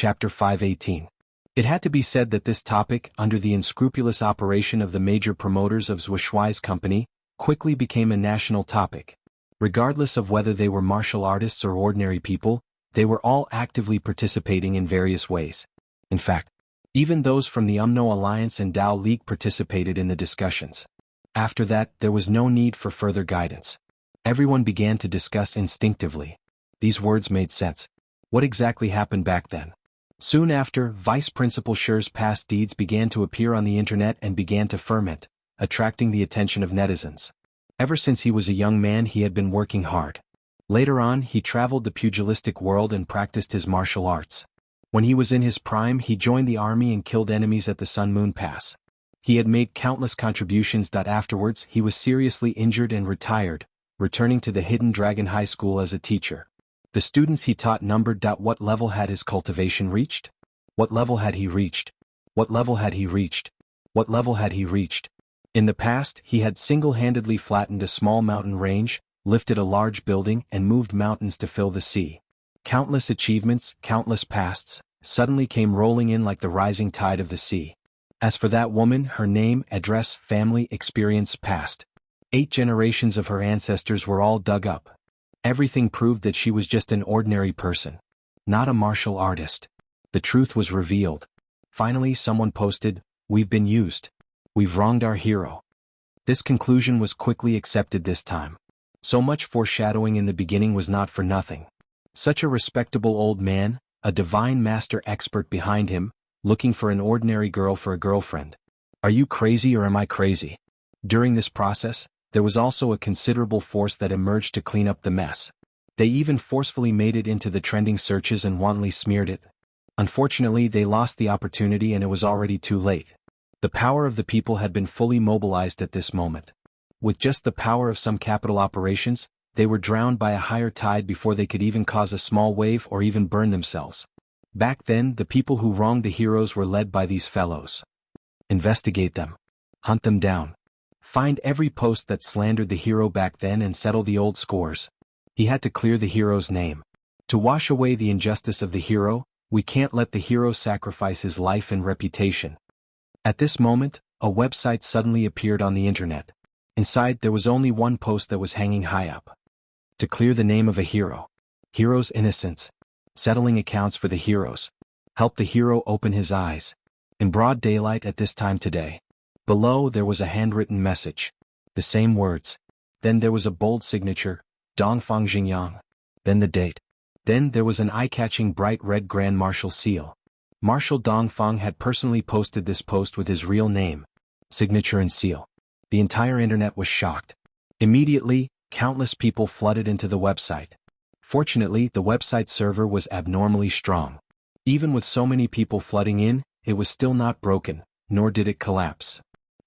Chapter 518. It had to be said that this topic, under the unscrupulous operation of the major promoters of Wuxia's company, quickly became a national topic. Regardless of whether they were martial artists or ordinary people, they were all actively participating in various ways. In fact, even those from the UMNO Alliance and Dao League participated in the discussions. After that, there was no need for further guidance. Everyone began to discuss instinctively. These words made sense. What exactly happened back then? Soon after, Vice Principal Sher's past deeds began to appear on the internet and began to ferment, attracting the attention of netizens. Ever since he was a young man, he had been working hard. Later on, he traveled the pugilistic world and practiced his martial arts. When he was in his prime, he joined the army and killed enemies at the Sun Moon Pass. He had made countless contributions. Afterwards, he was seriously injured and retired, returning to the Hidden Dragon High School as a teacher. The students he taught numbered. What level had his cultivation reached? What level had he reached? What level had he reached? What level had he reached? In the past, he had single-handedly flattened a small mountain range, lifted a large building, and moved mountains to fill the sea. Countless achievements, countless pasts, suddenly came rolling in like the rising tide of the sea. As for that woman, her name, address, family, experience, past. 8 generations of her ancestors were all dug up. Everything proved that she was just an ordinary person, not a martial artist. The truth was revealed. Finally, someone posted, "We've been used. We've wronged our hero." This conclusion was quickly accepted this time. So much foreshadowing in the beginning was not for nothing. Such a respectable old man, a divine master expert behind him, looking for an ordinary girl for a girlfriend. Are you crazy or am I crazy? During this process, there was also a considerable force that emerged to clean up the mess. They even forcefully made it into the trending searches and wantonly smeared it. Unfortunately, they lost the opportunity and it was already too late. The power of the people had been fully mobilized at this moment. With just the power of some capital operations, they were drowned by a higher tide before they could even cause a small wave or even burn themselves. Back then, the people who wronged the heroes were led by these fellows. Investigate them. Hunt them down. Find every post that slandered the hero back then and settle the old scores. He had to clear the hero's name. To wash away the injustice of the hero, we can't let the hero sacrifice his life and reputation. At this moment, a website suddenly appeared on the internet. Inside, there was only one post that was hanging high up. To clear the name of a hero. Hero's innocence. Settling accounts for the heroes. Help the hero open his eyes. In broad daylight at this time today. Below there was a handwritten message. The same words. Then there was a bold signature, Dongfang Xingyang. Then the date. Then there was an eye-catching bright red Grand Marshal seal. Marshal Dongfang had personally posted this post with his real name, signature and seal. The entire internet was shocked. Immediately, countless people flooded into the website. Fortunately, the website server was abnormally strong. Even with so many people flooding in, it was still not broken, nor did it collapse.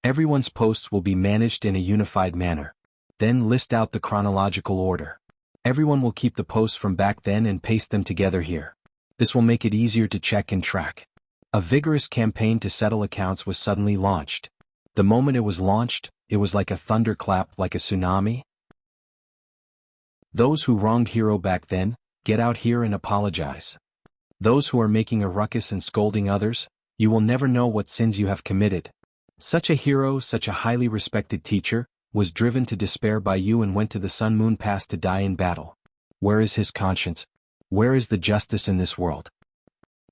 Everyone's posts will be managed in a unified manner. Then list out the chronological order. Everyone will keep the posts from back then and paste them together here. This will make it easier to check and track. A vigorous campaign to settle accounts was suddenly launched. The moment it was launched, it was like a thunderclap, like a tsunami. Those who wronged hero back then, get out here and apologize. Those who are making a ruckus and scolding others, you will never know what sins you have committed. Such a hero, such a highly respected teacher, was driven to despair by you and went to the Sun Moon Pass to die in battle. Where is his conscience? Where is the justice in this world?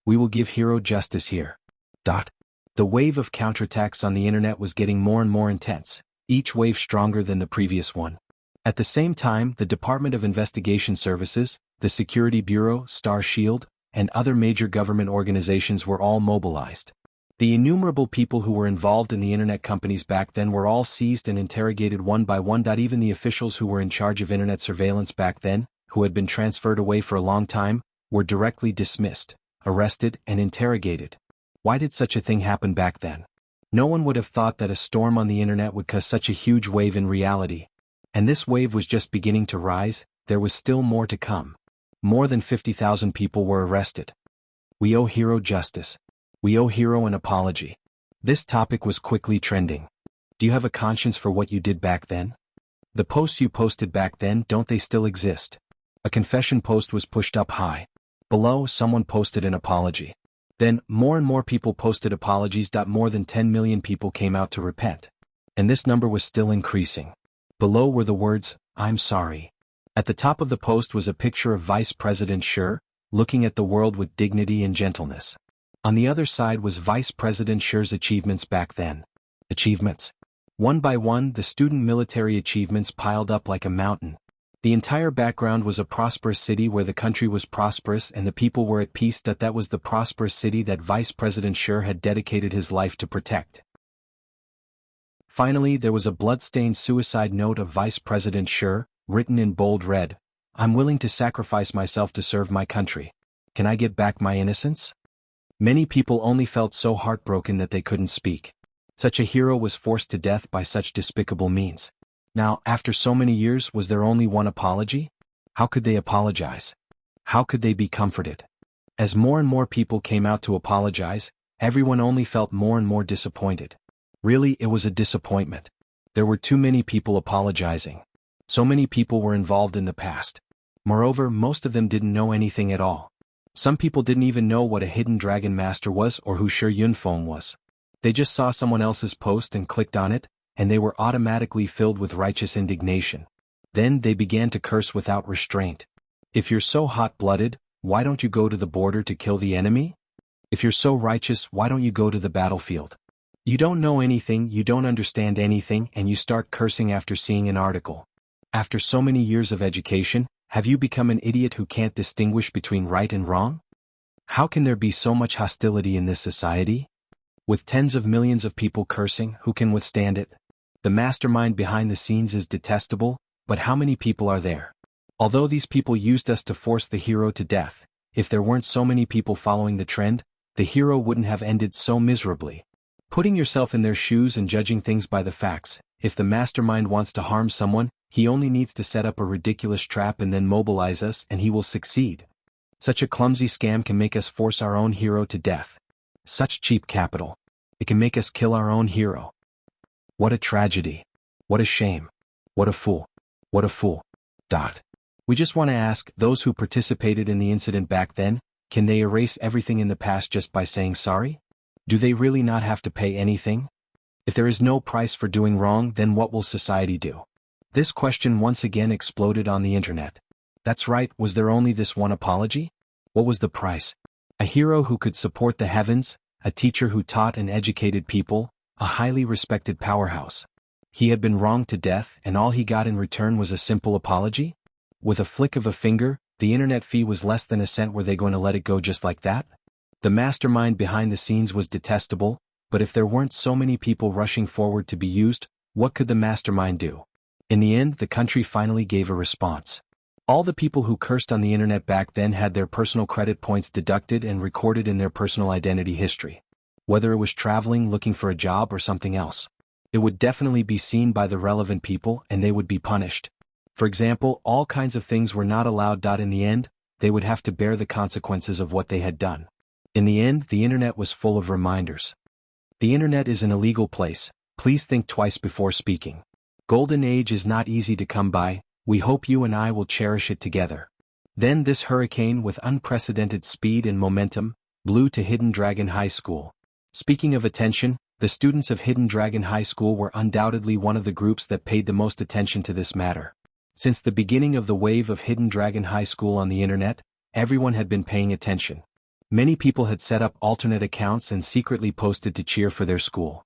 We will give hero justice here. The wave of counterattacks on the internet was getting more and more intense, each wave stronger than the previous one. At the same time, the Department of Investigation Services, the Security Bureau, Star Shield, and other major government organizations were all mobilized. The innumerable people who were involved in the internet companies back then were all seized and interrogated one by one. Even the officials who were in charge of internet surveillance back then, who had been transferred away for a long time, were directly dismissed, arrested, and interrogated. Why did such a thing happen back then? No one would have thought that a storm on the internet would cause such a huge wave in reality. And this wave was just beginning to rise. There was still more to come. More than 50,000 people were arrested. We owe hero justice. We owe hero an apology. This topic was quickly trending. Do you have a conscience for what you did back then? The posts you posted back then, don't they still exist? A confession post was pushed up high. Below, someone posted an apology. Then, more and more people posted apologies. More than 10 million people came out to repent. And this number was still increasing. Below were the words, "I'm sorry." At the top of the post was a picture of Vice President Shi, looking at the world with dignity and gentleness. On the other side was Vice President Shi's achievements back then. Achievements. One by one, the student military achievements piled up like a mountain. The entire background was a prosperous city where the country was prosperous and the people were at peace. That was the prosperous city that Vice President Shi had dedicated his life to protect. Finally, there was a blood-stained suicide note of Vice President Shi, written in bold red, "I'm willing to sacrifice myself to serve my country. Can I get back my innocence?" Many people only felt so heartbroken that they couldn't speak. Such a hero was forced to death by such despicable means. Now, after so many years, was there only one apology? How could they apologize? How could they be comforted? As more and more people came out to apologize, everyone only felt more and more disappointed. Really, it was a disappointment. There were too many people apologizing. So many people were involved in the past. Moreover, most of them didn't know anything at all. Some people didn't even know what a hidden dragon master was or who Shi Yunfeng was. They just saw someone else's post and clicked on it, and they were automatically filled with righteous indignation. Then they began to curse without restraint. If you're so hot-blooded, why don't you go to the border to kill the enemy? If you're so righteous, why don't you go to the battlefield? You don't know anything, you don't understand anything, and you start cursing after seeing an article. After so many years of education, have you become an idiot who can't distinguish between right and wrong? How can there be so much hostility in this society? With tens of millions of people cursing, who can withstand it? The mastermind behind the scenes is detestable, but how many people are there? Although these people used us to force the hero to death, if there weren't so many people following the trend, the hero wouldn't have ended so miserably. Putting yourself in their shoes and judging things by the facts, if the mastermind wants to harm someone, he only needs to set up a ridiculous trap and then mobilize us and he will succeed. Such a clumsy scam can make us force our own hero to death. Such cheap capital. It can make us kill our own hero. What a tragedy. What a shame. What a fool. What a fool. We just want to ask, those who participated in the incident back then, can they erase everything in the past just by saying sorry? Do they really not have to pay anything? If there is no price for doing wrong, then what will society do? This question once again exploded on the internet. That's right, was there only this one apology? What was the price? A hero who could support the heavens, a teacher who taught and educated people, a highly respected powerhouse. He had been wronged to death and all he got in return was a simple apology? With a flick of a finger, the internet fee was less than a cent. Were they going to let it go just like that? The mastermind behind the scenes was detestable, but if there weren't so many people rushing forward to be used, what could the mastermind do? In the end, the country finally gave a response. All the people who cursed on the internet back then had their personal credit points deducted and recorded in their personal identity history. Whether it was traveling, looking for a job, or something else. It would definitely be seen by the relevant people and they would be punished. For example, all kinds of things were not allowed. In the end, they would have to bear the consequences of what they had done. In the end, the internet was full of reminders. The internet is an illegal place. Please think twice before speaking. Golden age is not easy to come by. We hope you and I will cherish it together. Then this hurricane with unprecedented speed and momentum blew to Hidden Dragon High School. Speaking of attention, the students of Hidden Dragon High School were undoubtedly one of the groups that paid the most attention to this matter. Since the beginning of the wave of Hidden Dragon High School on the internet, everyone had been paying attention. Many people had set up alternate accounts and secretly posted to cheer for their school.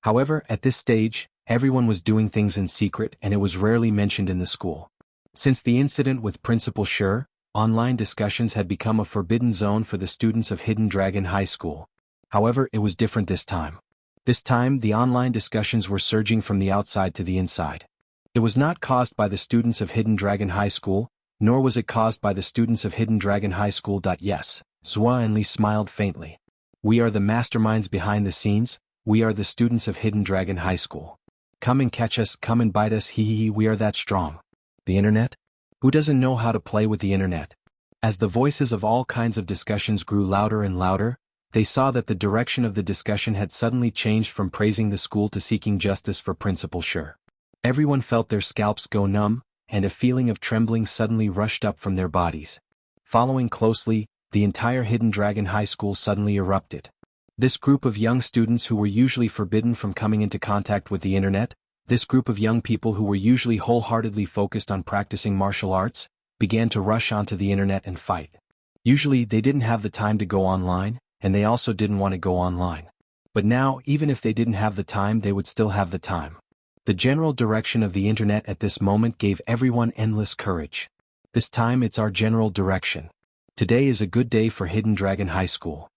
However, at this stage, everyone was doing things in secret and it was rarely mentioned in the school. Since the incident with Principal Shi, online discussions had become a forbidden zone for the students of Hidden Dragon High School. However, it was different this time. This time, the online discussions were surging from the outside to the inside. It was not caused by the students of Hidden Dragon High School, nor was it caused by the students of Hidden Dragon High School. Yes, Zhua and Li smiled faintly. We are the masterminds behind the scenes, we are the students of Hidden Dragon High School. Come and catch us, come and bite us, hee, we are that strong. The internet? Who doesn't know how to play with the internet? As the voices of all kinds of discussions grew louder and louder, they saw that the direction of the discussion had suddenly changed from praising the school to seeking justice for Principal Shi. Everyone felt their scalps go numb, and a feeling of trembling suddenly rushed up from their bodies. Following closely, the entire Hidden Dragon High School suddenly erupted. This group of young students who were usually forbidden from coming into contact with the internet, this group of young people who were usually wholeheartedly focused on practicing martial arts, began to rush onto the internet and fight. Usually they didn't have the time to go online, and they also didn't want to go online. But now, even if they didn't have the time, they would still have the time. The general direction of the internet at this moment gave everyone endless courage. This time it's our general direction. Today is a good day for Hidden Dragon High School.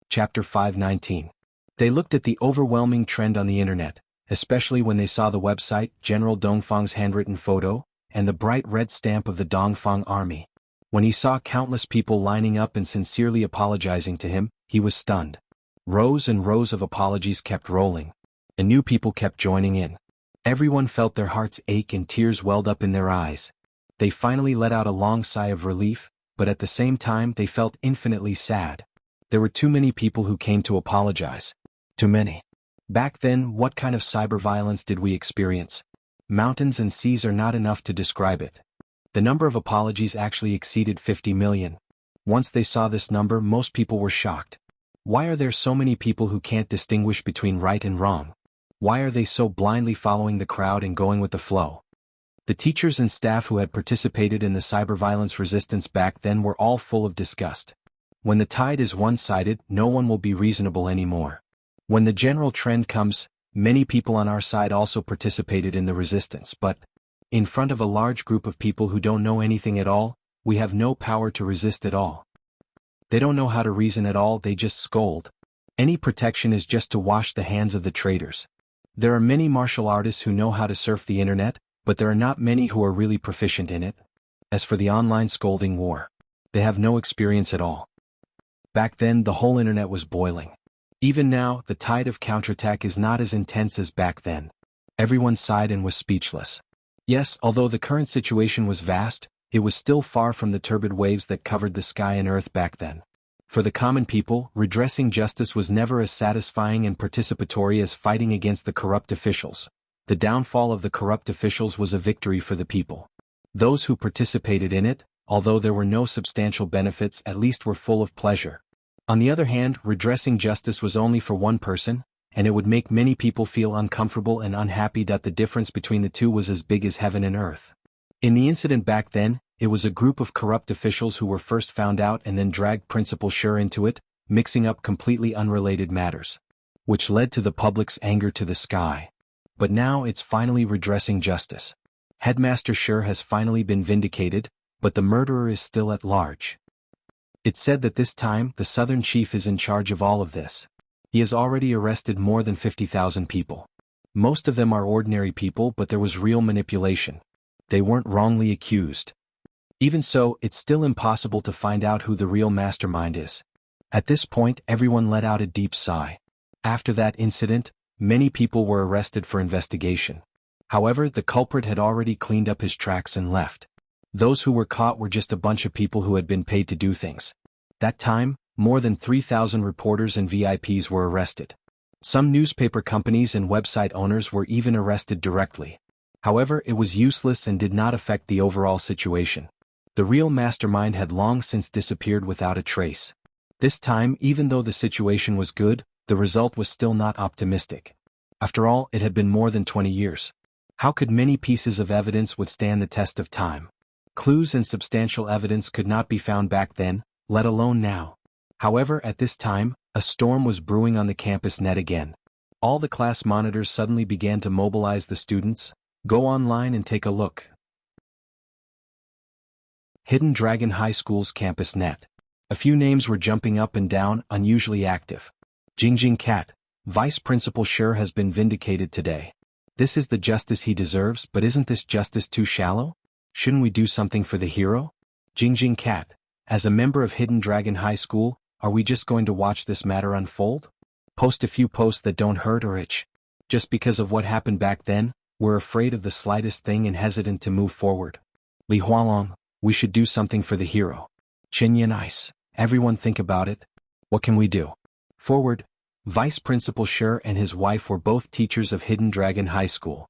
Chapter 519. They looked at the overwhelming trend on the internet, especially when they saw the website, General Dongfang's handwritten photo, and the bright red stamp of the Dongfang army. When he saw countless people lining up and sincerely apologizing to him, he was stunned. Rows and rows of apologies kept rolling, and new people kept joining in. Everyone felt their hearts ache and tears welled up in their eyes. They finally let out a long sigh of relief, but at the same time they felt infinitely sad. There were too many people who came to apologize. Too many. Back then, what kind of cyber violence did we experience? Mountains and seas are not enough to describe it. The number of apologies actually exceeded 50 million. Once they saw this number, most people were shocked. Why are there so many people who can't distinguish between right and wrong? Why are they so blindly following the crowd and going with the flow? The teachers and staff who had participated in the cyber violence resistance back then were all full of disgust. When the tide is one-sided, no one will be reasonable anymore. When the general trend comes, many people on our side also participated in the resistance, but in front of a large group of people who don't know anything at all, we have no power to resist at all. They don't know how to reason at all, they just scold. Any protection is just to wash the hands of the traitors. There are many martial artists who know how to surf the internet, but there are not many who are really proficient in it. As for the online scolding war, they have no experience at all. Back then, the whole internet was boiling. Even now, the tide of counterattack is not as intense as back then. Everyone sighed and was speechless. Yes, although the current situation was vast, it was still far from the turbid waves that covered the sky and earth back then. For the common people, redressing justice was never as satisfying and participatory as fighting against the corrupt officials. The downfall of the corrupt officials was a victory for the people. Those who participated in it, although there were no substantial benefits, at least were full of pleasure. On the other hand, redressing justice was only for one person, and it would make many people feel uncomfortable and unhappy that the difference between the two was as big as heaven and earth. In the incident back then, it was a group of corrupt officials who were first found out and then dragged Principal Sure into it, mixing up completely unrelated matters, which led to the public's anger to the sky. But now it's finally redressing justice. Headmaster Sure has finally been vindicated, but the murderer is still at large. It's said that this time, the Southern Chief is in charge of all of this. He has already arrested more than 50,000 people. Most of them are ordinary people, but there was real manipulation. They weren't wrongly accused. Even so, it's still impossible to find out who the real mastermind is. At this point, everyone let out a deep sigh. After that incident, many people were arrested for investigation. However, the culprit had already cleaned up his tracks and left. Those who were caught were just a bunch of people who had been paid to do things. That time, more than 3,000 reporters and VIPs were arrested. Some newspaper companies and website owners were even arrested directly. However, it was useless and did not affect the overall situation. The real mastermind had long since disappeared without a trace. This time, even though the situation was good, the result was still not optimistic. After all, it had been more than 20 years. How could many pieces of evidence withstand the test of time? Clues and substantial evidence could not be found back then, let alone now. However, at this time, a storm was brewing on the campus net again. All the class monitors suddenly began to mobilize the students. Go online and take a look. Hidden Dragon High School's campus net. A few names were jumping up and down, unusually active. Jingjing Cat, Vice Principal Sure has been vindicated today. This is the justice he deserves, but isn't this justice too shallow? Shouldn't we do something for the hero? Jingjing Cat, as a member of Hidden Dragon High School, are we just going to watch this matter unfold? Post a few posts that don't hurt or itch. Just because of what happened back then, we're afraid of the slightest thing and hesitant to move forward. Li Hualong, we should do something for the hero. Chen Yan Ice, everyone think about it. What can we do? Forward. Vice Principal Sure and his wife were both teachers of Hidden Dragon High School.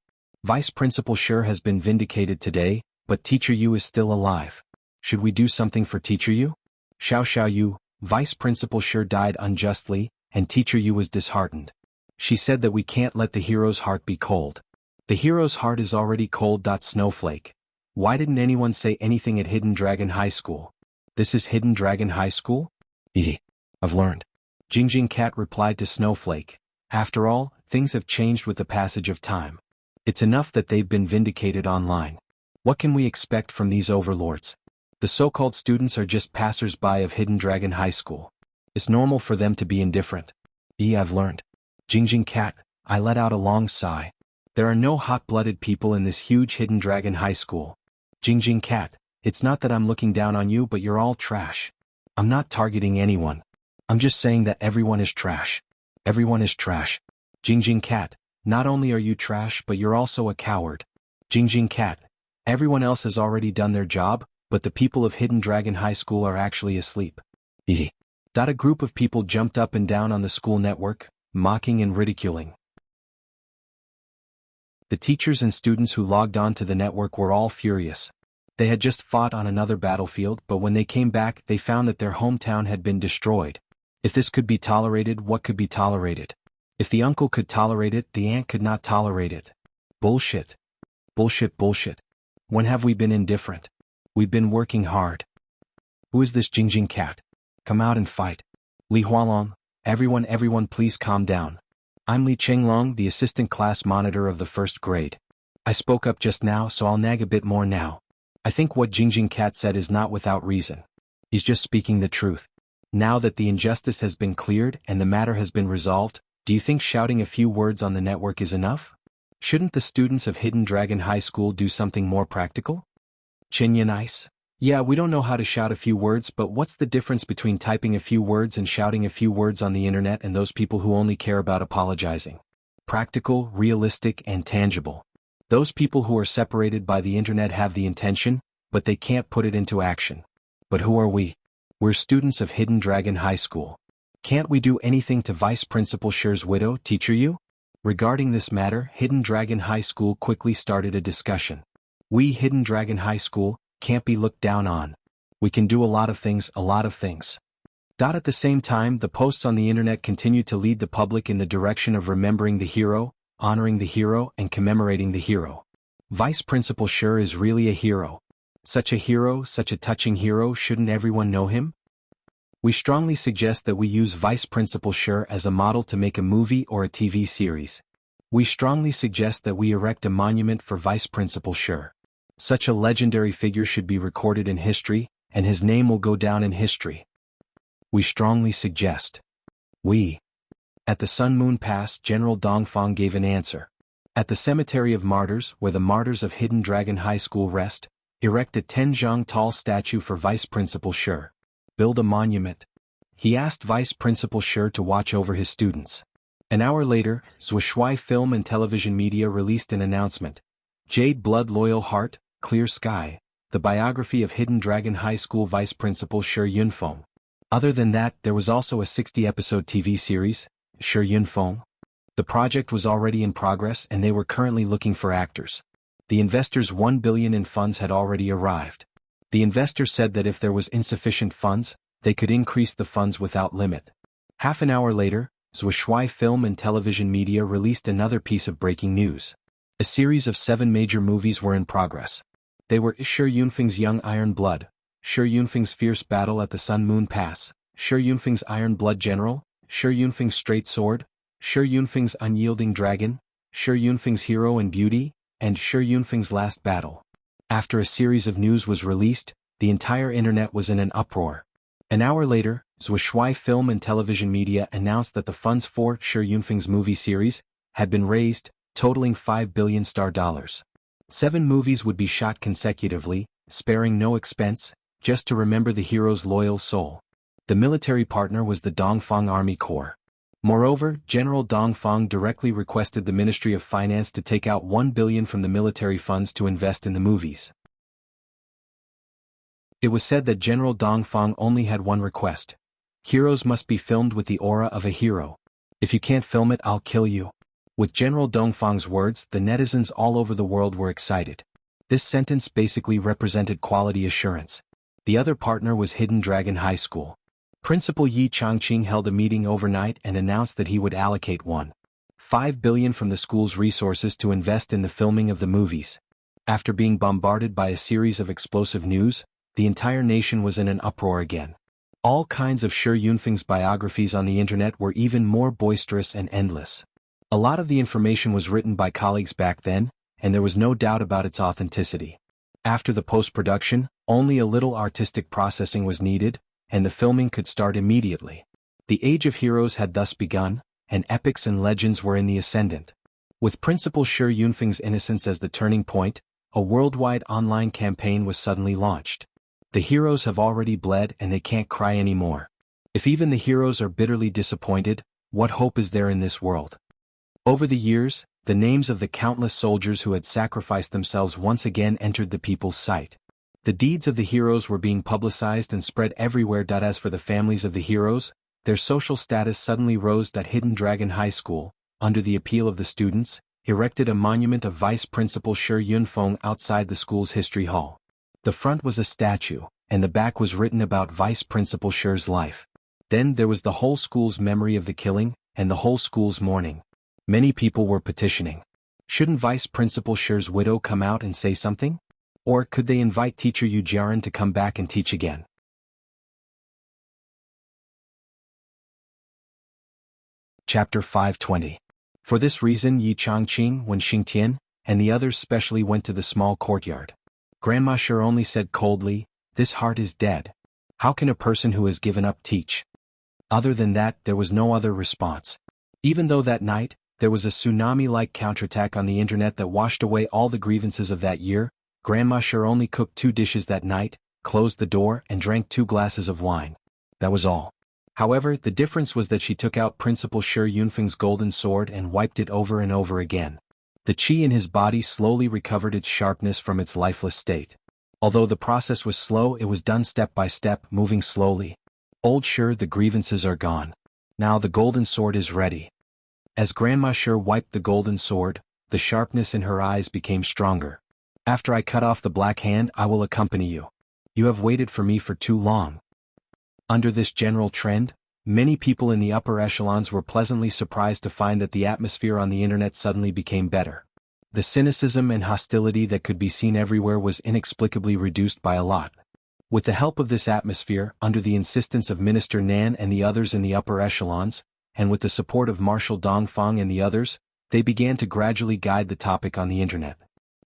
Vice Principal Sure has been vindicated today, but Teacher Yu is still alive. Should we do something for Teacher Yu? Xiao Yu, Vice Principal Sure died unjustly, and Teacher Yu was disheartened. She said that we can't let the hero's heart be cold. The hero's heart is already cold. Snowflake. Why didn't anyone say anything at Hidden Dragon High School? This is Hidden Dragon High School? I've learned. Jingjing Cat replied to Snowflake. After all, things have changed with the passage of time. It's enough that they've been vindicated online. What can we expect from these overlords? The so-called students are just passers-by of Hidden Dragon High School. It's normal for them to be indifferent. I've learned. Jingjing Cat, I let out a long sigh. There are no hot-blooded people in this huge Hidden Dragon High School. Jingjing Cat, it's not that I'm looking down on you, but you're all trash. I'm not targeting anyone. I'm just saying that everyone is trash. Everyone is trash. Jingjing Cat, not only are you trash, but you're also a coward. Jingjing Cat, everyone else has already done their job, but the people of Hidden Dragon High School are actually asleep. A group of people jumped up and down on the school network, mocking and ridiculing. The teachers and students who logged on to the network were all furious. They had just fought on another battlefield, but when they came back, they found that their hometown had been destroyed. If this could be tolerated, what could be tolerated? If the uncle could tolerate it, the aunt could not tolerate it. Bullshit. Bullshit, bullshit. When have we been indifferent? We've been working hard. Who is this Jingjing Cat? Come out and fight. Li Hualong, everyone please calm down. I'm Li Chenglong, the assistant class monitor of the first grade. I spoke up just now, so I'll nag a bit more now. I think what Jingjing Cat said is not without reason. He's just speaking the truth. Now that the injustice has been cleared and the matter has been resolved, do you think shouting a few words on the network is enough? Shouldn't the students of Hidden Dragon High School do something more practical? Chinyan Ice? Yeah, we don't know how to shout a few words, but what's the difference between typing a few words and shouting a few words on the internet and those people who only care about apologizing? Practical, realistic, and tangible. Those people who are separated by the internet have the intention, but they can't put it into action. But who are we? We're students of Hidden Dragon High School. Can't we do anything to Vice Principal Sure's widow, Teacher Yu? Regarding this matter, Hidden Dragon High School quickly started a discussion. We Hidden Dragon High School can't be looked down on. We can do a lot of things. At the same time, the posts on the internet continued to lead the public in the direction of remembering the hero, honoring the hero, and commemorating the hero. Vice Principal Sure is really a hero. Such a touching hero, shouldn't everyone know him? We strongly suggest that we use Vice Principal Sure as a model to make a movie or a TV series. We strongly suggest that we erect a monument for Vice Principal Sure. Such a legendary figure should be recorded in history, and his name will go down in history. We strongly suggest. At the Sun Moon Pass, General Dongfang gave an answer. At the Cemetery of Martyrs, where the martyrs of Hidden Dragon High School rest, erect a 10-zhang tall statue for Vice Principal Sure. Build a monument. He asked Vice Principal Sure to watch over his students. An hour later, Zhuoshui Film and Television Media released an announcement. Jade Blood Loyal Heart, Clear Sky, the biography of Hidden Dragon High School Vice Principal Sure Yunfeng. Other than that, there was also a 60-episode TV series, Sure Yunfeng. The project was already in progress and they were currently looking for actors. The investors' 1 billion in funds had already arrived. The investor said that if there was insufficient funds, they could increase the funds without limit. Half an hour later, Zhuoshui Film and Television Media released another piece of breaking news. A series of 7 major movies were in progress. They were Sure Yunfeng's Young Iron Blood, Sure Yunfeng's Fierce Battle at the Sun Moon Pass, Sure Yunfeng's Iron Blood General, Sure Yunfeng's Straight Sword, Sure Yunfeng's Unyielding Dragon, Sure Yunfeng's Hero and Beauty, and Sure Yunfeng's Last Battle. After a series of news was released, the entire internet was in an uproar. An hour later, Zhuoshui Film and Television Media announced that the funds for Sure Yunfeng's movie series had been raised, totaling $5 billion. 7 movies would be shot consecutively, sparing no expense, just to remember the hero's loyal soul. The military partner was the Dongfang Army Corps. Moreover, General Dongfang directly requested the Ministry of Finance to take out 1 billion from the military funds to invest in the movies. It was said that General Dongfang only had one request. Heroes must be filmed with the aura of a hero. If you can't film it, I'll kill you. With General Dongfang's words, the netizens all over the world were excited. This sentence basically represented quality assurance. The other partner was Hidden Dragon High School. Principal Yi Changqing held a meeting overnight and announced that he would allocate 1.5 billion from the school's resources to invest in the filming of the movies. After being bombarded by a series of explosive news, the entire nation was in an uproar again. All kinds of Shi Yunfeng's biographies on the internet were even more boisterous and endless. A lot of the information was written by colleagues back then, and there was no doubt about its authenticity. After the post-production, only a little artistic processing was needed, and the filming could start immediately. The Age of Heroes had thus begun, and epics and legends were in the ascendant. With Principal Shi Yunfeng's innocence as the turning point, a worldwide online campaign was suddenly launched. The heroes have already bled and they can't cry anymore. If even the heroes are bitterly disappointed, what hope is there in this world? Over the years, the names of the countless soldiers who had sacrificed themselves once again entered the people's sight. The deeds of the heroes were being publicized and spread everywhere. As for the families of the heroes, their social status suddenly rose. Hidden Dragon High School, under the appeal of the students, erected a monument of Vice Principal Shi Yunfeng outside the school's history hall. The front was a statue, and the back was written about Vice Principal Shi's life. Then there was the whole school's memory of the killing, and the whole school's mourning. Many people were petitioning. Shouldn't Vice Principal Shi's widow come out and say something? Or could they invite teacher Yu Jiaran to come back and teach again? Chapter 520. For this reason Yi Changqing, Wen Xingtian, and the others specially went to the small courtyard. Grandma Shi only said coldly, "This heart is dead. How can a person who has given up teach?" Other than that, there was no other response. Even though that night, there was a tsunami-like counterattack on the internet that washed away all the grievances of that year, Grandma Shi only cooked 2 dishes that night, closed the door and drank 2 glasses of wine. That was all. However, the difference was that she took out Principal Shi Yunfeng's golden sword and wiped it over and over again. The qi in his body slowly recovered its sharpness from its lifeless state. Although the process was slow, it was done step by step, moving slowly. Old Shi, the grievances are gone. Now the golden sword is ready. As Grandma Shi wiped the golden sword, the sharpness in her eyes became stronger. After I cut off the black hand, I will accompany you. You have waited for me for too long. Under this general trend, many people in the upper echelons were pleasantly surprised to find that the atmosphere on the internet suddenly became better. The cynicism and hostility that could be seen everywhere was inexplicably reduced by a lot. With the help of this atmosphere, under the insistence of Minister Nan and the others in the upper echelons, and with the support of Marshal Dongfang and the others, they began to gradually guide the topic on the internet.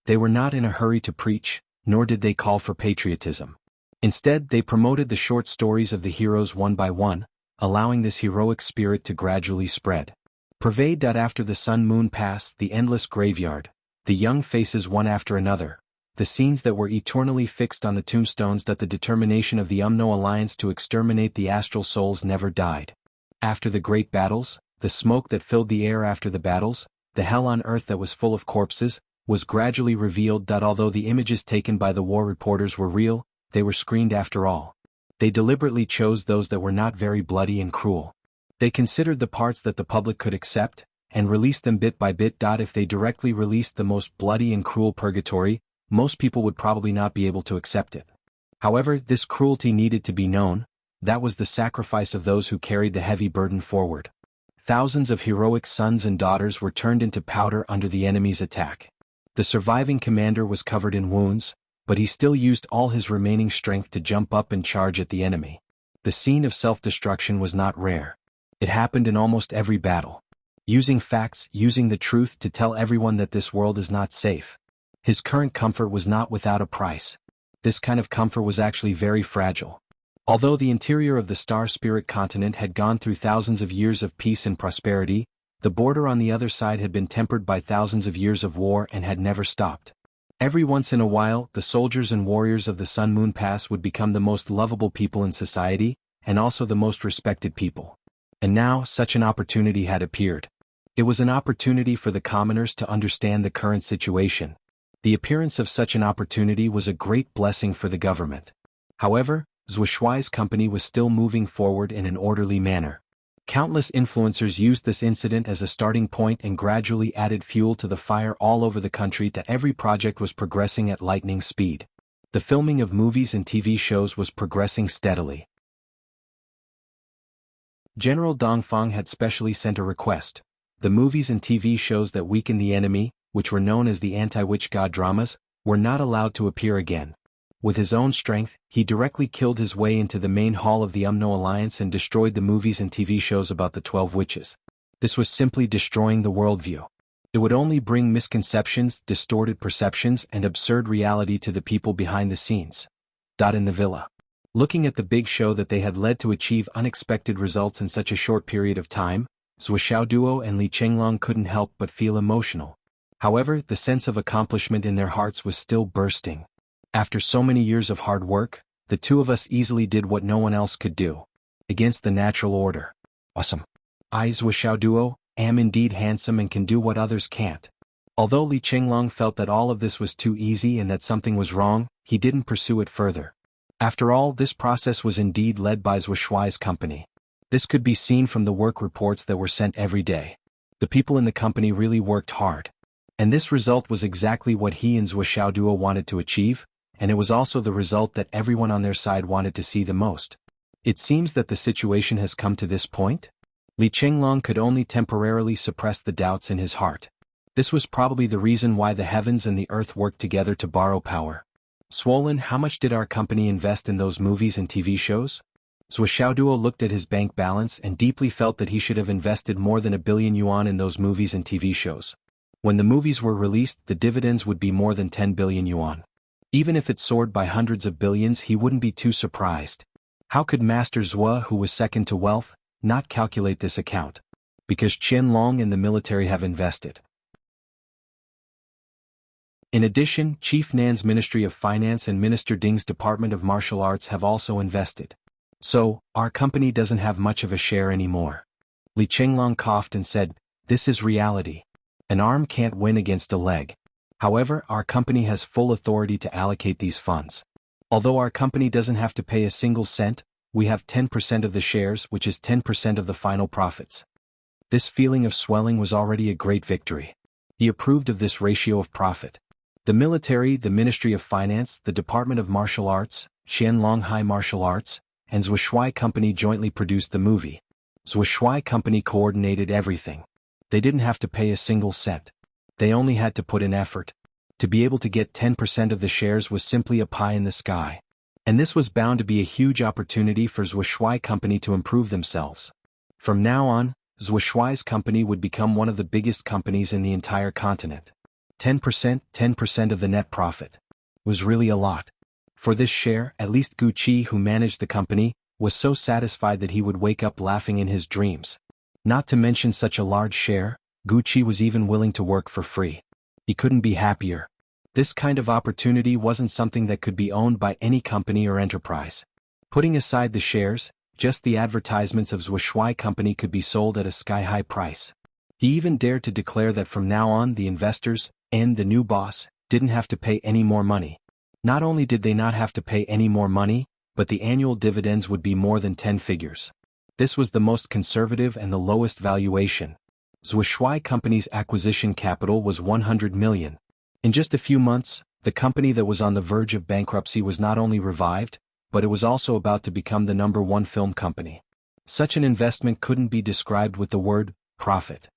They were not in a hurry to preach, nor did they call for patriotism. Instead, they promoted the short stories of the heroes one by one, allowing this heroic spirit to gradually spread. Pervade. After the sun-moon passed, the endless graveyard, the young faces one after another, the scenes that were eternally fixed on the tombstones. The determination of the Umno Alliance to exterminate the astral souls never died. After the great battles, the smoke that filled the air after the battles, the hell on earth that was full of corpses, was gradually revealed. Although the images taken by the war reporters were real, they were screened after all. They deliberately chose those that were not very bloody and cruel. They considered the parts that the public could accept, and released them bit by bit. If they directly released the most bloody and cruel purgatory, most people would probably not be able to accept it. However, this cruelty needed to be known. That was the sacrifice of those who carried the heavy burden forward. Thousands of heroic sons and daughters were turned into powder under the enemy's attack. The surviving commander was covered in wounds, but he still used all his remaining strength to jump up and charge at the enemy. The scene of self-destruction was not rare. It happened in almost every battle. Using facts, using the truth to tell everyone that this world is not safe. His current comfort was not without a price. This kind of comfort was actually very fragile. Although the interior of the Star Spirit continent had gone through thousands of years of peace and prosperity, the border on the other side had been tempered by thousands of years of war and had never stopped. Every once in a while, the soldiers and warriors of the Sun Moon Pass would become the most lovable people in society, and also the most respected people. And now, such an opportunity had appeared. It was an opportunity for the commoners to understand the current situation. The appearance of such an opportunity was a great blessing for the government. However, Zhuoxuai's company was still moving forward in an orderly manner. Countless influencers used this incident as a starting point and gradually added fuel to the fire all over the country that every project was progressing at lightning speed. The filming of movies and TV shows was progressing steadily. General Dongfang had specially sent a request. The movies and TV shows that weakened the enemy, which were known as the anti-witch god dramas, were not allowed to appear again. With his own strength, he directly killed his way into the main hall of the Umno Alliance and destroyed the movies and TV shows about the 12 witches. This was simply destroying the worldview. It would only bring misconceptions, distorted perceptions, and absurd reality to the people behind the scenes. In the villa. Looking at the big show that they had led to achieve unexpected results in such a short period of time, Zhou Xiaoduo and Li Chenglong couldn't help but feel emotional. However, the sense of accomplishment in their hearts was still bursting. After so many years of hard work, the two of us easily did what no one else could do. Against the natural order. Awesome. I, Zhou Xiaoduo, am indeed handsome and can do what others can't. Although Li Chenglong felt that all of this was too easy and that something was wrong, he didn't pursue it further. After all, this process was indeed led by Zhou Shuai's company. This could be seen from the work reports that were sent every day. The people in the company really worked hard. And this result was exactly what he and Zhou Xiaoduo wanted to achieve, and it was also the result that everyone on their side wanted to see the most. It seems that the situation has come to this point. Li Chenglong could only temporarily suppress the doubts in his heart. This was probably the reason why the heavens and the earth worked together to borrow power. Swollen, how much did our company invest in those movies and TV shows? Zhou Xiaoduo looked at his bank balance and deeply felt that he should have invested more than 1 billion yuan in those movies and TV shows. When the movies were released, the dividends would be more than 10 billion yuan. Even if it soared by hundreds of billions, he wouldn't be too surprised. How could Master Zhou, who was second to wealth, not calculate this account? Because Qianlong and the military have invested. In addition, Chief Nan's Ministry of Finance and Minister Ding's Department of Martial Arts have also invested. So, our company doesn't have much of a share anymore. Li Chenglong coughed and said, "This is reality. An arm can't win against a leg. However, our company has full authority to allocate these funds. Although our company doesn't have to pay a single cent, we have 10% of the shares, which is 10% of the final profits." This feeling of swelling was already a great victory. He approved of this ratio of profit. The military, the Ministry of Finance, the Department of Martial Arts, Qianlong High Martial Arts, and Zhou Shuai Company jointly produced the movie. Zhou Shuai Company coordinated everything. They didn't have to pay a single cent. They only had to put in effort. To be able to get 10% of the shares was simply a pie in the sky. And this was bound to be a huge opportunity for Zhou Shuai Company to improve themselves. From now on, Zhou Shuai's company would become one of the biggest companies in the entire continent. 10% of the net profit was really a lot. For this share, at least Gu Qi, who managed the company, was so satisfied that he would wake up laughing in his dreams. Not to mention such a large share, Gu Qi was even willing to work for free. He couldn't be happier. This kind of opportunity wasn't something that could be owned by any company or enterprise. Putting aside the shares, just the advertisements of Zhou Shuai Company could be sold at a sky-high price. He even dared to declare that from now on the investors, and the new boss, didn't have to pay any more money. Not only did they not have to pay any more money, but the annual dividends would be more than 10 figures. This was the most conservative and the lowest valuation. Zhou Shuai Company's acquisition capital was 100 million. In just a few months, the company that was on the verge of bankruptcy was not only revived, but it was also about to become the #1 film company. Such an investment couldn't be described with the word profit.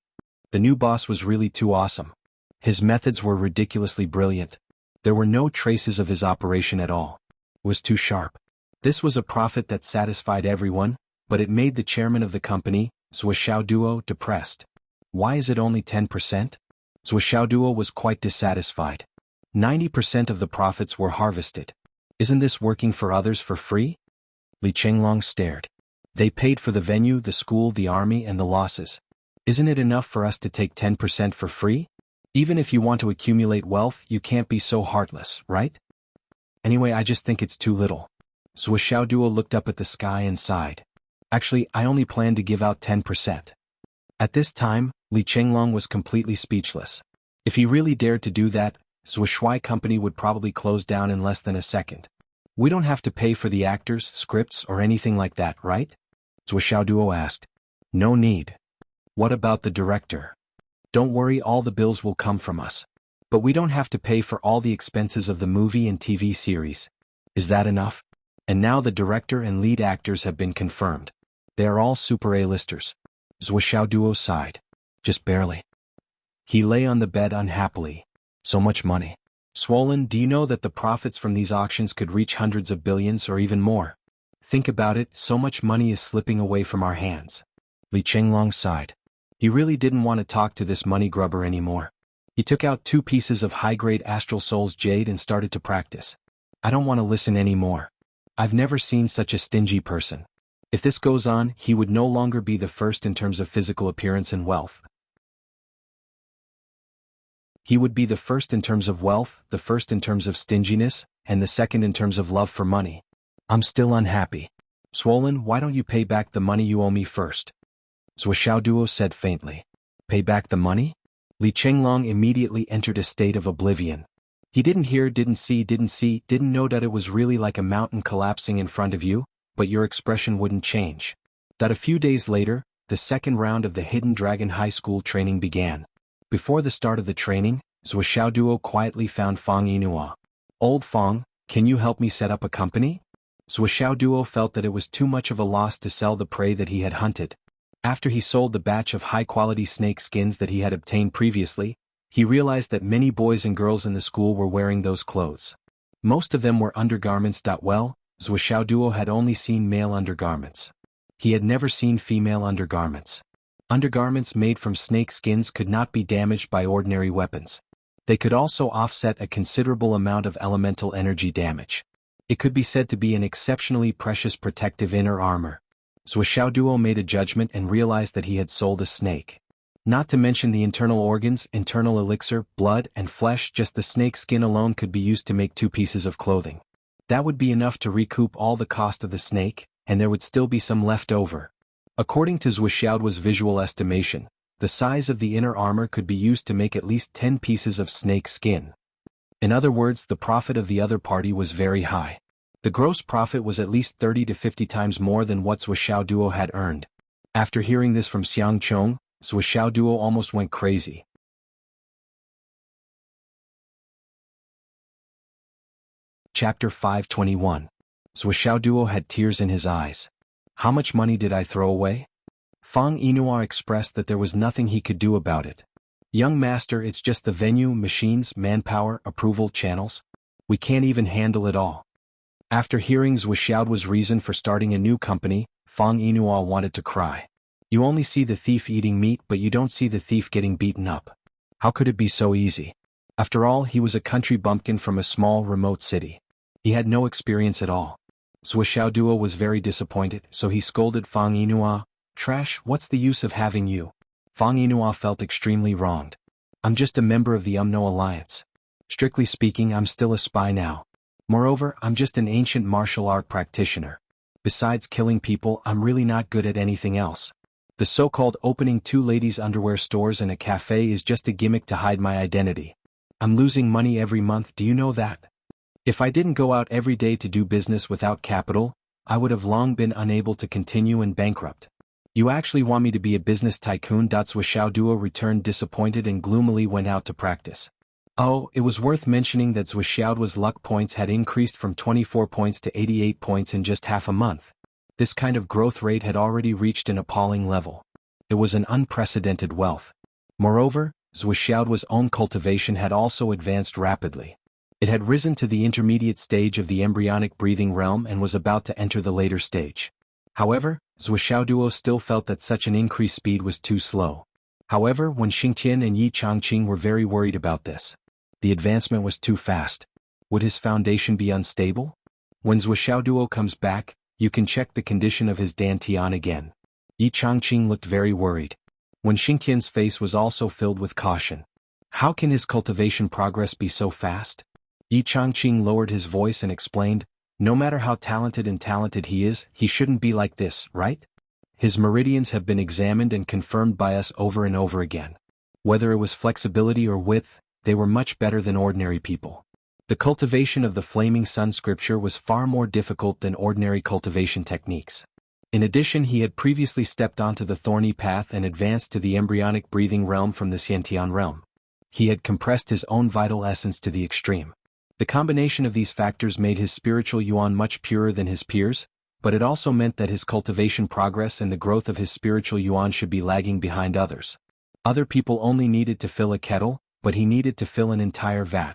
The new boss was really too awesome. His methods were ridiculously brilliant. There were no traces of his operation at all. It was too sharp. This was a profit that satisfied everyone, but it made the chairman of the company, Zhou Xiaoduo, depressed. Why is it only 10%? Zhou Xiaoduo was quite dissatisfied. 90% of the profits were harvested. Isn't this working for others for free? Li Chenglong stared. They paid for the venue, the school, the army, and the losses. Isn't it enough for us to take 10% for free? Even if you want to accumulate wealth, you can't be so heartless, right? Anyway, I just think it's too little. Zhou Xiaoduo looked up at the sky and sighed. Actually, I only plan to give out 10%. At this time, Li Chenglong was completely speechless. If he really dared to do that, Zhou Shuai Company would probably close down in less than a second. We don't have to pay for the actors, scripts, or anything like that, right? Zhou Xiaoduo asked. No need. What about the director? Don't worry, all the bills will come from us. But we don't have to pay for all the expenses of the movie and TV series. Is that enough? And now the director and lead actors have been confirmed. They are all super A-listers. Zhou Xiaoduo sighed. Just barely. He lay on the bed unhappily. So much money. Swollen, do you know that the profits from these auctions could reach hundreds of billions or even more? Think about it, so much money is slipping away from our hands. Li Chenglong sighed. He really didn't want to talk to this money grubber anymore. He took out 2 pieces of high-grade Astral Soul's jade and started to practice. I don't want to listen anymore. I've never seen such a stingy person. If this goes on, he would no longer be the first in terms of physical appearance and wealth. He would be the first in terms of wealth, the first in terms of stinginess, and the second in terms of love for money. I'm still unhappy. Swollen, why don't you pay back the money you owe me first? Zhou Xiaoduo said faintly. Pay back the money? Li Chenglong immediately entered a state of oblivion. He didn't hear, didn't see, didn't know that it was really like a mountain collapsing in front of you, but your expression wouldn't change. That a few days later, the second round of the Hidden Dragon High School training began. Before the start of the training, Zhou Xiaoduo quietly found Fang Yinhua. Old Fang, can you help me set up a company? Zhou Xiaoduo felt that it was too much of a loss to sell the prey that he had hunted. After he sold the batch of high-quality snake skins that he had obtained previously, he realized that many boys and girls in the school were wearing those clothes. Most of them were undergarments. Well, Zhou Xiaoduo had only seen male undergarments. He had never seen female undergarments. Undergarments made from snake skins could not be damaged by ordinary weapons. They could also offset a considerable amount of elemental energy damage. It could be said to be an exceptionally precious protective inner armor. Zhou Xiaoduo made a judgment and realized that he had sold a snake. Not to mention the internal organs, internal elixir, blood, and flesh. Just the snake skin alone could be used to make 2 pieces of clothing. That would be enough to recoup all the cost of the snake, and there would still be some left over. According to Zhou Xiaoduo's visual estimation, the size of the inner armor could be used to make at least 10 pieces of snake skin. In other words, the profit of the other party was very high. The gross profit was at least 30 to 50 times more than what Zhou Xiaoduo had earned. After hearing this from Xiang Chong, Zhou Xiaoduo almost went crazy. Chapter 521. Zhou Xiaoduo had tears in his eyes. How much money did I throw away? Fang Yinhua expressed that there was nothing he could do about it. Young master, it's just the venue, machines, manpower, approval channels. We can't even handle it all. After hearing Zhou Xiaoduo's reason for starting a new company, Fang Yinhua wanted to cry. You only see the thief eating meat, but you don't see the thief getting beaten up. How could it be so easy? After all, he was a country bumpkin from a small, remote city. He had no experience at all. Zhou Xiaoduo was very disappointed, so he scolded Fang Yinhua. Trash, what's the use of having you? Fang Yinhua felt extremely wronged. I'm just a member of the Umno Alliance. Strictly speaking, I'm still a spy now. Moreover, I'm just an ancient martial art practitioner. Besides killing people, I'm really not good at anything else. The so-called opening 2 ladies' underwear stores and a cafe is just a gimmick to hide my identity. I'm losing money every month, do you know that? If I didn't go out every day to do business without capital, I would have long been unable to continue and bankrupt. You actually want me to be a business tycoon? Zhou Xiaoduo returned disappointed and gloomily went out to practice. Oh, it was worth mentioning that Zhou Xiaoduo's luck points had increased from 24 points to 88 points in just half a month. This kind of growth rate had already reached an appalling level. It was an unprecedented wealth. Moreover, Zhou Xiaoduo's own cultivation had also advanced rapidly. It had risen to the intermediate stage of the embryonic breathing realm and was about to enter the later stage. However, Zhou Xiaoduo still felt that such an increased speed was too slow. However, when Xingtian and Yi Changqing were very worried about this. The advancement was too fast. Would his foundation be unstable? When Zhou Xiaoduo comes back, you can check the condition of his dantian again. Yi Changqing looked very worried. When Xingtian's face was also filled with caution. How can his cultivation progress be so fast? Yi Changqing lowered his voice and explained, no matter how talented he is, he shouldn't be like this, right? His meridians have been examined and confirmed by us over and over again. Whether it was flexibility or width, they were much better than ordinary people. The cultivation of the Flaming Sun scripture was far more difficult than ordinary cultivation techniques. In addition, he had previously stepped onto the thorny path and advanced to the embryonic breathing realm from the Xiantian realm. He had compressed his own vital essence to the extreme. The combination of these factors made his spiritual yuan much purer than his peers, but it also meant that his cultivation progress and the growth of his spiritual yuan should be lagging behind others. Other people only needed to fill a kettle, but he needed to fill an entire vat.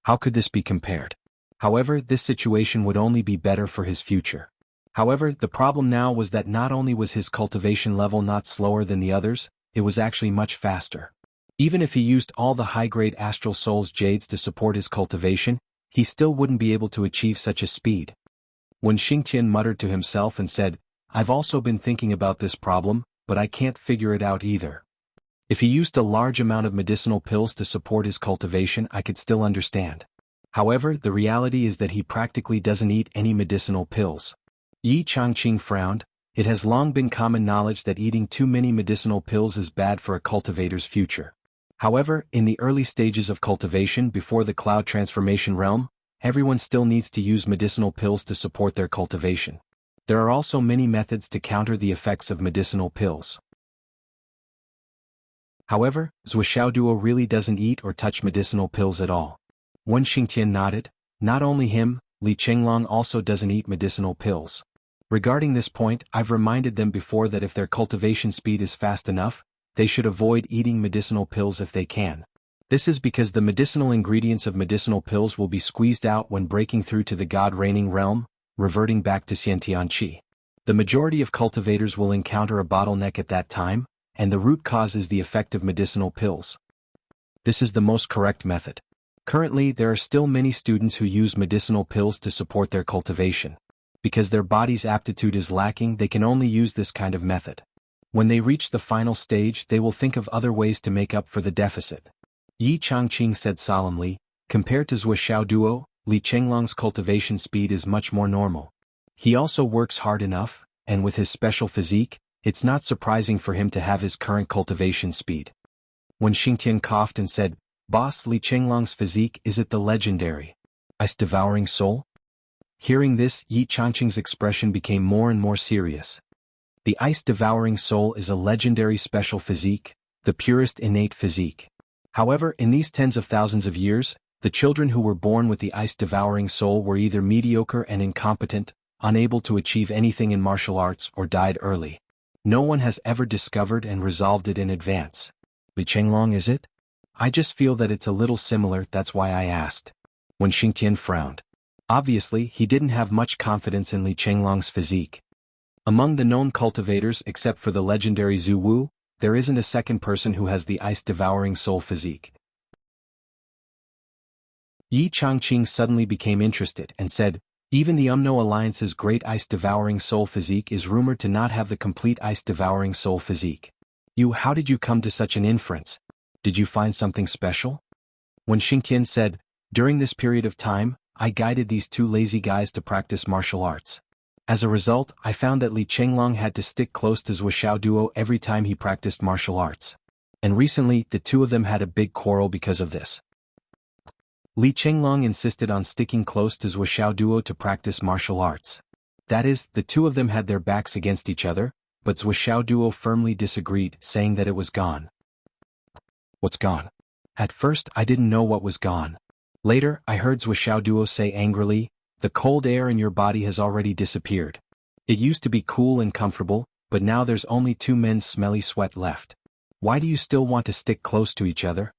How could this be compared? However, this situation would only be better for his future. However, the problem now was that not only was his cultivation level not slower than the others, it was actually much faster. Even if he used all the high-grade Astral Souls jades to support his cultivation, he still wouldn't be able to achieve such a speed. When Xingtian muttered to himself and said, "I've also been thinking about this problem, but I can't figure it out either. If he used a large amount of medicinal pills to support his cultivation, I could still understand. However, the reality is that he practically doesn't eat any medicinal pills." Yi Changqing frowned. It has long been common knowledge that eating too many medicinal pills is bad for a cultivator's future. However, in the early stages of cultivation before the cloud transformation realm, everyone still needs to use medicinal pills to support their cultivation. There are also many methods to counter the effects of medicinal pills. However, Zuo really doesn't eat or touch medicinal pills at all. When Xingtian nodded, not only him, Li Chenglong also doesn't eat medicinal pills. Regarding this point, I've reminded them before that if their cultivation speed is fast enough, they should avoid eating medicinal pills if they can. This is because the medicinal ingredients of medicinal pills will be squeezed out when breaking through to the God-reigning realm, reverting back to Xiantian Qi. The majority of cultivators will encounter a bottleneck at that time, and the root cause is the effect of medicinal pills. This is the most correct method. Currently, there are still many students who use medicinal pills to support their cultivation. Because their body's aptitude is lacking, they can only use this kind of method. When they reach the final stage, they will think of other ways to make up for the deficit. Yi Changqing said solemnly, compared to Zuo Xiaoduo, Li Chenglong's cultivation speed is much more normal. He also works hard enough, and with his special physique, it's not surprising for him to have his current cultivation speed. When Xingtian coughed and said, "Boss, Li Chenglong's physique, is it the legendary ice-devouring soul?" Hearing this, Yi Changqing's expression became more and more serious. The ice-devouring soul is a legendary special physique, the purest innate physique. However, in these tens of thousands of years, the children who were born with the ice-devouring soul were either mediocre and incompetent, unable to achieve anything in martial arts, or died early. No one has ever discovered and resolved it in advance. Li Chenglong, is it? I just feel that it's a little similar, that's why I asked. When Xingtian frowned. Obviously, he didn't have much confidence in Li Chenglong's physique. Among the known cultivators except for the legendary Zhu Wu, there isn't a second person who has the ice-devouring soul physique. Yi Changqing suddenly became interested and said, even the Umno Alliance's great ice-devouring soul physique is rumored to not have the complete ice-devouring soul physique. How did you come to such an inference? Did you find something special? When Xingtian said, during this period of time, I guided these two lazy guys to practice martial arts. As a result, I found that Li Chenglong had to stick close to Zuo Xiaoduo every time he practiced martial arts. And recently, the two of them had a big quarrel because of this. Li Chenglong insisted on sticking close to Zuo Xiaoduo to practice martial arts. That is, the two of them had their backs against each other, but Zuo Xiaoduo firmly disagreed, saying that it was gone. What's gone? At first, I didn't know what was gone. Later, I heard Zuo Xiaoduo say angrily, the cold air in your body has already disappeared. It used to be cool and comfortable, but now there's only two men's smelly sweat left. Why do you still want to stick close to each other?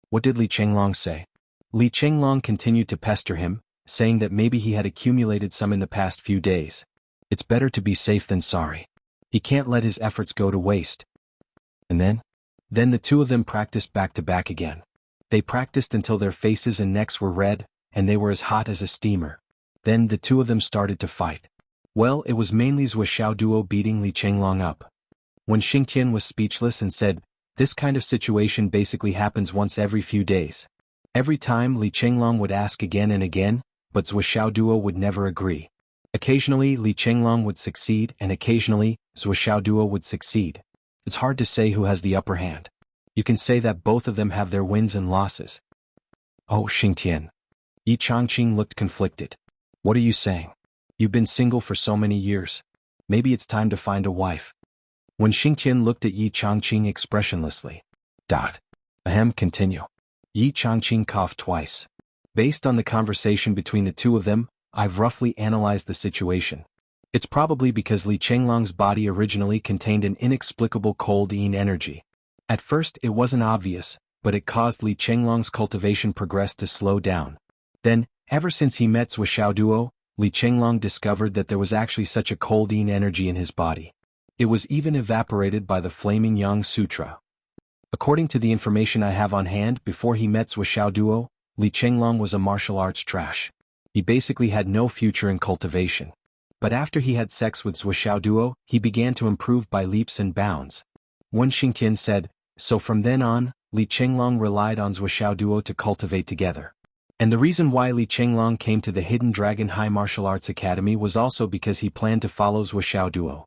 What did Li Chenglong say? Li Chenglong continued to pester him, saying that maybe he had accumulated some in the past few days. It's better to be safe than sorry. He can't let his efforts go to waste. And then the two of them practiced back to back again. They practiced until their faces and necks were red, and they were as hot as a steamer. Then the two of them started to fight. Well, it was mainly Zuo Xiaoduo beating Li Chenglong up. When Xingtian was speechless and said, this kind of situation basically happens once every few days. Every time Li Chenglong would ask again and again, but Zuo Xiaoduo would never agree. Occasionally Li Chenglong would succeed and occasionally Zuo Xiaoduo would succeed. It's hard to say who has the upper hand. You can say that both of them have their wins and losses. Oh, Xingtian. Yi Changqing looked conflicted. What are you saying? You've been single for so many years. Maybe it's time to find a wife. When Xingqian looked at Yi Changqing expressionlessly. Ahem, continue. Yi Changqing coughed twice. Based on the conversation between the two of them, I've roughly analyzed the situation. It's probably because Li Chenglong's body originally contained an inexplicable cold yin energy. At first it wasn't obvious, but it caused Li Chenglong's cultivation progress to slow down. Then, ever since he met Zhuo Duo, Li Chenglong discovered that there was actually such a cold yin energy in his body. It was even evaporated by the Flaming Yang Sutra. According to the information I have on hand, before he met Zhuo Duo, Li Chenglong was a martial arts trash. He basically had no future in cultivation. But after he had sex with Zhuo Duo, he began to improve by leaps and bounds. Wen Xingtian said, so from then on, Li Chenglong relied on Zhuo Duo to cultivate together. And the reason why Li Chenglong came to the Hidden Dragon High Martial Arts Academy was also because he planned to follow Zhuo Duo.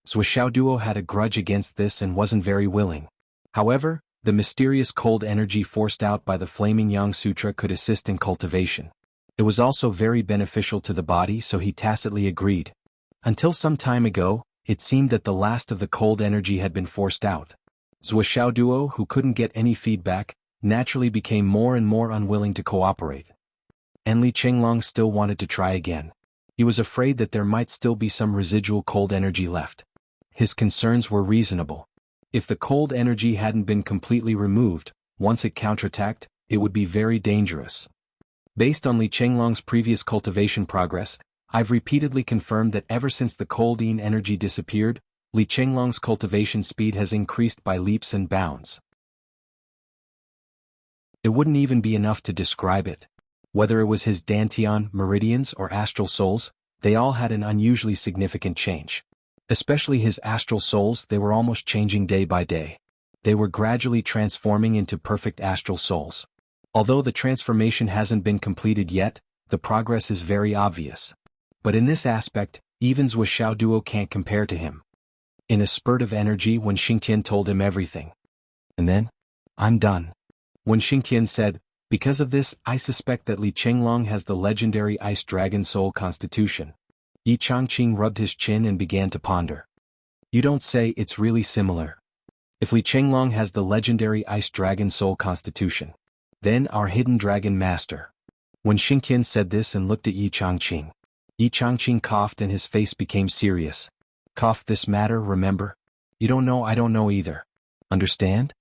Zhuo Duo had a grudge against this and wasn't very willing. However, the mysterious cold energy forced out by the Flaming Yang Sutra could assist in cultivation. It was also very beneficial to the body, so he tacitly agreed. Until some time ago, it seemed that the last of the cold energy had been forced out. Zhuo Duo, who couldn't get any feedback, naturally became more and more unwilling to cooperate. And Li Chenglong still wanted to try again. He was afraid that there might still be some residual cold energy left. His concerns were reasonable. If the cold energy hadn't been completely removed, once it counterattacked, it would be very dangerous. Based on Li Chenglong's previous cultivation progress, I've repeatedly confirmed that ever since the cold yin energy disappeared, Li Chenglong's cultivation speed has increased by leaps and bounds. It wouldn't even be enough to describe it. Whether it was his Dantian, meridians, or astral souls, they all had an unusually significant change. Especially his astral souls, they were almost changing day by day. They were gradually transforming into perfect astral souls. Although the transformation hasn't been completed yet, the progress is very obvious. But in this aspect, even Zhuo Duo can't compare to him. In a spurt of energy, Wen Xingtian told him everything. And then, I'm done. Wen Xingtian said, because of this, I suspect that Li Chenglong has the legendary Ice Dragon Soul constitution. Yi Changqing rubbed his chin and began to ponder. You don't say, it's really similar. If Li Chenglong has the legendary Ice Dragon Soul constitution, then our Hidden Dragon Master. When Xingtian said this and looked at Yi Changqing, Yi Changqing coughed and his face became serious. Cough, this matter, remember? You don't know, I don't know either. Understand?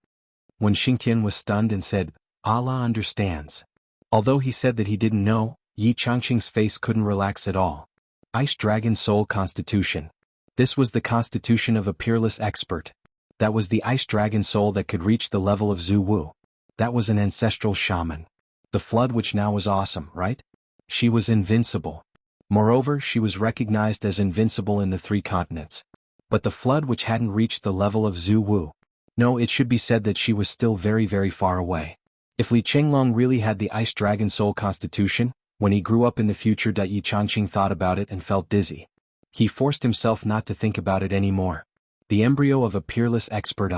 When Xingtian was stunned and said, Allah understands. Although he said that he didn't know, Yi Changqing's face couldn't relax at all. Ice Dragon Soul Constitution. This was the constitution of a peerless expert. That was the Ice Dragon Soul that could reach the level of Zhu Wu. That was an ancestral shaman. The flood which now was awesome, right? She was invincible. Moreover, she was recognized as invincible in the 3 continents. But the flood which hadn't reached the level of Zhu Wu. No, it should be said that she was still very, very far away. If Li Chenglong really had the Ice Dragon Soul constitution, when he grew up in the future, Yi Changqing thought about it and felt dizzy. He forced himself not to think about it anymore. The embryo of a peerless expert.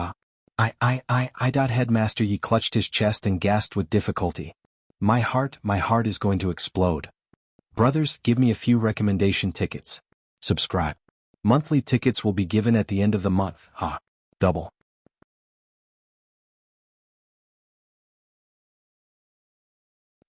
Headmaster Yi clutched his chest and gasped with difficulty. My heart is going to explode. Brothers, give me a few recommendation tickets. Subscribe. Monthly tickets will be given at the end of the month. Double.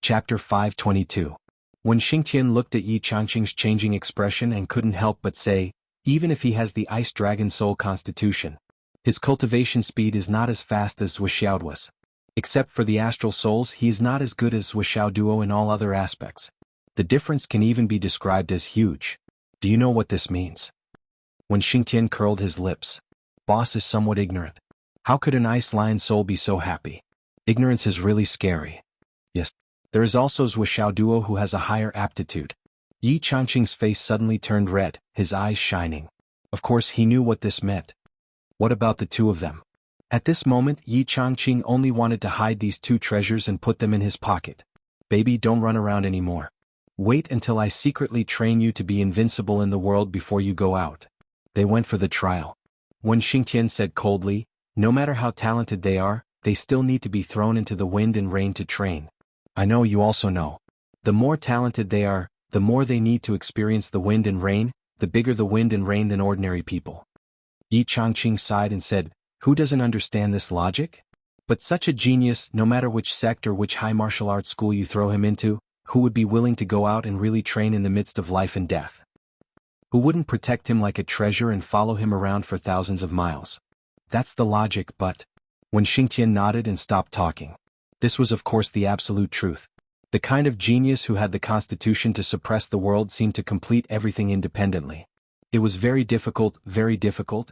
Chapter 522. When Xingtian looked at Yi Changqing's changing expression and couldn't help but say, even if he has the Ice Dragon Soul constitution, his cultivation speed is not as fast as Zhuo was. Except for the astral souls, he is not as good as Zhuo Duo in all other aspects. The difference can even be described as huge. Do you know what this means? When Xingtian curled his lips. Boss is somewhat ignorant. How could an Ice Lion soul be so happy? Ignorance is really scary. Yes. There is also Zhuo Duo who has a higher aptitude. Yi Changqing's face suddenly turned red, his eyes shining. Of course he knew what this meant. What about the two of them? At this moment, Yi Changqing only wanted to hide these 2 treasures and put them in his pocket. Baby, don't run around anymore. Wait until I secretly train you to be invincible in the world before you go out. They went for the trial. When Xingtian said coldly, no matter how talented they are, they still need to be thrown into the wind and rain to train. I know you also know. The more talented they are, the more they need to experience the wind and rain, the bigger the wind and rain than ordinary people. Yi Changqing sighed and said, "Who doesn't understand this logic? But such a genius, no matter which sect or which high martial arts school you throw him into, who would be willing to go out and really train in the midst of life and death? Who wouldn't protect him like a treasure and follow him around for thousands of miles? That's the logic, but..." When Xingtian nodded and stopped talking. This was of course the absolute truth. The kind of genius who had the constitution to suppress the world seemed to complete everything independently. It was very difficult,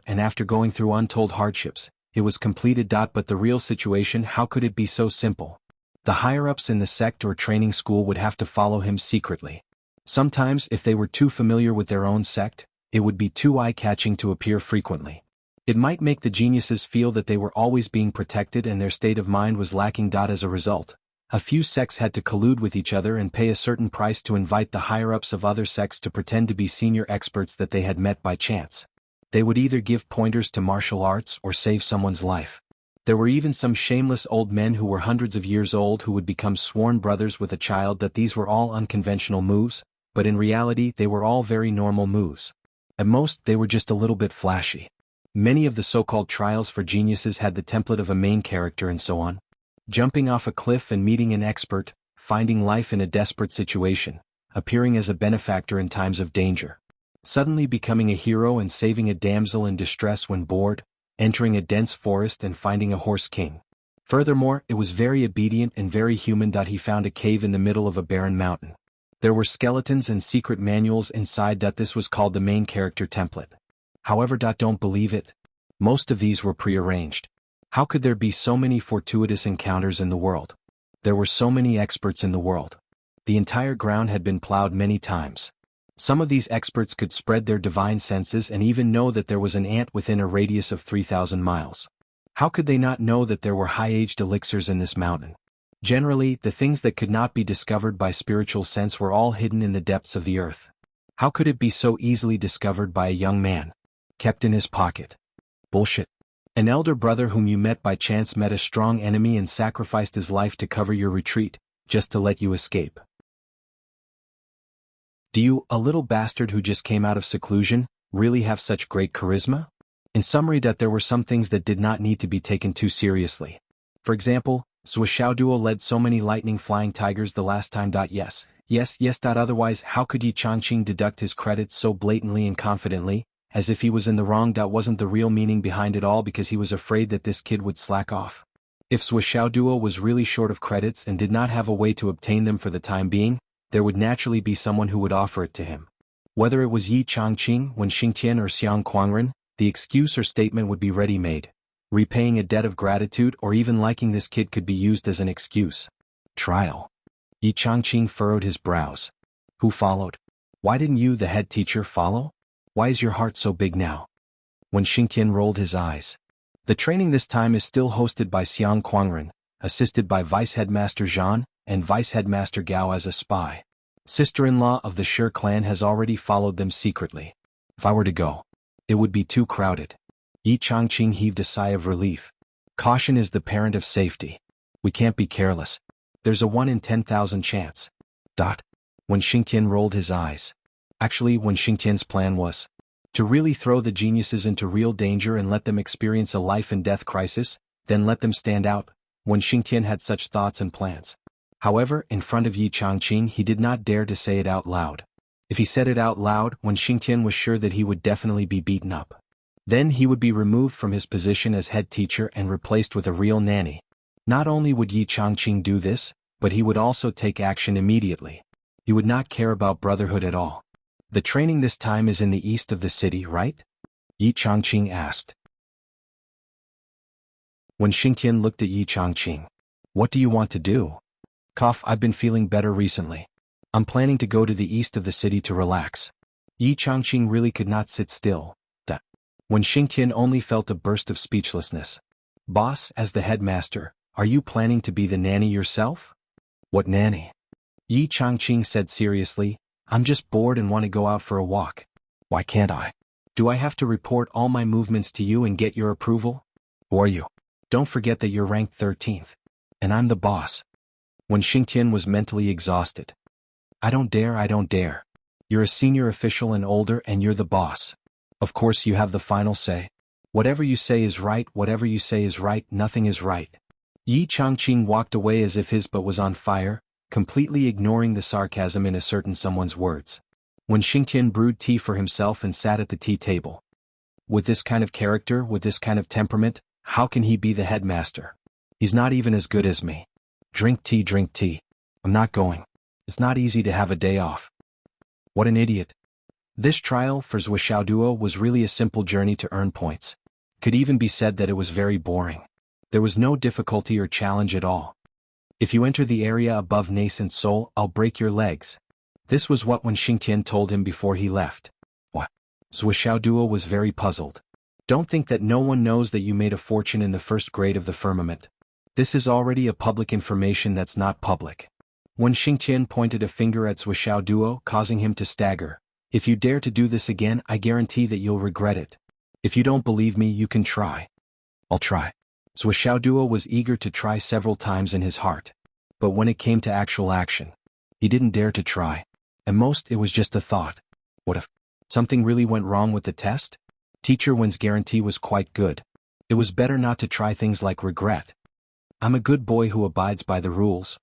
and after going through untold hardships, it was completed. But the real situation, how could it be so simple? The higher-ups in the sect or training school would have to follow him secretly. Sometimes, if they were too familiar with their own sect, it would be too eye-catching to appear frequently. It might make the geniuses feel that they were always being protected and their state of mind was lacking. As a result, a few sects had to collude with each other and pay a certain price to invite the higher-ups of other sects to pretend to be senior experts that they had met by chance. They would either give pointers to martial arts or save someone's life. There were even some shameless old men who were hundreds of years old who would become sworn brothers with a child. These were all unconventional moves, but in reality they were all very normal moves. At most, they were just a little bit flashy. Many of the so-called trials for geniuses had the template of a main character and so on. Jumping off a cliff and meeting an expert, finding life in a desperate situation, appearing as a benefactor in times of danger, suddenly becoming a hero and saving a damsel in distress when bored, entering a dense forest and finding a horse king. Furthermore, it was very obedient and very human. He found a cave in the middle of a barren mountain. There were skeletons and secret manuals inside. This was called the main character template. However, don't believe it. Most of these were prearranged. How could there be so many fortuitous encounters in the world? There were so many experts in the world. The entire ground had been plowed many times. Some of these experts could spread their divine senses and even know that there was an ant within a radius of 3,000 miles. How could they not know that there were high-aged elixirs in this mountain? Generally, the things that could not be discovered by spiritual sense were all hidden in the depths of the earth. How could it be so easily discovered by a young man? Kept in his pocket. Bullshit. An elder brother whom you met by chance met a strong enemy and sacrificed his life to cover your retreat, just to let you escape. Do you, a little bastard who just came out of seclusion, really have such great charisma? In summary, there were some things that did not need to be taken too seriously. For example, Zhuo led so many lightning flying tigers the last time. Yes. Otherwise, how could Yi Changqing deduct his credits so blatantly and confidently, as if he was in the wrong? Wasn't the real meaning behind it all because he was afraid that this kid would slack off? If Zhuo was really short of credits and did not have a way to obtain them for the time being, there would naturally be someone who would offer it to him. Whether it was Yi Changqing, Wen Xingtian or Xiang Kuangren, the excuse or statement would be ready-made. Repaying a debt of gratitude or even liking this kid could be used as an excuse. Trial. Yi Changqing furrowed his brows. Who followed? Why didn't you, the head teacher, follow? Why is your heart so big now? Wen Xingtian rolled his eyes. The training this time is still hosted by Xiang Kuangren, assisted by Vice Headmaster Zhan, and Vice Headmaster Gao as a spy. Sister-in-law of the Shi clan has already followed them secretly. If I were to go, it would be too crowded. Yi Changqing heaved a sigh of relief. Caution is the parent of safety. We can't be careless. There's a 1 in 10,000 chance. Wen Xingtian rolled his eyes. Actually, Wen Xingtian's plan was to really throw the geniuses into real danger and let them experience a life-and-death crisis, then let them stand out. Wen Xingtian had such thoughts and plans. However, in front of Yi Changqing he did not dare to say it out loud. If he said it out loud, Wen Xingtian was sure that he would definitely be beaten up. Then he would be removed from his position as head teacher and replaced with a real nanny. Not only would Yi Changqing do this, but he would also take action immediately. He would not care about brotherhood at all. The training this time is in the east of the city, right? Yi Changqing asked. Wen Xingtian looked at Yi Changqing. What do you want to do? I've been feeling better recently. I'm planning to go to the east of the city to relax. Yi Changqing really could not sit still. Wen Xingtian only felt a burst of speechlessness. Boss, as the headmaster, are you planning to be the nanny yourself? What nanny? Yi Changqing said seriously, I'm just bored and want to go out for a walk. Why can't I? Do I have to report all my movements to you and get your approval? Who are you? Don't forget that you're ranked 13th. And I'm the boss. Wen Xingtian was mentally exhausted. I don't dare. You're a senior official and older and you're the boss. Of course you have the final say. Whatever you say is right, whatever you say is right, nothing is right. Yi Changqing walked away as if his butt was on fire, completely ignoring the sarcasm in a certain someone's words. When Xingtian brewed tea for himself and sat at the tea table. With this kind of character, with this kind of temperament, how can he be the headmaster? He's not even as good as me. Drink tea, drink tea. I'm not going. It's not easy to have a day off. What an idiot. This trial for Zhuxiaoduo was really a simple journey to earn points. Could even be said that it was very boring. There was no difficulty or challenge at all. If you enter the area above nascent soul, I'll break your legs. This was what Wen Xingtian told him before he left. What? Zhuxiaoduo was very puzzled. Don't think that no one knows that you made a fortune in the first grade of the firmament. This is already a public information that's not public. Wen Xingtian pointed a finger at Zhuxiaoduo, causing him to stagger. If you dare to do this again, I guarantee that you'll regret it. If you don't believe me, you can try. I'll try. Zhuxiaoduo was eager to try several times in his heart. But when it came to actual action, he didn't dare to try. At most, it was just a thought. What if something really went wrong with the test? Teacher Wen's guarantee was quite good. It was better not to try things like regret. I'm a good boy who abides by the rules.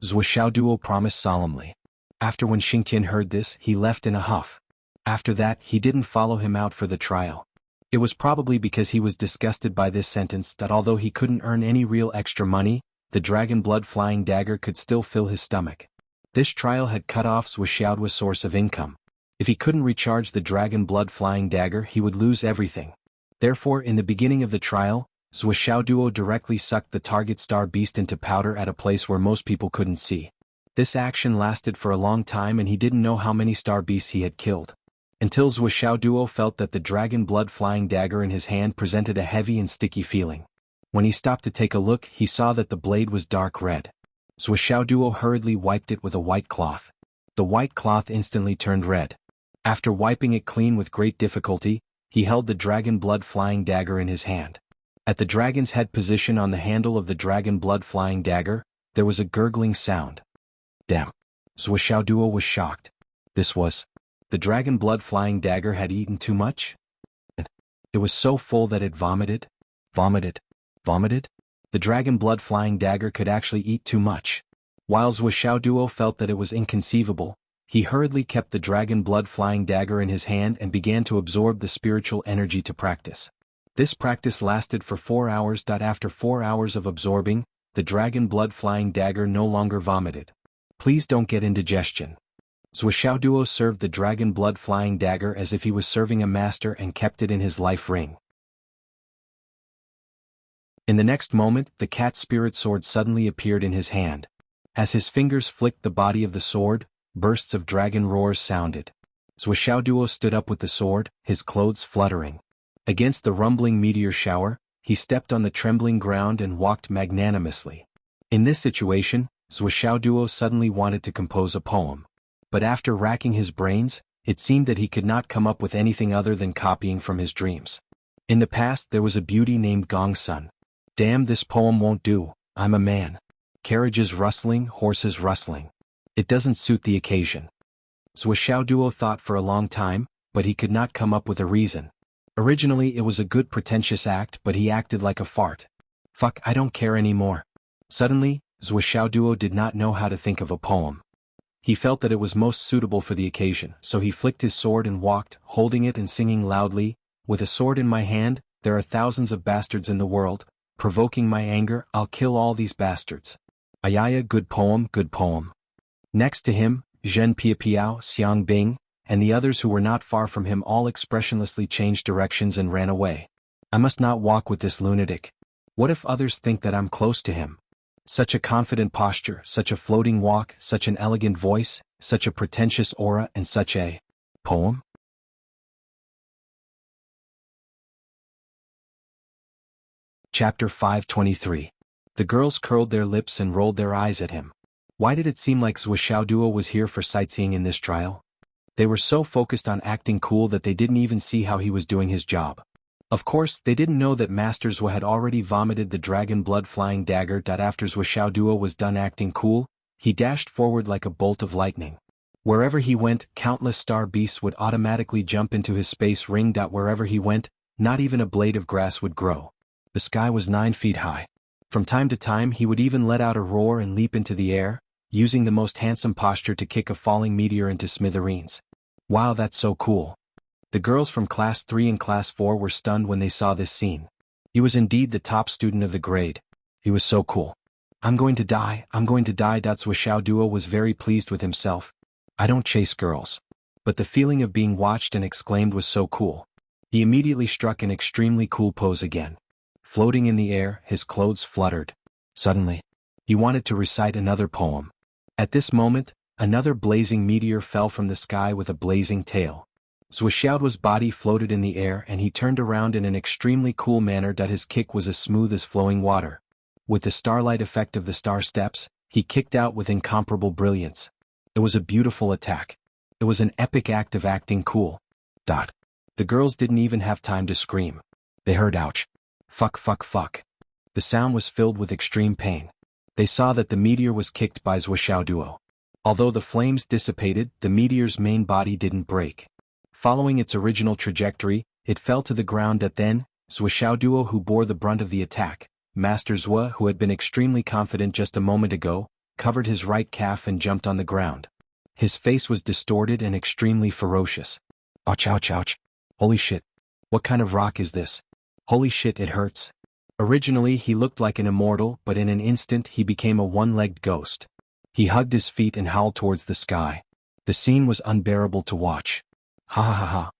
Zhuxiaoduo promised solemnly. After when Xingtian heard this, he left in a huff. After that, he didn't follow him out for the trial. It was probably because he was disgusted by this sentence that although he couldn't earn any real extra money, the dragon blood flying dagger could still fill his stomach. This trial had cut off Zhuxiaoduo's source of income. If he couldn't recharge the dragon blood flying dagger, he would lose everything. Therefore, in the beginning of the trial, Zhuxiaoduo directly sucked the target star beast into powder at a place where most people couldn't see. This action lasted for a long time and he didn't know how many star beasts he had killed. Until Zhuxiaoduo felt that the dragon blood flying dagger in his hand presented a heavy and sticky feeling. When he stopped to take a look, he saw that the blade was dark red. Zhuxiaoduo hurriedly wiped it with a white cloth. The white cloth instantly turned red. After wiping it clean with great difficulty, he held the dragon blood flying dagger in his hand. At the dragon's head position on the handle of the dragon blood flying dagger, there was a gurgling sound. Damn. Zhuxiaoduo was shocked. This was... The dragon blood flying dagger had eaten too much? It was so full that it vomited? Vomited? The dragon blood flying dagger could actually eat too much. While Zhuxiaoduo felt that it was inconceivable, he hurriedly kept the dragon blood flying dagger in his hand and began to absorb the spiritual energy to practice. This practice lasted for 4 hours. After 4 hours of absorbing, the dragon blood flying dagger no longer vomited. Please don't get indigestion. Zhuxiaoduo served the dragon blood flying dagger as if he was serving a master and kept it in his life ring. In the next moment, the cat spirit sword suddenly appeared in his hand. As his fingers flicked the body of the sword, bursts of dragon roars sounded. Zhuxiaoduo stood up with the sword, his clothes fluttering. Against the rumbling meteor shower, he stepped on the trembling ground and walked magnanimously. In this situation, Zhuxiaoduo suddenly wanted to compose a poem. But after racking his brains, it seemed that he could not come up with anything other than copying from his dreams. In the past there was a beauty named Gongsun. Damn, this poem won't do. I'm a man. Carriages rustling, horses rustling. It doesn't suit the occasion. Zhuxiaoduo thought for a long time, but he could not come up with a reason. Originally it was a good pretentious act, but he acted like a fart. Fuck, I don't care anymore. Suddenly, Zhuxiaoduo did not know how to think of a poem. He felt that it was most suitable for the occasion, so he flicked his sword and walked, holding it and singing loudly, "With a sword in my hand, there are thousands of bastards in the world. Provoking my anger, I'll kill all these bastards." Ayaya, good poem, good poem. Next to him, Zhen Piapiao, Xiang Bing, and the others who were not far from him all expressionlessly changed directions and ran away. I must not walk with this lunatic. What if others think that I'm close to him? Such a confident posture, such a floating walk, such an elegant voice, such a pretentious aura, and such a poem? Chapter 523. The girls curled their lips and rolled their eyes at him. Why did it seem like Zhuxiaoduo was here for sightseeing in this trial? They were so focused on acting cool that they didn't even see how he was doing his job. Of course, they didn't know that Master Zhou had already vomited the dragon blood flying dagger. After Zhuxiaoduo was done acting cool, he dashed forward like a bolt of lightning. Wherever he went, countless star beasts would automatically jump into his space ring. Wherever he went, not even a blade of grass would grow. The sky was 9 feet high. From time to time he would even let out a roar and leap into the air, using the most handsome posture to kick a falling meteor into smithereens. Wow, that's so cool. The girls from Class 3 and Class 4 were stunned when they saw this scene. He was indeed the top student of the grade. He was so cool. I'm going to die, I'm going to die. Wuxiao Duo was very pleased with himself. I don't chase girls. But the feeling of being watched and exclaimed was so cool. He immediately struck an extremely cool pose again. Floating in the air, his clothes fluttered. Suddenly, he wanted to recite another poem. At this moment, another blazing meteor fell from the sky with a blazing tail. Wuxiao's body floated in the air and he turned around in an extremely cool manner. His kick was as smooth as flowing water. With the starlight effect of the star steps, he kicked out with incomparable brilliance. It was a beautiful attack. It was an epic act of acting cool. The girls didn't even have time to scream. They heard ouch. Fuck fuck fuck. The sound was filled with extreme pain. They saw that the meteor was kicked by Wuxiao Duo. Although the flames dissipated, the meteor's main body didn't break. Following its original trajectory, it fell to the ground. Then, Wuxiao Duo, who bore the brunt of the attack, Master Zhua, who had been extremely confident just a moment ago, covered his right calf and jumped on the ground. His face was distorted and extremely ferocious. Ouch ouch ouch. Holy shit. What kind of rock is this? Holy shit, it hurts. Originally he looked like an immortal, but in an instant he became a one-legged ghost. He hugged his feet and howled towards the sky. The scene was unbearable to watch. Ha ha ha ha.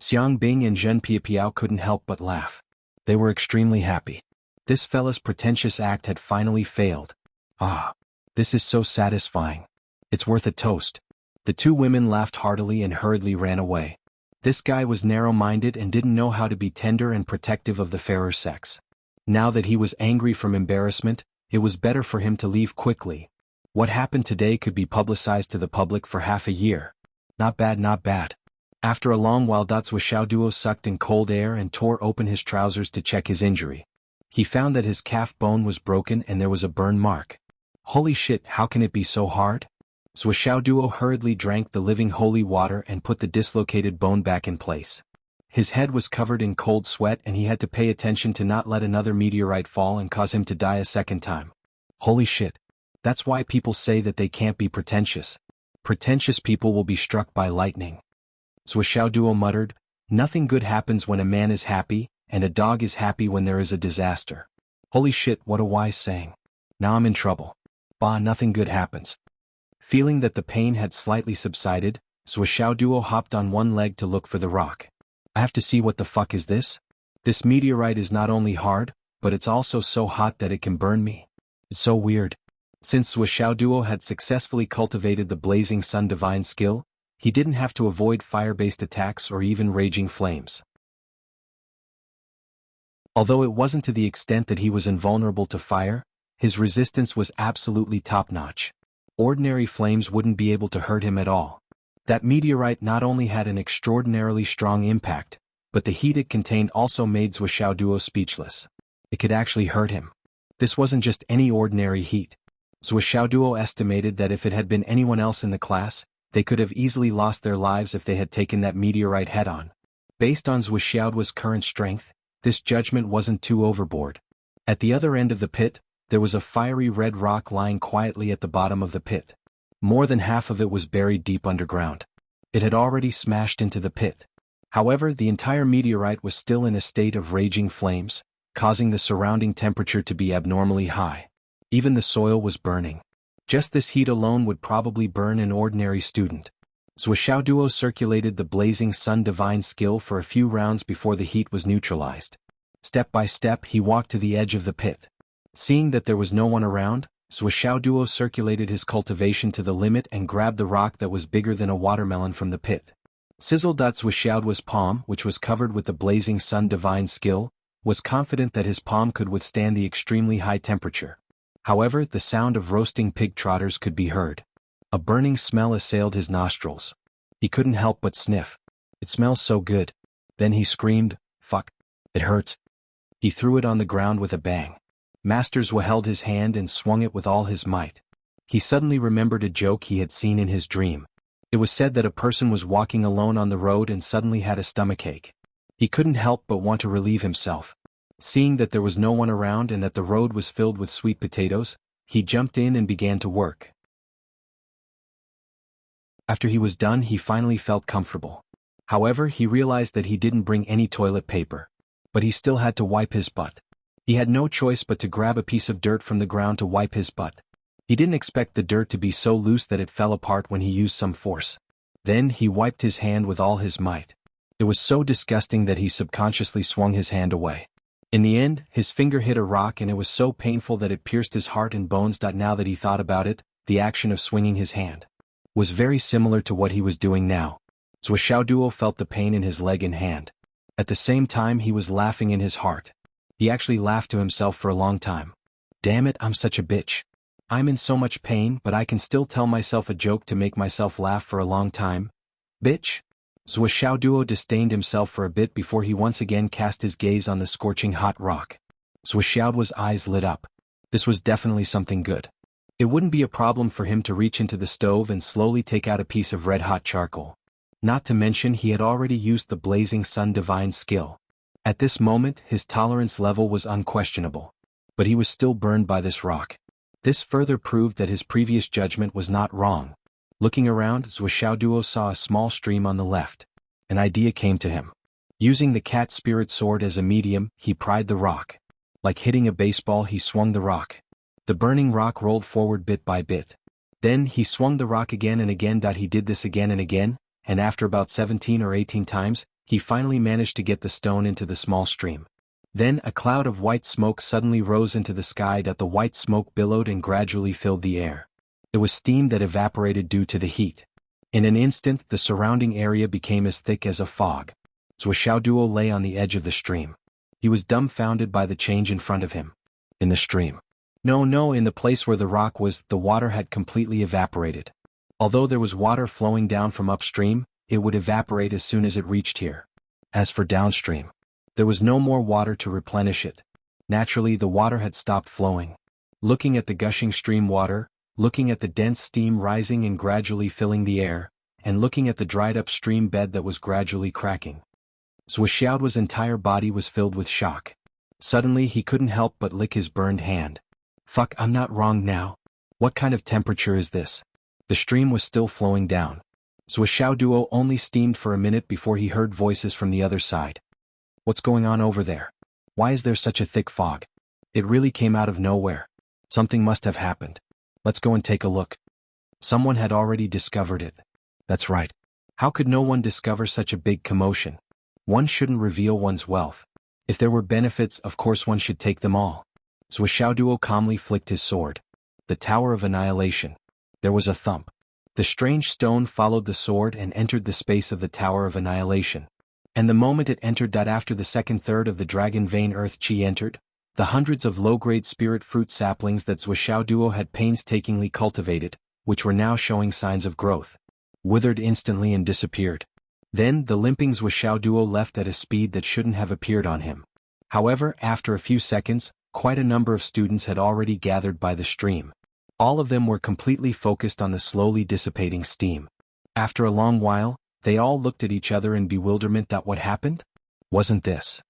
Xiang Bing and Zhen Piapiao couldn't help but laugh. They were extremely happy. This fella's pretentious act had finally failed. Ah. This is so satisfying. It's worth a toast. The two women laughed heartily and hurriedly ran away. This guy was narrow-minded and didn't know how to be tender and protective of the fairer sex. Now that he was angry from embarrassment, it was better for him to leave quickly. What happened today could be publicized to the public for half a year. Not bad, not bad. After a long while, Wuxiao Duo sucked in cold air and tore open his trousers to check his injury. He found that his calf bone was broken and there was a burn mark. Holy shit, how can it be so hard? Wuxiao Duo hurriedly drank the living holy water and put the dislocated bone back in place. His head was covered in cold sweat and he had to pay attention to not let another meteorite fall and cause him to die a second time. Holy shit. That's why people say that they can't be pretentious. Pretentious people will be struck by lightning. Wuxiao Duo muttered, nothing good happens when a man is happy, and a dog is happy when there is a disaster. Holy shit, what a wise saying. Now I'm in trouble. Bah, nothing good happens. Feeling that the pain had slightly subsided, Wuxiao Duo hopped on one leg to look for the rock. I have to see what the fuck is this? This meteorite is not only hard, but it's also so hot that it can burn me. It's so weird. Since Wuxiao Duo had successfully cultivated the blazing sun divine skill, he didn't have to avoid fire-based attacks or even raging flames. Although it wasn't to the extent that he was invulnerable to fire, his resistance was absolutely top-notch. Ordinary flames wouldn't be able to hurt him at all. That meteorite not only had an extraordinarily strong impact, but the heat it contained also made Wuxiao Duo speechless. It could actually hurt him. This wasn't just any ordinary heat. Wuxiao Duo estimated that if it had been anyone else in the class, they could have easily lost their lives if they had taken that meteorite head-on. Based on Wuxiao Duo's current strength, this judgment wasn't too overboard. At the other end of the pit, there was a fiery red rock lying quietly at the bottom of the pit. More than half of it was buried deep underground. It had already smashed into the pit. However, the entire meteorite was still in a state of raging flames, causing the surrounding temperature to be abnormally high. Even the soil was burning. Just this heat alone would probably burn an ordinary student. Wuxiao Duo circulated the blazing sun divine skill for a few rounds before the heat was neutralized. Step by step he walked to the edge of the pit. Seeing that there was no one around, Wuxiao Duo circulated his cultivation to the limit and grabbed the rock that was bigger than a watermelon from the pit. Sizzled. Wuxiao Duo's palm, which was covered with the blazing sun divine skill, was confident that his palm could withstand the extremely high temperature. However, the sound of roasting pig trotters could be heard. A burning smell assailed his nostrils. He couldn't help but sniff. It smells so good. Then he screamed, fuck. It hurts. He threw it on the ground with a bang. Master Zhua held his hand and swung it with all his might. He suddenly remembered a joke he had seen in his dream. It was said that a person was walking alone on the road and suddenly had a stomachache. He couldn't help but want to relieve himself. Seeing that there was no one around and that the road was filled with sweet potatoes, he jumped in and began to work. After he was done, he finally felt comfortable. However, he realized that he didn't bring any toilet paper. But he still had to wipe his butt. He had no choice but to grab a piece of dirt from the ground to wipe his butt. He didn't expect the dirt to be so loose that it fell apart when he used some force. Then he wiped his hand with all his might. It was so disgusting that he subconsciously swung his hand away. In the end, his finger hit a rock and it was so painful that it pierced his heart and bones. Now that he thought about it, the action of swinging his hand was very similar to what he was doing now. Zhou Xiaoduo felt the pain in his leg and hand. At the same time, he was laughing in his heart. He actually laughed to himself for a long time. Damn it, I'm such a bitch. I'm in so much pain, but I can still tell myself a joke to make myself laugh for a long time. Bitch? Zhou Xiaoduo disdained himself for a bit before he once again cast his gaze on the scorching hot rock. Zhou Xiaoduo's eyes lit up. This was definitely something good. It wouldn't be a problem for him to reach into the stove and slowly take out a piece of red-hot charcoal. Not to mention he had already used the Blazing Sun Divine skill. At this moment, his tolerance level was unquestionable. But he was still burned by this rock. This further proved that his previous judgment was not wrong. Looking around, Zhou Xiaoduo saw a small stream on the left. An idea came to him. Using the cat spirit sword as a medium, he pried the rock. Like hitting a baseball, he swung the rock. The burning rock rolled forward bit by bit. Then he swung the rock again and again. He did this again and again, and after about 17 or 18 times, he finally managed to get the stone into the small stream. Then a cloud of white smoke suddenly rose into the sky. The white smoke billowed and gradually filled the air. It was steam that evaporated due to the heat. In an instant, the surrounding area became as thick as a fog. Zhou Xiaoduo lay on the edge of the stream. He was dumbfounded by the change in front of him. In the stream. No, in the place where the rock was, the water had completely evaporated. Although there was water flowing down from upstream, it would evaporate as soon as it reached here. As for downstream, there was no more water to replenish it. Naturally, the water had stopped flowing. Looking at the gushing stream water, looking at the dense steam rising and gradually filling the air, and looking at the dried-up stream bed that was gradually cracking, Zhou Xiaoduo's entire body was filled with shock. Suddenly he couldn't help but lick his burned hand. Fuck, I'm not wrong now. What kind of temperature is this? The stream was still flowing down. Zhou Xiaoduo only steamed for a minute before he heard voices from the other side. What's going on over there? Why is there such a thick fog? It really came out of nowhere. Something must have happened. Let's go and take a look. Someone had already discovered it. That's right. How could no one discover such a big commotion? One shouldn't reveal one's wealth. If there were benefits, of course one should take them all. Zhou Xiaoduo calmly flicked his sword. The Tower of Annihilation. There was a thump. The strange stone followed the sword and entered the space of the Tower of Annihilation. And the moment it entered, after the second third of the dragon vein earth chi entered, the hundreds of low-grade spirit fruit saplings that Zhou Xiaoduo had painstakingly cultivated, which were now showing signs of growth, withered instantly and disappeared. Then the limping Zhou Xiaoduo left at a speed that shouldn't have appeared on him. However, after a few seconds, quite a number of students had already gathered by the stream. All of them were completely focused on the slowly dissipating steam. After a long while, they all looked at each other in bewilderment. What happened? Wasn't this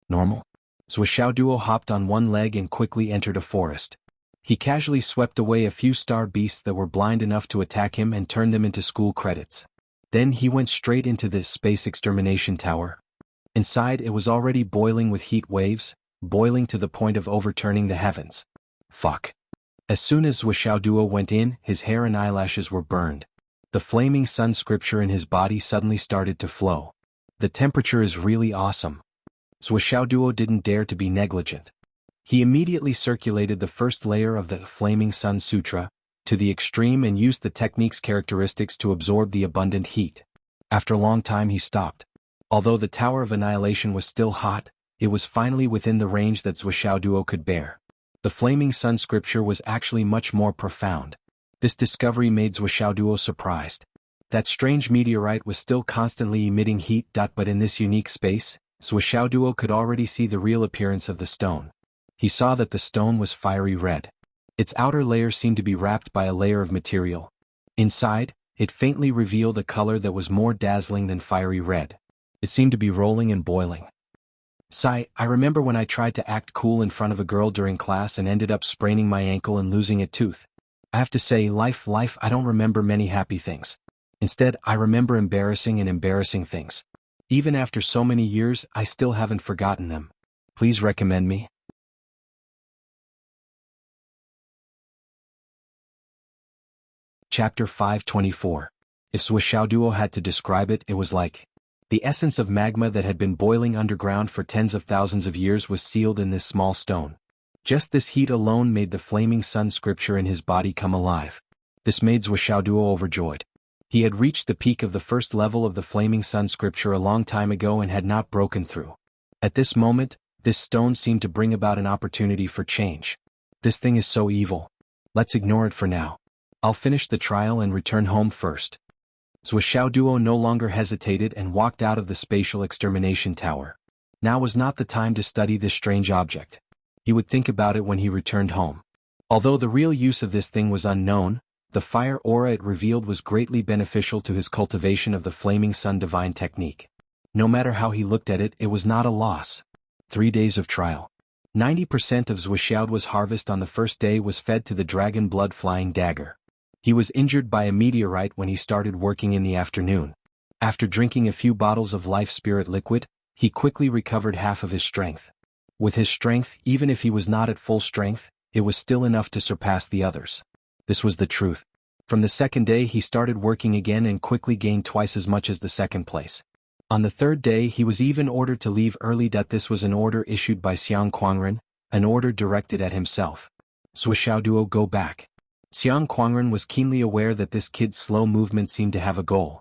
normal? Zhou Xiaoduo hopped on one leg and quickly entered a forest. He casually swept away a few star beasts that were blind enough to attack him and turned them into school credits. Then he went straight into the space extermination tower. Inside, it was already boiling with heat waves, boiling to the point of overturning the heavens. Fuck. As soon as Zhou Xiaoduo went in, his hair and eyelashes were burned. The flaming sun scripture in his body suddenly started to flow. The temperature is really awesome. Zhou Xiaoduo didn't dare to be negligent. He immediately circulated the first layer of the Flaming Sun Sutra to the extreme and used the technique's characteristics to absorb the abundant heat. After a long time he stopped. Although the Tower of Annihilation was still hot, it was finally within the range that Zhou Xiaoduo could bear. The Flaming Sun scripture was actually much more profound. This discovery made Zhou Xiaoduo surprised. That strange meteorite was still constantly emitting heat. But in this unique space, Zhou Xiaoduo could already see the real appearance of the stone. He saw that the stone was fiery red. Its outer layer seemed to be wrapped by a layer of material, Inside, it faintly revealed a color that was more dazzling than fiery red. It seemed to be rolling and boiling. Sigh, I remember when I tried to act cool in front of a girl during class and ended up spraining my ankle and losing a tooth. I have to say, life, I don't remember many happy things. Instead, I remember embarrassing things. Even after so many years, I still haven't forgotten them. Please recommend me. Chapter 524. If Zhuxiaoduo had to describe it, it was like the essence of magma that had been boiling underground for tens of thousands of years was sealed in this small stone. Just this heat alone made the flaming sun scripture in his body come alive. This made Zhuxiaoduo overjoyed. He had reached the peak of the first level of the flaming sun scripture a long time ago and had not broken through. At this moment, this stone seemed to bring about an opportunity for change. This thing is so evil. Let's ignore it for now. I'll finish the trial and return home first. Zhuxiaoduo no longer hesitated and walked out of the spatial extermination tower. Now was not the time to study this strange object. He would think about it when he returned home. Although the real use of this thing was unknown, the fire aura it revealed was greatly beneficial to his cultivation of the flaming sun divine technique. No matter how he looked at it, it was not a loss. 3 days of trial. 90% of Zhuxiaoduo's harvest on the first day was fed to the dragon blood flying dagger. He was injured by a meteorite when he started working in the afternoon. After drinking a few bottles of life spirit liquid, he quickly recovered half of his strength. With his strength, even if he was not at full strength, it was still enough to surpass the others. This was the truth. From the second day he started working again and quickly gained twice as much as the second place. On the third day he was even ordered to leave early. This was an order issued by Xiang Quangren, an order directed at himself. Zhuxiaoduo, go back. Xiang Quangren was keenly aware that this kid's slow movement seemed to have a goal.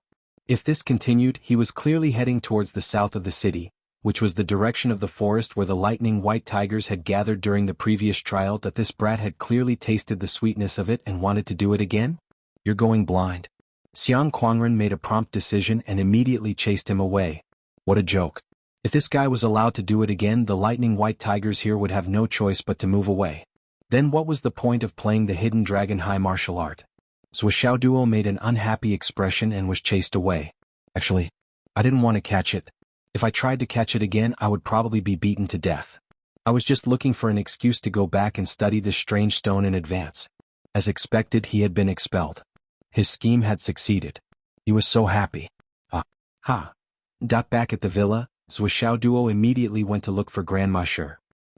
If this continued, he was clearly heading towards the south of the city, which was the direction of the forest where the lightning white tigers had gathered during the previous trial. That this brat had clearly tasted the sweetness of it and wanted to do it again? You're going blind. Xiang Quangren made a prompt decision and immediately chased him away. What a joke. If this guy was allowed to do it again, the lightning white tigers here would have no choice but to move away. Then what was the point of playing the hidden dragon high martial art? Zhuxiaoduo made an unhappy expression and was chased away. Actually, I didn't want to catch it. If I tried to catch it again, I would probably be beaten to death. I was just looking for an excuse to go back and study this strange stone in advance. As expected, he had been expelled. His scheme had succeeded. He was so happy. Back at the villa, Zhuxiaoduo immediately went to look for Grandma Shi.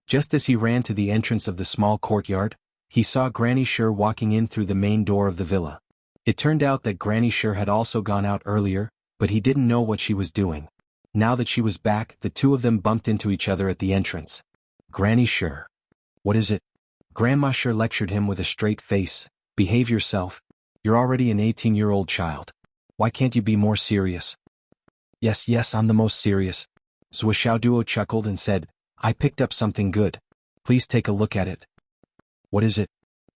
Just as he ran to the entrance of the small courtyard, he saw Granny Shi walking in through the main door of the villa. It turned out that Granny Shi had also gone out earlier, but he didn't know what she was doing. Now that she was back, the two of them bumped into each other at the entrance. Granny Shi. What is it? Grandma Shi lectured him with a straight face. Behave yourself. You're already an 18-year-old child. Why can't you be more serious? Yes, I'm the most serious. Zhuxiaoduo chuckled and said, I picked up something good. Please take a look at it. What is it?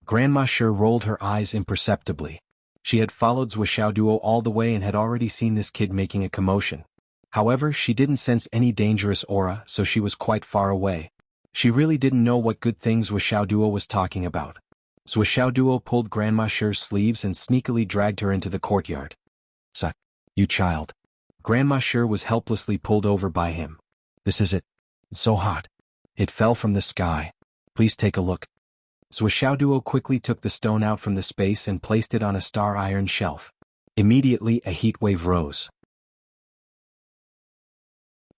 Grandma Shi rolled her eyes imperceptibly. She had followed Zhuxiaoduo all the way and had already seen this kid making a commotion. However, she didn't sense any dangerous aura, so she was quite far away. She really didn't know what good things Zhuxiaoduo was talking about. Zhuxiaoduo pulled Grandma Shi's sleeves and sneakily dragged her into the courtyard. You child. Grandma Shi was helplessly pulled over by him. This is it. It's so hot. It fell from the sky. Please take a look. Zhuxiaoduo quickly took the stone out from the space and placed it on a star iron shelf. Immediately a heat wave rose.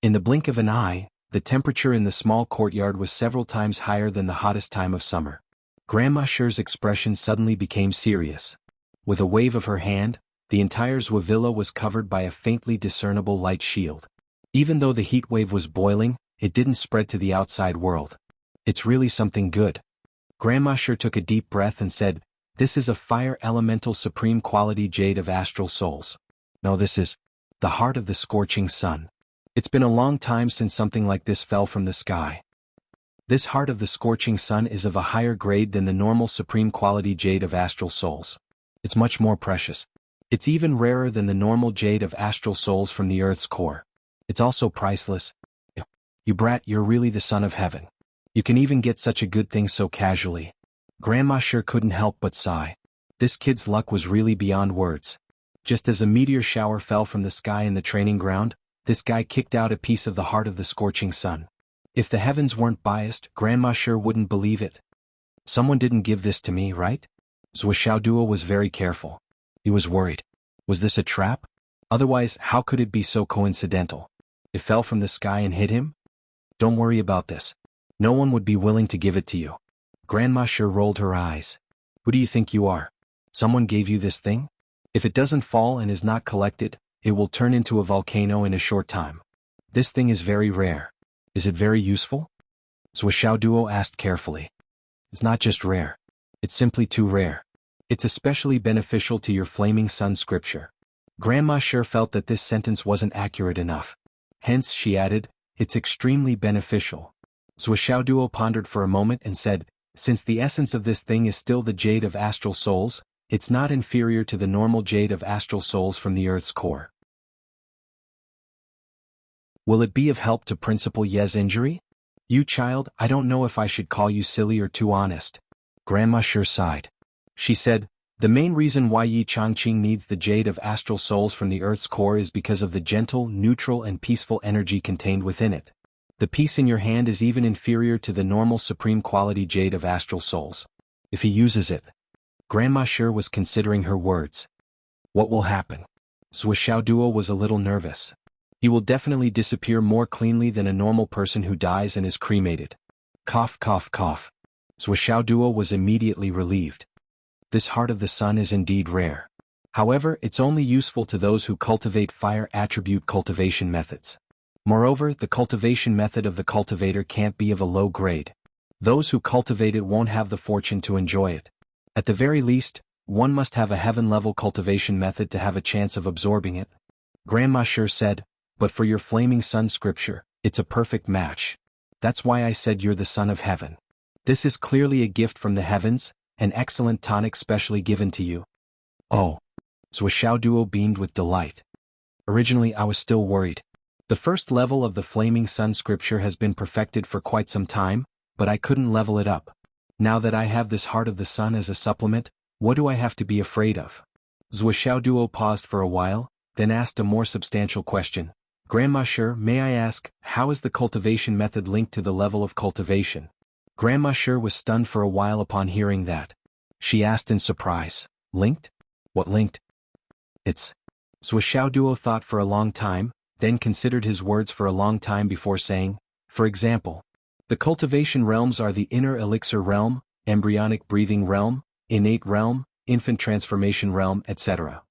In the blink of an eye, the temperature in the small courtyard was several times higher than the hottest time of summer. Grandma Shi's expression suddenly became serious. With a wave of her hand, the entire Zhu villa was covered by a faintly discernible light shield. Even though the heat wave was boiling, it didn't spread to the outside world. It's really something good. Grandma Shi took a deep breath and said, This is a fire elemental supreme quality jade of astral souls. No, this is the heart of the scorching sun. It's been a long time since something like this fell from the sky. This heart of the scorching sun is of a higher grade than the normal supreme quality jade of astral souls. It's much more precious. It's even rarer than the normal jade of astral souls from the earth's core. It's also priceless. You brat, you're really the son of heaven. You can even get such a good thing so casually. Grandma Shi couldn't help but sigh. This kid's luck was really beyond words. Just as a meteor shower fell from the sky in the training ground, this guy kicked out a piece of the heart of the scorching sun. If the heavens weren't biased, Grandma sure wouldn't believe it. Someone didn't give this to me, right? Zhuoxiaoduo was very careful. He was worried. Was this a trap? Otherwise, how could it be so coincidental? It fell from the sky and hit him? Don't worry about this. No one would be willing to give it to you. Grandma sure rolled her eyes. Who do you think you are? Someone gave you this thing? If it doesn't fall and is not collected, it will turn into a volcano in a short time. This thing is very rare. Is it very useful? Zhuoxiaoduo asked carefully. It's not just rare. It's simply too rare. It's especially beneficial to your flaming sun scripture. Grandma sure felt that this sentence wasn't accurate enough. Hence, she added, it's extremely beneficial. Zhuoxiaoduo pondered for a moment and said, since the essence of this thing is still the jade of astral souls, it's not inferior to the normal jade of astral souls from the Earth's core. Will it be of help to Principal Ye's injury? You child, I don't know if I should call you silly or too honest. Grandma sure sighed. She said, the main reason why Yi Changqing needs the jade of astral souls from the Earth's core is because of the gentle, neutral and peaceful energy contained within it. The piece in your hand is even inferior to the normal supreme quality jade of astral souls. If he uses it. Grandma sure was considering her words. What will happen? Zhuoxiaoduo was a little nervous. He will definitely disappear more cleanly than a normal person who dies and is cremated. Cough, cough, cough. Zhuoxiaoduo was immediately relieved. This heart of the sun is indeed rare. However, it's only useful to those who cultivate fire attribute cultivation methods. Moreover, the cultivation method of the cultivator can't be of a low grade. Those who cultivate it won't have the fortune to enjoy it. At the very least, one must have a heaven-level cultivation method to have a chance of absorbing it. Grandma sure said, but for your flaming sun scripture, it's a perfect match. That's why I said you're the son of heaven. This is clearly a gift from the heavens, an excellent tonic specially given to you. Oh. Zhuoxiaoduo beamed with delight. Originally I was still worried. The first level of the flaming sun scripture has been perfected for quite some time, but I couldn't level it up. Now that I have this heart of the sun as a supplement, what do I have to be afraid of? Zhuoxiaoduo paused for a while, then asked a more substantial question. Grandma sure, may I ask, how is the cultivation method linked to the level of cultivation? Grandma sure was stunned for a while upon hearing that. She asked in surprise, linked? What linked? It's. Zhuoxiaoduo thought for a long time, then considered his words for a long time before saying, for example, the cultivation realms are the inner elixir realm, embryonic breathing realm, innate realm, infant transformation realm, etc.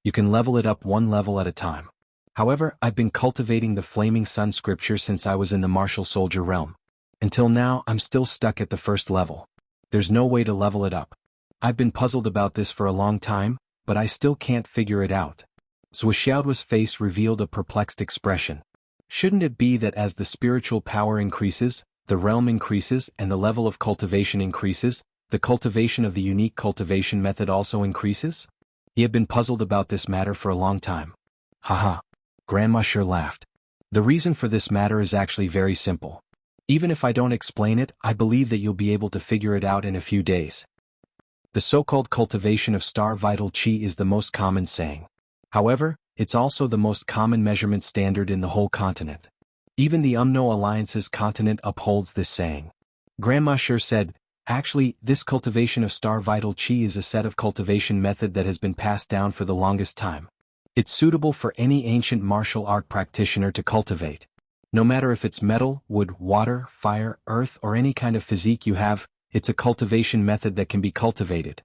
You can level it up one level at a time. However, I've been cultivating the flaming sun scripture since I was in the martial soldier realm. Until now, I'm still stuck at the first level. There's no way to level it up. I've been puzzled about this for a long time, but I still can't figure it out. Zhuoxiaoduo's face revealed a perplexed expression. Shouldn't it be that as the spiritual power increases, the realm increases and the level of cultivation increases, the cultivation of the unique cultivation method also increases? He had been puzzled about this matter for a long time. Haha. Grandma sure laughed. The reason for this matter is actually very simple. Even if I don't explain it, I believe that you'll be able to figure it out in a few days. The so-called cultivation of star vital qi is the most common saying. However, it's also the most common measurement standard in the whole continent. Even the UMNO Alliance's continent upholds this saying. Grandma sure said, actually, this cultivation of star vital qi is a set of cultivation method that has been passed down for the longest time. It's suitable for any ancient martial art practitioner to cultivate. No matter if it's metal, wood, water, fire, earth or any kind of physique you have, it's a cultivation method that can be cultivated.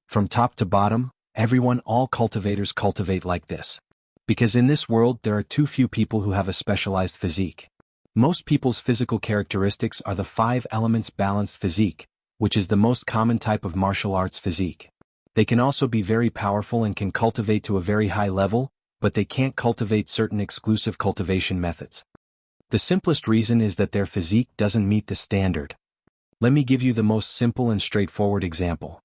From top to bottom, all cultivators cultivate like this. Because in this world there are too few people who have a specialized physique. Most people's physical characteristics are the 5 elements balanced physique, which is the most common type of martial arts physique. They can also be very powerful and can cultivate to a very high level, but they can't cultivate certain exclusive cultivation methods. The simplest reason is that their physique doesn't meet the standard. Let me give you the most simple and straightforward example.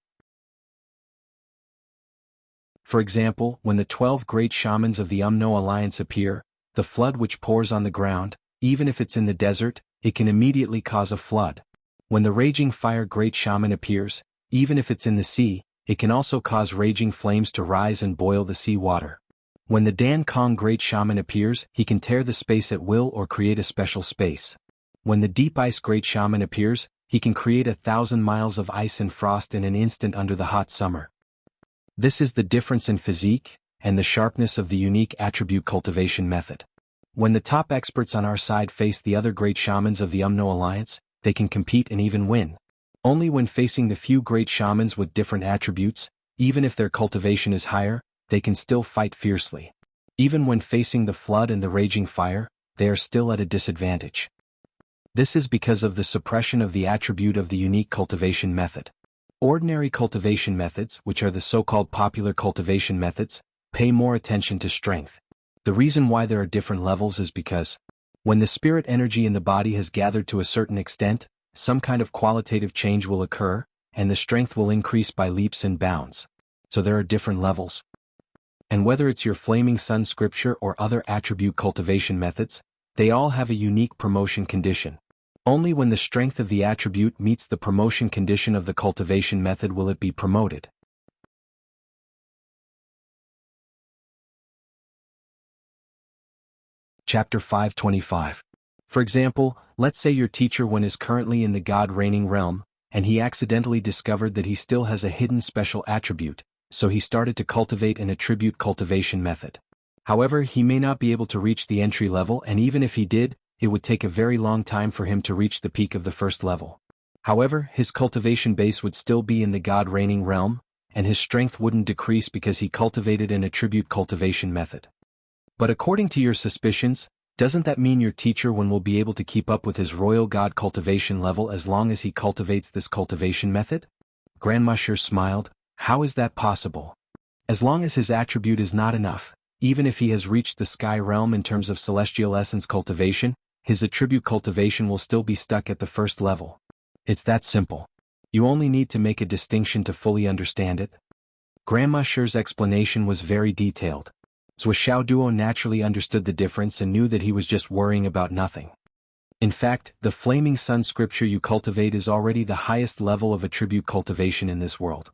For example, when the 12 great shamans of the UMNO Alliance appear, the flood which pours on the ground, even if it's in the desert, it can immediately cause a flood. When the raging fire great shaman appears, even if it's in the sea, it can also cause raging flames to rise and boil the sea water. When the Dan Kong Great Shaman appears, he can tear the space at will or create a special space. When the Deep Ice Great Shaman appears, he can create 1,000 miles of ice and frost in an instant under the hot summer. This is the difference in physique and the sharpness of the unique attribute cultivation method. When the top experts on our side face the other great shamans of the Umno Alliance, they can compete and even win. Only when facing the few great shamans with different attributes, even if their cultivation is higher, they can still fight fiercely. Even when facing the flood and the raging fire, they are still at a disadvantage. This is because of the suppression of the attribute of the unique cultivation method. Ordinary cultivation methods, which are the so-called popular cultivation methods, pay more attention to strength. The reason why there are different levels is because, when the spirit energy in the body has gathered to a certain extent, some kind of qualitative change will occur, and the strength will increase by leaps and bounds. So there are different levels. And whether it's your Flaming Sun scripture or other attribute cultivation methods, they all have a unique promotion condition. Only when the strength of the attribute meets the promotion condition of the cultivation method will it be promoted. Chapter 525. For example, let's say your teacher one is currently in the God-reigning realm, and he accidentally discovered that he still has a hidden special attribute, so he started to cultivate an attribute cultivation method. However, he may not be able to reach the entry level, and even if he did, it would take a very long time for him to reach the peak of the first level. However, his cultivation base would still be in the God-reigning realm, and his strength wouldn't decrease because he cultivated an attribute cultivation method. But according to your suspicions, doesn't that mean your teacher one will be able to keep up with his royal god cultivation level as long as he cultivates this cultivation method? Grandma smiled. How is that possible? As long as his attribute is not enough, even if he has reached the sky realm in terms of celestial essence cultivation, his attribute cultivation will still be stuck at the first level. It's that simple. You only need to make a distinction to fully understand it. Grandma Shi's explanation was very detailed. Zhuo Duo naturally understood the difference and knew that he was just worrying about nothing. In fact, the Flaming Sun scripture you cultivate is already the highest level of attribute cultivation in this world.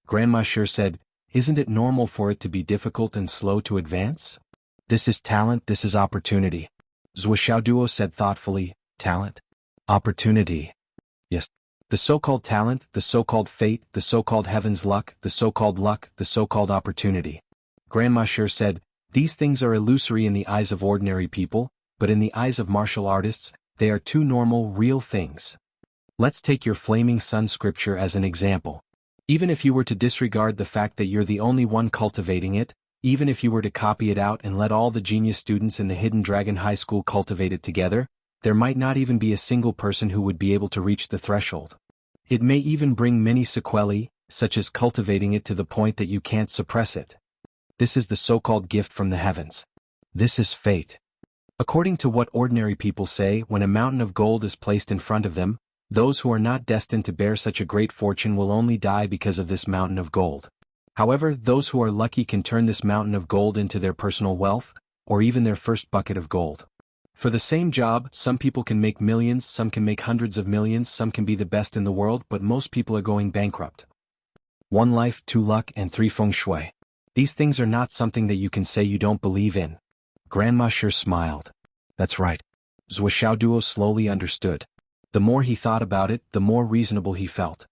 Grandma Shi said, isn't it normal for it to be difficult and slow to advance? This is talent, this is opportunity. Zhuo Duo said thoughtfully, talent? Opportunity. Yes. The so-called talent, the so-called fate, the so-called heaven's luck, the so-called opportunity. Grandma Shi said, these things are illusory in the eyes of ordinary people, but in the eyes of martial artists, they are two normal, real things. Let's take your Flaming Sun scripture as an example. Even if you were to disregard the fact that you're the only one cultivating it, even if you were to copy it out and let all the genius students in the Hidden Dragon High School cultivate it together, there might not even be a single person who would be able to reach the threshold. It may even bring many sequelae, such as cultivating it to the point that you can't suppress it. This is the so-called gift from the heavens. This is fate. According to what ordinary people say, when a mountain of gold is placed in front of them, those who are not destined to bear such a great fortune will only die because of this mountain of gold. However, those who are lucky can turn this mountain of gold into their personal wealth, or even their first bucket of gold. For the same job, some people can make millions, some can make hundreds of millions, some can be the best in the world, but most people are going bankrupt. 1 life, 2 luck, and 3 feng shui. These things are not something that you can say you don't believe in. Grandma Shi smiled. That's right. Zhuo Duo slowly understood. The more he thought about it, the more reasonable he felt.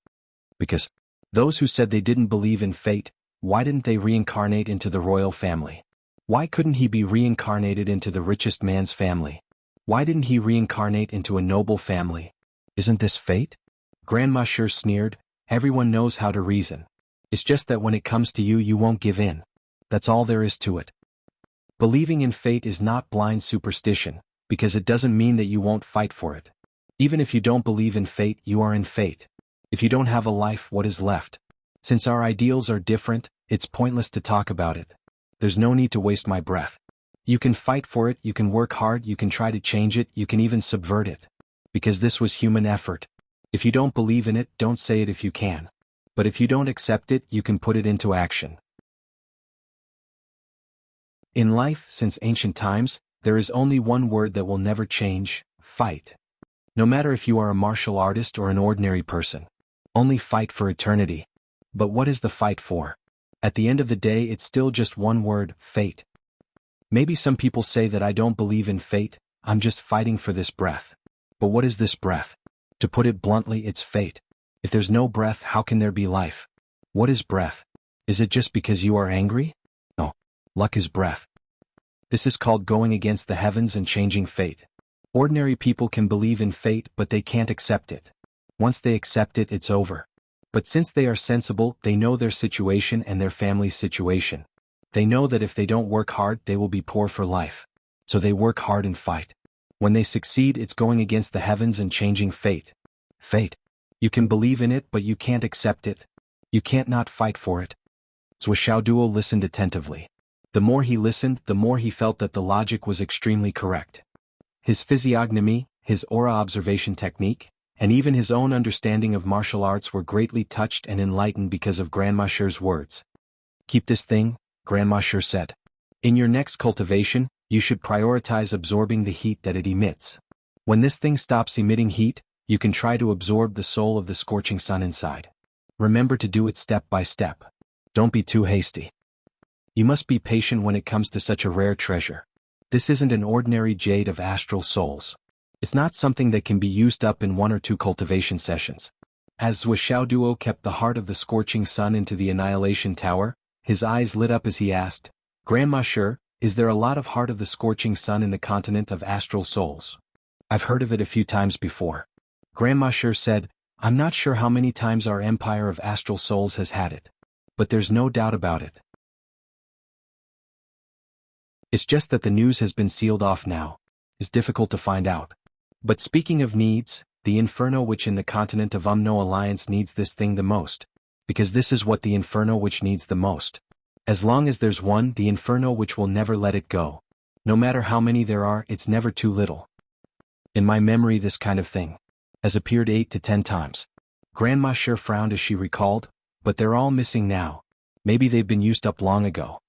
Because those who said they didn't believe in fate, why didn't they reincarnate into the royal family? Why couldn't he be reincarnated into the richest man's family? Why didn't he reincarnate into a noble family? Isn't this fate? Grandma Shi sneered. Everyone knows how to reason. It's just that when it comes to you, you won't give in. That's all there is to it. Believing in fate is not blind superstition, because it doesn't mean that you won't fight for it. Even if you don't believe in fate, you are in fate. If you don't have a life, what is left? Since our ideals are different, it's pointless to talk about it. There's no need to waste my breath. You can fight for it, you can work hard, you can try to change it, you can even subvert it. Because this was human effort. If you don't believe in it, don't say it if you can. But if you don't accept it, you can put it into action. In life, since ancient times, there is only one word that will never change: fight. No matter if you are a martial artist or an ordinary person. Only fight for eternity. But what is the fight for? At the end of the day, it's still just one word: fate. Maybe some people say that I don't believe in fate, I'm just fighting for this breath. But what is this breath? To put it bluntly, it's fate. If there's no breath, how can there be life? What is breath? Is it just because you are angry? No. Luck is breath. This is called going against the heavens and changing fate. Ordinary people can believe in fate, but they can't accept it. Once they accept it, it's over. But since they are sensible, they know their situation and their family's situation. They know that if they don't work hard, they will be poor for life. So they work hard and fight. When they succeed, it's going against the heavens and changing fate. Fate. You can believe in it, but you can't accept it. You can't not fight for it. Zhuxiaoduo listened attentively. The more he listened, the more he felt that the logic was extremely correct. His physiognomy, his aura observation technique, and even his own understanding of martial arts were greatly touched and enlightened because of Grandma Shi's words. Keep this thing, Grandma Shi said. In your next cultivation, you should prioritize absorbing the heat that it emits. When this thing stops emitting heat, you can try to absorb the soul of the scorching sun inside. Remember to do it step by step. Don't be too hasty. You must be patient when it comes to such a rare treasure. This isn't an ordinary jade of astral souls. It's not something that can be used up in 1 or 2 cultivation sessions. As Zhuxiaoduo kept the heart of the scorching sun into the annihilation tower, his eyes lit up as he asked, Grandma Shi, is there a lot of heart of the scorching sun in the continent of astral souls? I've heard of it a few times before. Grandma Shi said, I'm not sure how many times our empire of astral souls has had it. But there's no doubt about it. It's just that the news has been sealed off now. It's difficult to find out. But speaking of needs, the Inferno which in the continent of Umno Alliance needs this thing the most. Because this is what the Inferno which needs the most. As long as there's one, the Inferno which will never let it go. No matter how many there are, it's never too little. In my memory, this kind of thing has appeared 8 to 10 times. Grandma Shi frowned as she recalled, but they're all missing now. Maybe they've been used up long ago.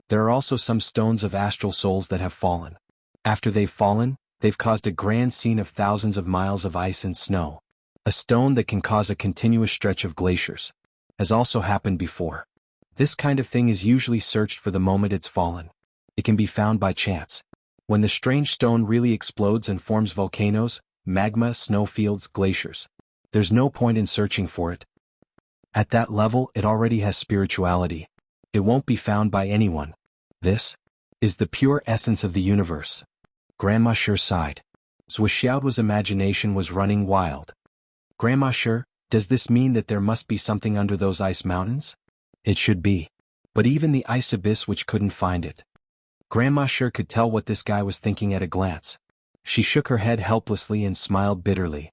There are also some stones of astral souls that have fallen. After they've fallen, they've caused a grand scene of thousands of miles of ice and snow. A stone that can cause a continuous stretch of glaciers has also happened before. This kind of thing is usually searched for the moment it's fallen. It can be found by chance. When the strange stone really explodes and forms volcanoes, magma, snowfields, glaciers. There's no point in searching for it. At that level, it already has spirituality. It won't be found by anyone. This is the pure essence of the universe. Grandma Shi sighed. Zhuxiaoduo's imagination was running wild. Grandma Shi, does this mean that there must be something under those ice mountains? It should be. But even the ice abyss which couldn't find it. Grandma Shi could tell what this guy was thinking at a glance. She shook her head helplessly and smiled bitterly.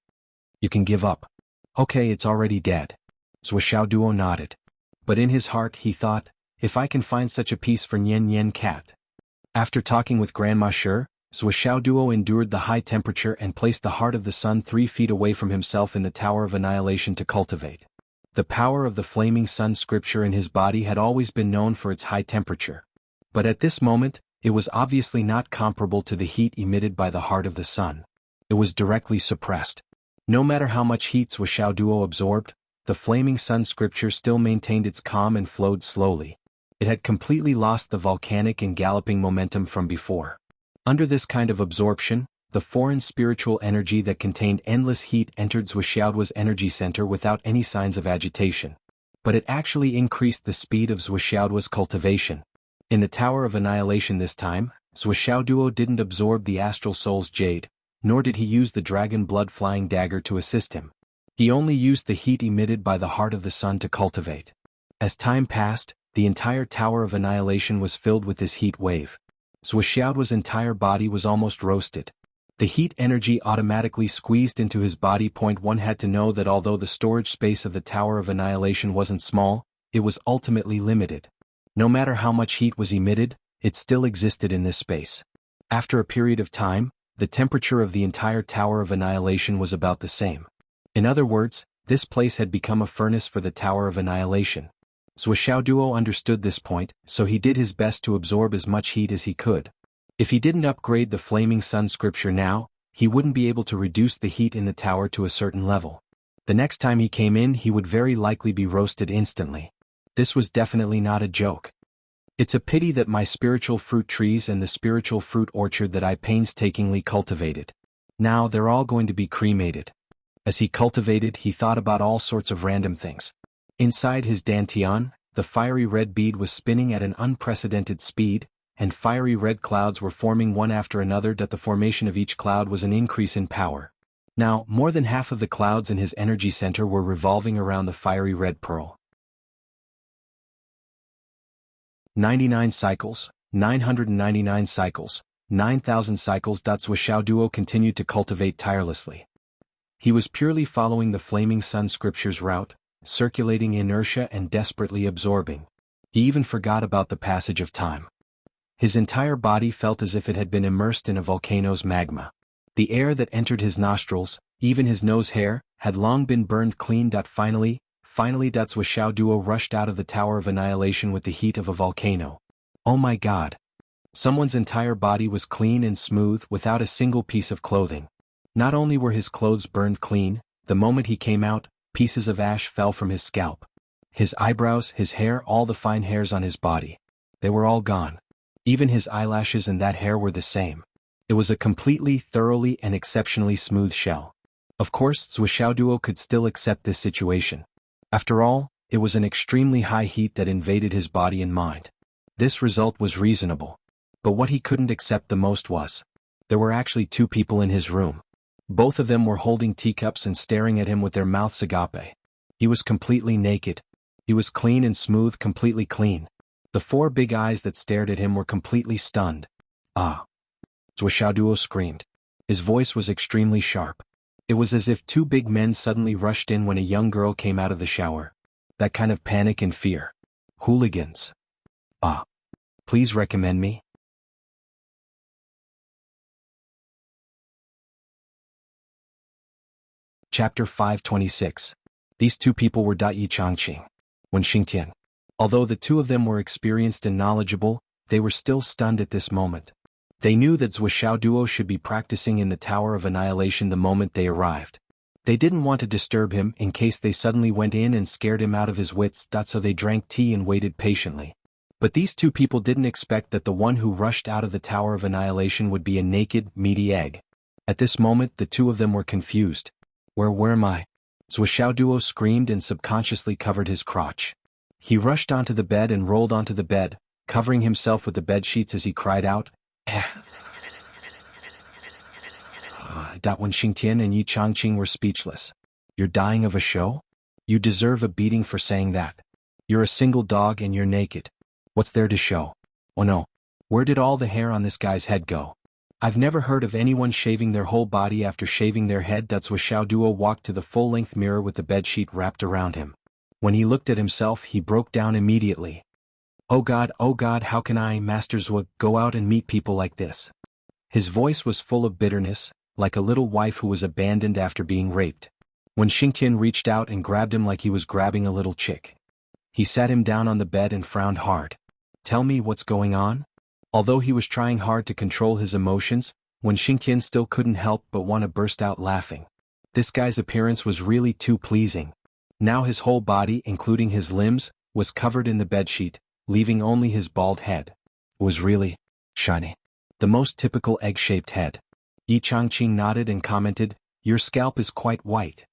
You can give up. Okay, it's already dead. Zhuxiaoduo nodded. But in his heart he thought, if I can find such a piece for Nian Nian Cat. After talking with Grandma Shi, Zhuxiaoduo endured the high temperature and placed the heart of the sun 3 feet away from himself in the Tower of Annihilation to cultivate. The power of the flaming sun scripture in his body had always been known for its high temperature. But at this moment, it was obviously not comparable to the heat emitted by the heart of the sun. It was directly suppressed. No matter how much heat Zhuxiaoduo absorbed, the flaming sun scripture still maintained its calm and flowed slowly. It had completely lost the volcanic and galloping momentum from before. Under this kind of absorption, the foreign spiritual energy that contained endless heat entered Zhuxiaoduo's energy center without any signs of agitation. But it actually increased the speed of Zhuxiaoduo's cultivation. In the Tower of Annihilation this time, Zhuxiaoduo didn't absorb the astral soul's jade, nor did he use the dragon blood flying dagger to assist him. He only used the heat emitted by the heart of the sun to cultivate. As time passed, the entire Tower of Annihilation was filled with this heat wave. Zhuxiaoduo's entire body was almost roasted. The heat energy automatically squeezed into his body. One had to know that although the storage space of the Tower of Annihilation wasn't small, it was ultimately limited. No matter how much heat was emitted, it still existed in this space. After a period of time, the temperature of the entire Tower of Annihilation was about the same. In other words, this place had become a furnace for the Tower of Annihilation. Zhuxiaoduo understood this point, so he did his best to absorb as much heat as he could. If he didn't upgrade the flaming sun scripture now, he wouldn't be able to reduce the heat in the tower to a certain level. The next time he came in he would very likely be roasted instantly. This was definitely not a joke. It's a pity that my spiritual fruit trees and the spiritual fruit orchard that I painstakingly cultivated. Now they're all going to be cremated. As he cultivated, he thought about all sorts of random things. Inside his dantian, the fiery red bead was spinning at an unprecedented speed, and fiery red clouds were forming one after another. That the formation of each cloud was an increase in power. Now, more than half of the clouds in his energy center were revolving around the fiery red pearl. 99 cycles, 999 cycles, 9,000 cycles. Wuxia Duo continued to cultivate tirelessly. He was purely following the flaming sun scripture's route, circulating inertia and desperately absorbing. He even forgot about the passage of time. His entire body felt as if it had been immersed in a volcano's magma. The air that entered his nostrils, even his nose hair, had long been burned clean. Finally, Wuxia Duo rushed out of the Tower of Annihilation with the heat of a volcano. Oh my God! Someone's entire body was clean and smooth without a single piece of clothing. Not only were his clothes burned clean, the moment he came out, pieces of ash fell from his scalp. His eyebrows, his hair, all the fine hairs on his body. They were all gone. Even his eyelashes and that hair were the same. It was a completely, thoroughly, and exceptionally smooth shell. Of course, Wuxia Duo could still accept this situation. After all, it was an extremely high heat that invaded his body and mind. This result was reasonable. But what he couldn't accept the most was, there were actually two people in his room. Both of them were holding teacups and staring at him with their mouths agape. He was completely naked. He was clean and smooth, completely clean. The four big eyes that stared at him were completely stunned. Ah! Wuxia Duo screamed. His voice was extremely sharp. It was as if two big men suddenly rushed in when a young girl came out of the shower. That kind of panic and fear. Hooligans. Ah. Please recommend me. Chapter 526. These two people were Yi Changqing. Wen Xingtian. Although the two of them were experienced and knowledgeable, they were still stunned at this moment. They knew that Wuxia Duo should be practicing in the Tower of Annihilation the moment they arrived. They didn't want to disturb him in case they suddenly went in and scared him out of his wits. So they drank tea and waited patiently. But these two people didn't expect that the one who rushed out of the Tower of Annihilation would be a naked, meaty egg. At this moment the two of them were confused. Where am I? Wuxia Duo screamed and subconsciously covered his crotch. He rushed onto the bed and rolled onto the bed, covering himself with the bed sheets as he cried out, Wen Xingtian and Yi Changqing were speechless. You're dying of a show? You deserve a beating for saying that. You're a single dog and you're naked. What's there to show? Oh no. Where did all the hair on this guy's head go? I've never heard of anyone shaving their whole body after shaving their head. Wuxia Duo walked to the full-length mirror with the bedsheet wrapped around him. When he looked at himself he broke down immediately. Oh God, how can I, Master Zhuo, go out and meet people like this? His voice was full of bitterness, like a little wife who was abandoned after being raped. When Xingtian reached out and grabbed him like he was grabbing a little chick. He sat him down on the bed and frowned hard. Tell me what's going on? Although he was trying hard to control his emotions, Wen Xingtian still couldn't help but want to burst out laughing. This guy's appearance was really too pleasing. Now his whole body, including his limbs, was covered in the bedsheet, leaving only his bald head. It was really shiny. The most typical egg-shaped head. Yi Changqing nodded and commented, Your scalp is quite white.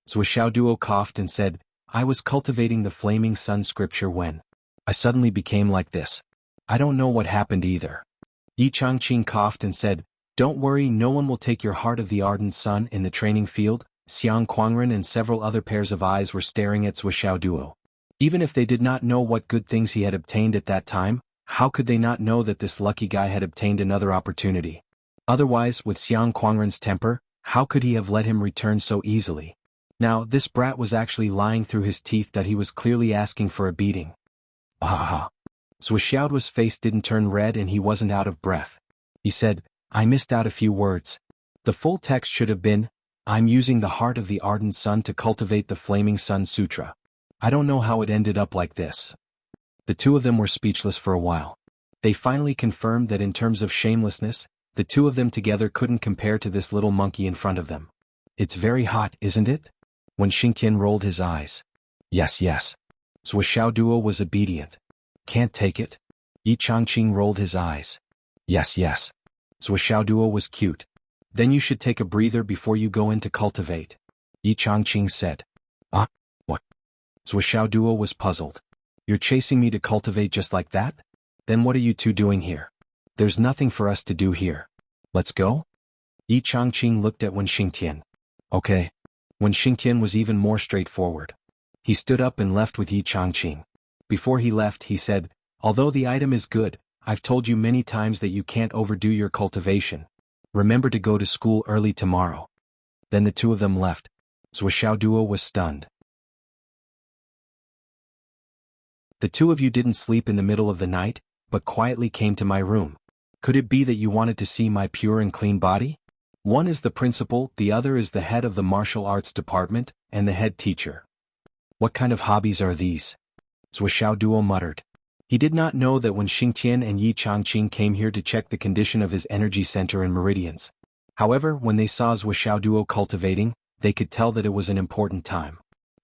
Wuxia Duo coughed and said, I was cultivating the flaming sun scripture when I suddenly became like this. I don't know what happened either. Yi Changqing coughed and said, Don't worry, no one will take your heart of the ardent sun in the training field. Xiang Quangren and several other pairs of eyes were staring at Wuxia Duo. Even if they did not know what good things he had obtained at that time, how could they not know that this lucky guy had obtained another opportunity? Otherwise, with Xiang Quangren's temper, how could he have let him return so easily? Now, this brat was actually lying through his teeth that he was clearly asking for a beating. Ah! Wuxiao's face didn't turn red and he wasn't out of breath. He said, I missed out a few words. The full text should have been, I'm using the heart of the ardent sun to cultivate the flaming sun sutra. I don't know how it ended up like this. The two of them were speechless for a while. They finally confirmed that in terms of shamelessness, the two of them together couldn't compare to this little monkey in front of them. It's very hot, isn't it? Wen Xingtian rolled his eyes. Yes, yes. Zhou Xiaoduo was obedient. Can't take it? Yi Changqing rolled his eyes. Yes, yes. Zhou Xiaoduo was cute. Then you should take a breather before you go in to cultivate. Yi Changqing said. Ah? What? Zhou Xiaoduo was puzzled. You're chasing me to cultivate just like that? Then what are you two doing here? There's nothing for us to do here. Let's go? Yi Changqing looked at Wen Xingtian. Okay. Wen Xingtian was even more straightforward. He stood up and left with Yi Changqing. Before he left, he said, although the item is good, I've told you many times that you can't overdo your cultivation. Remember to go to school early tomorrow. Then the two of them left. Zhou Xiaoduo was stunned. The two of you didn't sleep in the middle of the night, but quietly came to my room. Could it be that you wanted to see my pure and clean body? One is the principal, the other is the head of the martial arts department, and the head teacher. What kind of hobbies are these? Zhou Xiaoduo muttered. He did not know that when Xingtian and Yi Changqing came here to check the condition of his energy center and meridians. However, when they saw Zhou Xiaoduo cultivating, they could tell that it was an important time.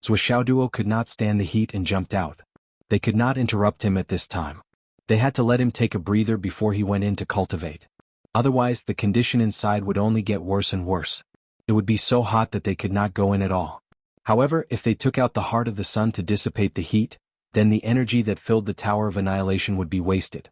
Zhou Xiaoduo could not stand the heat and jumped out. They could not interrupt him at this time. They had to let him take a breather before he went in to cultivate. Otherwise, the condition inside would only get worse and worse. It would be so hot that they could not go in at all. However, if they took out the heart of the sun to dissipate the heat, then the energy that filled the Tower of Annihilation would be wasted.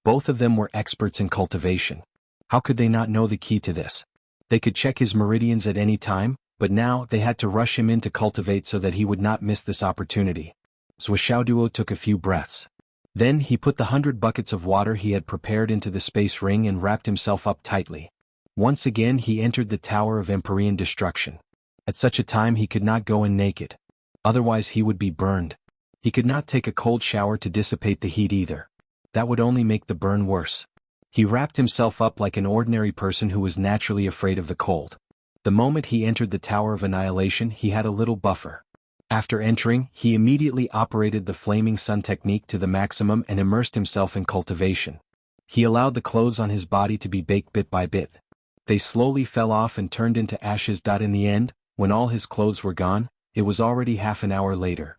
Both of them were experts in cultivation. How could they not know the key to this? They could check his meridians at any time, but now they had to rush him in to cultivate so that he would not miss this opportunity. Zhou Xiaoduo took a few breaths. Then he put the 100 buckets of water he had prepared into the space ring and wrapped himself up tightly. Once again he entered the Tower of Empyrean Destruction. At such a time he could not go in naked. Otherwise he would be burned. He could not take a cold shower to dissipate the heat either. That would only make the burn worse. He wrapped himself up like an ordinary person who was naturally afraid of the cold. The moment he entered the Tower of Annihilation he had a little buffer. After entering, he immediately operated the Flaming Sun technique to the maximum and immersed himself in cultivation. He allowed the clothes on his body to be baked bit by bit. They slowly fell off and turned into ashes. In the end, when all his clothes were gone, it was already half an hour later.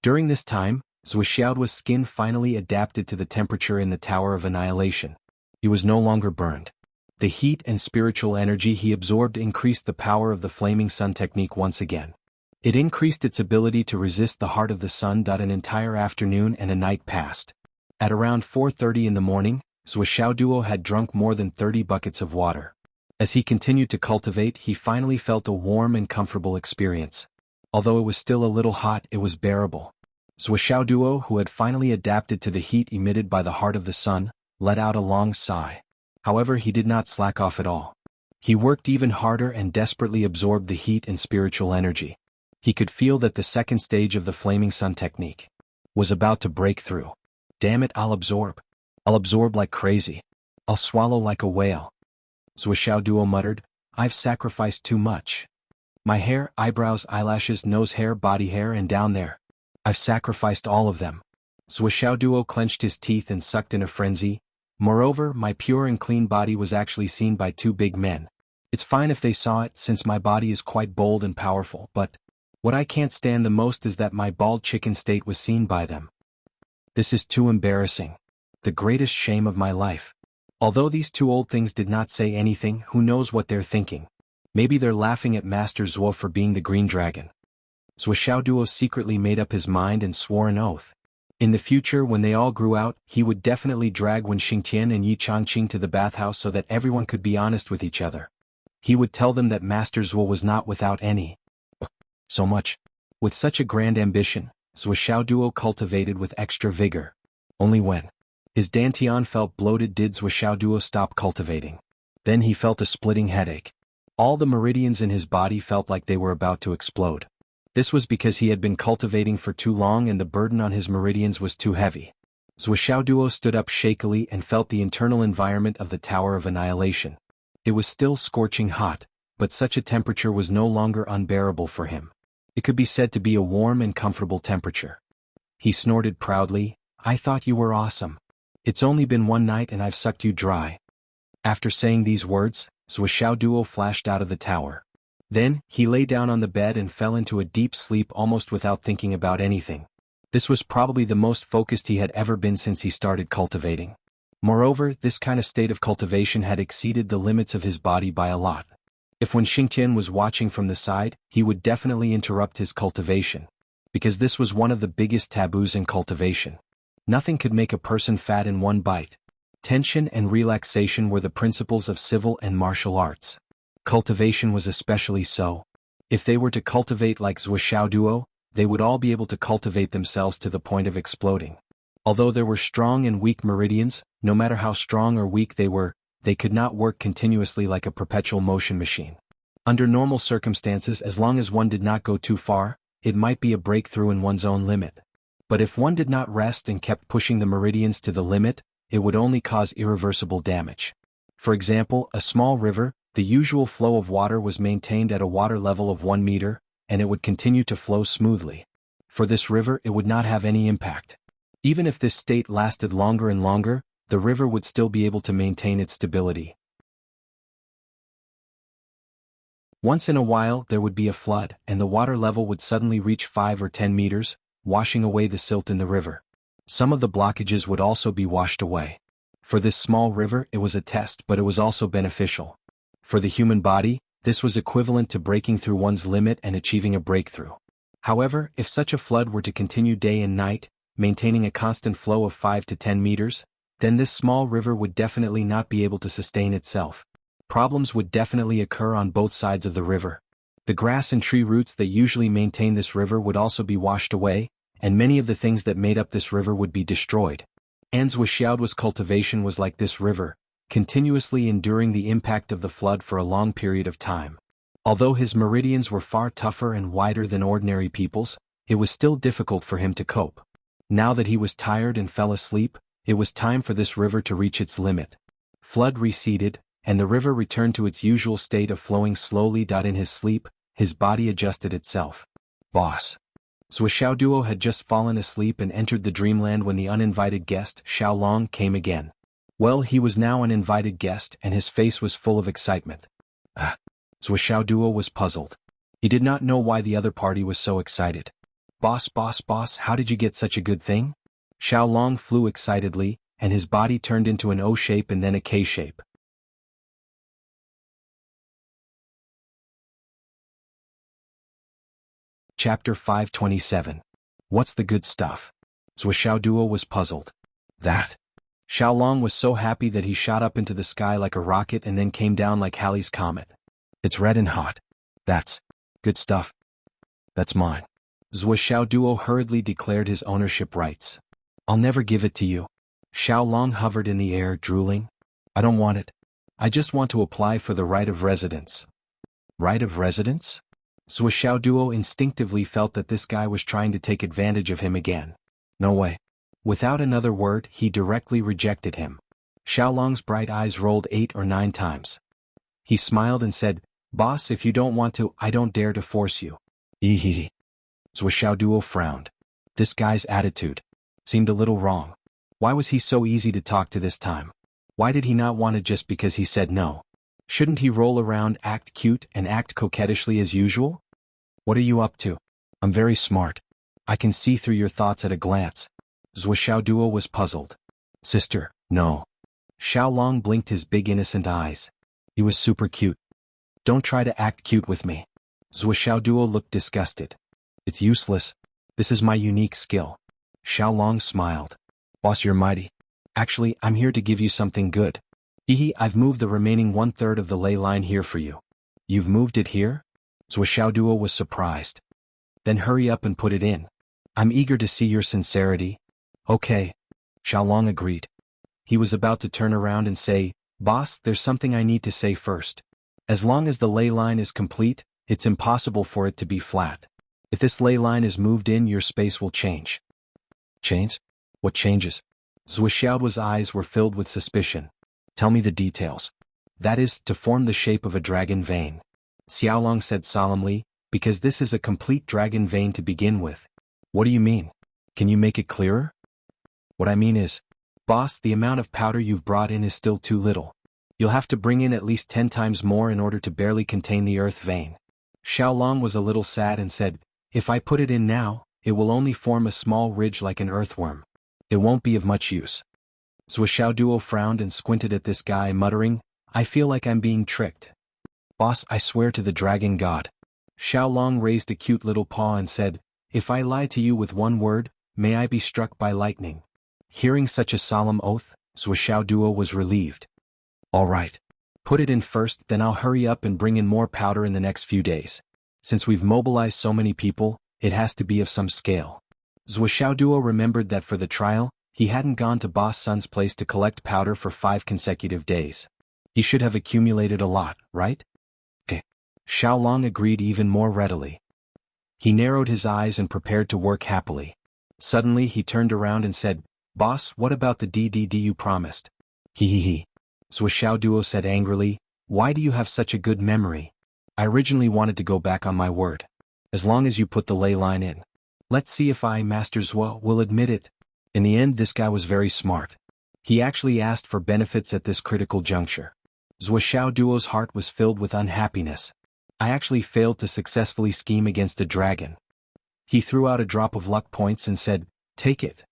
During this time, Zhou Xiaoduo's skin finally adapted to the temperature in the Tower of Annihilation. He was no longer burned. The heat and spiritual energy he absorbed increased the power of the Flaming Sun technique once again. It increased its ability to resist the heart of the sun. An entire afternoon and a night passed. At around 4:30 in the morning, Zhou Xiaoduo had drunk more than 30 buckets of water. As he continued to cultivate, he finally felt a warm and comfortable experience. Although it was still a little hot, it was bearable. Zhou Xiaoduo, who had finally adapted to the heat emitted by the heart of the sun, let out a long sigh. However, he did not slack off at all. He worked even harder and desperately absorbed the heat and spiritual energy. He could feel that the second stage of the Flaming Sun technique was about to break through. Damn it, I'll absorb. I'll absorb like crazy. I'll swallow like a whale. Zhou Xiaoduo muttered, I've sacrificed too much. My hair, eyebrows, eyelashes, nose hair, body hair, and down there. I've sacrificed all of them. Zhou Xiaoduo clenched his teeth and sucked in a frenzy. Moreover, my pure and clean body was actually seen by two big men. It's fine if they saw it, since my body is quite bold and powerful, but what I can't stand the most is that my bald chicken state was seen by them. This is too embarrassing. The greatest shame of my life. Although these two old things did not say anything, who knows what they're thinking. Maybe they're laughing at Master Zhuo for being the green dragon. Zhou Xiaoduo secretly made up his mind and swore an oath. In the future, when they all grew out, he would definitely drag Wen Xingtian and Yi Changqing to the bathhouse so that everyone could be honest with each other. He would tell them that Master Zhuo was not without any. So much. With such a grand ambition, Zhou Xiaoduo cultivated with extra vigor. Only when his dantian felt bloated did Zhou Xiaoduo stop cultivating. Then he felt a splitting headache. All the meridians in his body felt like they were about to explode. This was because he had been cultivating for too long and the burden on his meridians was too heavy. Zhou Xiaoduo stood up shakily and felt the internal environment of the Tower of Annihilation. It was still scorching hot, but such a temperature was no longer unbearable for him. It could be said to be a warm and comfortable temperature. He snorted proudly, I thought you were awesome. It's only been one night and I've sucked you dry. After saying these words, Zhou Xiaoduo flashed out of the tower. Then, he lay down on the bed and fell into a deep sleep almost without thinking about anything. This was probably the most focused he had ever been since he started cultivating. Moreover, this kind of state of cultivation had exceeded the limits of his body by a lot. If when Xingtian was watching from the side, he would definitely interrupt his cultivation. Because this was one of the biggest taboos in cultivation. Nothing could make a person fat in one bite. Tension and relaxation were the principles of civil and martial arts. Cultivation was especially so. If they were to cultivate like Zuoxiao Duo, they would all be able to cultivate themselves to the point of exploding. Although there were strong and weak meridians, no matter how strong or weak they were, they could not work continuously like a perpetual motion machine. Under normal circumstances, as long as one did not go too far, it might be a breakthrough in one's own limit. But if one did not rest and kept pushing the meridians to the limit, it would only cause irreversible damage. For example, a small river, the usual flow of water was maintained at a water level of 1 meter, and it would continue to flow smoothly. For this river, it would not have any impact. Even if this state lasted longer and longer, the river would still be able to maintain its stability. Once in a while, there would be a flood, and the water level would suddenly reach 5 or 10 meters, washing away the silt in the river. Some of the blockages would also be washed away. For this small river, it was a test, but it was also beneficial. For the human body, this was equivalent to breaking through one's limit and achieving a breakthrough. However, if such a flood were to continue day and night, maintaining a constant flow of 5 to 10 meters, then this small river would definitely not be able to sustain itself. Problems would definitely occur on both sides of the river. The grass and tree roots that usually maintain this river would also be washed away, and many of the things that made up this river would be destroyed. Zuoxiao's cultivation was like this river, continuously enduring the impact of the flood for a long period of time. Although his meridians were far tougher and wider than ordinary people's, it was still difficult for him to cope. Now that he was tired and fell asleep, it was time for this river to reach its limit. Flood receded, and the river returned to its usual state of flowing slowly. In his sleep, his body adjusted itself. Boss. Zuoxiao Duo had just fallen asleep and entered the dreamland when the uninvited guest, Xiaolong, came again. Well, he was now an invited guest and his face was full of excitement. Zuoxiao Duo was puzzled. He did not know why the other party was so excited. Boss, how did you get such a good thing? Xiaolong flew excitedly, and his body turned into an O shape and then a K shape. Chapter 527. What's the good stuff? Zuoxiao Duo was puzzled. That. Xiaolong was so happy that he shot up into the sky like a rocket and then came down like Halley's Comet. It's red and hot. That's good stuff. That's mine. Zuoxiao Duo hurriedly declared his ownership rights. I'll never give it to you. Xiaolong hovered in the air, drooling. I don't want it. I just want to apply for the right of residence. Right of residence? Zuoxiao Duo instinctively felt that this guy was trying to take advantage of him again. No way. Without another word, he directly rejected him. Xiaolong's bright eyes rolled 8 or 9 times. He smiled and said, Boss, if you don't want to, I don't dare to force you. Ehehe. Zuoxiao Duo frowned. This guy's attitude seemed a little wrong. Why was he so easy to talk to this time? Why did he not want it just because he said no? Shouldn't he roll around, act cute, and act coquettishly as usual? What are you up to? I'm very smart. I can see through your thoughts at a glance. Zuoxiao Duo was puzzled. Sister, no. Xiaolong blinked his big innocent eyes. He was super cute. Don't try to act cute with me. Zuoxiao Duo looked disgusted. It's useless. This is my unique skill. Xiaolong smiled. Boss, you're mighty. Actually, I'm here to give you something good. I've moved the remaining 1/3 of the ley line here for you. You've moved it here? Zuoxiao Duo was surprised. Then hurry up and put it in. I'm eager to see your sincerity. Okay. Xiaolong agreed. He was about to turn around and say, Boss, there's something I need to say first. As long as the ley line is complete, it's impossible for it to be flat. If this ley line is moved in, your space will change. Change? What changes? Zuoxiao's eyes were filled with suspicion. Tell me the details. That is, to form the shape of a dragon vein. Xiaolong said solemnly, because this is a complete dragon vein to begin with. What do you mean? Can you make it clearer? What I mean is, boss, the amount of powder you've brought in is still too little. You'll have to bring in at least 10 times more in order to barely contain the earth vein. Xiaolong was a little sad and said, "If I put it in now, it will only form a small ridge like an earthworm. It won't be of much use." Zhuo frowned and squinted at this guy, muttering, "I feel like I'm being tricked. Boss, I swear to the dragon god." Xiaolong raised a cute little paw and said, "If I lie to you with one word, may I be struck by lightning." Hearing such a solemn oath, Zhuo was relieved. "All right. Put it in first, then I'll hurry up and bring in more powder in the next few days. Since we've mobilized so many people, it has to be of some scale." Zhuo remembered that for the trial, he hadn't gone to Boss Sun's place to collect powder for 5 consecutive days. He should have accumulated a lot, right? Xiaolong agreed even more readily. He narrowed his eyes and prepared to work happily. Suddenly he turned around and said, "Boss, what about the DDD you promised?" He. Zhuo said angrily, "Why do you have such a good memory? I originally wanted to go back on my word. As long as you put the ley line in. Let's see if I, Master Zhuo, will admit it." In the end, this guy was very smart. He actually asked for benefits at this critical juncture. Zhuo's heart was filled with unhappiness. I actually failed to successfully scheme against a dragon. He threw out a drop of luck points and said, "Take it."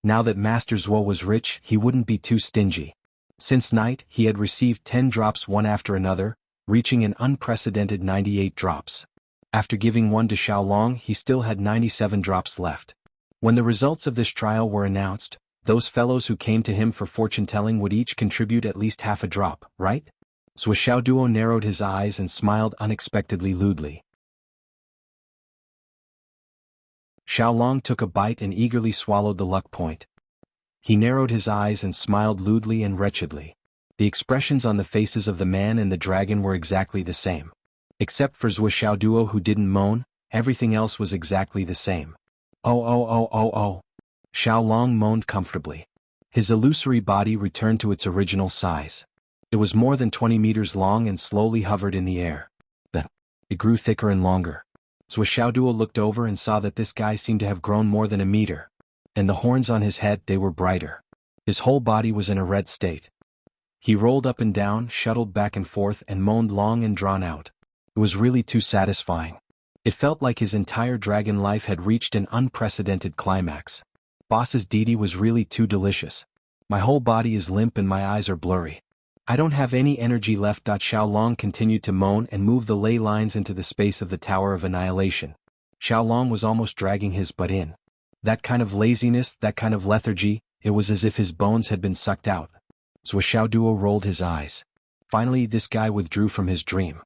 Now that Master Zhuo was rich, he wouldn't be too stingy. Since night, he had received 10 drops one after another, reaching an unprecedented 98 drops. After giving one to Xiaolong, he still had 97 drops left. When the results of this trial were announced, those fellows who came to him for fortune-telling would each contribute at least half a drop, right? Zhuo narrowed his eyes and smiled unexpectedly lewdly. Xiaolong took a bite and eagerly swallowed the luck point. He narrowed his eyes and smiled lewdly and wretchedly. The expressions on the faces of the man and the dragon were exactly the same. Except for Zhuo who didn't moan, everything else was exactly the same. Oh. Xiaolong moaned comfortably. His illusory body returned to its original size. It was more than 20 meters long and slowly hovered in the air. Then, it grew thicker and longer. Zhuo looked over and saw that this guy seemed to have grown more than a meter. And the horns on his head, they were brighter. His whole body was in a red state. He rolled up and down, shuttled back and forth and moaned long and drawn out. It was really too satisfying. It felt like his entire dragon life had reached an unprecedented climax. Boss's deity was really too delicious. My whole body is limp and my eyes are blurry. I don't have any energy left. Xiaolong continued to moan and move the ley lines into the space of the Tower of Annihilation. Xiaolong was almost dragging his butt in. That kind of laziness, that kind of lethargy, it was as if his bones had been sucked out. Zhuo rolled his eyes. Finally, this guy withdrew from his dream.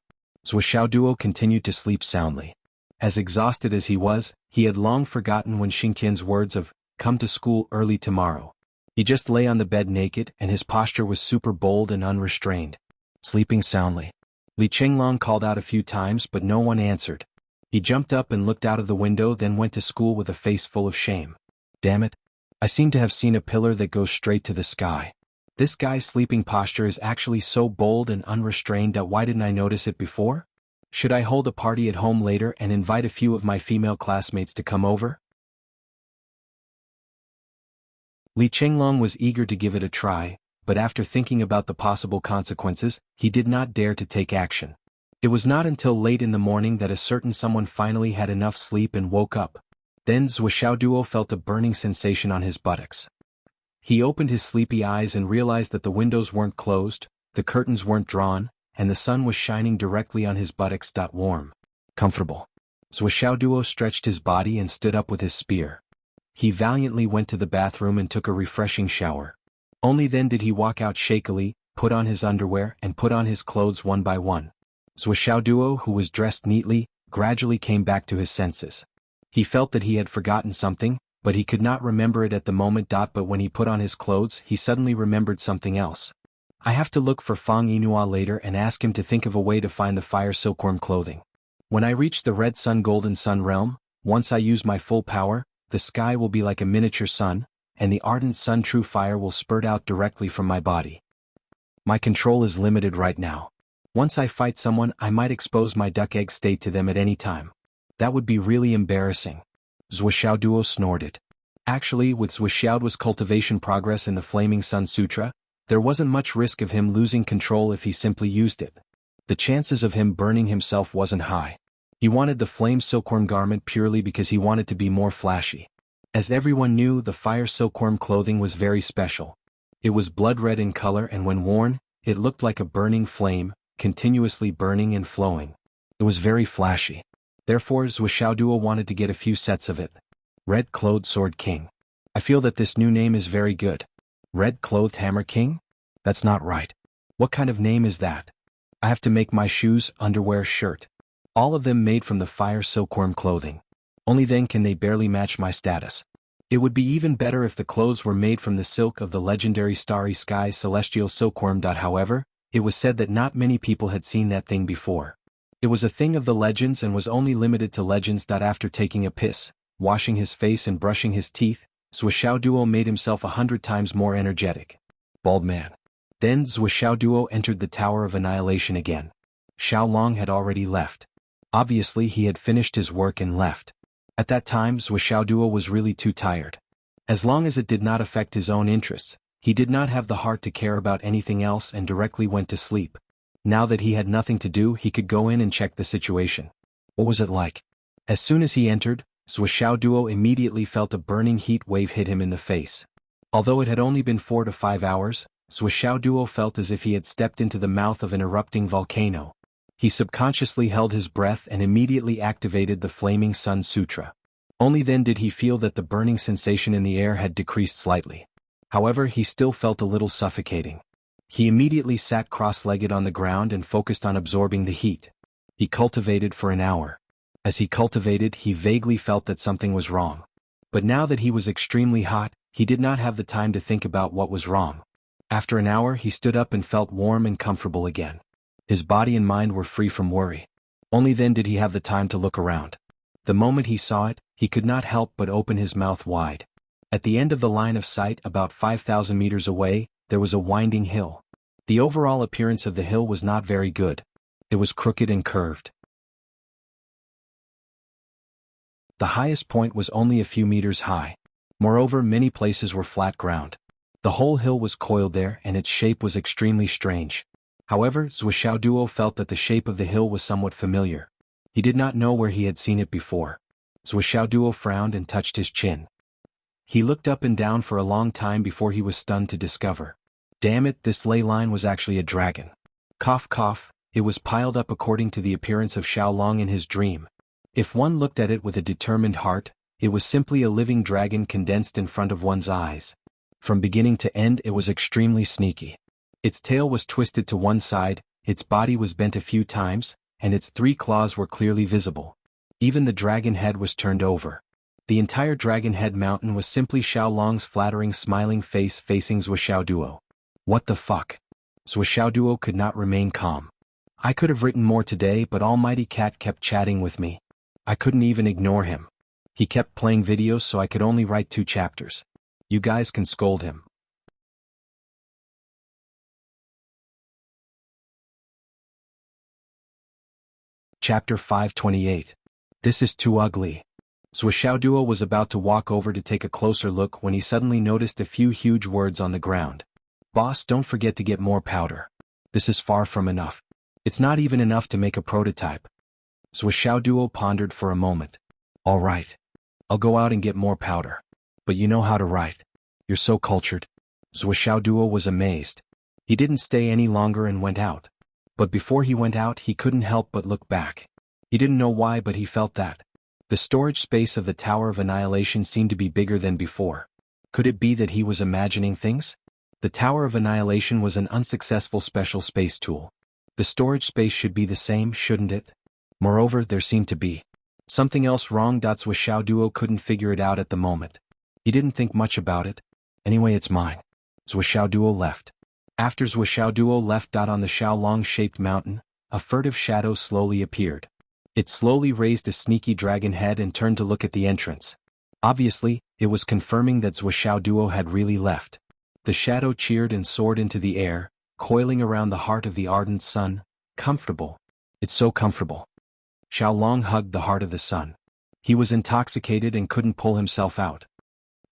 Zhuo continued to sleep soundly. As exhausted as he was, he had long forgotten Wen Xingtian's words of, "Come to school early tomorrow." He just lay on the bed naked and his posture was super bold and unrestrained. Sleeping soundly. Li Chenglong called out a few times but no one answered. He jumped up and looked out of the window, then went to school with a face full of shame. Damn it. I seem to have seen a pillar that goes straight to the sky. This guy's sleeping posture is actually so bold and unrestrained that why didn't I notice it before? Should I hold a party at home later and invite a few of my female classmates to come over? Li Chenglong was eager to give it a try, but after thinking about the possible consequences, he did not dare to take action. It was not until late in the morning that a certain someone finally had enough sleep and woke up. Then Zhuo felt a burning sensation on his buttocks. He opened his sleepy eyes and realized that the windows weren't closed, the curtains weren't drawn, and the sun was shining directly on his buttocks. Warm. Comfortable. Zhuo stretched his body and stood up with his spear. He valiantly went to the bathroom and took a refreshing shower. Only then did he walk out shakily, put on his underwear and put on his clothes one by one. Zhuo, who was dressed neatly, gradually came back to his senses. He felt that he had forgotten something, but he could not remember it at the moment. But when he put on his clothes, he suddenly remembered something else. I have to look for Fang Yinhua later and ask him to think of a way to find the fire silkworm clothing. When I reach the Red Sun Golden Sun realm, once I use my full power, the sky will be like a miniature sun, and the ardent sun true fire will spurt out directly from my body. My control is limited right now. Once I fight someone, I might expose my duck egg state to them at any time. That would be really embarrassing. Zhuo snorted. Actually, with Zhuo's cultivation progress in the Flaming Sun Sutra, there wasn't much risk of him losing control if he simply used it. The chances of him burning himself wasn't high. He wanted the flame silkworm garment purely because he wanted to be more flashy. As everyone knew, the fire silkworm clothing was very special. It was blood red in color, and when worn, it looked like a burning flame, continuously burning and flowing. It was very flashy. Therefore, Zhuxiaoduo wanted to get a few sets of it. Red-clothed Sword King. I feel that this new name is very good. Red-clothed Hammer King? That's not right. What kind of name is that? I have to make my shoes, underwear, shirt. All of them made from the fire silkworm clothing. Only then can they barely match my status. It would be even better if the clothes were made from the silk of the legendary Starry Sky celestial silkworm. However, it was said that not many people had seen that thing before. It was a thing of the legends and was only limited to legends. After taking a piss, washing his face and brushing his teeth, Zhuxiaoduo made himself 100 times more energetic. Bald man. Then Zhuxiaoduo entered the Tower of Annihilation again. Xiaolong had already left. Obviously he had finished his work and left. At that time Zhuxiaoduo was really too tired. As long as it did not affect his own interests, he did not have the heart to care about anything else and directly went to sleep. Now that he had nothing to do, he could go in and check the situation. What was it like? As soon as he entered, Zhuxiaoduo immediately felt a burning heat wave hit him in the face. Although it had only been 4 to 5 hours, Zhuxiaoduo felt as if he had stepped into the mouth of an erupting volcano. He subconsciously held his breath and immediately activated the Flaming Sun Sutra. Only then did he feel that the burning sensation in the air had decreased slightly. However, he still felt a little suffocating. He immediately sat cross-legged on the ground and focused on absorbing the heat. He cultivated for an hour. As he cultivated, he vaguely felt that something was wrong. But now that he was extremely hot, he did not have the time to think about what was wrong. After an hour, he stood up and felt warm and comfortable again. His body and mind were free from worry. Only then did he have the time to look around. The moment he saw it, he could not help but open his mouth wide. At the end of the line of sight, about 5,000 meters away, there was a winding hill. The overall appearance of the hill was not very good. It was crooked and curved. The highest point was only a few meters high. Moreover, many places were flat ground. The whole hill was coiled there and its shape was extremely strange. However, Zhuxiaoduo felt that the shape of the hill was somewhat familiar. He did not know where he had seen it before. Zhuxiaoduo frowned and touched his chin. He looked up and down for a long time before he was stunned to discover. Damn it, this ley line was actually a dragon. Cough cough, it was piled up according to the appearance of Xiaolong in his dream. If one looked at it with a determined heart, it was simply a living dragon condensed in front of one's eyes. From beginning to end it was extremely sneaky. Its tail was twisted to one side, its body was bent a few times, and its 3 claws were clearly visible. Even the dragon head was turned over. The entire dragon head mountain was simply Xiaolong's flattering smiling face facing Zhuxiaoduo. What the fuck? Zhuxiaoduo could not remain calm. I could have written more today, but Almighty Cat kept chatting with me. I couldn't even ignore him. He kept playing videos, so I could only write 2 chapters. You guys can scold him. Chapter 528. This is too ugly. Zhuxiaoduo was about to walk over to take a closer look when he suddenly noticed a few huge words on the ground. Boss, don't forget to get more powder. This is far from enough. It's not even enough to make a prototype. Zhuxiaoduo pondered for a moment. All right. I'll go out and get more powder. But you know how to write. You're so cultured. Zhuxiaoduo was amazed. He didn't stay any longer and went out. But before he went out, he couldn't help but look back. He didn't know why, but he felt that. The storage space of the Tower of Annihilation seemed to be bigger than before. Could it be that he was imagining things? The Tower of Annihilation was an unsuccessful special space tool. The storage space should be the same, shouldn't it? Moreover, there seemed to be something else wrong. Zhuxiaoduo couldn't figure it out at the moment. He didn't think much about it. Anyway, it's mine. Zhuxiaoduo left. After Zhuxiaoduo left, on the Xiaolong-shaped mountain, a furtive shadow slowly appeared. It slowly raised a sneaky dragon head and turned to look at the entrance. Obviously, it was confirming that Zhuxiaoduo had really left. The shadow cheered and soared into the air, coiling around the heart of the ardent sun. Comfortable. It's so comfortable. Xiaolong hugged the heart of the sun. He was intoxicated and couldn't pull himself out.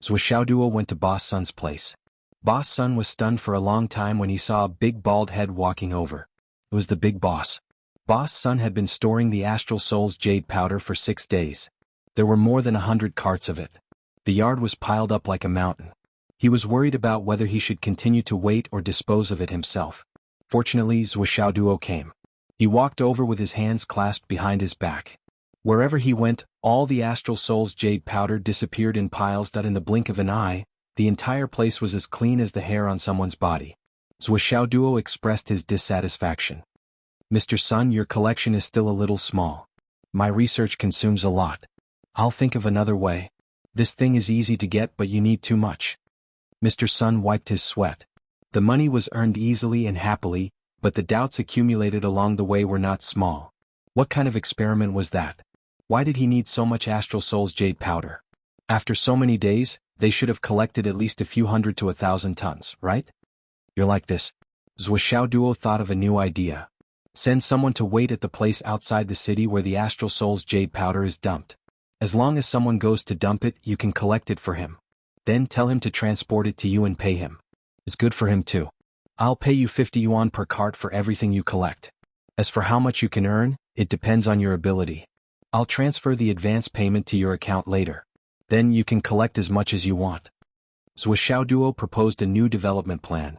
Zhuxiaoduo went to Boss Sun's place. Boss Sun was stunned for a long time when he saw a big bald head walking over. It was the big boss. Boss Sun had been storing the Astral Soul's jade powder for 6 days. There were more than 100 carts of it. The yard was piled up like a mountain. He was worried about whether he should continue to wait or dispose of it himself. Fortunately, Zuo came. He walked over with his hands clasped behind his back. Wherever he went, all the Astral Soul's jade powder disappeared in piles that in the blink of an eye, the entire place was as clean as the hair on someone's body. Zuo expressed his dissatisfaction. Mr. Sun, your collection is still a little small. My research consumes a lot. I'll think of another way. This thing is easy to get, but you need too much. Mr. Sun wiped his sweat. The money was earned easily and happily, but the doubts accumulated along the way were not small. What kind of experiment was that? Why did he need so much Astral Soul's jade powder? After so many days, they should have collected at least a few hundred to 1,000 tons, right? You're like this. Zuo thought of a new idea. Send someone to wait at the place outside the city where the Astral Soul's jade powder is dumped. As long as someone goes to dump it, you can collect it for him. Then tell him to transport it to you and pay him. It's good for him too. I'll pay you 50 yuan per cart for everything you collect. As for how much you can earn, it depends on your ability. I'll transfer the advance payment to your account later. Then you can collect as much as you want. Zuo proposed a new development plan.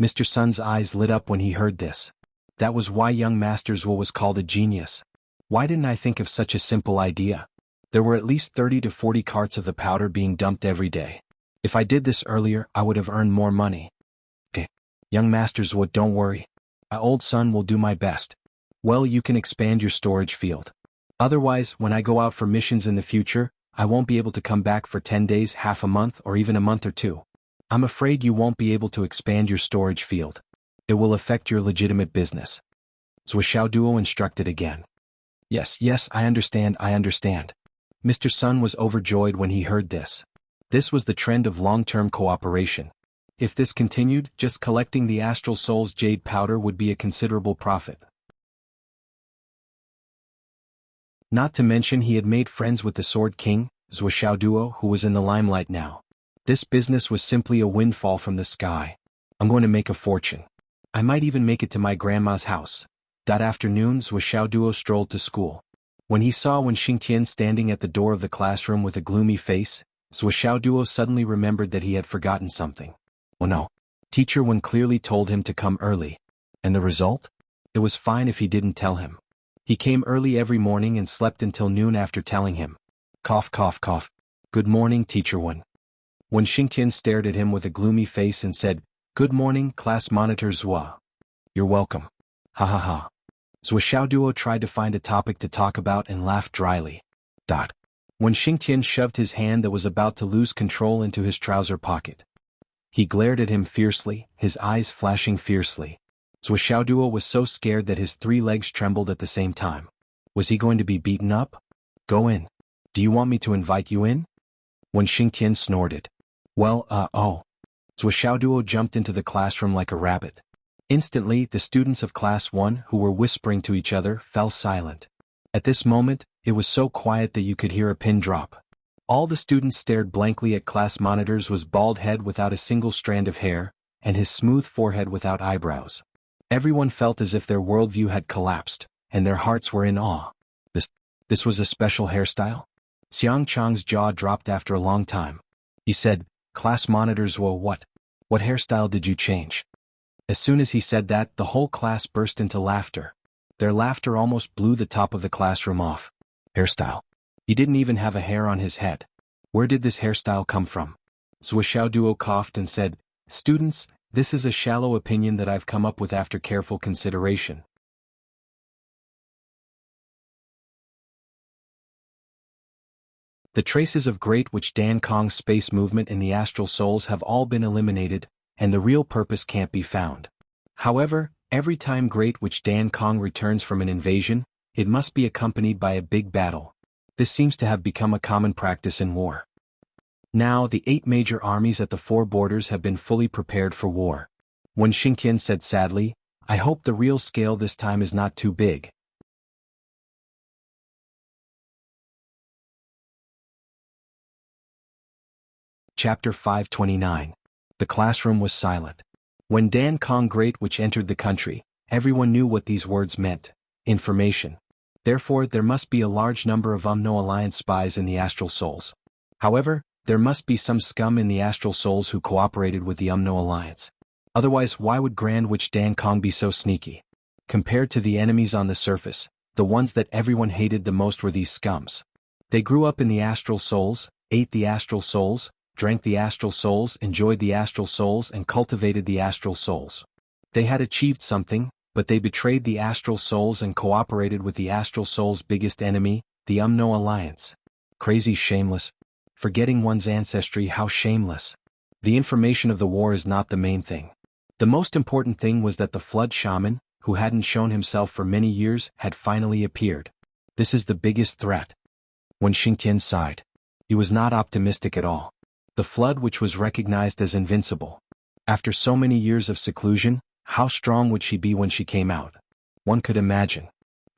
Mr. Sun's eyes lit up when he heard this. That was why young Master Zuo was called a genius. Why didn't I think of such a simple idea? There were at least 30 to 40 carts of the powder being dumped every day. If I did this earlier, I would have earned more money. Okay. Young Master Zuo, don't worry. My old son will do my best. Well, you can expand your storage field. Otherwise, when I go out for missions in the future, I won't be able to come back for 10 days, half a month, or even a month or two. I'm afraid you won't be able to expand your storage field. It will affect your legitimate business. Zuo instructed again. Yes, I understand. Mr. Sun was overjoyed when he heard this. This was the trend of long-term cooperation. If this continued, just collecting the Astral Soul's jade powder would be a considerable profit. Not to mention he had made friends with the Sword King, Zuo, who was in the limelight now. This business was simply a windfall from the sky. I'm going to make a fortune. I might even make it to my grandma's house. That afternoon, Zuo strolled to school. When he saw Wen Xingtian standing at the door of the classroom with a gloomy face, Zuo suddenly remembered that he had forgotten something. Oh no. Teacher Wen clearly told him to come early. And the result? It was fine if he didn't tell him. He came early every morning and slept until noon after telling him. Cough. Good morning, Teacher Wen. Wen Xingtian stared at him with a gloomy face and said, Good morning, class monitor Zuo. You're welcome. Ha. Zuo tried to find a topic to talk about and laughed dryly. When Xingtian shoved his hand that was about to lose control into his trouser pocket. He glared at him fiercely, his eyes flashing fiercely. Zuo was so scared that his 3 legs trembled at the same time. Was he going to be beaten up? Go in. Do you want me to invite you in? When Xingtian snorted. Well, Zuo jumped into the classroom like a rabbit. Instantly, the students of Class 1 who were whispering to each other fell silent. At this moment, it was so quiet that you could hear a pin drop. All the students stared blankly at class monitor's bald head without a single strand of hair, and his smooth forehead without eyebrows. Everyone felt as if their worldview had collapsed, and their hearts were in awe. This was a special hairstyle? Xiang Chang's jaw dropped after a long time. He said, Class monitors, what hairstyle did you change? As soon as he said that, the whole class burst into laughter. Their laughter almost blew the top of the classroom off. Hairstyle. He didn't even have a hair on his head. Where did this hairstyle come from? Zuo coughed and said, Students, this is a shallow opinion that I've come up with after careful consideration. The traces of Great Witch Dan Kong's space movement in the astral souls have all been eliminated, and the real purpose can't be found. However, every time Great Witch Dan Kong returns from an invasion, it must be accompanied by a big battle. This seems to have become a common practice in war. Now the 8 major armies at the 4 borders have been fully prepared for war. Wen Xingtian said sadly, I hope the real scale this time is not too big. Chapter 529. The classroom was silent. When Dan Kong Great Witch entered the country, everyone knew what these words meant. information. Therefore, there must be a large number of No Alliance spies in the Astral Souls. However, there must be some scum in the Astral Souls who cooperated with the No Alliance. Otherwise, why would Grand Witch Dan Kong be so sneaky? Compared to the enemies on the surface, the ones that everyone hated the most were these scums. They grew up in the Astral Souls, ate the Astral Souls, drank the Astral Souls, enjoyed the Astral Souls, and cultivated the Astral Souls. They had achieved something, but they betrayed the Astral Souls and cooperated with the Astral Souls' biggest enemy, the No Alliance. Crazy, shameless. Forgetting one's ancestry, how shameless. The information of the war is not the main thing. The most important thing was that the Flood Shaman, who hadn't shown himself for many years, had finally appeared. This is the biggest threat. When Xingtian sighed. He was not optimistic at all. The Flood, which was recognized as invincible. After so many years of seclusion, how strong would she be when she came out? One could imagine.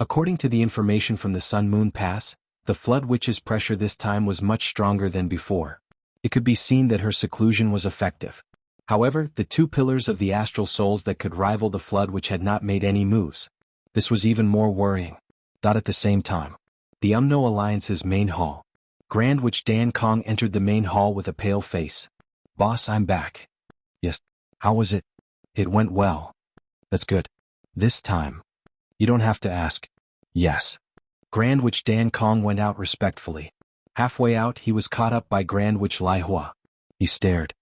According to the information from the Sun-Moon Pass, the Flood Witch's pressure this time was much stronger than before. It could be seen that her seclusion was effective. However, the two pillars of the Astral Souls that could rival the Flood Witch had not made any moves. This was even more worrying. At the same time. The No Alliance's main hall. Grand Witch Dan Kong entered the main hall with a pale face. "Boss, I'm back." "Yes. How was it?" "It went well." "That's good. This time. You don't have to ask." "Yes." Grand Witch Dan Kong went out respectfully. Halfway out, he was caught up by Grand Witch Lai Hua. He stared.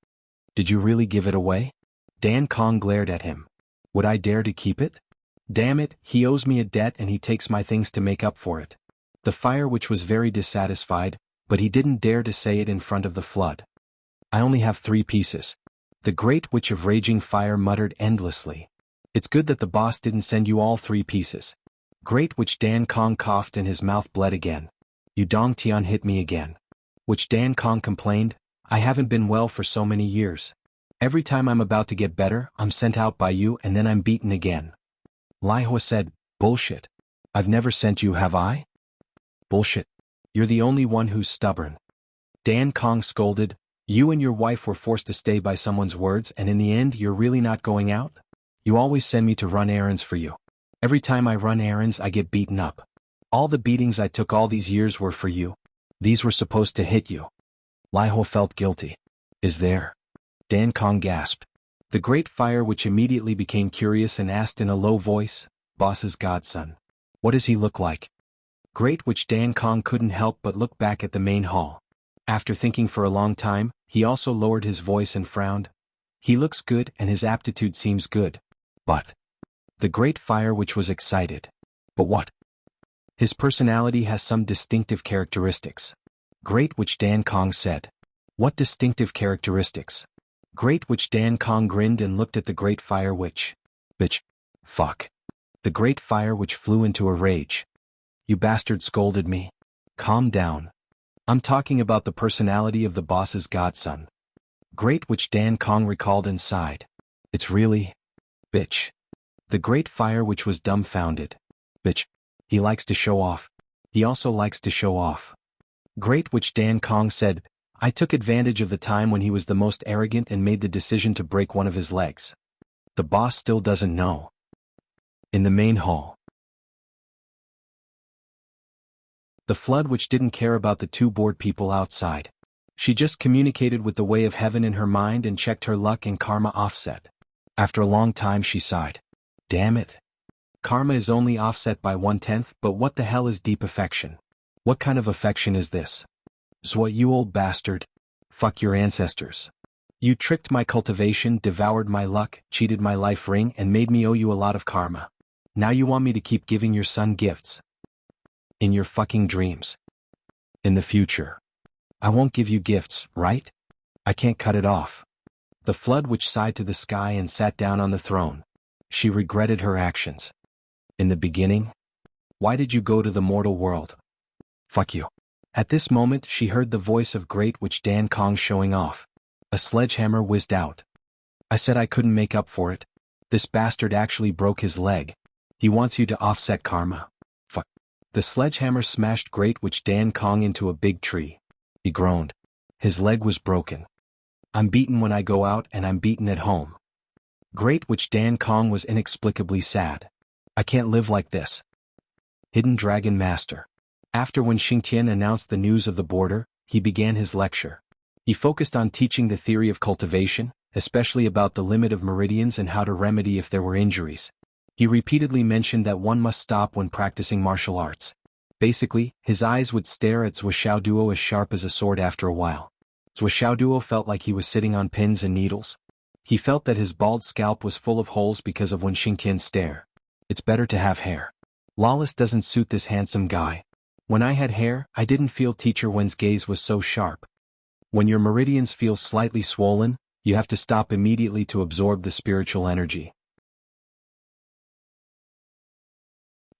"Did you really give it away?" Dan Kong glared at him. "Would I dare to keep it? Damn it, he owes me a debt and he takes my things to make up for it." The Fire Witch was very dissatisfied, but he didn't dare to say it in front of the Flood. "I only have 3 pieces. The Great Witch of Raging Fire muttered endlessly. "It's good that the boss didn't send you all 3 pieces. Great Witch Dan Kong coughed and his mouth bled again. "You Dong Tian hit me again." Witch Dan Kong complained, "I haven't been well for so many years. Every time I'm about to get better, I'm sent out by you and then I'm beaten again." Lai Hua said, "Bullshit. I've never sent you, have I?" "Bullshit. You're the only one who's stubborn." Dan Kong scolded, "You and your wife were forced to stay by someone's words and in the end you're really not going out? You always send me to run errands for you. Every time I run errands I get beaten up. All the beatings I took all these years were for you. These were supposed to hit you." Lai Hua felt guilty. "Is there?" Dan Kong gasped. The Great Fire Witch immediately became curious and asked in a low voice, "Boss's godson. What does he look like?" Great Witch Dan Kong couldn't help but look back at the main hall. After thinking for a long time, he also lowered his voice and frowned. "He looks good and his aptitude seems good. But..." The Great Fire Witch was excited. "But what?" "His personality has some distinctive characteristics." Great Witch Dan Kong said. "What distinctive characteristics?" Great Witch Dan Kong grinned and looked at the Great Fire Witch. "Bitch. Fuck." The Great Fire Witch flew into a rage. "You bastard scolded me." "Calm down. I'm talking about the personality of the boss's godson." Great Witch Dan Kong recalled and sighed. "It's really... bitch." The Great Fire Witch was dumbfounded. "Bitch. He likes to show off. He also likes to show off." Great Witch Dan Kong said, "I took advantage of the time when he was the most arrogant and made the decision to break one of his legs. The boss still doesn't know." In the main hall. The Flood Witch didn't care about the 2 bored people outside. She just communicated with the Way of Heaven in her mind and checked her luck and karma offset. After a long time she sighed. "Damn it. Karma is only offset by 1/10, but what the hell is deep affection? What kind of affection is this? Zwa, you old bastard. Fuck your ancestors. You tricked my cultivation, devoured my luck, cheated my life ring and made me owe you a lot of karma. Now you want me to keep giving your son gifts. In your fucking dreams. In the future. I won't give you gifts, right? I can't cut it off." The Flood Witch sighed to the sky and sat down on the throne. She regretted her actions. "In the beginning? Why did you go to the mortal world? Fuck you." At this moment she heard the voice of Great Witch Dan Kong showing off. A sledgehammer whizzed out. "I said I couldn't make up for it. This bastard actually broke his leg. He wants you to offset karma. Fuck." The sledgehammer smashed Great Witch Dan Kong into a big tree. He groaned. His leg was broken. "I'm beaten when I go out and I'm beaten at home." Great Witch Dan Kong was inexplicably sad. "I can't live like this. Hidden Dragon Master. After when Xingtian announced the news of the border, he began his lecture. He focused on teaching the theory of cultivation, especially about the limit of meridians and how to remedy if there were injuries. He repeatedly mentioned that one must stop when practicing martial arts. Basically, his eyes would stare at Zhou Xiaoduo as sharp as a sword after a while. Zhou Xiaoduo felt like he was sitting on pins and needles. He felt that his bald scalp was full of holes because of Wen Xingtian's stare. It's better to have hair. Lawless doesn't suit this handsome guy. When I had hair, I didn't feel Teacher Wen's gaze was so sharp. When your meridians feel slightly swollen, you have to stop immediately to absorb the spiritual energy.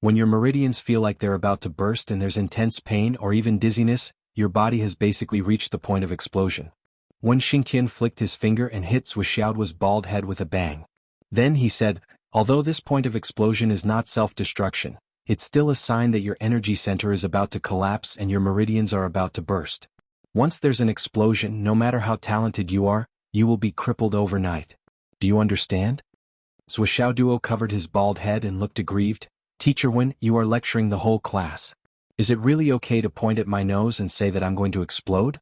When your meridians feel like they're about to burst and there's intense pain or even dizziness, your body has basically reached the point of explosion. Wen Xingtian flicked his finger and hit Zhou Xiaoduo's bald head with a bang. Then he said, although this point of explosion is not self-destruction, it's still a sign that your energy center is about to collapse and your meridians are about to burst. Once there's an explosion, no matter how talented you are, you will be crippled overnight. Do you understand? Zhou Xiaoduo covered his bald head and looked aggrieved. Teacher Wen, you are lecturing the whole class. Is it really okay to point at my nose and say that I'm going to explode?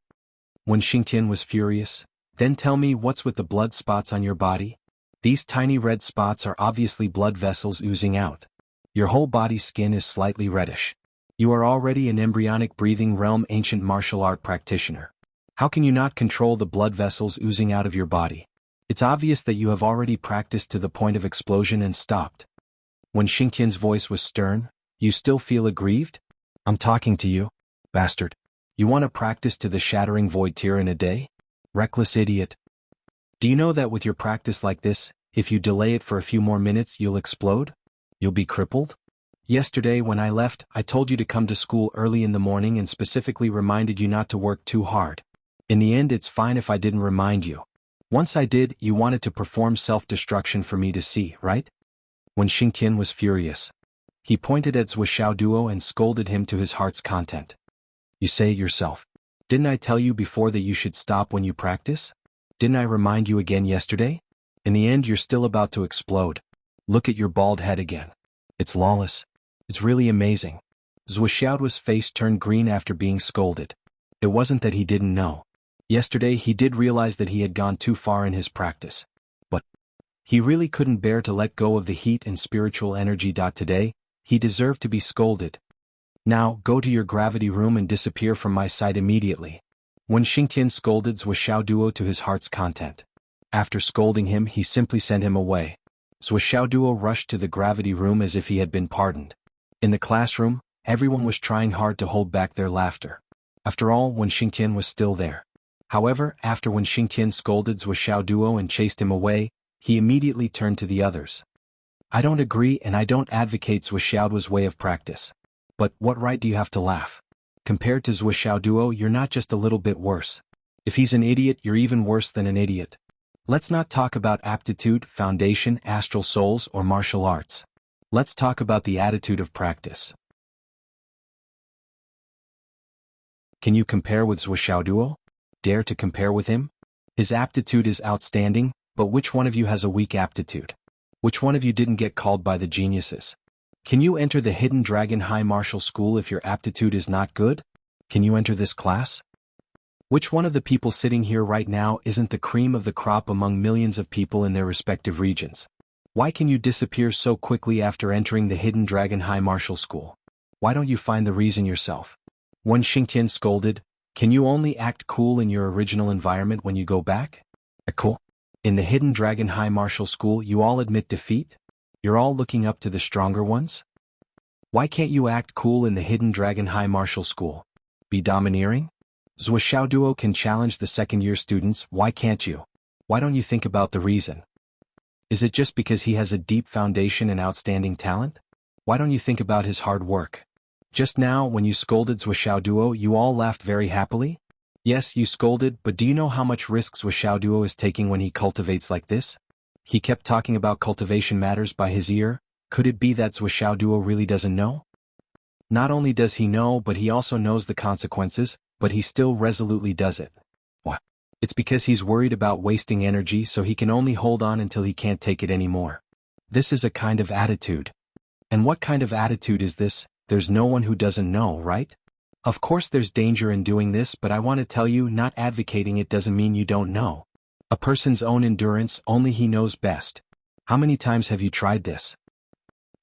Wen Xingtian was furious. Then tell me what's with the blood spots on your body? These tiny red spots are obviously blood vessels oozing out. Your whole body's skin is slightly reddish. You are already an embryonic breathing realm ancient martial art practitioner. How can you not control the blood vessels oozing out of your body? It's obvious that you have already practiced to the point of explosion and stopped. When Xingtian's voice was stern, you still feel aggrieved? I'm talking to you, bastard. You want to practice to the shattering void tier in a day? Reckless idiot. Do you know that with your practice like this, if you delay it for a few more minutes you'll explode? You'll be crippled? Yesterday when I left, I told you to come to school early in the morning and specifically reminded you not to work too hard. In the end it's fine if I didn't remind you. Once I did, you wanted to perform self-destruction for me to see, right? When Xingtian was furious. He pointed at Zhou Xiaoduo and scolded him to his heart's content. You say it yourself. Didn't I tell you before that you should stop when you practice? Didn't I remind you again yesterday? In the end you're still about to explode. Look at your bald head again. It's lawless. It's really amazing. Zhou Xiaoduo's face turned green after being scolded. It wasn't that he didn't know. Yesterday he did realize that he had gone too far in his practice. But he really couldn't bear to let go of the heat and spiritual energy. Today, he deserved to be scolded. Now, go to your gravity room and disappear from my sight immediately. When Xingtian scolded Zhou Xiaoduo to his heart's content. After scolding him, he simply sent him away. Zhou Xiaoduo rushed to the gravity room as if he had been pardoned. In the classroom, everyone was trying hard to hold back their laughter. After all, Wen Xingtian was still there. However, after Wen Xingtian scolded Zhou Xiaoduo and chased him away, he immediately turned to the others. I don't agree and I don't advocate Zhou Xiaoduo's way of practice. But what right do you have to laugh? Compared to Zhou Xiaoduo, you're not just a little bit worse. If he's an idiot, you're even worse than an idiot. Let's not talk about aptitude, foundation, astral souls, or martial arts. Let's talk about the attitude of practice. Can you compare with Zhou Xiaoduo? Dare to compare with him? His aptitude is outstanding, but which one of you has a weak aptitude? Which one of you didn't get called by the geniuses? Can you enter the Hidden Dragon High Martial School if your aptitude is not good? Can you enter this class? Which one of the people sitting here right now isn't the cream of the crop among millions of people in their respective regions? Why can you disappear so quickly after entering the Hidden Dragon High Martial School? Why don't you find the reason yourself? Wen Xingtian scolded, can you only act cool in your original environment when you go back? Cool? In the Hidden Dragon High Martial School you all admit defeat? You're all looking up to the stronger ones? Why can't you act cool in the Hidden Dragon High Martial School? Be domineering? Zhou Xiaoduo can challenge the second-year students, why can't you? Why don't you think about the reason? Is it just because he has a deep foundation and outstanding talent? Why don't you think about his hard work? Just now, when you scolded Zhou Xiaoduo, you all laughed very happily? Yes, you scolded, but do you know how much risk Zhou Xiaoduo is taking when he cultivates like this? He kept talking about cultivation matters by his ear. Could it be that Zhou Xiaoduo really doesn't know? Not only does he know, but he also knows the consequences, but he still resolutely does it. What? It's because he's worried about wasting energy, so he can only hold on until he can't take it anymore. This is a kind of attitude. And what kind of attitude is this? there's no one who doesn't know, right? Of course there's danger in doing this, but I want to tell you, not advocating it doesn't mean you don't know. A person's own endurance, only he knows best. How many times have you tried this?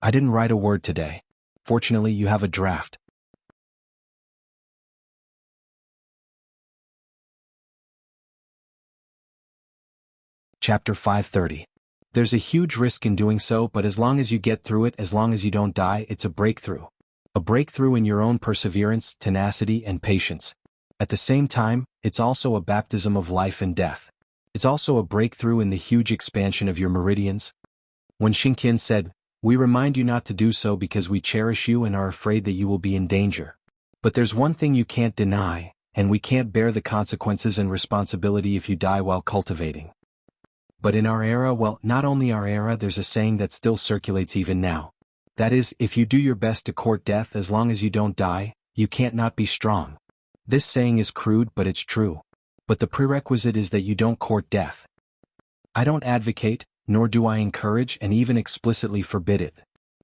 I didn't write a word today. Fortunately, you have a draft. Chapter 530. There's a huge risk in doing so, but as long as you get through it, as long as you don't die, it's a breakthrough. A breakthrough in your own perseverance, tenacity, and patience. At the same time, it's also a baptism of life and death. It's also a breakthrough in the huge expansion of your meridians. When Xingqian said, "We remind you not to do so because we cherish you and are afraid that you will be in danger. But there's one thing you can't deny, and we can't bear the consequences and responsibility if you die while cultivating." But in our era, well, not only our era, there's a saying that still circulates even now. That is, if you do your best to court death as long as you don't die, you can't not be strong. This saying is crude, but it's true. But the prerequisite is that you don't court death. I don't advocate, nor do I encourage and even explicitly forbid it.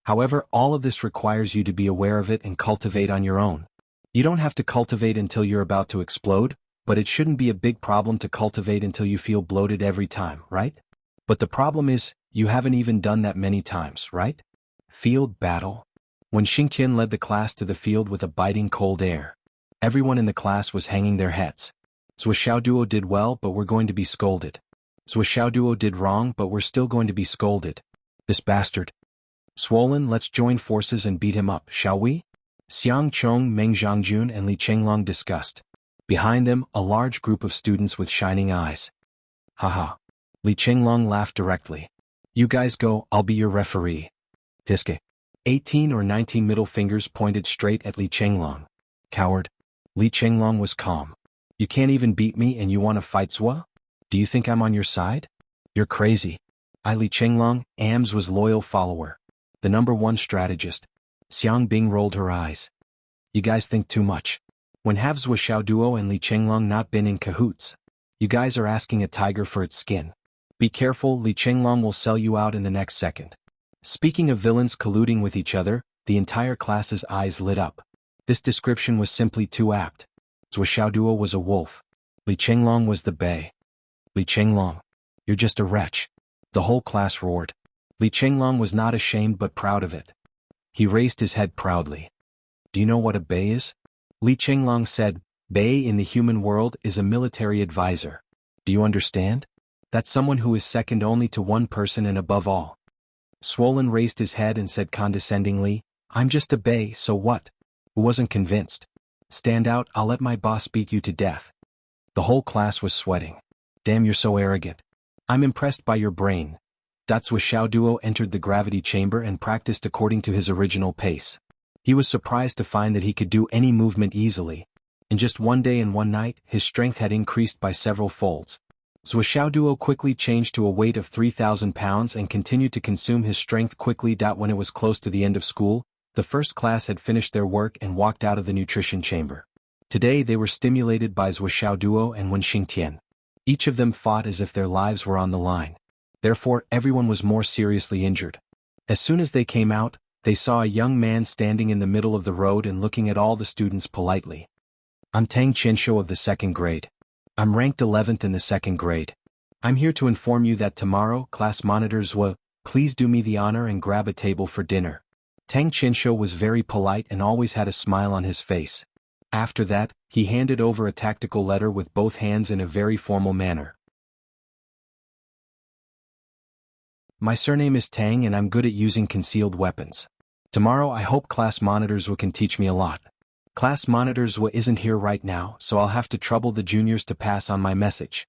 However, all of this requires you to be aware of it and cultivate on your own. You don't have to cultivate until you're about to explode, but it shouldn't be a big problem to cultivate until you feel bloated every time, right? But the problem is, you haven't even done that many times, right? Field battle. When Xingqian led the class to the field with a biting cold air, everyone in the class was hanging their heads. Zhou Xiaoduo did well, but we're going to be scolded. Zhou Xiaoduo did wrong, but we're still going to be scolded. This bastard. Swollen, let's join forces and beat him up, shall we? Xiang Chong, Meng Zhangjun and Li Chenglong discussed. Behind them, a large group of students with shining eyes. Haha. Li Chenglong laughed directly. You guys go, I'll be your referee. Tiske. 18 or 19 middle fingers pointed straight at Li Chenglong. Coward. Li Chenglong was calm. You can't even beat me and you want to fight Zhua? Do you think I'm on your side? You're crazy. Li Chenglong, Am's was loyal follower. The #1 strategist. Xiang Bing rolled her eyes. You guys think too much. When have Zhou Xiaoduo and Li Chenglong not been in cahoots? You guys are asking a tiger for its skin. Be careful, Li Chenglong will sell you out in the next second. Speaking of villains colluding with each other, the entire class's eyes lit up. This description was simply too apt. Zhou Xiaoduo was a wolf. Li Chenglong was the bay. Li Chenglong. You're just a wretch. The whole class roared. Li Chenglong was not ashamed but proud of it. He raised his head proudly. Do you know what a bay is? Li Chenglong said, Bay in the human world is a military advisor. Do you understand? That's someone who is second only to one person and above all. Swollen raised his head and said condescendingly, I'm just a bay, so what? Who wasn't convinced? Stand out, I'll let my boss beat you to death. The whole class was sweating. Damn, you're so arrogant. I'm impressed by your brain. Zhou Xiaoduo entered the gravity chamber and practiced according to his original pace. He was surprised to find that he could do any movement easily. In just one day and one night, his strength had increased by several folds. Zhou Xiaoduo quickly changed to a weight of 3,000 pounds and continued to consume his strength quickly. When it was close to the end of school, the first class had finished their work and walked out of the nutrition chamber. Today they were stimulated by Zhou Xiaoduo and Wen Xingtian. Each of them fought as if their lives were on the line. Therefore, everyone was more seriously injured. As soon as they came out, they saw a young man standing in the middle of the road and looking at all the students politely. I'm Tang Qinshu of the 2nd grade. I'm ranked 11th in the 2nd grade. I'm here to inform you that tomorrow, class monitor Zhua, please do me the honor and grab a table for dinner. Tang Qinshu was very polite and always had a smile on his face. After that, he handed over a tactical letter with both hands in a very formal manner. My surname is Tang and I'm good at using concealed weapons. Tomorrow I hope class monitor Zhua can teach me a lot. Class monitor Zhua isn't here right now, so I'll have to trouble the juniors to pass on my message.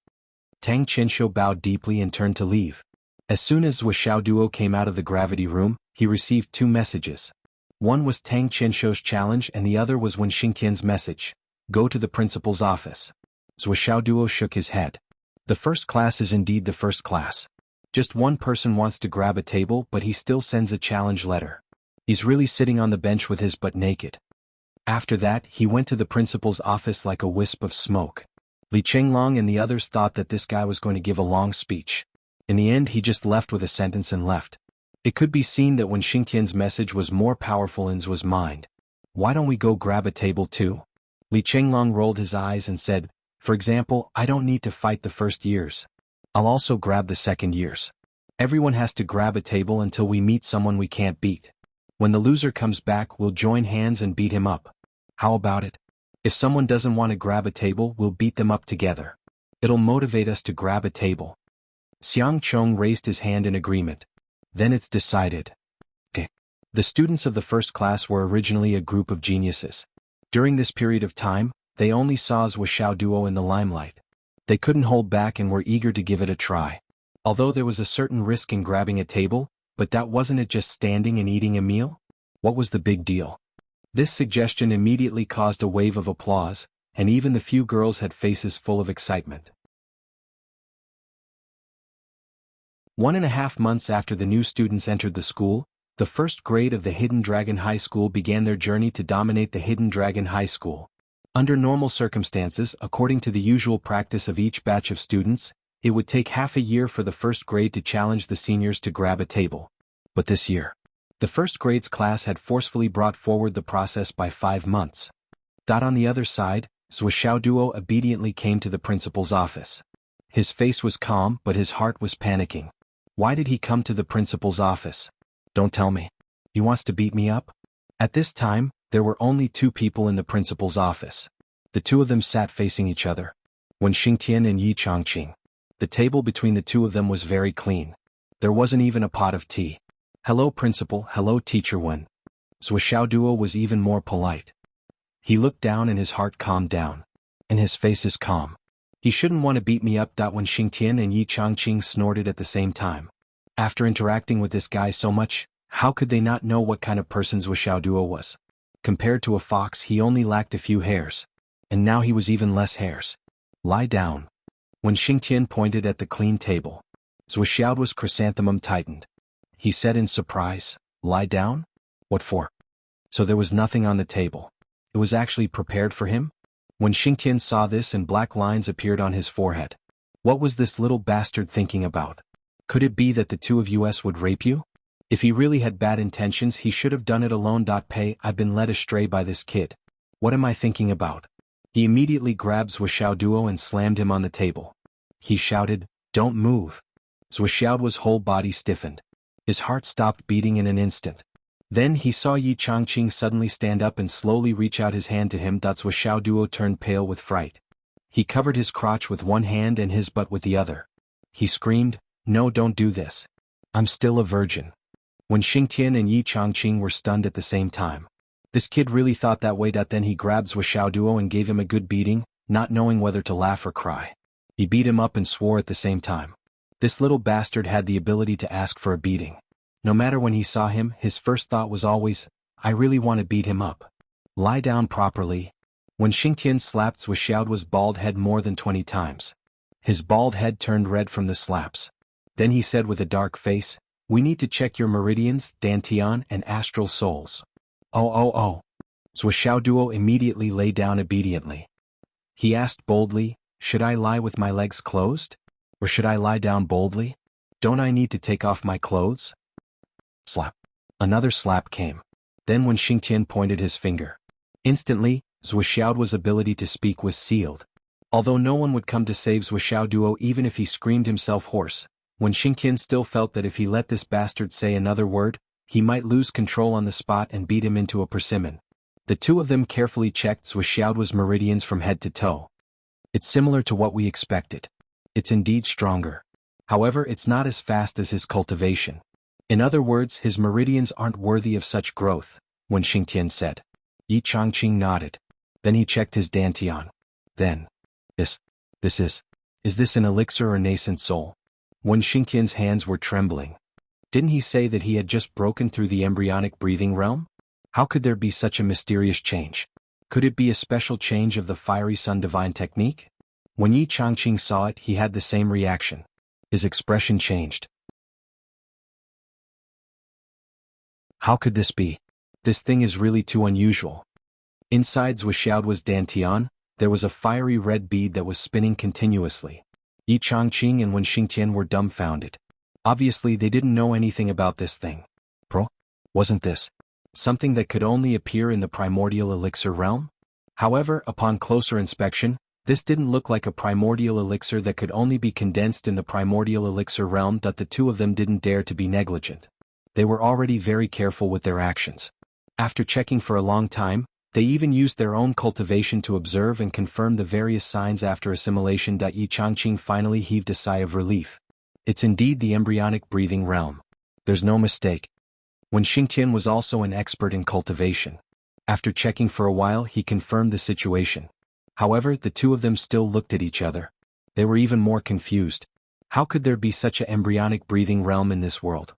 Tang Qinshu bowed deeply and turned to leave. As soon as Zhou Xiaoduo came out of the gravity room, he received 2 messages. One was Tang Qinshu's challenge and the other was Wen Xingtian's message. Go to the principal's office. Zhou Xiaoduo shook his head. The first class is indeed the first class. Just one person wants to grab a table, but he still sends a challenge letter. He's really sitting on the bench with his butt naked. After that, he went to the principal's office like a wisp of smoke. Li Chenglong and the others thought that this guy was going to give a long speech. In the end, he just left with a sentence and left. It could be seen that Wen Xingtian's message was more powerful in Zhua's mind. Why don't we go grab a table too? Li Chenglong rolled his eyes and said, for example, I don't need to fight the first years. I'll also grab the second years. Everyone has to grab a table until we meet someone we can't beat. When the loser comes back, we'll join hands and beat him up. How about it? If someone doesn't want to grab a table, we'll beat them up together. It'll motivate us to grab a table. Xiang Chong raised his hand in agreement. Then it's decided. Okay. The students of the first class were originally a group of geniuses. During this period of time, they only saw Wuxia duo in the limelight. They couldn't hold back and were eager to give it a try. Although there was a certain risk in grabbing a table, but that wasn't it just standing and eating a meal? What was the big deal? This suggestion immediately caused a wave of applause, and even the few girls had faces full of excitement. 1.5 months after the new students entered the school, the first grade of the Hidden Dragon High School began their journey to dominate the Hidden Dragon High School. Under normal circumstances, according to the usual practice of each batch of students, it would take half a year for the first grade to challenge the seniors to grab a table. But this year, the first grade's class had forcefully brought forward the process by 5 months. On the other side, Wuxia duo obediently came to the principal's office. His face was calm, but his heart was panicking. Why did he come to the principal's office? Don't tell me. He wants to beat me up? At this time, there were only 2 people in the principal's office. The 2 of them sat facing each other. Wen Xingtian and Yi Changqing. The table between the 2 of them was very clean. There wasn't even a pot of tea. Hello principal, hello teacher Wen. Wuxia duo was even more polite. He looked down and his heart calmed down. And his face is calm. He shouldn't want to beat me up. Wen Xingtian and Yi Changqing snorted at the same time. After interacting with this guy so much, how could they not know what kind of person Wuxia duo was? Compared to a fox, he only lacked a few hairs. And now he was even less hairs. Lie down. When Xingtian pointed at the clean table, Wuxiao's chrysanthemum tightened. He said in surprise, lie down? What for? So there was nothing on the table. It was actually prepared for him? When Xingtian saw this and black lines appeared on his forehead. What was this little bastard thinking about? Could it be that the 2 of us would rape you? If he really had bad intentions, he should have done it alone. I've been led astray by this kid. What am I thinking about? He immediately grabbed Wuxia duo and slammed him on the table. He shouted, don't move. Wuxiao's whole body stiffened. His heart stopped beating in an instant. Then he saw Yi Changqing suddenly stand up and slowly reach out his hand to him. Wuxia duo turned pale with fright. He covered his crotch with one hand and his butt with the other. He screamed, no, don't do this. I'm still a virgin. When Xingtian and Yi Changqing were stunned at the same time. This kid really thought that way. Then he grabbed Wuxia duo and gave him a good beating, not knowing whether to laugh or cry. He beat him up and swore at the same time. This little bastard had the ability to ask for a beating. No matter when he saw him, his first thought was always, I really want to beat him up. Lie down properly. When Xingtian slapped Wuxiao's bald head more than 20 times. His bald head turned red from the slaps. Then he said with a dark face, we need to check your meridians, dantian, and astral souls. Oh. Wuxia duo immediately lay down obediently. He asked boldly, should I lie with my legs closed? Or should I lie down boldly? Don't I need to take off my clothes? Slap. Another slap came. Then when Xingtian pointed his finger. Instantly, Wuxiao's ability to speak was sealed. Although no one would come to save Wuxia duo even if he screamed himself hoarse, when Xingtian still felt that if he let this bastard say another word, he might lose control on the spot and beat him into a persimmon. The 2 of them carefully checked Wuxiao's meridians from head to toe. It's similar to what we expected. It's indeed stronger. However, it's not as fast as his cultivation. In other words, his meridians aren't worthy of such growth, when Xingtian said. Yi Changqing nodded. Then he checked his dantian. Then. Is this an elixir or nascent soul? When Xingtian's hands were trembling. Didn't he say that he had just broken through the embryonic breathing realm? How could there be such a mysterious change? Could it be a special change of the fiery sun divine technique? When Yi Changqing saw it, he had the same reaction. His expression changed. How could this be? This thing is really too unusual. Inside Wuxiao's dantian, there was a fiery red bead that was spinning continuously. Yi Changqing and Wen Xingtian were dumbfounded. Obviously they didn't know anything about this thing. Wasn't this something that could only appear in the primordial elixir realm? However, upon closer inspection, this didn't look like a primordial elixir that could only be condensed in the primordial elixir realm. That the two of them didn't dare to be negligent. They were already very careful with their actions. After checking for a long time, they even used their own cultivation to observe and confirm the various signs after assimilation. Yi Changqing finally heaved a sigh of relief. It's indeed the embryonic breathing realm. There's no mistake. Wen Xingtian was also an expert in cultivation. After checking for a while, he confirmed the situation. However, the two of them still looked at each other. They were even more confused. How could there be such an embryonic breathing realm in this world?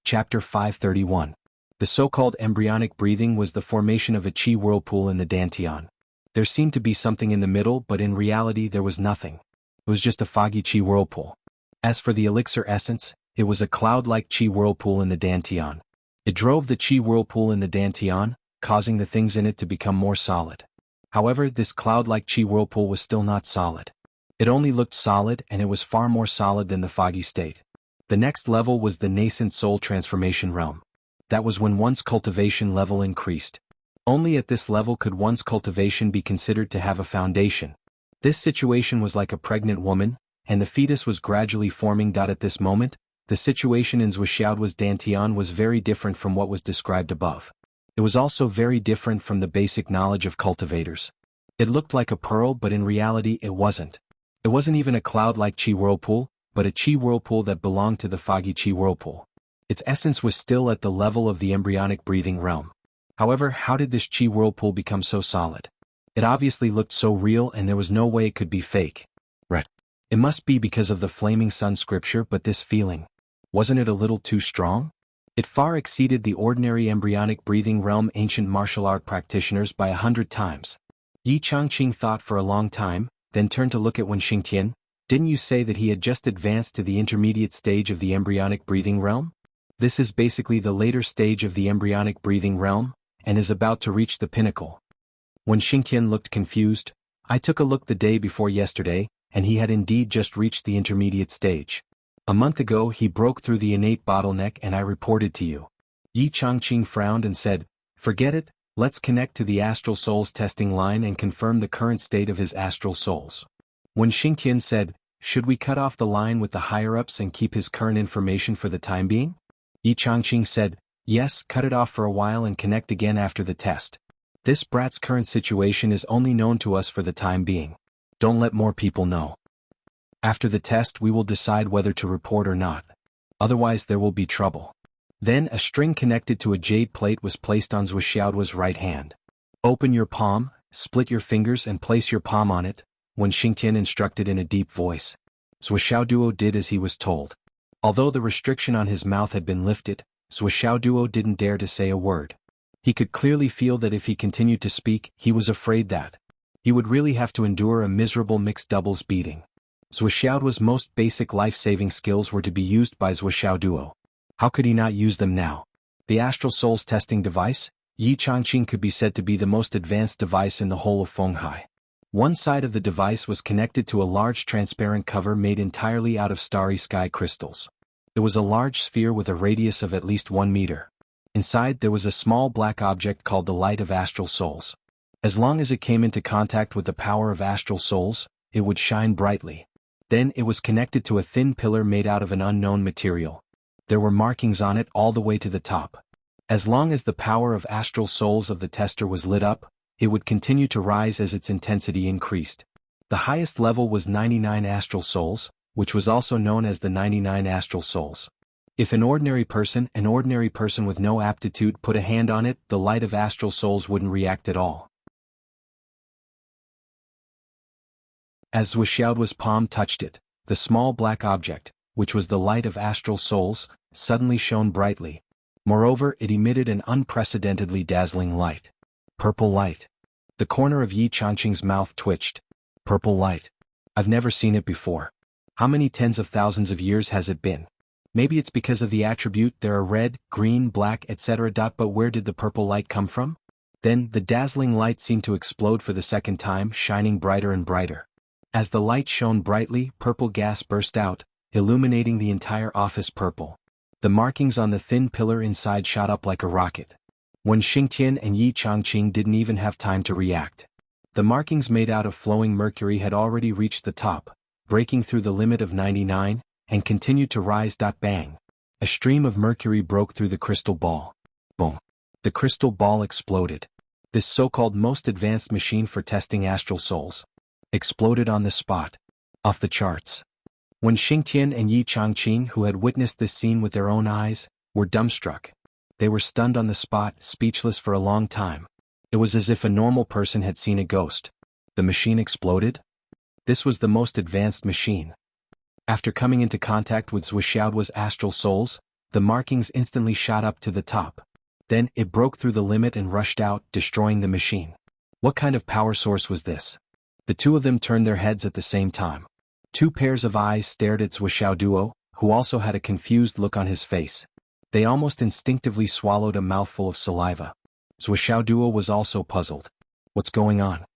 Chapter 531. The so-called embryonic breathing was the formation of a qi whirlpool in the Dantian. There seemed to be something in the middle, but in reality there was nothing. It was just a foggy qi whirlpool. As for the elixir essence, it was a cloud-like qi whirlpool in the Dantian. It drove the qi whirlpool in the Dantian, causing the things in it to become more solid. However, this cloud-like qi whirlpool was still not solid. It only looked solid, and it was far more solid than the foggy state. The next level was the nascent soul transformation realm. That was when one's cultivation level increased. Only at this level could one's cultivation be considered to have a foundation. This situation was like a pregnant woman, and the fetus was gradually forming. At this moment, the situation in Zhuxiaoduo's Dantian was very different from what was described above. It was also very different from the basic knowledge of cultivators. It looked like a pearl, but in reality it wasn't. It wasn't even a cloud-like qi whirlpool, but a qi whirlpool that belonged to the foggy qi whirlpool. Its essence was still at the level of the embryonic breathing realm. However, how did this qi whirlpool become so solid? It obviously looked so real, and there was no way it could be fake. Right. It must be because of the flaming sun scripture, but this feeling, wasn't it a little too strong? It far exceeded the ordinary embryonic breathing realm ancient martial art practitioners by 100 times. Yi Changqing thought for a long time, then turned to look at Wen Xingtian. Didn't you say that he had just advanced to the intermediate stage of the embryonic breathing realm? This is basically the later stage of the embryonic breathing realm, and is about to reach the pinnacle. When Xingtian looked confused, I took a look the day before yesterday, and he had indeed just reached the intermediate stage. A month ago he broke through the innate bottleneck and I reported to you. Yi Changqing frowned and said, forget it, let's connect to the astral souls testing line and confirm the current state of his astral souls. When Xingtian said, should we cut off the line with the higher-ups and keep his current information for the time being? Yi Changqing said, yes, cut it off for a while and connect again after the test. This brat's current situation is only known to us for the time being. Don't let more people know. After the test we will decide whether to report or not. Otherwise there will be trouble. Then a string connected to a jade plate was placed on Zhuxiaoduo's right hand. Open your palm, split your fingers and place your palm on it, Wen Xingtian instructed in a deep voice. Zhuxiaoduo did as he was told. Although the restriction on his mouth had been lifted, Zhuxiaoduo didn't dare to say a word. He could clearly feel that if he continued to speak, he was afraid that he would really have to endure a miserable mixed doubles beating. Zhuxiaoduo's most basic life-saving skills were to be used by Zhuxiaoduo. How could he not use them now? The Astral Souls testing device, Yi Changqing could be said to be the most advanced device in the whole of Fenghai. One side of the device was connected to a large transparent cover made entirely out of starry sky crystals. It was a large sphere with a radius of at least 1 meter. Inside there was a small black object called the Light of Astral Souls. As long as it came into contact with the power of astral souls, it would shine brightly. Then it was connected to a thin pillar made out of an unknown material. There were markings on it all the way to the top. As long as the power of astral souls of the tester was lit up, it would continue to rise as its intensity increased. The highest level was 99 astral souls, which was also known as the 99 astral souls. If an ordinary person with no aptitude put a hand on it, the light of astral souls wouldn't react at all. As Zhuxiaoduo's palm touched it, the small black object, which was the light of astral souls, suddenly shone brightly. Moreover, it emitted an unprecedentedly dazzling light. Purple light. The corner of Yi Changqing's mouth twitched. Purple light. I've never seen it before. How many tens of thousands of years has it been? Maybe it's because of the attribute there are red, green, black, etc. But where did the purple light come from? Then, the dazzling light seemed to explode for the second time, shining brighter and brighter. As the light shone brightly, purple gas burst out, illuminating the entire office purple. The markings on the thin pillar inside shot up like a rocket. When Xingtian and Yi Changqing didn't even have time to react. The markings made out of flowing mercury had already reached the top, breaking through the limit of 99, and continued to rise. Bang! A stream of mercury broke through the crystal ball. Boom! The crystal ball exploded. This so-called most advanced machine for testing astral souls exploded on the spot. Off the charts. When Xingtian and Yi Changqing, who had witnessed this scene with their own eyes, were dumbstruck. They were stunned on the spot, speechless for a long time. It was as if a normal person had seen a ghost. The machine exploded? This was the most advanced machine. After coming into contact with Zhuxiaoduo's astral souls, the markings instantly shot up to the top. Then, it broke through the limit and rushed out, destroying the machine. What kind of power source was this? The two of them turned their heads at the same time. Two pairs of eyes stared at Zhuxiaoduo, who also had a confused look on his face. They almost instinctively swallowed a mouthful of saliva. Zhuxiaoduo was also puzzled. What's going on?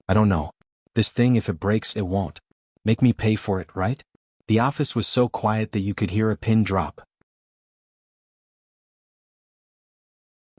I don't know. This thing, if it breaks, it won't make me pay for it, right? The office was so quiet that you could hear a pin drop.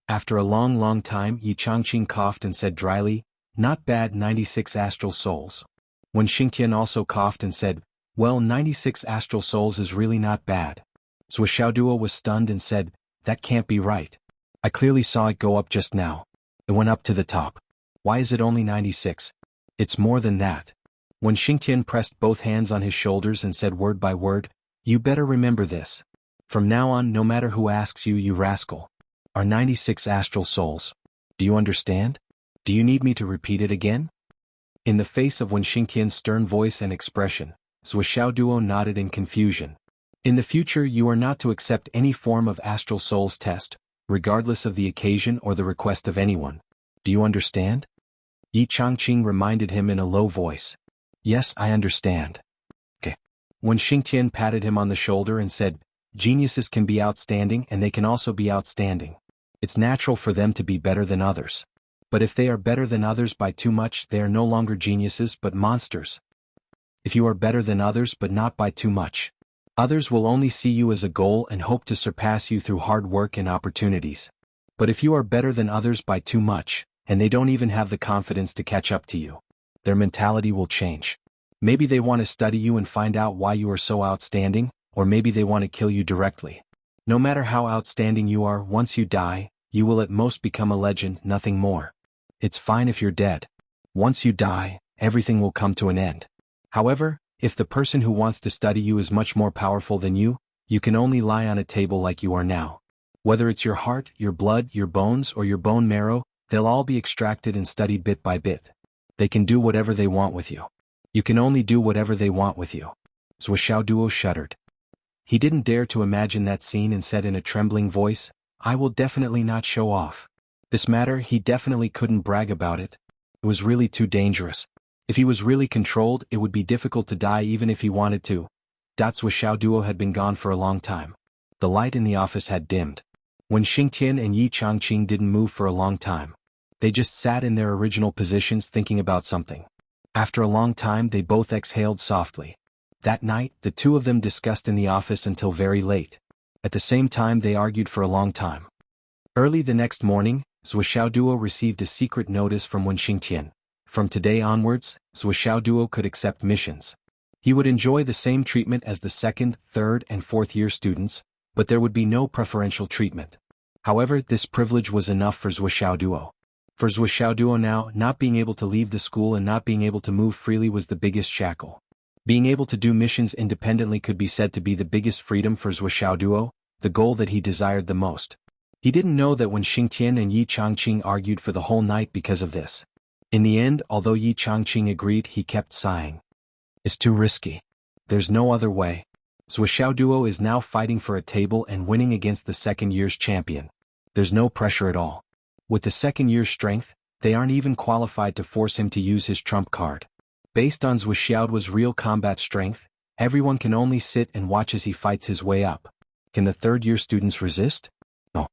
After a long time, Yi Changqing coughed and said dryly, "Not bad, 96 astral souls." When Xingtian also coughed and said, "Well, 96 astral souls is really not bad." Zhuxiaoduo was stunned and said, "That can't be right. I clearly saw it go up just now. It went up to the top. Why is it only 96? It's more than that." When Xingtian pressed both hands on his shoulders and said word by word, "You better remember this. From now on, no matter who asks you, you rascal, are 96 astral souls. Do you understand? Do you need me to repeat it again?" In the face of Wen Xingtian's stern voice and expression, Zhuxiaoduo nodded in confusion. "In the future, you are not to accept any form of astral souls test, regardless of the occasion or the request of anyone. Do you understand?" Yi Changqing reminded him in a low voice. "Yes, I understand." Okay. When Xingtian patted him on the shoulder and said, "Geniuses can be outstanding and they can also be outstanding. It's natural for them to be better than others. But if they are better than others by too much, they are no longer geniuses but monsters. If you are better than others but not by too much, others will only see you as a goal and hope to surpass you through hard work and opportunities. But if you are better than others by too much, and they don't even have the confidence to catch up to you, their mentality will change. Maybe they want to study you and find out why you are so outstanding, or maybe they want to kill you directly. No matter how outstanding you are, once you die, you will at most become a legend, nothing more. It's fine if you're dead. Once you die, everything will come to an end. However, if the person who wants to study you is much more powerful than you can only lie on a table like you are now. Whether it's your heart, your blood, your bones, or your bone marrow, they'll all be extracted and studied bit by bit. They can do whatever they want with you. You can only do whatever they want with you." Zhuxiaoduo shuddered. He didn't dare to imagine that scene and said in a trembling voice, "I will definitely not show off. This matter, he definitely couldn't brag about it. It was really too dangerous. If he was really controlled, it would be difficult to die even if he wanted to." Zhuxiaoduo had been gone for a long time. The light in the office had dimmed. When Xingtian and Yi Changqing didn't move for a long time. They just sat in their original positions thinking about something. After a long time, they both exhaled softly. That night, the two of them discussed in the office until very late. At the same time, they argued for a long time. Early the next morning, Zhuxiaoduo received a secret notice from Wen Xingtian. From today onwards, Zhuxiaoduo could accept missions. He would enjoy the same treatment as the second, third, and fourth year students, but there would be no preferential treatment. However, this privilege was enough for Zhuxiaoduo. For Zhuxiaoduo now, not being able to leave the school and not being able to move freely was the biggest shackle. Being able to do missions independently could be said to be the biggest freedom for Zhuxiaoduo, the goal that he desired the most. He didn't know that when Xingtian and Yi Changqing argued for the whole night because of this. In the end, although Yi Changqing agreed, he kept sighing. "It's too risky. There's no other way." Zhuxiaoduo is now fighting for a table and winning against the second year's champion. There's no pressure at all. With the second year's strength, they aren't even qualified to force him to use his trump card. Based on Zhuxiaoduo's real combat strength, everyone can only sit and watch as he fights his way up. Can the third-year students resist? No.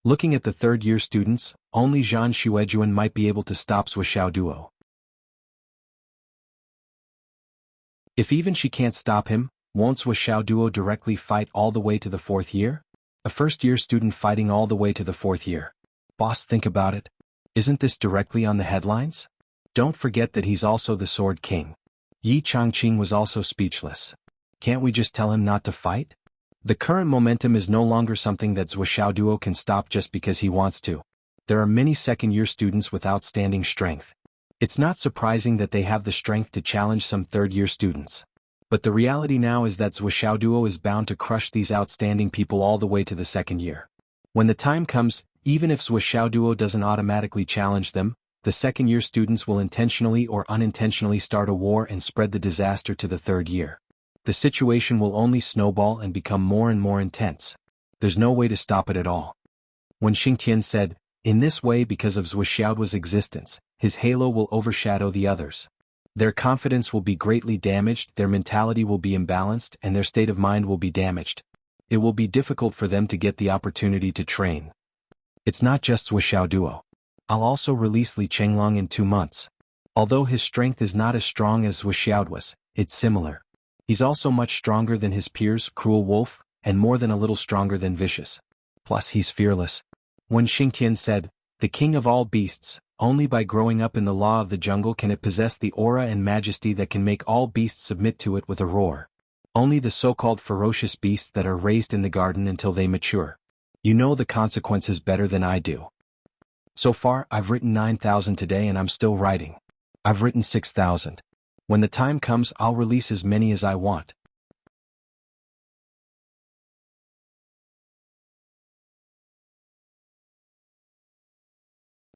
Looking at the third-year students, only Zhan Xuejuan might be able to stop Zhuxiaoduo. If even she can't stop him, won't Zhuo Duo directly fight all the way to the 4th year? A first-year student fighting all the way to the 4th year. Boss, think about it. Isn't this directly on the headlines? Don't forget that he's also the Sword King. Yi Changqing was also speechless. Can't we just tell him not to fight? The current momentum is no longer something that Zhuo Duo can stop just because he wants to. There are many second-year students with outstanding strength. It's not surprising that they have the strength to challenge some third-year students. But the reality now is that Zhuo Duo is bound to crush these outstanding people all the way to the 2nd year. When the time comes, even if Zhuo Duo doesn't automatically challenge them, the second-year students will intentionally or unintentionally start a war and spread the disaster to the 3rd year. The situation will only snowball and become more and more intense. There's no way to stop it at all. When Xingtian said, in this way, because of Zhuo's existence, his halo will overshadow the others. Their confidence will be greatly damaged, their mentality will be imbalanced, and their state of mind will be damaged. It will be difficult for them to get the opportunity to train. It's not just Zhuo Duo. I'll also release Li Chenglong in 2 months. Although his strength is not as strong as Zhuo was, it's similar. He's also much stronger than his peers, Cruel Wolf, and more than a little stronger than Vicious. Plus he's fearless. When Xingtian said, the king of all beasts, only by growing up in the law of the jungle can it possess the aura and majesty that can make all beasts submit to it with a roar. Only the so-called ferocious beasts that are raised in the garden until they mature. You know the consequences better than I do. So far, I've written 9,000 today and I'm still writing. I've written 6,000. When the time comes, I'll release as many as I want.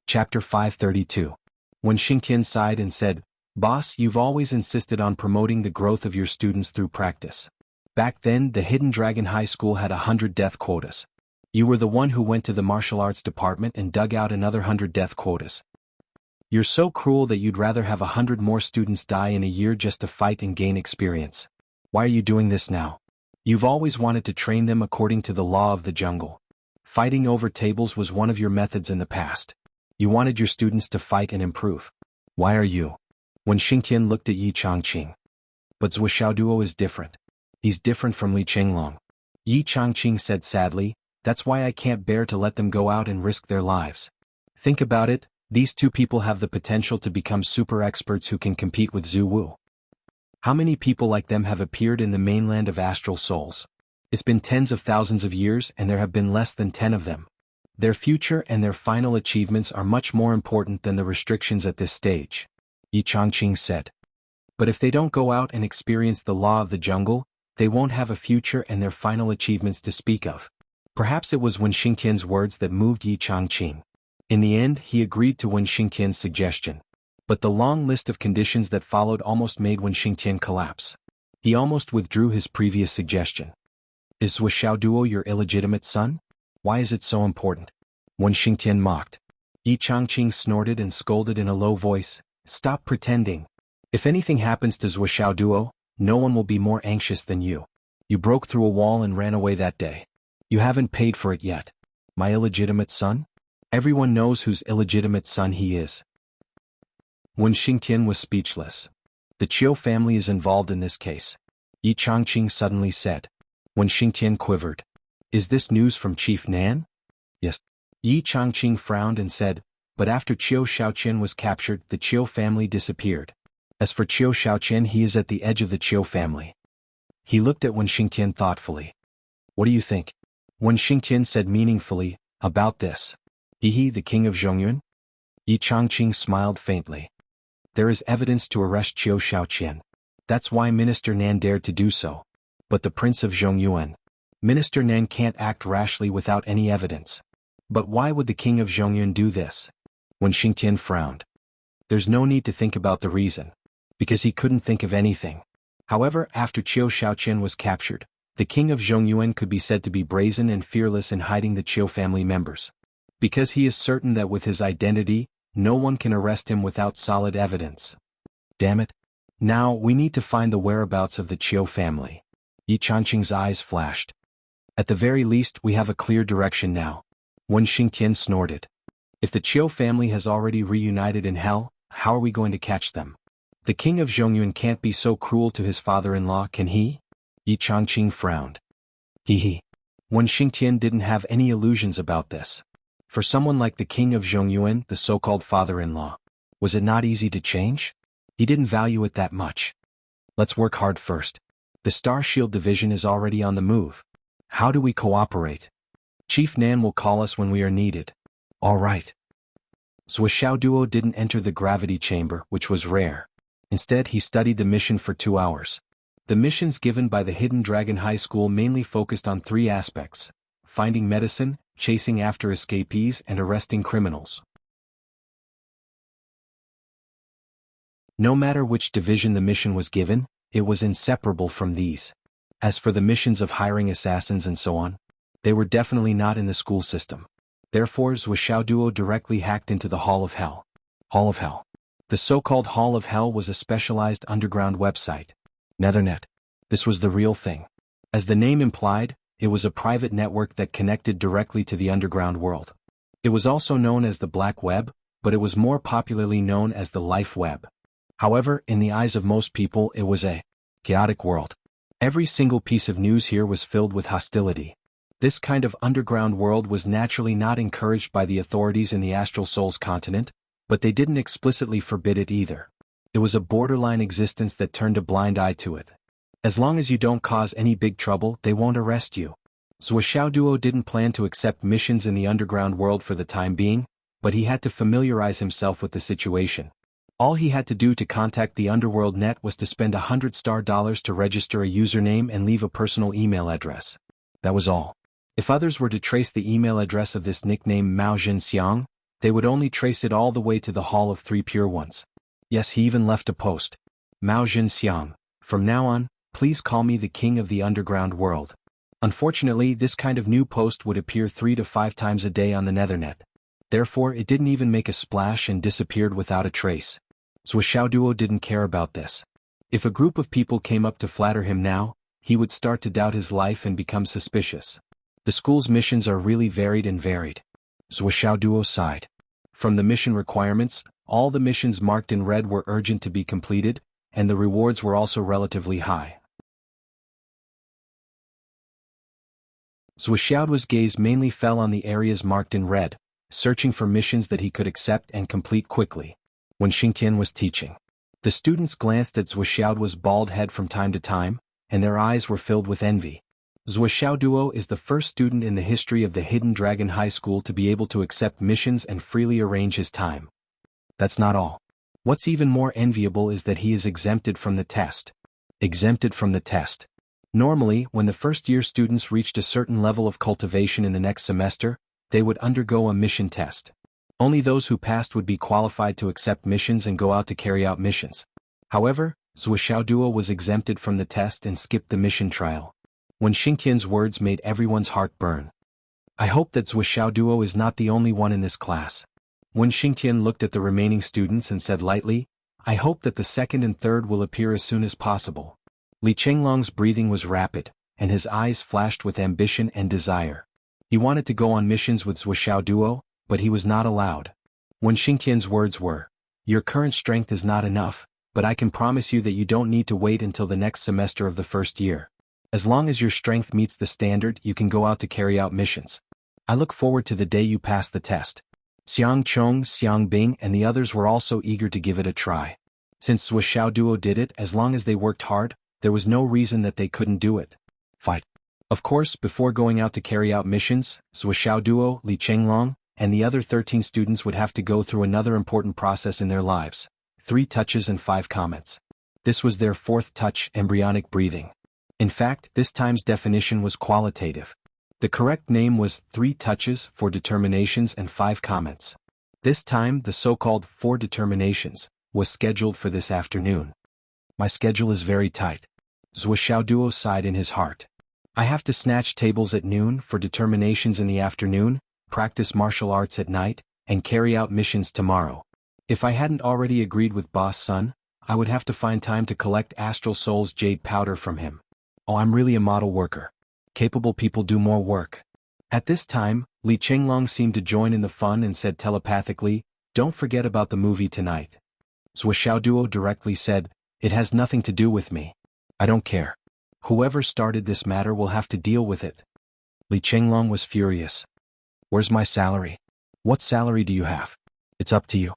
Chapter 532. When Xingtian sighed and said, Boss, you've always insisted on promoting the growth of your students through practice. Back then, the Hidden Dragon High School had 100 death quotas. You were the one who went to the martial arts department and dug out another 100 death quotas. You're so cruel that you'd rather have 100 more students die in a year just to fight and gain experience. Why are you doing this now? You've always wanted to train them according to the law of the jungle. Fighting over tables was one of your methods in the past. You wanted your students to fight and improve. Why are you? When Xingtian looked at Yi Changqing. But Zhuo Duo is different. He's different from Li Chenglong. Yi Changqing said sadly, that's why I can't bear to let them go out and risk their lives. Think about it, these two people have the potential to become super experts who can compete with Zhu Wu. How many people like them have appeared in the mainland of astral souls? It's been tens of thousands of years and there have been less than 10 of them. Their future and their final achievements are much more important than the restrictions at this stage. Yi Changqing said. But if they don't go out and experience the law of the jungle, they won't have a future and their final achievements to speak of. Perhaps it was Wen Xingtian's words that moved Yi Changqing. In the end, he agreed to Wen Xingtian's suggestion. But the long list of conditions that followed almost made Wen Xingtian collapse. He almost withdrew his previous suggestion. Is Zhuo Duo your illegitimate son? Why is it so important? Wen Xingtian mocked. Yi Changqing snorted and scolded in a low voice, stop pretending. If anything happens to Zhuo Duo, no one will be more anxious than you. You broke through a wall and ran away that day. You haven't paid for it yet. My illegitimate son? Everyone knows whose illegitimate son he is. Wen Xingtian was speechless. The Qiu family is involved in this case. Yi Changqing suddenly said. Wen Xingtian quivered. Is this news from Chief Nan? Yes. Yi Changqing frowned and said, but after Qiu Shaoqian was captured, the Qiu family disappeared. As for Qiu Shaoqian, he is at the edge of the Qiu family. He looked at Wen Xingtian thoughtfully. What do you think? Wen Xingtian said meaningfully, about this. He the king of Zhongyuan? Yi Changqing smiled faintly. There is evidence to arrest Qiu Shaoqian. That's why Minister Nan dared to do so. But the prince of Zhongyuan. Minister Nan can't act rashly without any evidence. But why would the king of Zhongyuan do this? Wen Xingtian frowned. There's no need to think about the reason. Because he couldn't think of anything. However, after Qiu Shaoqian was captured, the king of Zhongyuan could be said to be brazen and fearless in hiding the Qiu family members. Because he is certain that with his identity, no one can arrest him without solid evidence. Damn it. Now, we need to find the whereabouts of the Qiu family. Yi Changqing's eyes flashed. At the very least, we have a clear direction now. Wen Xingtian snorted. If the Qiu family has already reunited in hell, how are we going to catch them? The king of Zhongyuan can't be so cruel to his father-in-law, can he? Yi Changqing frowned. Hee. Wen Xingtian didn't have any illusions about this. For someone like the king of Zhongyuan, the so-called father-in-law, was it not easy to change? He didn't value it that much. Let's work hard first. The Star Shield Division is already on the move. How do we cooperate? Chief Nan will call us when we are needed. All right. Zuoxiao Duo didn't enter the gravity chamber, which was rare. Instead, he studied the mission for 2 hours. The missions given by the Hidden Dragon High School mainly focused on 3 aspects: finding medicine, chasing after escapees, and arresting criminals. No matter which division the mission was given, it was inseparable from these. As for the missions of hiring assassins and so on, they were definitely not in the school system. Therefore, Zuoxiao Duo directly hacked into the Hall of Hell. Hall of Hell. The so-called Hall of Hell was a specialized underground website. Nethernet. This was the real thing. As the name implied, it was a private network that connected directly to the underground world. It was also known as the Black Web, but it was more popularly known as the Life Web. However, in the eyes of most people, it was a chaotic world. Every single piece of news here was filled with hostility. This kind of underground world was naturally not encouraged by the authorities in the Astral Souls continent, but they didn't explicitly forbid it either. It was a borderline existence that turned a blind eye to it. As long as you don't cause any big trouble, they won't arrest you. Zuoxiao Duo didn't plan to accept missions in the underground world for the time being, but he had to familiarize himself with the situation. All he had to do to contact the underworld net was to spend $100 to register a username and leave a personal email address. That was all. If others were to trace the email address of this nickname Mao Jinxiang, they would only trace it all the way to the Hall of 3 Pure Ones. Yes, he even left a post. Mao Jinxiang, from now on, please call me the king of the underground world. Unfortunately, this kind of new post would appear 3 to 5 times a day on the Nethernet. Therefore, it didn't even make a splash and disappeared without a trace. Zuoxiao Duo didn't care about this. If a group of people came up to flatter him now, he would start to doubt his life and become suspicious. The school's missions are really varied and varied. Zuoxiao Duo sighed. From the mission requirements, all the missions marked in red were urgent to be completed, and the rewards were also relatively high. Zuoxiao's gaze mainly fell on the areas marked in red, searching for missions that he could accept and complete quickly. When Xingtian was teaching, the students glanced at Zuoxiao's bald head from time to time, and their eyes were filled with envy. Zuoxiao Duo is the first student in the history of the Hidden Dragon High School to be able to accept missions and freely arrange his time. That's not all. What's even more enviable is that he is exempted from the test. Exempted from the test. Normally, when the first-year students reached a certain level of cultivation in the next semester, they would undergo a mission test. Only those who passed would be qualified to accept missions and go out to carry out missions. However, Zuoxiao Duo was exempted from the test and skipped the mission trial. When Xingtian's words made everyone's heart burn. I hope that Zuoxiao Duo is not the only one in this class. When Xingtian looked at the remaining students and said lightly, I hope that the second and third will appear as soon as possible. Li Chenglong's breathing was rapid, and his eyes flashed with ambition and desire. He wanted to go on missions with Zuoxiao Duo, but he was not allowed. When Xingtian's words were, your current strength is not enough, but I can promise you that you don't need to wait until the next semester of the first year. As long as your strength meets the standard, you can go out to carry out missions. I look forward to the day you pass the test. Xiang Chong, Xiang Bing and the others were also eager to give it a try. Since Zuoxiao Duo did it, as long as they worked hard, there was no reason that they couldn't do it. Fight. Of course, before going out to carry out missions, Zuoxiao Duo, Li Chenglong, and the other 13 students would have to go through another important process in their lives. 3 touches and 5 comments. This was their 4th touch, embryonic breathing. In fact, this time's definition was qualitative. The correct name was 3 touches, 4 determinations and 5 comments. This time, the so-called 4 determinations, was scheduled for this afternoon. My schedule is very tight. Zuoxiao Duo sighed in his heart. I have to snatch tables at noon, for determinations in the afternoon, practice martial arts at night, and carry out missions tomorrow. If I hadn't already agreed with Boss Sun, I would have to find time to collect Astral Soul's jade powder from him. Oh, I'm really a model worker. Capable people do more work. At this time, Li Chenglong seemed to join in the fun and said telepathically, don't forget about the movie tonight. Duo directly said, "It has nothing to do with me. I don't care. Whoever started this matter will have to deal with it." Li Chenglong was furious. "Where's my salary? What salary do you have? It's up to you."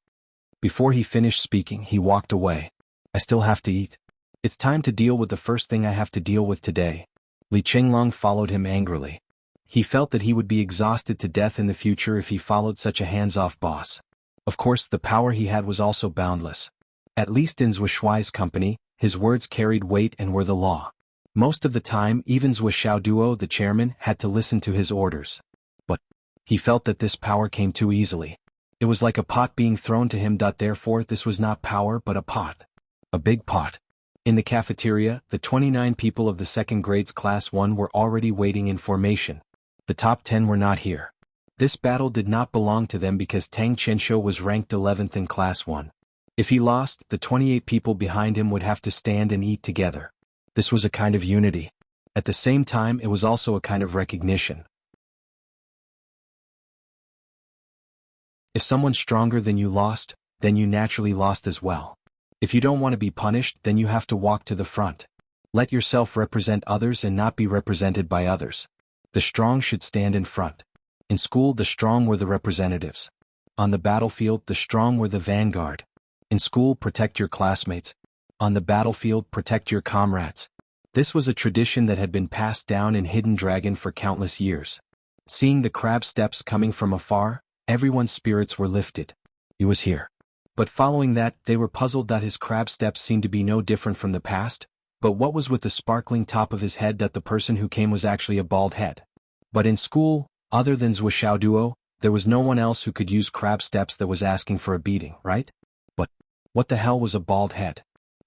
Before he finished speaking, he walked away. "I still have to eat. It's time to deal with the first thing I have to deal with today." Li Chenglong followed him angrily. He felt that he would be exhausted to death in the future if he followed such a hands-off boss. Of course, the power he had was also boundless. At least in Zhuishuai's company, his words carried weight and were the law. Most of the time, even Zhuishuai Duo, the chairman, had to listen to his orders. But he felt that this power came too easily. It was like a pot being thrown to him. Therefore, this was not power but a pot. A big pot. In the cafeteria, the 29 people of the second grades class 1 were already waiting in formation. The top 10 were not here. This battle did not belong to them because Tang Qianshou was ranked 11th in class 1. If he lost, the 28 people behind him would have to stand and eat together. This was a kind of unity. At the same time, it was also a kind of recognition. If someone stronger than you lost, then you naturally lost as well. If you don't want to be punished, then you have to walk to the front. Let yourself represent others and not be represented by others. The strong should stand in front. In school, the strong were the representatives. On the battlefield, the strong were the vanguard. In school, protect your classmates. On the battlefield, protect your comrades. This was a tradition that had been passed down in Hidden Dragon for countless years. Seeing the crab steps coming from afar, everyone's spirits were lifted. He was here. But following that, they were puzzled that his crab steps seemed to be no different from the past. But what was with the sparkling top of his head? That the person who came was actually a bald head. But in school, other than Zhuishuai Duo, there was no one else who could use crab steps that was asking for a beating, right? But what the hell was a bald head?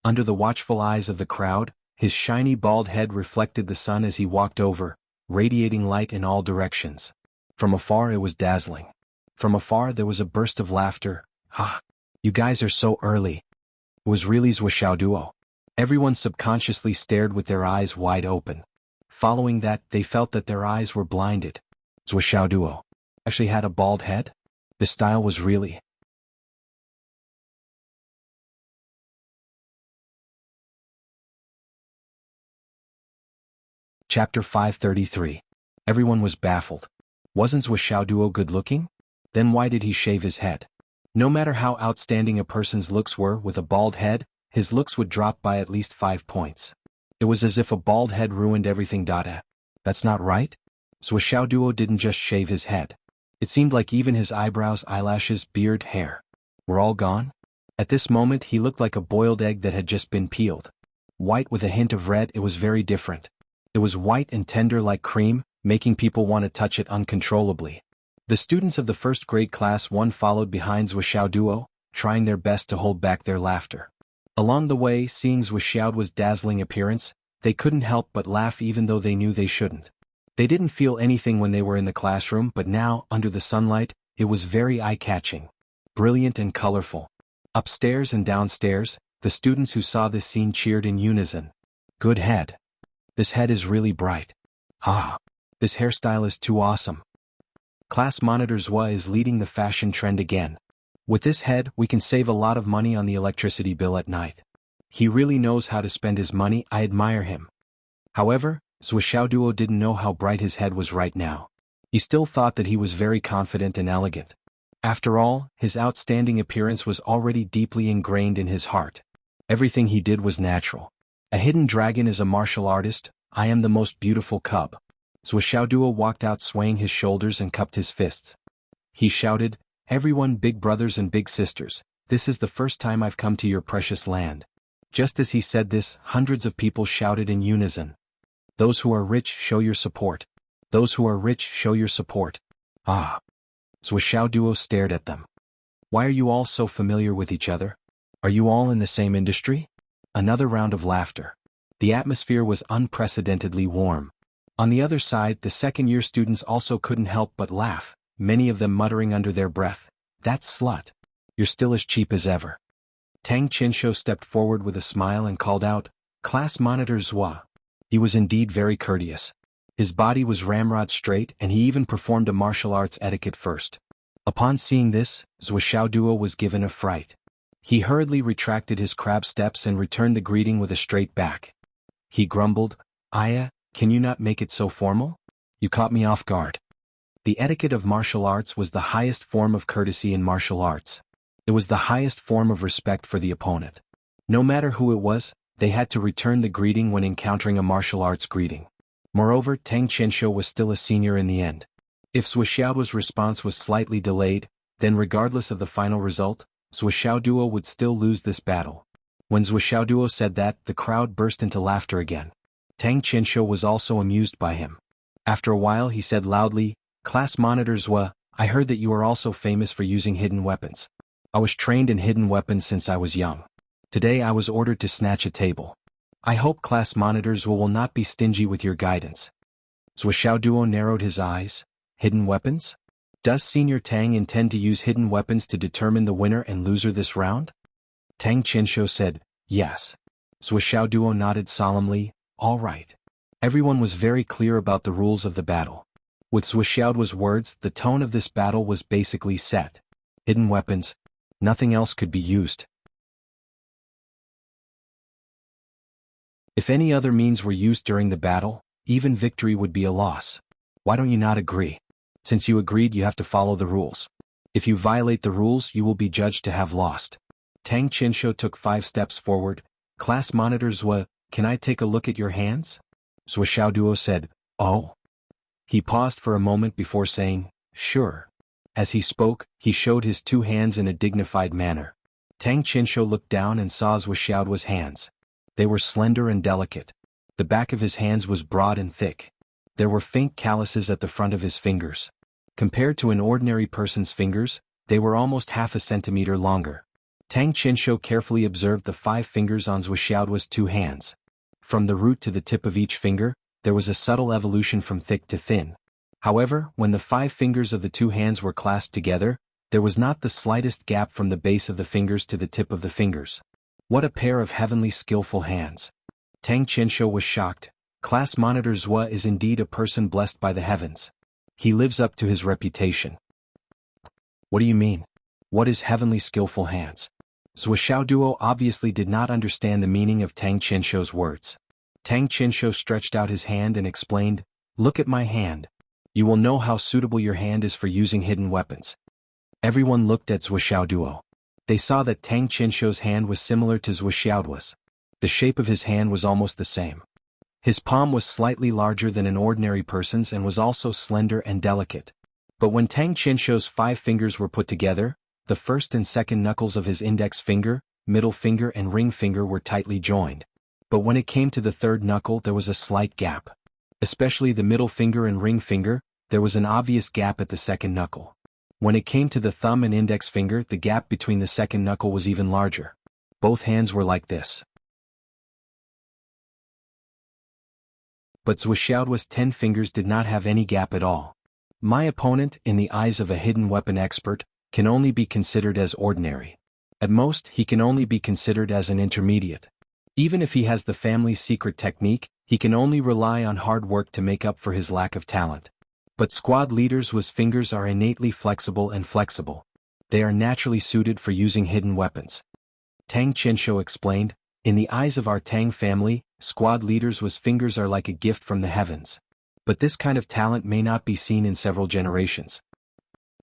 Under the watchful eyes of the crowd, his shiny bald head reflected the sun as he walked over, radiating light in all directions. From afar it was dazzling. From afar there was a burst of laughter. "Ha! You guys are so early." It was really Zhuishuai Duo. Everyone subconsciously stared with their eyes wide open. Following that, they felt that their eyes were blinded. Zhuishuai Duo actually had a bald head? His style was really... Chapter 533. Everyone was baffled. Wasn't Zhuishuai Duo good-looking? Then why did he shave his head? No matter how outstanding a person's looks were, with a bald head, his looks would drop by at least 5 points. It was as if a bald head ruined everything. That's not right? Zhuishuai Duo didn't just shave his head. It seemed like even his eyebrows, eyelashes, beard, hair were all gone. At this moment he looked like a boiled egg that had just been peeled. White with a hint of red, it was very different. It was white and tender like cream, making people want to touch it uncontrollably. The students of the first grade class 1 followed behind Zhuishuai Duo, trying their best to hold back their laughter. Along the way, seeing Zhuishuai's dazzling appearance, they couldn't help but laugh even though they knew they shouldn't. They didn't feel anything when they were in the classroom, but now, under the sunlight, it was very eye-catching, brilliant and colorful. Upstairs and downstairs, the students who saw this scene cheered in unison. "Good head. This head is really bright. Ah, this hairstyle is too awesome. Class monitor Zhua is leading the fashion trend again. With this head, we can save a lot of money on the electricity bill at night. He really knows how to spend his money. I admire him." However, Zhuishuai Duo didn't know how bright his head was right now. He still thought that he was very confident and elegant. After all, his outstanding appearance was already deeply ingrained in his heart. Everything he did was natural. A hidden dragon is a martial artist. I am the most beautiful cub. Zhuishuai Duo walked out swaying his shoulders and cupped his fists. He shouted, "Everyone, big brothers and big sisters, this is the first time I've come to your precious land." Just as he said this, hundreds of people shouted in unison. "Those who are rich, show your support. Those who are rich, show your support." Ah. Zhuishuai Duo stared at them. "Why are you all so familiar with each other? Are you all in the same industry?" Another round of laughter. The atmosphere was unprecedentedly warm. On the other side, the second-year students also couldn't help but laugh, many of them muttering under their breath, "That slut. You're still as cheap as ever." Tang Qianshou stepped forward with a smile and called out, "Class monitor Zhua." He was indeed very courteous. His body was ramrod straight and he even performed a martial arts etiquette first. Upon seeing this, Zhuishuai Duo was given a fright. He hurriedly retracted his crab steps and returned the greeting with a straight back. He grumbled, "Aya, can you not make it so formal? You caught me off guard." The etiquette of martial arts was the highest form of courtesy in martial arts. It was the highest form of respect for the opponent. No matter who it was, they had to return the greeting when encountering a martial arts greeting. Moreover, Tang Qinshu was still a senior in the end. If Zhuxiao's response was slightly delayed, then regardless of the final result, Zhuxiaoduo would still lose this battle. When Zhuxiaoduo said that, the crowd burst into laughter again. Tang Qinshu was also amused by him. After a while he said loudly, "Class Monitor Zhua, I heard that you are also famous for using hidden weapons. I was trained in hidden weapons since I was young. Today I was ordered to snatch a table. I hope Class Monitor Zhua will not be stingy with your guidance." Zhuxiaoduo narrowed his eyes. Hidden weapons? Does Senior Tang intend to use hidden weapons to determine the winner and loser this round? Tang Qinshu said, "Yes." Zhuxiaoduo nodded solemnly, "All right." Everyone was very clear about the rules of the battle. With Zhuxiaoduo's words, the tone of this battle was basically set. Hidden weapons. Nothing else could be used. If any other means were used during the battle, even victory would be a loss. Why don't you not agree? Since you agreed, you have to follow the rules. If you violate the rules, you will be judged to have lost. Tang Qinshu took 5 steps forward. "Class Monitor Zhua, can I take a look at your hands?" Zhuxiaoduo said, "Oh." He paused for a moment before saying, "Sure." As he spoke, he showed his 2 hands in a dignified manner. Tang Qinshu looked down and saw Zhuxiaoduo's hands. They were slender and delicate. The back of his hands was broad and thick. There were faint calluses at the front of his fingers. Compared to an ordinary person's fingers, they were almost half a centimeter longer. Tang Qinshu carefully observed the 5 fingers on Zhuxiaoduo's 2 hands. From the root to the tip of each finger, there was a subtle evolution from thick to thin. However, when the 5 fingers of the 2 hands were clasped together, there was not the slightest gap from the base of the fingers to the tip of the fingers. What a pair of heavenly skillful hands. Tang Qinshu was shocked. Class Monitor Zhua is indeed a person blessed by the heavens. He lives up to his reputation. What do you mean? What is heavenly skillful hands? Zhuxiaoduo obviously did not understand the meaning of Tang Qinshu's words. Tang Qinshu stretched out his hand and explained, "Look at my hand. You will know how suitable your hand is for using hidden weapons." Everyone looked at Zhuxiaoduo. They saw that Tang Qinshu's hand was similar to Zhuxiaoduo's. The shape of his hand was almost the same. His palm was slightly larger than an ordinary person's and was also slender and delicate. But when Tang Qinshu's 5 fingers were put together, the first and second knuckles of his index finger, middle finger and ring finger were tightly joined. But when it came to the third knuckle, there was a slight gap. Especially the middle finger and ring finger, there was an obvious gap at the second knuckle. When it came to the thumb and index finger, the gap between the second knuckle was even larger. Both hands were like this. But Zhuxiaoduo's 10 fingers did not have any gap at all. My opponent, in the eyes of a hidden weapon expert, can only be considered as ordinary. At most, he can only be considered as an intermediate. Even if he has the family's secret technique, he can only rely on hard work to make up for his lack of talent. But squad leaders whose fingers are innately flexible and flexible. They are naturally suited for using hidden weapons. Tang Qinshu explained, "In the eyes of our Tang family, squad leaders whose fingers are like a gift from the heavens. But this kind of talent may not be seen in several generations.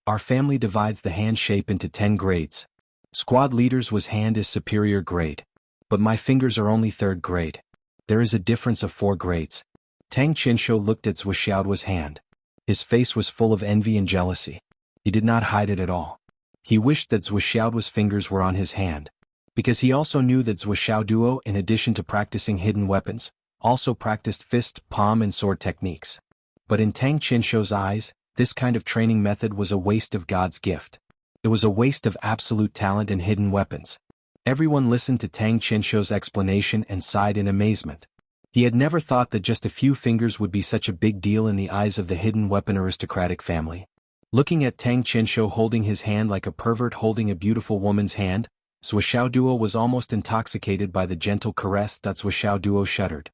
Our family divides the hand shape into 10 grades. Squad leaders whose hand is superior grade. But my fingers are only 3rd grade. There is a difference of 4 grades." Tang Qinshu looked at Zhuxiaoduo's hand. His face was full of envy and jealousy. He did not hide it at all. He wished that Zhuxiaoduo's fingers were on his hand. Because he also knew that Zhuxiaoduo, in addition to practicing hidden weapons, also practiced fist, palm and sword techniques. But in Tang Qinshu's eyes, this kind of training method was a waste of God's gift. It was a waste of absolute talent in hidden weapons. Everyone listened to Tang Qinshu's explanation and sighed in amazement. He had never thought that just a few fingers would be such a big deal in the eyes of the hidden weapon aristocratic family. Looking at Tang Qinshu holding his hand like a pervert holding a beautiful woman's hand, Zhuxiaoduo was almost intoxicated by the gentle caress that Zhuxiaoduo shuddered.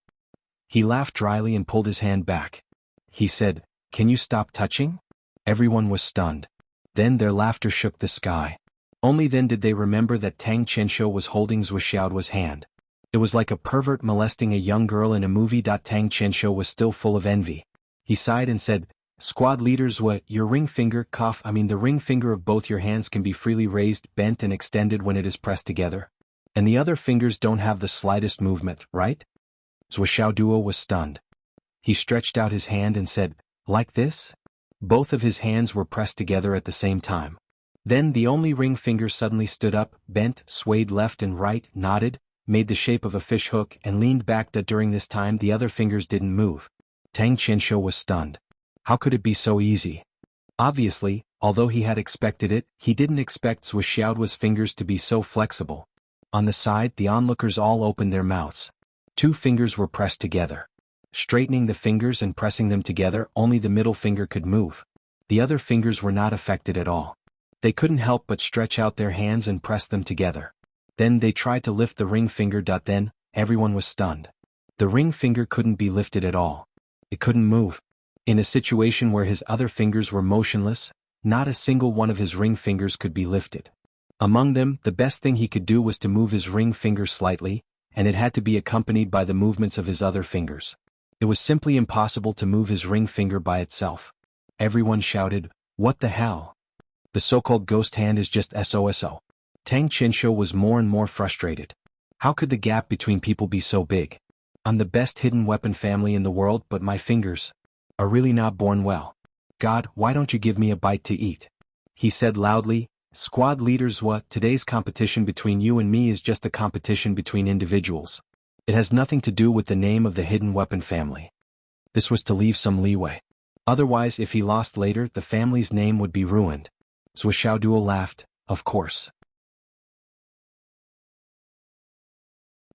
He laughed dryly and pulled his hand back. He said, "Can you stop touching?" Everyone was stunned. Then their laughter shook the sky. Only then did they remember that Tang Qinshu was holding Zhu Xiaoduo's hand. It was like a pervert molesting a young girl in a movie. Tang Qinshu was still full of envy. He sighed and said, "Squad leaders, what, your ring finger, the ring finger of both your hands can be freely raised, bent and extended when it is pressed together. And the other fingers don't have the slightest movement, right?" Zhu Xiaoduo was stunned. He stretched out his hand and said, "Like this?" Both of his hands were pressed together at the same time. Then the only ring finger suddenly stood up, bent, swayed left and right, nodded, made the shape of a fish hook and leaned back. During this time the other fingers didn't move. Tang Qinshu was stunned. How could it be so easy? Obviously, although he had expected it, he didn't expect Zhu Xiaoduo's fingers to be so flexible. On the side, the onlookers all opened their mouths. 2 fingers were pressed together. Straightening the fingers and pressing them together, only the middle finger could move. The other fingers were not affected at all. They couldn't help but stretch out their hands and press them together. Then they tried to lift the ring finger. Then, everyone was stunned. The ring finger couldn't be lifted at all. It couldn't move. In a situation where his other fingers were motionless, not a single one of his ring fingers could be lifted. Among them, the best thing he could do was to move his ring finger slightly, and it had to be accompanied by the movements of his other fingers. It was simply impossible to move his ring finger by itself. Everyone shouted, "What the hell? The so-called ghost hand is just SOSO." Tang Qinshu was more and more frustrated. How could the gap between people be so big? I'm the best hidden weapon family in the world, but my fingers are really not born well. God, why don't you give me a bite to eat? He said loudly, "Squad leaders, what? Today's competition between you and me is just a competition between individuals. It has nothing to do with the name of the hidden weapon family." This was to leave some leeway. Otherwise, if he lost later, the family's name would be ruined. Zhu Xiaoduo laughed, "Of course."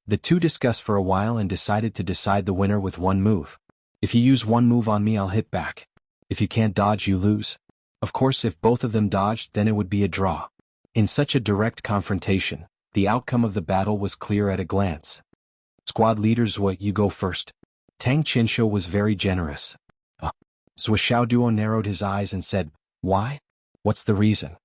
The two discussed for a while and decided to decide the winner with one move. "If you use one move on me, I'll hit back. If you can't dodge, you lose." Of course, if both of them dodged, then it would be a draw. In such a direct confrontation, the outcome of the battle was clear at a glance. "Squad leaders, what, you go first." Tang Qinshu was very generous. Zhu Xiaoduo narrowed his eyes and said, "Why? What's the reason?"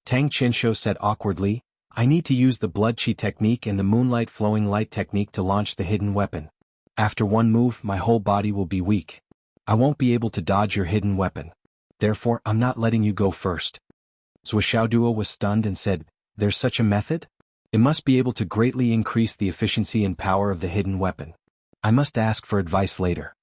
Tang Qinshu said awkwardly, "I need to use the blood chi technique and the moonlight flowing light technique to launch the hidden weapon. After one move, my whole body will be weak. I won't be able to dodge your hidden weapon. Therefore, I'm not letting you go first." Zhu Xiaoduo was stunned and said, "There's such a method? It must be able to greatly increase the efficiency and power of the hidden weapon. I must ask for advice later."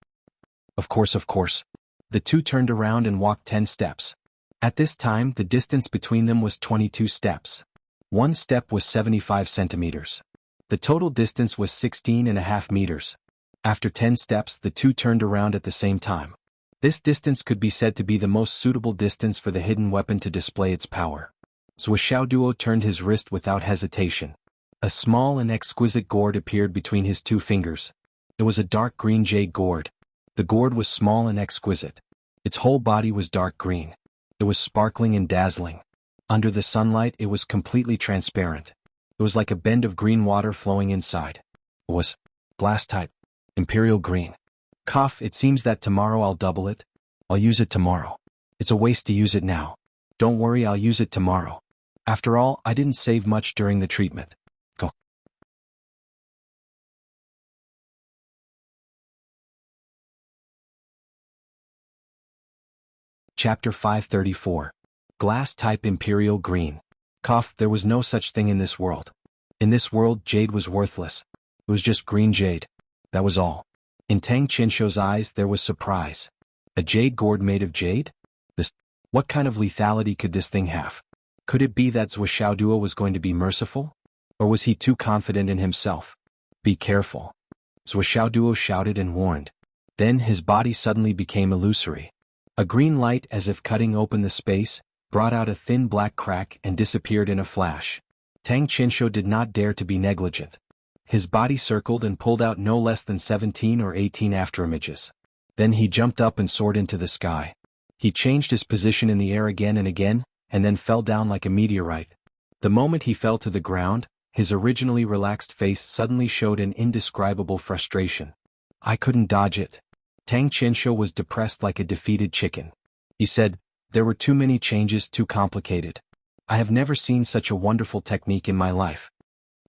Of course. The two turned around and walked 10 steps. At this time, the distance between them was 22 steps. One step was 75 centimeters. The total distance was 16.5 meters. After 10 steps, the two turned around at the same time. This distance could be said to be the most suitable distance for the hidden weapon to display its power. Zhu Xiaoduo turned his wrist without hesitation. A small and exquisite gourd appeared between his 2 fingers. It was a dark green jade gourd. The gourd was small and exquisite. Its whole body was dark green. It was sparkling and dazzling. Under the sunlight, it was completely transparent. It was like a bend of green water flowing inside. It was glass type, imperial green. It seems that tomorrow I'll double it. I'll use it tomorrow. It's a waste to use it now. Don't worry, I'll use it tomorrow. After all, I didn't save much during the treatment. Go. Chapter 534. Glass type imperial green. There was no such thing in this world. In this world, jade was worthless. It was just green jade. That was all. In Tang Qinshu's eyes there was surprise. A jade gourd made of jade? What kind of lethality could this thing have? Could it be that Zhu Xiaoduo was going to be merciful? Or was he too confident in himself? Be careful. Zhu Xiaoduo shouted and warned. Then his body suddenly became illusory. A green light, as if cutting open the space, brought out a thin black crack and disappeared in a flash. Tang Qinshu did not dare to be negligent. His body circled and pulled out no less than 17 or 18 afterimages. Then he jumped up and soared into the sky. He changed his position in the air again and again, and then fell down like a meteorite. The moment he fell to the ground, his originally relaxed face suddenly showed an indescribable frustration. I couldn't dodge it. Tang Qinshu was depressed like a defeated chicken. He said, there were too many changes, too complicated. I have never seen such a wonderful technique in my life.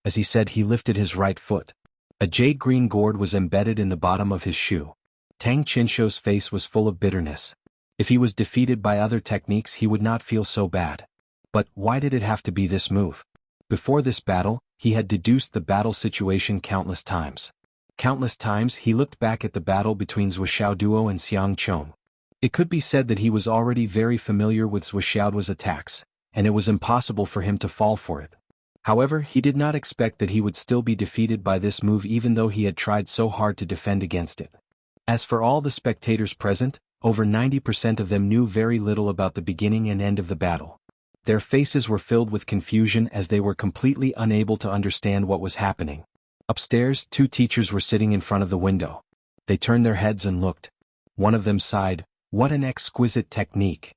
As he said, he lifted his right foot. A jade-green gourd was embedded in the bottom of his shoe. Tang Qinshuo's face was full of bitterness. If he was defeated by other techniques, he would not feel so bad. But why did it have to be this move? Before this battle, he had deduced the battle situation countless times. Countless times he looked back at the battle between Zuoxiaoduo and Xiang Chong. It could be said that he was already very familiar with Zuoxiaoduo's attacks, and it was impossible for him to fall for it. However, he did not expect that he would still be defeated by this move even though he had tried so hard to defend against it. As for all the spectators present, over 90% of them knew very little about the beginning and end of the battle. Their faces were filled with confusion as they were completely unable to understand what was happening. Upstairs, two teachers were sitting in front of the window. They turned their heads and looked. One of them sighed, "What an exquisite technique.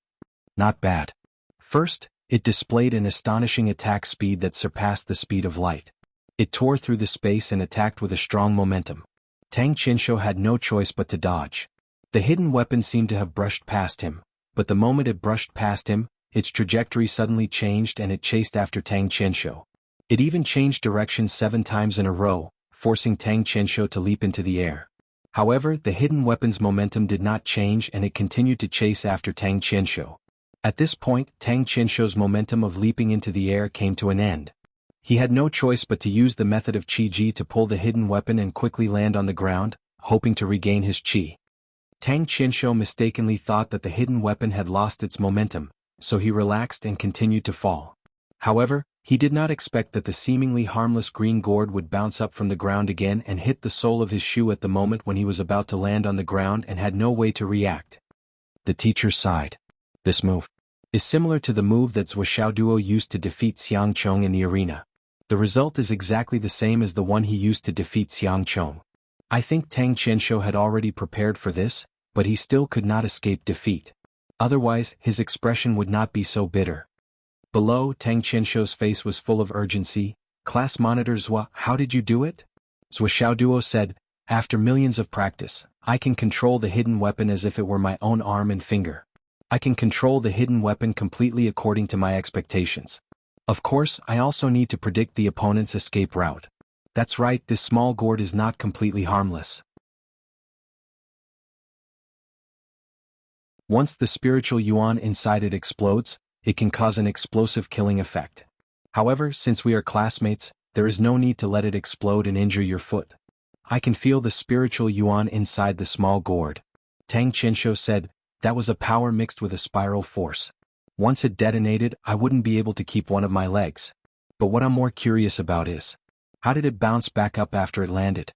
Not bad." First, it displayed an astonishing attack speed that surpassed the speed of light. It tore through the space and attacked with a strong momentum. Tang Qinshuo had no choice but to dodge. The hidden weapon seemed to have brushed past him, but the moment it brushed past him, its trajectory suddenly changed and it chased after Tang Qinshuo. It even changed direction 7 times in a row, forcing Tang Qinshuo to leap into the air. However, the hidden weapon's momentum did not change and it continued to chase after Tang Qinshuo. At this point, Tang Qinshuo's momentum of leaping into the air came to an end. He had no choice but to use the method of Qi-Ji to pull the hidden weapon and quickly land on the ground, hoping to regain his Qi. Tang Qinshuo mistakenly thought that the hidden weapon had lost its momentum, so he relaxed and continued to fall. However, he did not expect that the seemingly harmless green gourd would bounce up from the ground again and hit the sole of his shoe at the moment when he was about to land on the ground and had no way to react. The teacher sighed. This move is similar to the move that Zuoxiaoduo used to defeat Xiang Chong in the arena. The result is exactly the same as the one he used to defeat Xiang Chong. I think Tang Qinshuo had already prepared for this, but he still could not escape defeat. Otherwise, his expression would not be so bitter. Below, Tang Qinshuo's face was full of urgency. "Class monitor Zua, how did you do it?" Zuoxiaoduo said, "After millions of practice, I can control the hidden weapon as if it were my own arm and finger. I can control the hidden weapon completely according to my expectations. Of course, I also need to predict the opponent's escape route. That's right, this small gourd is not completely harmless. Once the spiritual yuan inside it explodes, it can cause an explosive killing effect. However, since we are classmates, there is no need to let it explode and injure your foot. I can feel the spiritual yuan inside the small gourd." Tang Qinshuo said, "That was a power mixed with a spiral force. Once it detonated, I wouldn't be able to keep one of my legs. But what I'm more curious about is, how did it bounce back up after it landed?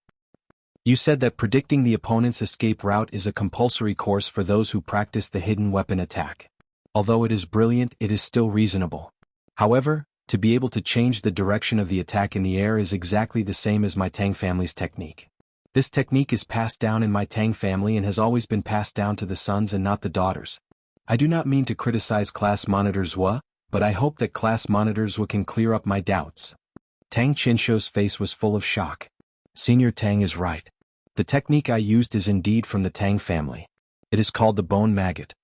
You said that predicting the opponent's escape route is a compulsory course for those who practice the hidden weapon attack. Although it is brilliant, it is still reasonable. However, to be able to change the direction of the attack in the air is exactly the same as my Tang family's technique. This technique is passed down in my Tang family and has always been passed down to the sons and not the daughters. I do not mean to criticize Class Monitor Zua, but I hope that Class Monitor Zua can clear up my doubts." Tang Qinshuo's face was full of shock. "Senior Tang is right. The technique I used is indeed from the Tang family. It is called the bone maggot."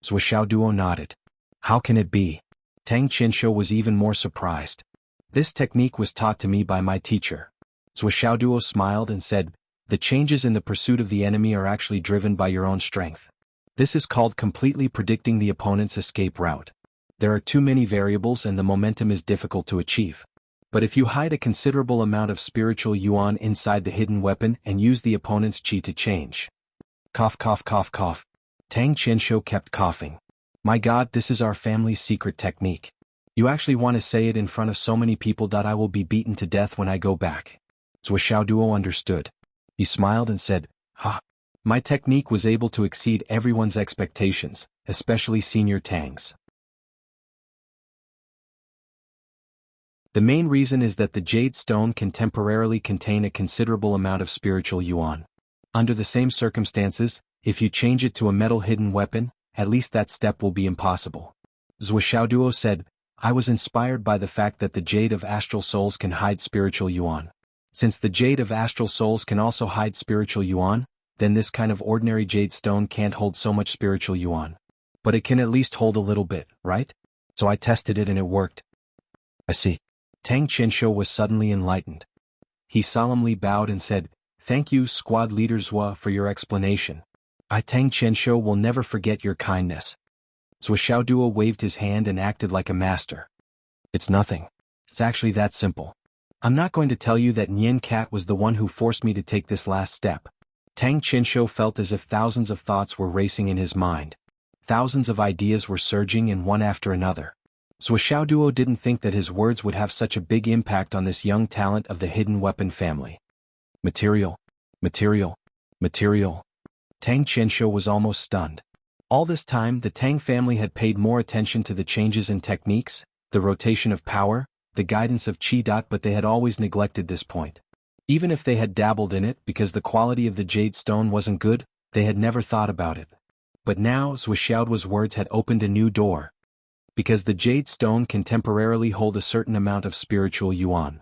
Zuoxiaoduo nodded. "How can it be?" Tang Qinshuo was even more surprised. "This technique was taught to me by my teacher." Zuoxiaoduo smiled and said, "The changes in the pursuit of the enemy are actually driven by your own strength. This is called completely predicting the opponent's escape route. There are too many variables and the momentum is difficult to achieve. But if you hide a considerable amount of spiritual yuan inside the hidden weapon and use the opponent's qi to change." Cough cough cough cough. Tang Qinshuo kept coughing. "My God, this is our family's secret technique. You actually want to say it in front of so many people that I will be beaten to death when I go back." Zuoxiaoduo understood. He smiled and said, "Ha! My technique was able to exceed everyone's expectations, especially Senior Tang's. The main reason is that the jade stone can temporarily contain a considerable amount of spiritual yuan. Under the same circumstances, if you change it to a metal hidden weapon, at least that step will be impossible." Zuoxiaoduo said, "I was inspired by the fact that the jade of astral souls can hide spiritual yuan. Since the jade of astral souls can also hide spiritual yuan, then this kind of ordinary jade stone can't hold so much spiritual yuan. But it can at least hold a little bit, right?" So I tested it and it worked. I see. Tang Qinshu was suddenly enlightened. He solemnly bowed and said, "Thank you, Squad Leader Zhua, for your explanation. I Tang Qinshu will never forget your kindness." Zhua Xiaoduo waved his hand and acted like a master. "It's nothing. It's actually that simple. I'm not going to tell you that Nian Cat was the one who forced me to take this last step." Tang Qinshu felt as if thousands of thoughts were racing in his mind. Thousands of ideas were surging in one after another. Zhua Xiaoduo didn't think that his words would have such a big impact on this young talent of the hidden weapon family. Material. Material. Material. Tang Qinshu was almost stunned. All this time, the Tang family had paid more attention to the changes in techniques, the rotation of power, the guidance of Qi. But they had always neglected this point. Even if they had dabbled in it because the quality of the jade stone wasn't good, they had never thought about it. But now Zhua Xiaoduo's words had opened a new door. Because the jade stone can temporarily hold a certain amount of spiritual yuan.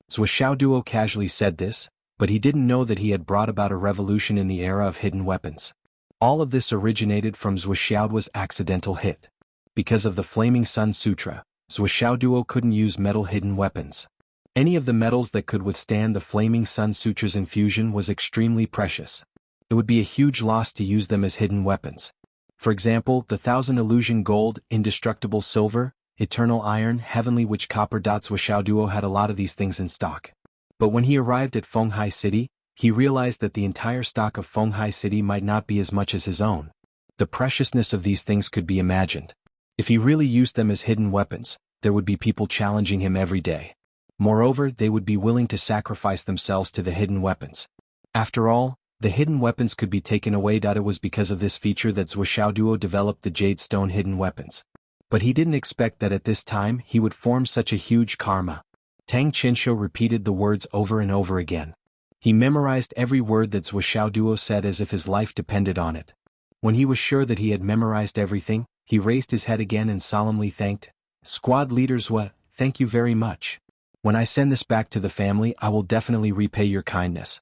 Zhua Xiaoduo casually said this, but he didn't know that he had brought about a revolution in the era of hidden weapons. All of this originated from Zhua Xiaoduo's accidental hit. Because of the Flaming Sun Sutra, Zhua Xiaoduo couldn't use metal hidden weapons. Any of the metals that could withstand the Flaming Sun Sutra's infusion was extremely precious. It would be a huge loss to use them as hidden weapons. For example, the 1,000 illusion gold, indestructible silver, eternal iron, heavenly witch copper. Zhua Xiaoduo had a lot of these things in stock. But when he arrived at Fenghai City, he realized that the entire stock of Fenghai City might not be as much as his own. The preciousness of these things could be imagined. If he really used them as hidden weapons, there would be people challenging him every day. Moreover, they would be willing to sacrifice themselves to the hidden weapons. After all, the hidden weapons could be taken away. It was because of this feature that Zhua Xiaoduo developed the Jade Stone hidden weapons. But he didn't expect that at this time he would form such a huge karma. Tang Qinshu repeated the words over and over again. He memorized every word that Zhua Xiaoduo said as if his life depended on it. When he was sure that he had memorized everything, he raised his head again and solemnly thanked, "Squad Leader Zhua, thank you very much. When I send this back to the family, I will definitely repay your kindness."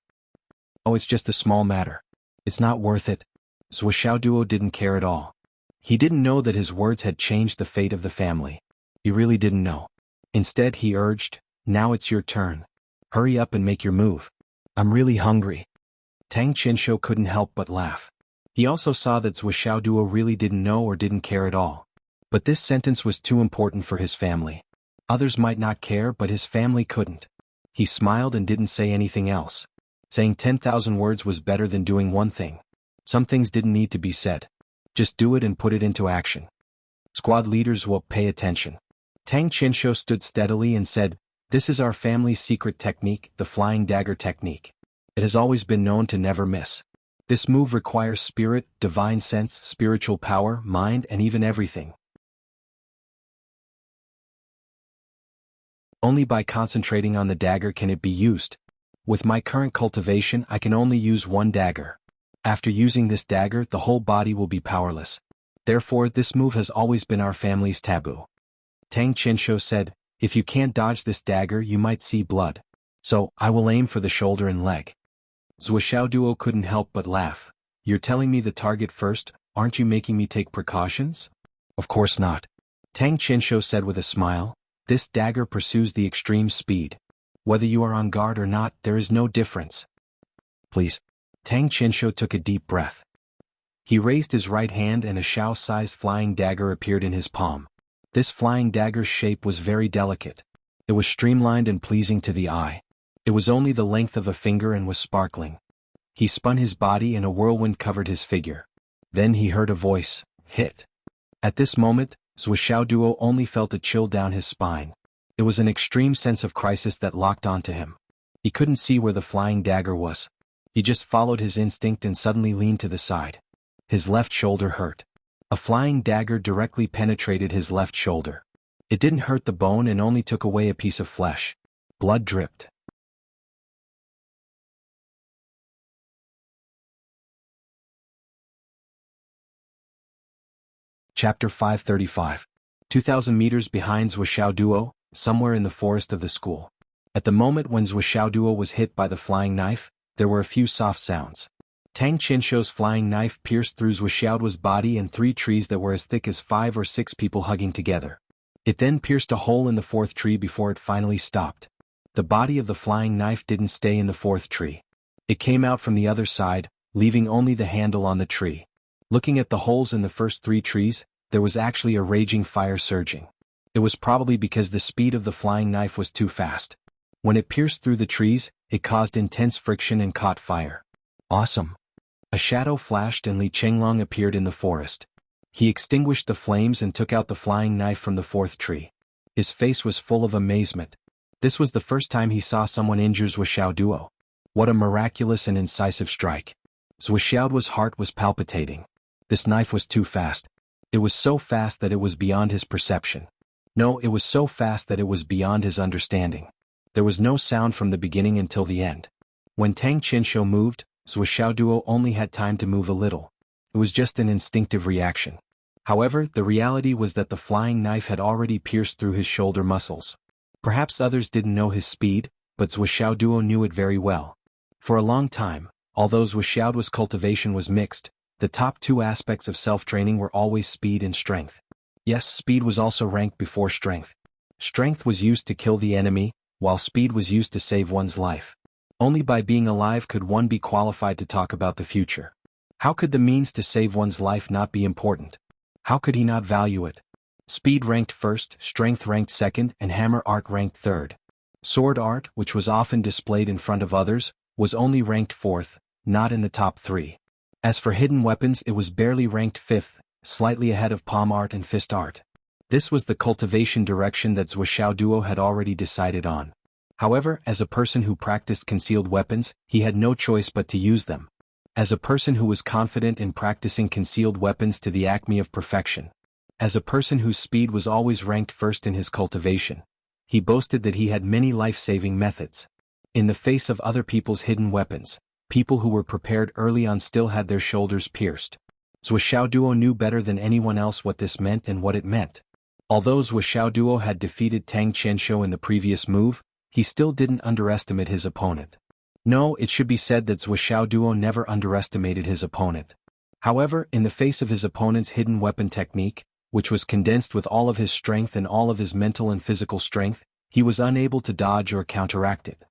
"Oh, it's just a small matter. It's not worth it." Zhua Xiaoduo didn't care at all. He didn't know that his words had changed the fate of the family. He really didn't know. Instead, he urged, "Now it's your turn. Hurry up and make your move. I'm really hungry." Tang Qinshu couldn't help but laugh. He also saw that Zhua Xiaoduo really didn't know or didn't care at all. But this sentence was too important for his family. Others might not care, but his family couldn't. He smiled and didn't say anything else. Saying 10,000 words was better than doing one thing. Some things didn't need to be said. Just do it and put it into action. Squad leaders will pay attention. Tang Qinshu stood steadily and said, "This is our family's secret technique, the flying dagger technique. It has always been known to never miss. This move requires spirit, divine sense, spiritual power, mind, and even everything. Only by concentrating on the dagger can it be used. With my current cultivation, I can only use one dagger. After using this dagger, the whole body will be powerless. Therefore, this move has always been our family's taboo." Tang Qinshu said, "If you can't dodge this dagger, you might see blood. So, I will aim for the shoulder and leg." Zhua Xiaoduo couldn't help but laugh. "You're telling me the target first, aren't you making me take precautions?" "Of course not." Tang Qinshu said with a smile, "This dagger pursues the extreme speed. Whether you are on guard or not, there is no difference." "Please." Tang Qinshu took a deep breath. He raised his right hand and a Shao-sized flying dagger appeared in his palm. This flying dagger's shape was very delicate. It was streamlined and pleasing to the eye. It was only the length of a finger and was sparkling. He spun his body and a whirlwind covered his figure. Then he heard a voice, "Hit." At this moment, Zhua Xiaoduo only felt a chill down his spine. It was an extreme sense of crisis that locked onto him. He couldn't see where the flying dagger was. He just followed his instinct and suddenly leaned to the side. His left shoulder hurt. A flying dagger directly penetrated his left shoulder. It didn't hurt the bone and only took away a piece of flesh. Blood dripped. Chapter 535. 2,000 meters behind Zhua Xiaoduo, somewhere in the forest of the school. At the moment when Zhua Xiaoduo was hit by the flying knife, there were a few soft sounds. Tang Qinshu's flying knife pierced through Zhua Xiaoduo's body and 3 trees that were as thick as 5 or 6 people hugging together. It then pierced a hole in the fourth tree before it finally stopped. The body of the flying knife didn't stay in the fourth tree. It came out from the other side, leaving only the handle on the tree. Looking at the holes in the first 3 trees, there was actually a raging fire surging. It was probably because the speed of the flying knife was too fast. When it pierced through the trees, it caused intense friction and caught fire. Awesome! A shadow flashed and Li Chenglong appeared in the forest. He extinguished the flames and took out the flying knife from the fourth tree. His face was full of amazement. This was the first time he saw someone injure Zuoxiao Duo. What a miraculous and incisive strike. Zuoxiao's heart was palpitating. This knife was too fast. It was so fast that it was beyond his perception. No, it was so fast that it was beyond his understanding. There was no sound from the beginning until the end. When Tang Qinshu moved, Zuoxiao Duo only had time to move a little. It was just an instinctive reaction. However, the reality was that the flying knife had already pierced through his shoulder muscles. Perhaps others didn't know his speed, but Zuoxiao Duo knew it very well. For a long time, although Zuoxiao's cultivation was mixed, the top 2 aspects of self-training were always speed and strength. Yes, speed was also ranked before strength. Strength was used to kill the enemy, while speed was used to save one's life. Only by being alive could one be qualified to talk about the future. How could the means to save one's life not be important? How could he not value it? Speed ranked first, strength ranked second, and hammer art ranked third. Sword art, which was often displayed in front of others, was only ranked 4th, not in the top 3. As for hidden weapons, it was barely ranked 5th, slightly ahead of palm art and fist art. This was the cultivation direction that Zuoxiao Duo had already decided on. However, as a person who practiced concealed weapons, he had no choice but to use them. As a person who was confident in practicing concealed weapons to the acme of perfection. As a person whose speed was always ranked first in his cultivation. He boasted that he had many life-saving methods. In the face of other people's hidden weapons, people who were prepared early on still had their shoulders pierced. Zuoxiao Duo knew better than anyone else what this meant and what it meant. Although Zuoxiao Duo had defeated Tang Qinshu in the previous move, he still didn't underestimate his opponent. No, it should be said that Zuoxiao Duo never underestimated his opponent. However, in the face of his opponent's hidden weapon technique, which was condensed with all of his strength and all of his mental and physical strength, he was unable to dodge or counteract it.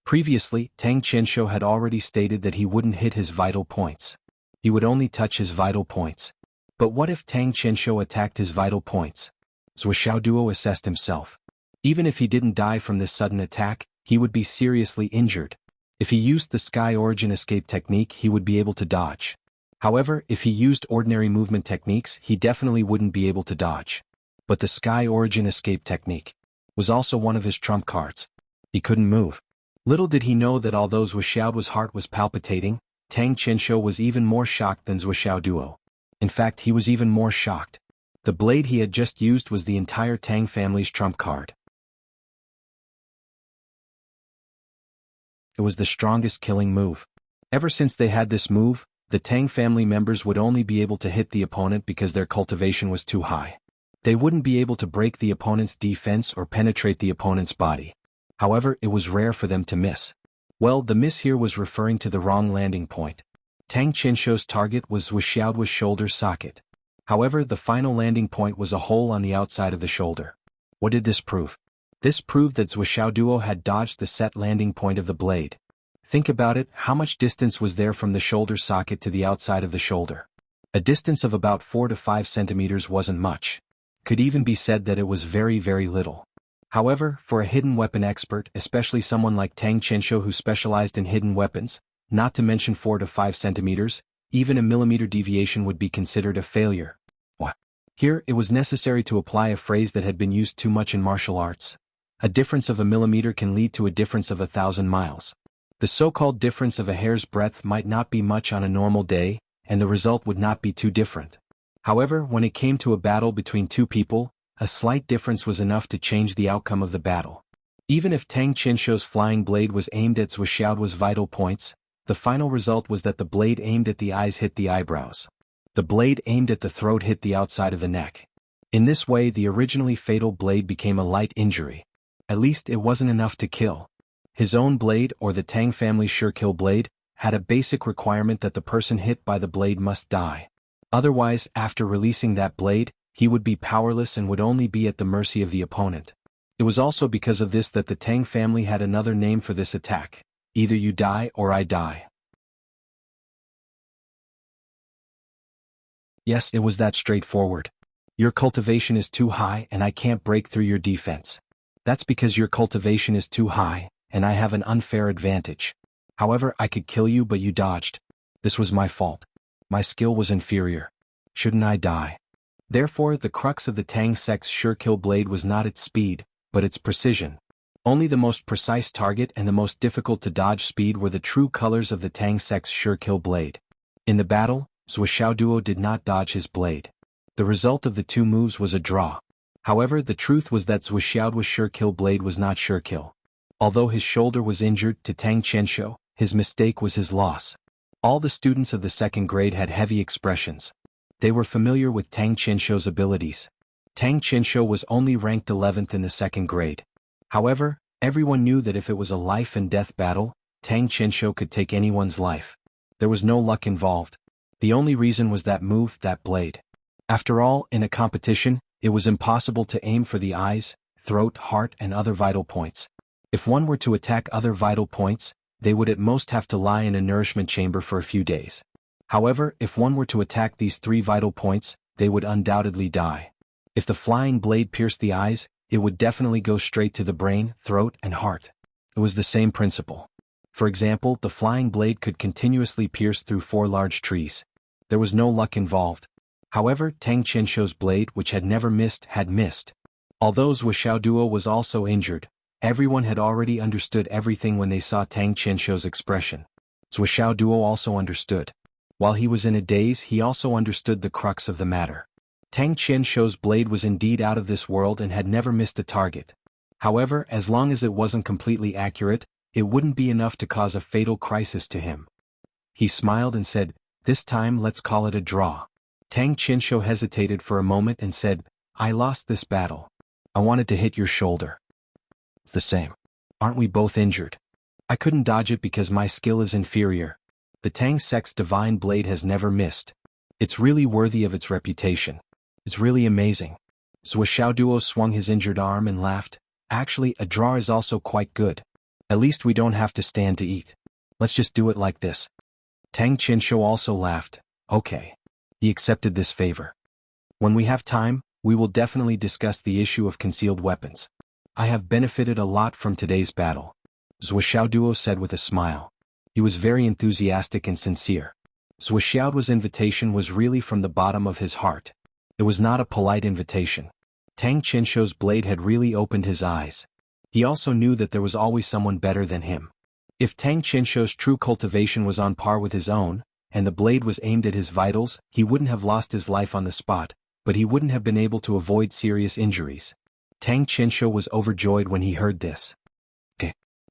Previously, Tang Qinshu had already stated that he wouldn't hit his vital points. He would only touch his vital points. But what if Tang Qinshu attacked his vital points? Zuoxiao Duo assessed himself. Even if he didn't die from this sudden attack, he would be seriously injured. If he used the Sky Origin escape technique, he would be able to dodge. However, if he used ordinary movement techniques, he definitely wouldn't be able to dodge. But the Sky Origin escape technique was also one of his trump cards. He couldn't move. Little did he know that although Zuoxiao's heart was palpitating, Tang Qinshu was even more shocked than Zuoxiao Duo. In fact, he was even more shocked. The blade he had just used was the entire Tang family's trump card. It was the strongest killing move. Ever since they had this move, the Tang family members would only be able to hit the opponent because their cultivation was too high. They wouldn't be able to break the opponent's defense or penetrate the opponent's body. However, it was rare for them to miss. Well, the miss here was referring to the wrong landing point. Tang Qinshu's target was Zuoxiao's shoulder socket. However, the final landing point was a hole on the outside of the shoulder. What did this prove? This proved that Zuoxiao Duo had dodged the set landing point of the blade. Think about it, how much distance was there from the shoulder socket to the outside of the shoulder? A distance of about 4 to 5 centimeters wasn't much. Could even be said that it was very, very little. However, for a hidden weapon expert, especially someone like Tang Qinshu who specialized in hidden weapons, not to mention 4 to 5 centimeters, even a millimeter deviation would be considered a failure. What? Here, it was necessary to apply a phrase that had been used too much in martial arts. A difference of a millimeter can lead to a difference of 1,000 miles. The so-called difference of a hair's breadth might not be much on a normal day, and the result would not be too different. However, when it came to a battle between two people, a slight difference was enough to change the outcome of the battle. Even if Tang Qinshu's flying blade was aimed at Zuoxiao's vital points, the final result was that the blade aimed at the eyes hit the eyebrows. The blade aimed at the throat hit the outside of the neck. In this way, the originally fatal blade became a light injury. At least it wasn't enough to kill. His own blade, or the Tang family's sure-kill blade, had a basic requirement that the person hit by the blade must die. Otherwise, after releasing that blade, he would be powerless and would only be at the mercy of the opponent. It was also because of this that the Tang family had another name for this attack: either you die or I die. Yes, it was that straightforward. Your cultivation is too high and I can't break through your defense. That's because your cultivation is too high, and I have an unfair advantage. However, I could kill you but you dodged. This was my fault. My skill was inferior. Shouldn't I die? Therefore, the crux of the Tang sect's sure-kill blade was not its speed, but its precision. Only the most precise target and the most difficult to dodge speed were the true colors of the Tang sect's sure-kill blade. In the battle, Zuo Duo did not dodge his blade. The result of the two moves was a draw. However, the truth was that Zuo Duo's sure-kill blade was not sure-kill. Although his shoulder was injured to Tang Qianshou, his mistake was his loss. All the students of the second grade had heavy expressions. They were familiar with Tang Qianshou's abilities. Tang Qianshou was only ranked 11th in the second grade. However, everyone knew that if it was a life-and-death battle, Tang Qianshou could take anyone's life. There was no luck involved. The only reason was that move, that blade. After all, in a competition, it was impossible to aim for the eyes, throat, heart, and other vital points. If one were to attack other vital points, they would at most have to lie in a nourishment chamber for a few days. However, if one were to attack these three vital points, they would undoubtedly die. If the flying blade pierced the eyes, it would definitely go straight to the brain, throat, and heart. It was the same principle. For example, the flying blade could continuously pierce through 4 large trees. There was no luck involved. However, Tang Qianshou's blade, which had never missed, had missed. Although Zuo Duo was also injured, everyone had already understood everything when they saw Tang Qianshou's expression. Zuo Duo also understood. While he was in a daze, he also understood the crux of the matter. Tang Qianshou's blade was indeed out of this world and had never missed a target. However, as long as it wasn't completely accurate, it wouldn't be enough to cause a fatal crisis to him. He smiled and said, "This time let's call it a draw." Tang Qianshou hesitated for a moment and said, "I lost this battle. I wanted to hit your shoulder." "It's the same. Aren't we both injured? I couldn't dodge it because my skill is inferior. The Tang sect's divine blade has never missed. It's really worthy of its reputation. It's really amazing." Zuo Duo swung his injured arm and laughed. "Actually, a draw is also quite good. At least we don't have to stand to eat. Let's just do it like this." Tang Qianshou also laughed. "Okay." He accepted this favor. "When we have time, we will definitely discuss the issue of concealed weapons. I have benefited a lot from today's battle," Zuo Duo said with a smile. He was very enthusiastic and sincere. Zuo Duo's invitation was really from the bottom of his heart. It was not a polite invitation. Tang Qianshou's blade had really opened his eyes. He also knew that there was always someone better than him. If Tang Qianshou's true cultivation was on par with his own, and the blade was aimed at his vitals, he wouldn't have lost his life on the spot, but he wouldn't have been able to avoid serious injuries. Tang Qianshou was overjoyed when he heard this.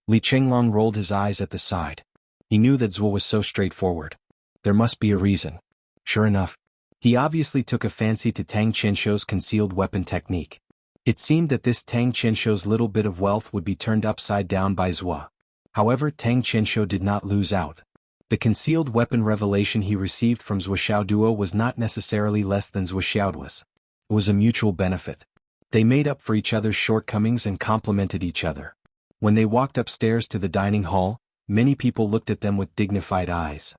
Li Chenglong rolled his eyes at the side. He knew that Zuo was so straightforward. There must be a reason. Sure enough, he obviously took a fancy to Tang Qianshou's concealed weapon technique. It seemed that this Tang Qianshou's little bit of wealth would be turned upside down by Zuo. However, Tang Qianshou did not lose out. The concealed weapon revelation he received from Zuo Duo was not necessarily less than Zuo Duo's. It was a mutual benefit. They made up for each other's shortcomings and complemented each other. When they walked upstairs to the dining hall, many people looked at them with dignified eyes.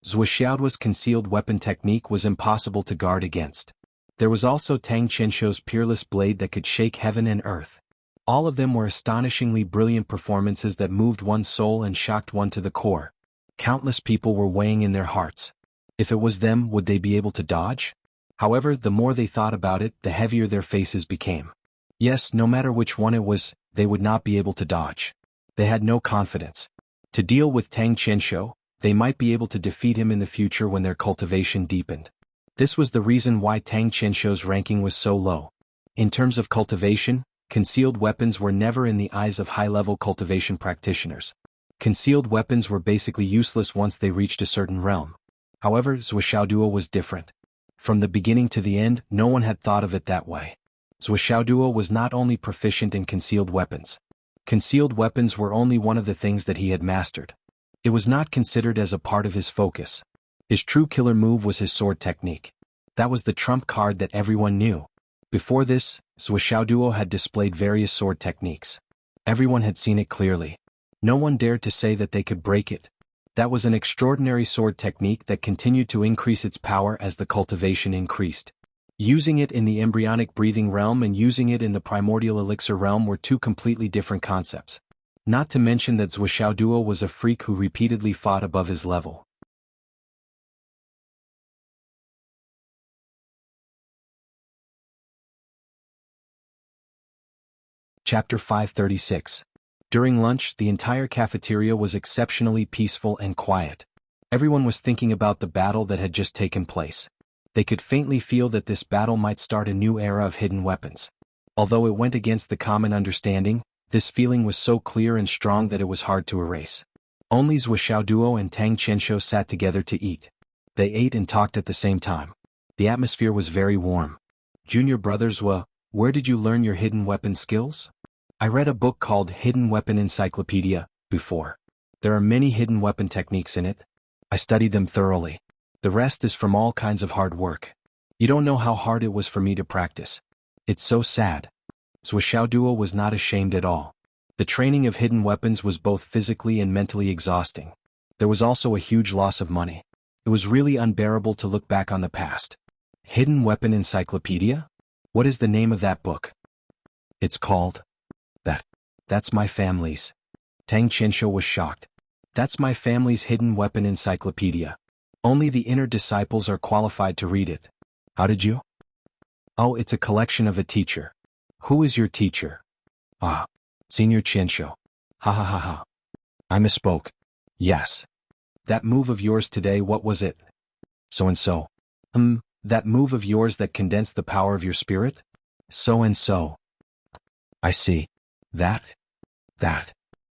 Zuo Duo's concealed weapon technique was impossible to guard against. There was also Tang Qianshou's peerless blade that could shake heaven and earth. All of them were astonishingly brilliant performances that moved one's soul and shocked one to the core. Countless people were weighing in their hearts. If it was them, would they be able to dodge? However, the more they thought about it, the heavier their faces became. Yes, no matter which one it was, they would not be able to dodge. They had no confidence. To deal with Tang Qianshou, they might be able to defeat him in the future when their cultivation deepened. This was the reason why Tang Qianshou's ranking was so low. In terms of cultivation, concealed weapons were never in the eyes of high-level cultivation practitioners. Concealed weapons were basically useless once they reached a certain realm. However, Zuo Duo was different. From the beginning to the end, no one had thought of it that way. Zuo Duo was not only proficient in concealed weapons. Concealed weapons were only one of the things that he had mastered. It was not considered as a part of his focus. His true killer move was his sword technique. That was the trump card that everyone knew. Before this, Duo had displayed various sword techniques. Everyone had seen it clearly. No one dared to say that they could break it. That was an extraordinary sword technique that continued to increase its power as the cultivation increased. Using it in the embryonic breathing realm and using it in the primordial elixir realm were two completely different concepts. Not to mention that Duo was a freak who repeatedly fought above his level. Chapter 536. During lunch, the entire cafeteria was exceptionally peaceful and quiet. Everyone was thinking about the battle that had just taken place. They could faintly feel that this battle might start a new era of hidden weapons. Although it went against the common understanding, this feeling was so clear and strong that it was hard to erase. Only Duo and Tang Qianshou sat together to eat. They ate and talked at the same time. The atmosphere was very warm. Junior brothers, where did you learn your hidden weapon skills? I read a book called Hidden Weapon Encyclopedia before. There are many hidden weapon techniques in it. I studied them thoroughly. The rest is from all kinds of hard work. You don't know how hard it was for me to practice. It's so sad. Duo was not ashamed at all. The training of hidden weapons was both physically and mentally exhausting. There was also a huge loss of money. It was really unbearable to look back on the past. Hidden Weapon Encyclopedia? What is the name of that book? It's called... That's my family's. Tang Qianshou was shocked. That's my family's hidden weapon encyclopedia. Only the inner disciples are qualified to read it. How did you? Oh, it's a collection of a teacher. Who is your teacher? Ah, Senior Qianshou. Ha ha ha ha. I misspoke. Yes. That move of yours today, what was it? So-and-so. That move of yours that condensed the power of your spirit? So-and-so. I see. That.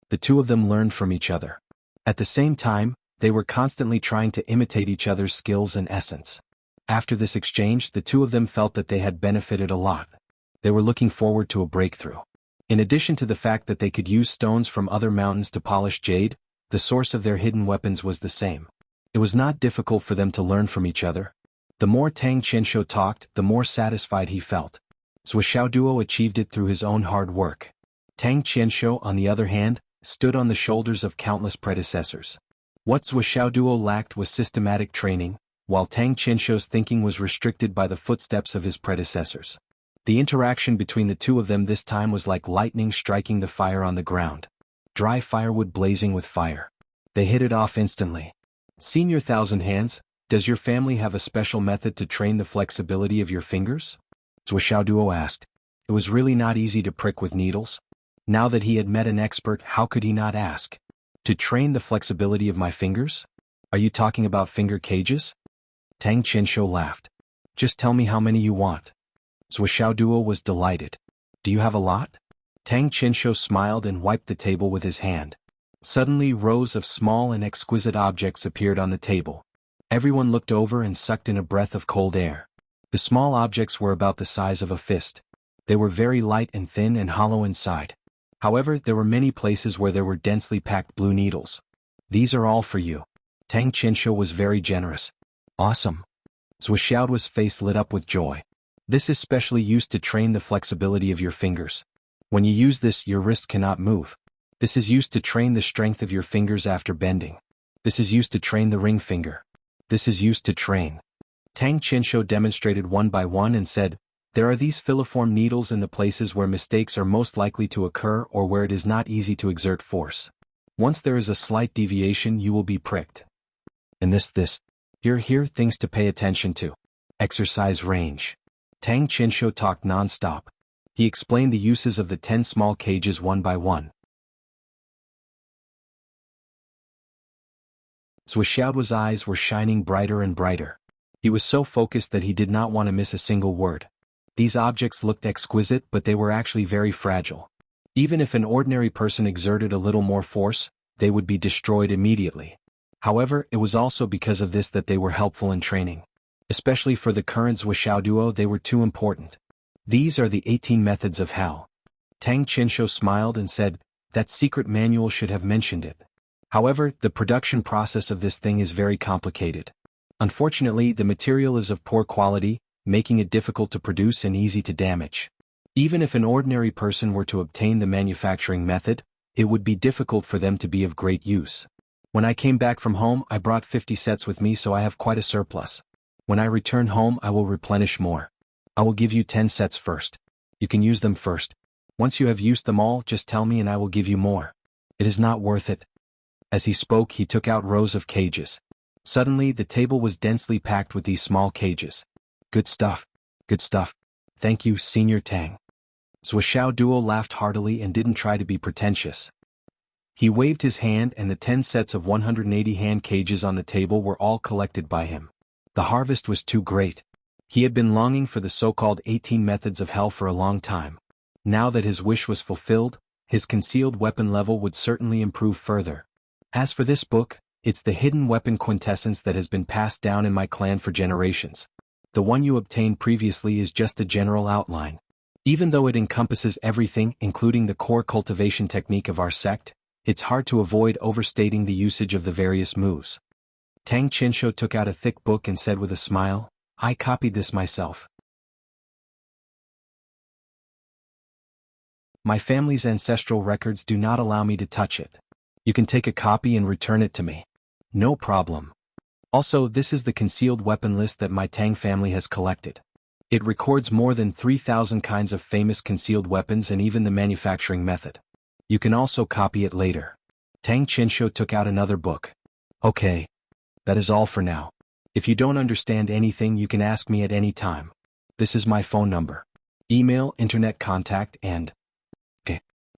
The two of them learned from each other. At the same time, they were constantly trying to imitate each other's skills and essence. After this exchange, the two of them felt that they had benefited a lot. They were looking forward to a breakthrough. In addition to the fact that they could use stones from other mountains to polish jade, the source of their hidden weapons was the same. It was not difficult for them to learn from each other. The more Tang Qianshou talked, the more satisfied he felt. Duo achieved it through his own hard work. Tang Qianshou, on the other hand, stood on the shoulders of countless predecessors. What Duo lacked was systematic training, while Tang Qianshou's thinking was restricted by the footsteps of his predecessors. The interaction between the two of them this time was like lightning striking the fire on the ground. Dry firewood blazing with fire. They hit it off instantly. Senior Thousand Hands, does your family have a special method to train the flexibility of your fingers? Duo asked. It was really not easy to prick with needles. Now that he had met an expert, how could he not ask? To train the flexibility of my fingers? Are you talking about finger cages? Tang Qianshou laughed. Just tell me how many you want. Duo was delighted. Do you have a lot? Tang Qianshou smiled and wiped the table with his hand. Suddenly rows of small and exquisite objects appeared on the table. Everyone looked over and sucked in a breath of cold air. The small objects were about the size of a fist. They were very light and thin and hollow inside. However, there were many places where there were densely packed blue needles. These are all for you. Tang Qianshou was very generous. Awesome. Duo's face lit up with joy. This is specially used to train the flexibility of your fingers. When you use this, your wrist cannot move. This is used to train the strength of your fingers after bending. This is used to train the ring finger. This is used to train. Tang Qianshou demonstrated one by one and said, there are these filiform needles in the places where mistakes are most likely to occur or where it is not easy to exert force. Once there is a slight deviation, you will be pricked. And here things to pay attention to. Exercise range. Tang Qianshou talked non-stop. He explained the uses of the 10 small cages one by one. Duo's eyes were shining brighter and brighter. He was so focused that he did not want to miss a single word. These objects looked exquisite, but they were actually very fragile. Even if an ordinary person exerted a little more force, they would be destroyed immediately. However, it was also because of this that they were helpful in training. Especially for the current Duo, they were too important. These are the 18 methods of hell. Tang Qianshou smiled and said, that secret manual should have mentioned it. However, the production process of this thing is very complicated. Unfortunately, the material is of poor quality, making it difficult to produce and easy to damage. Even if an ordinary person were to obtain the manufacturing method, it would be difficult for them to be of great use. When I came back from home, I brought 50 sets with me, so I have quite a surplus. When I return home, I will replenish more. I will give you 10 sets first. You can use them first. Once you have used them all, just tell me and I will give you more. It is not worth it. As he spoke, he took out rows of cages. Suddenly, the table was densely packed with these small cages. Good stuff. Good stuff. Thank you, Senior Tang. Zhuoxiao Duo laughed heartily and didn't try to be pretentious. He waved his hand and the 10 sets of 180 hand cages on the table were all collected by him. The harvest was too great. He had been longing for the so-called 18 methods of hell for a long time. Now that his wish was fulfilled, his concealed weapon level would certainly improve further. As for this book, it's the hidden weapon quintessence that has been passed down in my clan for generations. The one you obtained previously is just a general outline. Even though it encompasses everything, including the core cultivation technique of our sect, it's hard to avoid overstating the usage of the various moves. Tang Qinshu took out a thick book and said with a smile, I copied this myself. My family's ancestral records do not allow me to touch it. You can take a copy and return it to me. No problem. Also, this is the concealed weapon list that my Tang family has collected. It records more than 3,000 kinds of famous concealed weapons and even the manufacturing method. You can also copy it later. Tang Qinshu took out another book. Okay. That is all for now. If you don't understand anything, you can ask me at any time. This is my phone number. Email, internet contact, and...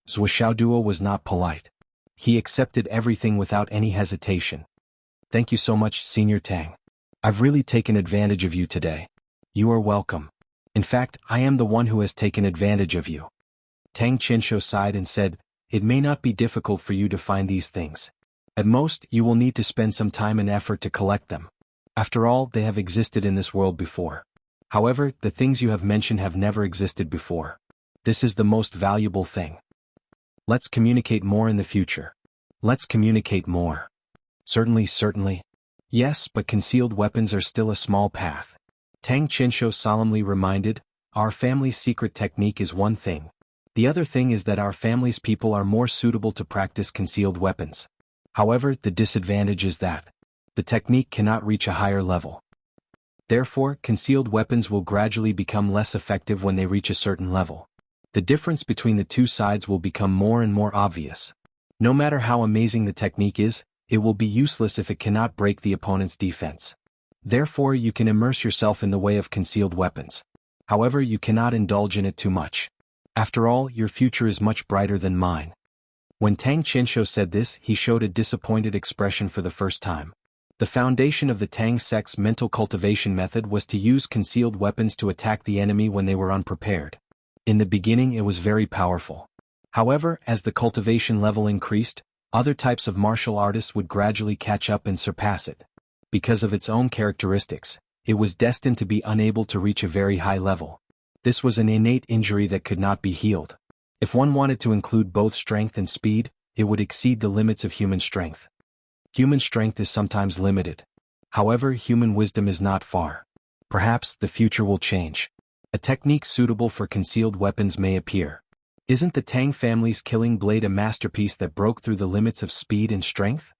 Zhuoxiao Duo was not polite. He accepted everything without any hesitation. Thank you so much, Senior Tang. I've really taken advantage of you today. You are welcome. In fact, I am the one who has taken advantage of you. Tang Qinshu sighed and said, It may not be difficult for you to find these things. At most, you will need to spend some time and effort to collect them. After all, they have existed in this world before. However, the things you have mentioned have never existed before. This is the most valuable thing. Let's communicate more in the future. Let's communicate more. Certainly, certainly. Yes, but concealed weapons are still a small path. Tang Qinshu solemnly reminded, Our family's secret technique is one thing. The other thing is that our family's people are more suitable to practice concealed weapons. However, the disadvantage is that the technique cannot reach a higher level. Therefore, concealed weapons will gradually become less effective when they reach a certain level. The difference between the two sides will become more and more obvious. No matter how amazing the technique is, it will be useless if it cannot break the opponent's defense. Therefore, you can immerse yourself in the way of concealed weapons. However, you cannot indulge in it too much. After all, your future is much brighter than mine. When Tang Qinshu said this, he showed a disappointed expression for the first time. The foundation of the Tang sect's mental cultivation method was to use concealed weapons to attack the enemy when they were unprepared. In the beginning, it was very powerful. However, as the cultivation level increased, other types of martial artists would gradually catch up and surpass it. Because of its own characteristics, it was destined to be unable to reach a very high level. This was an innate injury that could not be healed. If one wanted to include both strength and speed, it would exceed the limits of human strength. Human strength is sometimes limited. However, human wisdom is not far. Perhaps the future will change. A technique suitable for concealed weapons may appear. Isn't the Tang family's killing blade a masterpiece that broke through the limits of speed and strength?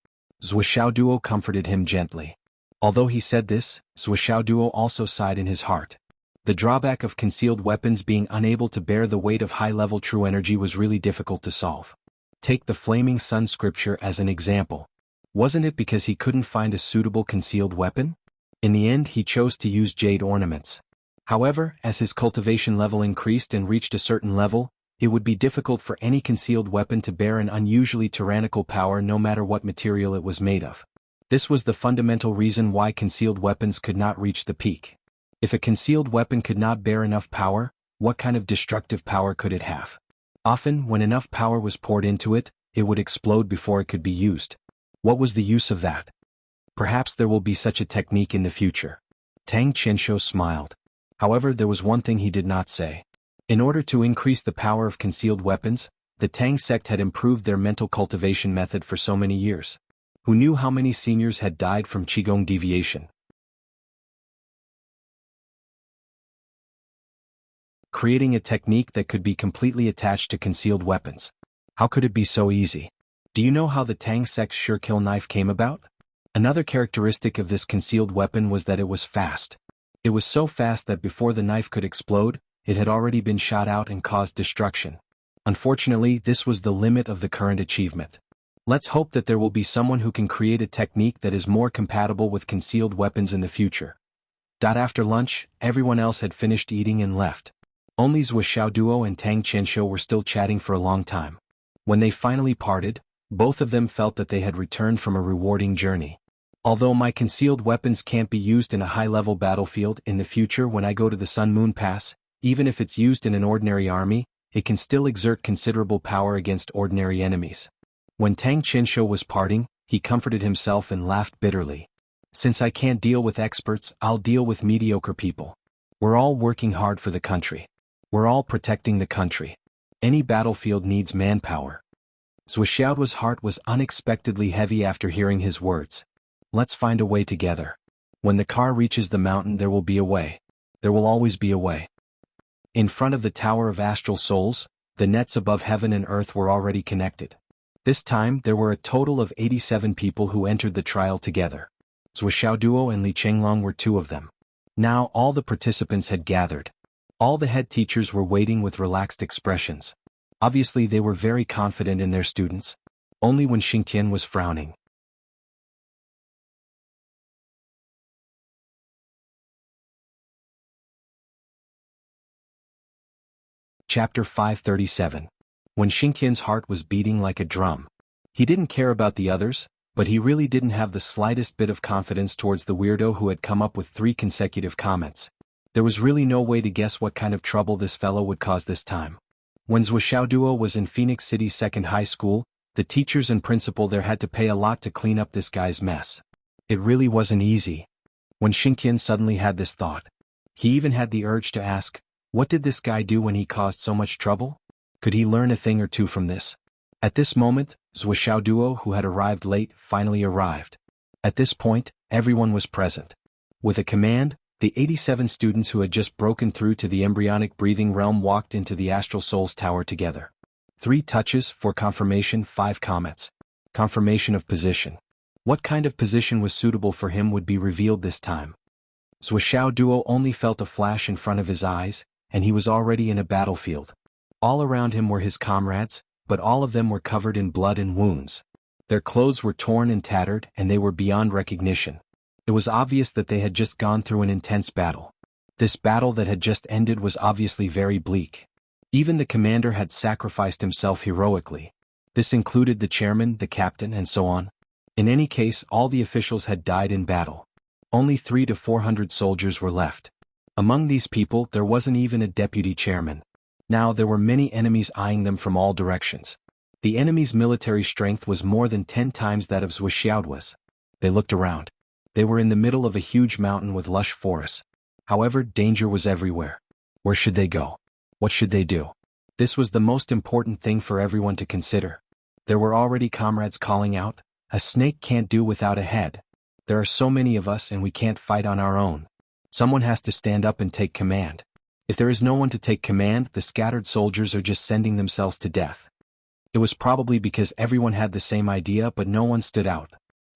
Zhuoxiao Duo comforted him gently. Although he said this, Zhuoxiao Duo also sighed in his heart. The drawback of concealed weapons being unable to bear the weight of high-level true energy was really difficult to solve. Take the Flaming Sun scripture as an example. Wasn't it because he couldn't find a suitable concealed weapon? In the end, he chose to use jade ornaments. However, as his cultivation level increased and reached a certain level, it would be difficult for any concealed weapon to bear an unusually tyrannical power no matter what material it was made of. This was the fundamental reason why concealed weapons could not reach the peak. If a concealed weapon could not bear enough power, what kind of destructive power could it have? Often, when enough power was poured into it, it would explode before it could be used. What was the use of that? Perhaps there will be such a technique in the future. Tang Qinshu smiled. However, there was one thing he did not say. In order to increase the power of concealed weapons, the Tang sect had improved their mental cultivation method for so many years. Who knew how many seniors had died from Qigong deviation? creating a technique that could be completely attached to concealed weapons. How could it be so easy? Do you know how the Tang Sect's sure kill knife came about? Another characteristic of this concealed weapon was that it was fast. It was so fast that before the knife could explode, it had already been shot out and caused destruction. Unfortunately, this was the limit of the current achievement. Let's hope that there will be someone who can create a technique that is more compatible with concealed weapons in the future. After lunch, everyone else had finished eating and left. Only Zhou Xiaoduo and Tang Qianxiu were still chatting for a long time. When they finally parted, both of them felt that they had returned from a rewarding journey. Although my concealed weapons can't be used in a high-level battlefield in the future when I go to the Sun Moon Pass, even if it's used in an ordinary army, it can still exert considerable power against ordinary enemies. When Tang Qianxiu was parting, he comforted himself and laughed bitterly. Since I can't deal with experts, I'll deal with mediocre people. We're all working hard for the country. We're all protecting the country. Any battlefield needs manpower. Zhou Xiaoduo's heart was unexpectedly heavy after hearing his words. Let's find a way together. When the car reaches the mountain, there will be a way. There will always be a way. In front of the Tower of Astral Souls, the nets above heaven and earth were already connected. This time, there were a total of 87 people who entered the trial together. Zhou Xiaoduo and Li Chenglong were two of them. Now all the participants had gathered. All the head teachers were waiting with relaxed expressions. Obviously they were very confident in their students. Only when Xingtian was frowning. Chapter 537. When Xingtian's heart was beating like a drum. He didn't care about the others, but he really didn't have the slightest bit of confidence towards the weirdo who had come up with 3 consecutive comments. There was really no way to guess what kind of trouble this fellow would cause this time. When Zhou Xiaoduo was in Phoenix City's second high school, the teachers and principal there had to pay a lot to clean up this guy's mess. It really wasn't easy. When Xingtian suddenly had this thought, he even had the urge to ask, what did this guy do when he caused so much trouble? Could he learn a thing or two from this? At this moment, Zhou Xiaoduo, who had arrived late, finally arrived. At this point, everyone was present. With a command, the 87 students who had just broken through to the embryonic breathing realm walked into the Astral Souls Tower together. 3 touches for confirmation, 5 comments. Confirmation of position. What kind of position was suitable for him would be revealed this time. Zhou Xiaoduo only felt a flash in front of his eyes, and he was already in a battlefield. All around him were his comrades, but all of them were covered in blood and wounds. Their clothes were torn and tattered, and they were beyond recognition. It was obvious that they had just gone through an intense battle. This battle that had just ended was obviously very bleak. Even the commander had sacrificed himself heroically. This included the chairman, the captain, and so on. In any case, all the officials had died in battle. Only 300 to 400 soldiers were left. Among these people, there wasn't even a deputy chairman. Now there were many enemies eyeing them from all directions. The enemy's military strength was more than 10 times that of Zhou Xiaoduo's. They looked around. They were in the middle of a huge mountain with lush forests. However, danger was everywhere. Where should they go? What should they do? This was the most important thing for everyone to consider. There were already comrades calling out, "A snake can't do without a head. There are so many of us and we can't fight on our own. Someone has to stand up and take command. If there is no one to take command, the scattered soldiers are just sending themselves to death." It was probably because everyone had the same idea but no one stood out.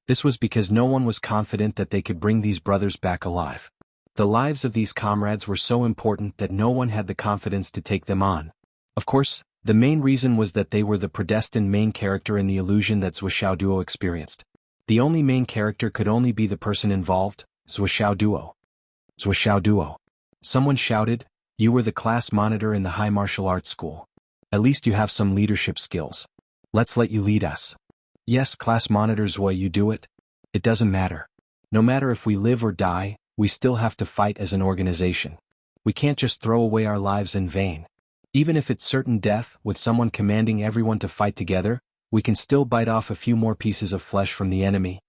This was because no one was confident that they could bring these brothers back alive. The lives of these comrades were so important that no one had the confidence to take them on. Of course, the main reason was that they were the predestined main character in the illusion that Zhou Xiaoduo experienced. The only main character could only be the person involved, Zhou Xiaoduo. Zhou Xiaoduo. Someone shouted, "You were the class monitor in the high martial arts school. At least you have some leadership skills. Let's let you lead us." "Yes, class monitor Zhou, you do it. It doesn't matter. No matter if we live or die, we still have to fight as an organization. We can't just throw away our lives in vain. Even if it's certain death, with someone commanding everyone to fight together, we can still bite off a few more pieces of flesh from the enemy."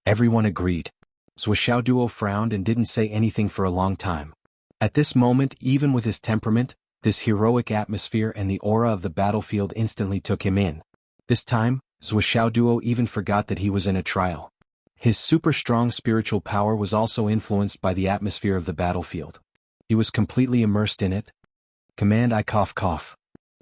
Everyone agreed. Zhou Xiaoduo frowned and didn't say anything for a long time. At this moment, even with his temperament, this heroic atmosphere and the aura of the battlefield instantly took him in. This time, Zhou Xiaoduo even forgot that he was in a trial. His super strong spiritual power was also influenced by the atmosphere of the battlefield. He was completely immersed in it. Command I cough cough.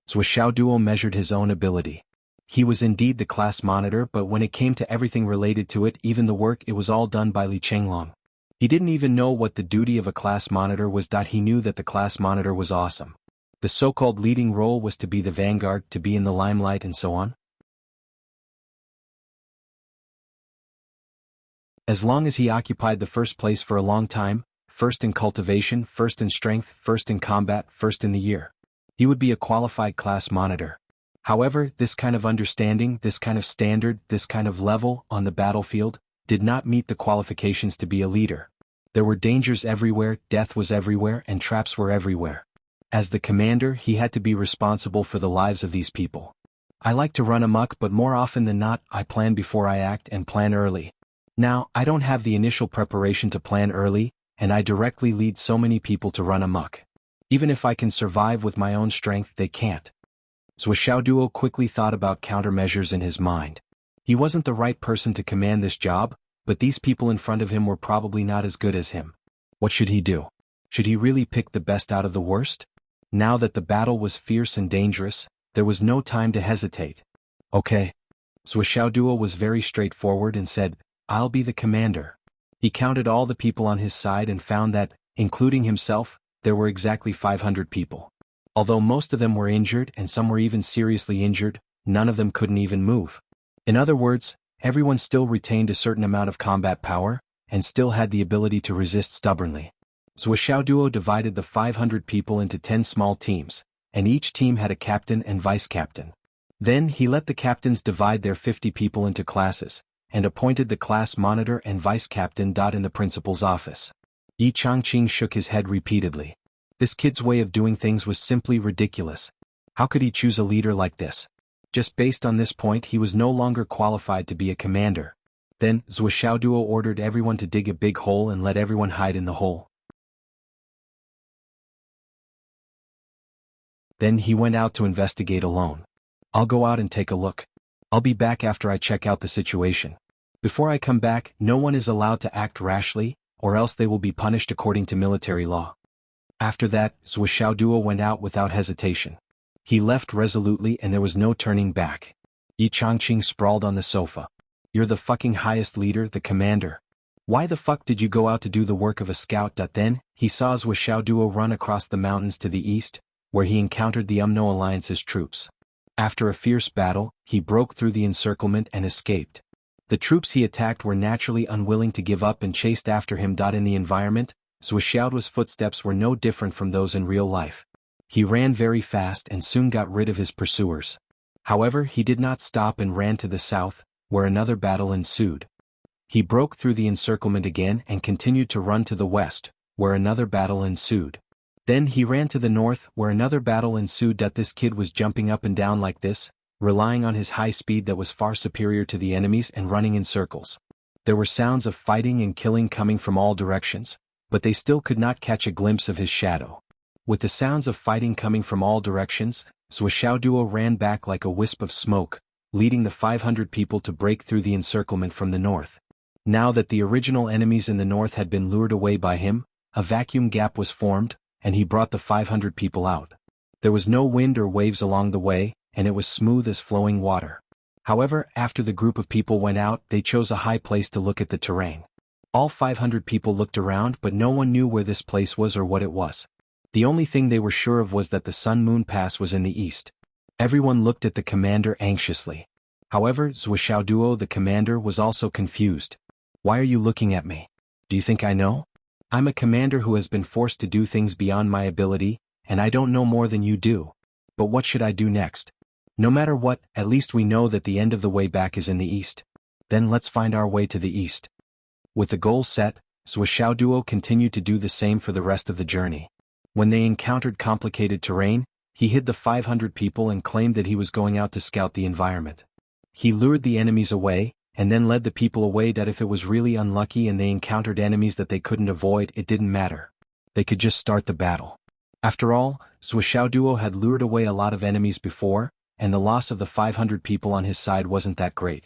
Zhuo Duo measured his own ability. He was indeed the class monitor, but when it came to everything related to it, even the work, it was all done by Li Chenglong. He didn't even know what the duty of a class monitor was. He knew that the class monitor was awesome. The so-called leading role was to be the vanguard, to be in the limelight and so on. As long as he occupied the first place for a long time, first in cultivation, first in strength, first in combat, first in the year, he would be a qualified class monitor. However, this kind of understanding, this kind of standard, this kind of level on the battlefield did not meet the qualifications to be a leader. There were dangers everywhere, death was everywhere, and traps were everywhere. As the commander, he had to be responsible for the lives of these people. I like to run amok, but more often than not, I plan before I act and plan early. Now, I don't have the initial preparation to plan early, and I directly lead so many people to run amok. Even if I can survive with my own strength, they can't. Zhuo Duo quickly thought about countermeasures in his mind. He wasn't the right person to command this job, but these people in front of him were probably not as good as him. What should he do? Should he really pick the best out of the worst? Now that the battle was fierce and dangerous, there was no time to hesitate. Okay. Zhuo Duo was very straightforward and said, I'll be the commander. He counted all the people on his side and found that, including himself, there were exactly 500 people. Although most of them were injured and some were even seriously injured, none of them couldn't even move. In other words, everyone still retained a certain amount of combat power, and still had the ability to resist stubbornly. Zhuo Duo divided the 500 people into 10 small teams, and each team had a captain and vice-captain. Then he let the captains divide their 50 people into classes, and appointed the class monitor and vice-captain. In the principal's office. Yi Changqing shook his head repeatedly. This kid's way of doing things was simply ridiculous. How could he choose a leader like this? Just based on this point, he was no longer qualified to be a commander. Then, Zhuo Duo ordered everyone to dig a big hole and let everyone hide in the hole. Then he went out to investigate alone. I'll go out and take a look. I'll be back after I check out the situation. Before I come back, no one is allowed to act rashly, or else they will be punished according to military law. After that, Zhuo Duo went out without hesitation. He left resolutely and there was no turning back. Yi Changqing sprawled on the sofa. You're the fucking highest leader, the commander. Why the fuck did you go out to do the work of a scout? Then, he saw Zhuo Duo run across the mountains to the east, where he encountered the UMNO Alliance's troops. After a fierce battle, he broke through the encirclement and escaped. The troops he attacked were naturally unwilling to give up and chased after him. In the environment, Zhuo Duo's footsteps were no different from those in real life. He ran very fast and soon got rid of his pursuers. However, he did not stop and ran to the south, where another battle ensued. He broke through the encirclement again and continued to run to the west, where another battle ensued. Then he ran to the north, where another battle ensued. This kid was jumping up and down like this, relying on his high speed that was far superior to the enemies and running in circles. There were sounds of fighting and killing coming from all directions, but they still could not catch a glimpse of his shadow. With the sounds of fighting coming from all directions, Zhuo Duo ran back like a wisp of smoke, leading the 500 people to break through the encirclement from the north. Now that the original enemies in the north had been lured away by him, a vacuum gap was formed, and he brought the 500 people out. There was no wind or waves along the way, and it was smooth as flowing water. However, after the group of people went out, they chose a high place to look at the terrain. All 500 people looked around, but no one knew where this place was or what it was. The only thing they were sure of was that the Sun-Moon Pass was in the east. Everyone looked at the commander anxiously. However, Zhuo Duo, the commander, was also confused. Why are you looking at me? Do you think I know? I'm a commander who has been forced to do things beyond my ability, and I don't know more than you do. But what should I do next? No matter what, at least we know that the end of the way back is in the east. Then let's find our way to the east. With the goal set, Zhuo Duo continued to do the same for the rest of the journey. When they encountered complicated terrain, he hid the 500 people and claimed that he was going out to scout the environment. He lured the enemies away, and then led the people away. If it was really unlucky and they encountered enemies that they couldn't avoid, it didn't matter. They could just start the battle. After all, Zhuo Duo had lured away a lot of enemies before, and the loss of the 500 people on his side wasn't that great.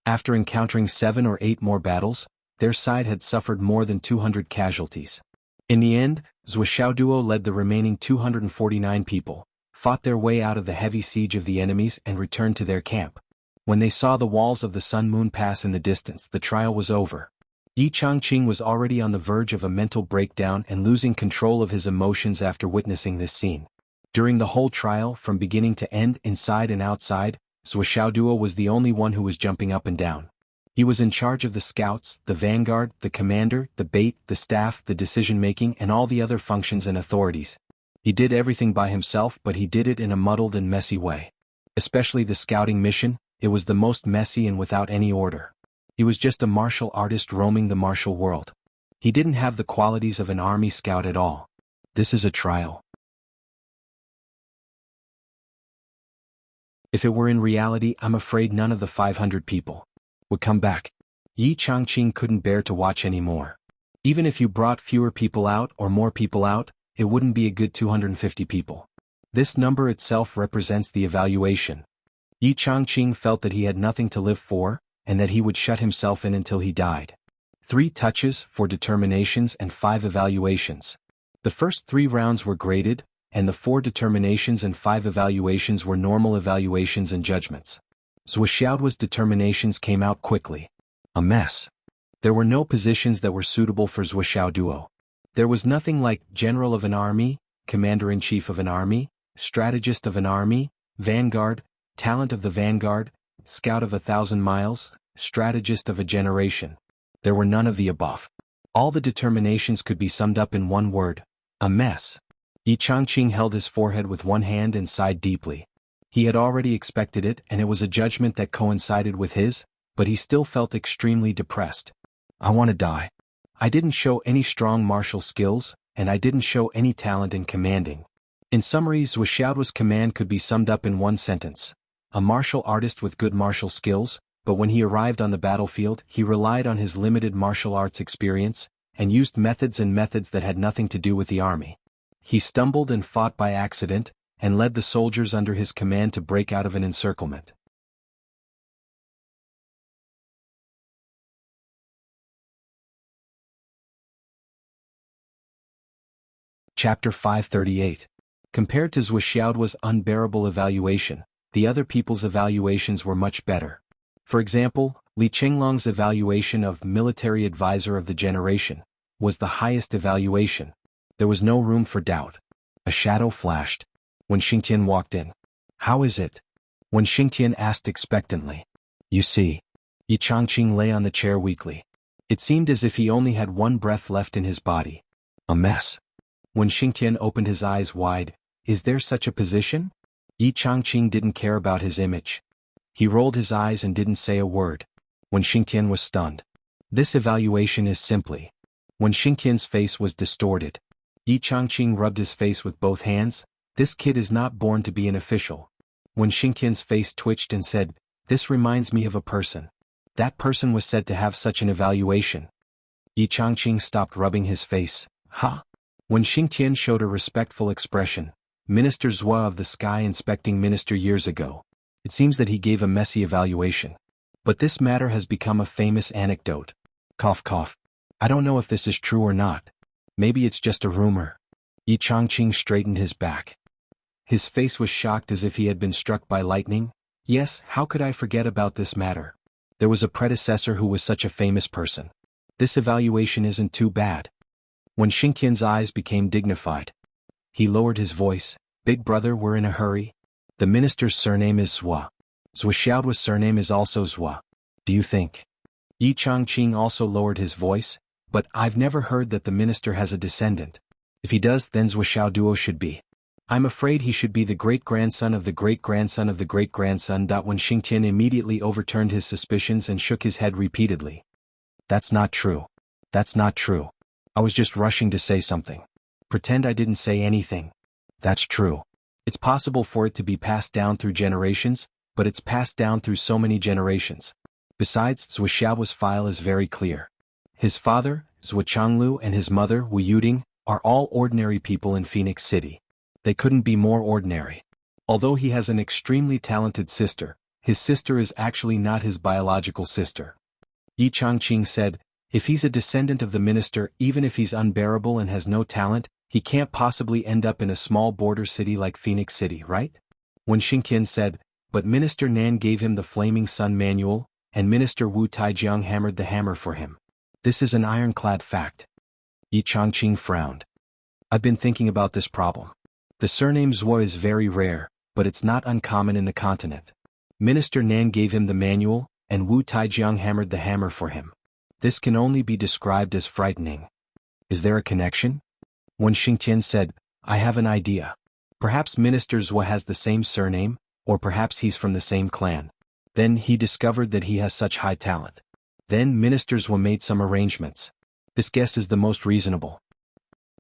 After encountering 7 or 8 more battles, their side had suffered more than 200 casualties. In the end, Zhuo Duo led the remaining 249 people, fought their way out of the heavy siege of the enemies and returned to their camp. When they saw the walls of the Sun Moon pass in the distance, the trial was over. Yi Changqing was already on the verge of a mental breakdown and losing control of his emotions after witnessing this scene. During the whole trial, from beginning to end, inside and outside, Zhuo Duo was the only one who was jumping up and down. He was in charge of the scouts, the vanguard, the commander, the bait, the staff, the decision-making and all the other functions and authorities. He did everything by himself, but he did it in a muddled and messy way. Especially the scouting mission, it was the most messy and without any order. He was just a martial artist roaming the martial world. He didn't have the qualities of an army scout at all. This is a trial. If it were in reality, I'm afraid none of the 500 people would come back. Yi Changqing couldn't bear to watch anymore. Even if you brought fewer people out or more people out, it wouldn't be a good 250 people. This number itself represents the evaluation. Yi Changqing felt that he had nothing to live for, and that he would shut himself in until he died. 3 touches, 4 determinations and 5 evaluations. The first 3 rounds were graded, and the 4 determinations and 5 evaluations were normal evaluations and judgments. Zhuo determinations came out quickly. A mess. There were no positions that were suitable for Zhuo Duo. There was nothing like general of an army, commander-in-chief of an army, strategist of an army, vanguard, talent of the vanguard, scout of 1,000 miles, strategist of a generation. There were none of the above. All the determinations could be summed up in one word: a mess. Yi Changqing held his forehead with one hand and sighed deeply. He had already expected it, and it was a judgment that coincided with his, but he still felt extremely depressed. I want to die. I didn't show any strong martial skills, and I didn't show any talent in commanding. In summary, Zhuo's command could be summed up in one sentence: a martial artist with good martial skills, but when he arrived on the battlefield, he relied on his limited martial arts experience, and used methods that had nothing to do with the army. He stumbled and fought by accident, and led the soldiers under his command to break out of an encirclement. Chapter 538. Compared to Zhuo's unbearable evaluation, the other people's evaluations were much better. For example, Li Qinglong's evaluation of military advisor of the generation was the highest evaluation. There was no room for doubt. A shadow flashed when Xingtian walked in. How is it? When Xingtian asked expectantly. You see. Yi Changqing lay on the chair weakly. It seemed as if he only had one breath left in his body. A mess. When Xingtian opened his eyes wide, is there such a position? Yi Changqing didn't care about his image. He rolled his eyes and didn't say a word. When Xingtian was stunned. This evaluation is simply. When Xingtian's face was distorted. Yi Changqing rubbed his face with both hands. This kid is not born to be an official. When Xingtian's face twitched and said, this reminds me of a person. That person was said to have such an evaluation. Yi Changqing stopped rubbing his face. Ha! When Xingtian showed a respectful expression, Minister Zhuo of the Sky inspecting minister years ago. It seems that he gave a messy evaluation. But this matter has become a famous anecdote. Cough cough. I don't know if this is true or not. Maybe it's just a rumor. Yi Changqing straightened his back. His face was shocked as if he had been struck by lightning. Yes, how could I forget about this matter? There was a predecessor who was such a famous person. This evaluation isn't too bad. When Xingtian's eyes became dignified, he lowered his voice. Big brother, we're in a hurry. The minister's surname is Zhuo. Zhuo's surname is also Zhuo. Do you think? Yi Changqing also lowered his voice. But I've never heard that the minister has a descendant. If he does, then Zhuo Duo should be. I'm afraid he should be the great-grandson of the great-grandson of the great-grandson. When Xingtian immediately overturned his suspicions and shook his head repeatedly. That's not true. That's not true. I was just rushing to say something. Pretend I didn't say anything. That's true. It's possible for it to be passed down through generations, but it's passed down through so many generations. Besides, Zhuo's file is very clear. His father, Zhuo Changlu, and his mother, Wu Yuding, are all ordinary people in Phoenix City. They couldn't be more ordinary. Although he has an extremely talented sister, his sister is actually not his biological sister. Yi Changqing said, if he's a descendant of the minister, even if he's unbearable and has no talent, He can't possibly end up in a small border city like Phoenix City, right? When Xingqian said, but Minister Nan gave him the Flaming Sun manual, and Minister Wu Taijiang hammered the hammer for him. This is an ironclad fact. Yi Changqing frowned. I've been thinking about this problem. The surname Zhuo is very rare, but it's not uncommon in the continent. Minister Nan gave him the manual, and Wu Taijiang hammered the hammer for him. This can only be described as frightening. Is there a connection? When Xingqian said, I have an idea. Perhaps Minister Zhuo has the same surname, or perhaps he's from the same clan. Then he discovered that he has such high talent. Then Minister Zhuo made some arrangements. This guess is the most reasonable.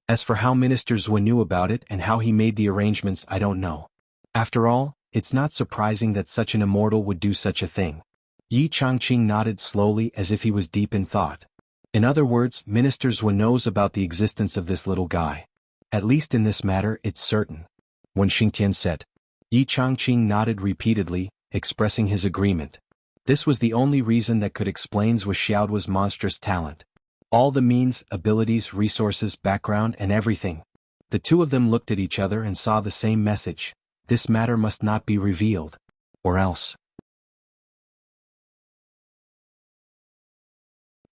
As for how Minister Zhuo knew about it and how he made the arrangements, I don't know. After all, it's not surprising that such an immortal would do such a thing. Yi Changqing nodded slowly as if he was deep in thought. In other words, Minister Zhuo knows about the existence of this little guy. At least in this matter, it's certain. When Xingqian said. Yi Changqing nodded repeatedly, expressing his agreement. This was the only reason that could explain Zhuo Xiaoduo's monstrous talent. All the means, abilities, resources, background, and everything. The two of them looked at each other and saw the same message. This matter must not be revealed. Or else.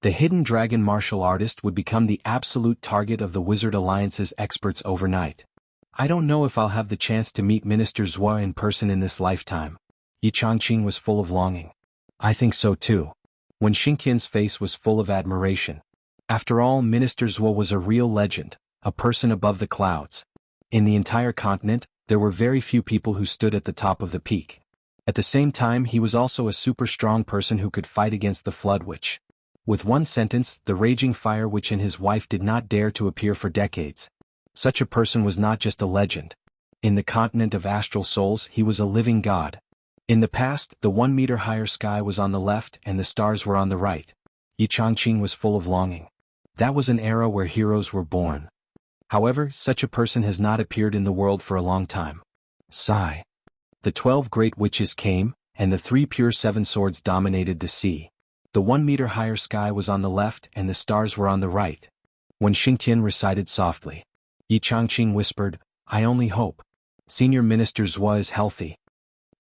The hidden dragon martial artist would become the absolute target of the Wizard Alliance's experts overnight. I don't know if I'll have the chance to meet Minister Zhuo in person in this lifetime. Yi Changqing was full of longing. I think so too. When Xingqian's face was full of admiration. After all, Minister Zhuo was a real legend, a person above the clouds. In the entire continent, there were very few people who stood at the top of the peak. At the same time, he was also a super strong person who could fight against the Flood Witch. With one sentence, the raging fire witch and his wife did not dare to appear for decades. Such a person was not just a legend. In the continent of astral souls, he was a living god. In the past, the 1 meter higher sky was on the left and the stars were on the right. Yi Changqing was full of longing. That was an era where heroes were born. However, such a person has not appeared in the world for a long time. Sigh. The 12 great witches came, and the 3 pure 7 swords dominated the sea. The 1 meter higher sky was on the left and the stars were on the right. When Xingqian recited softly. Yi Changqing whispered, I only hope. Senior Minister Zhuo is healthy.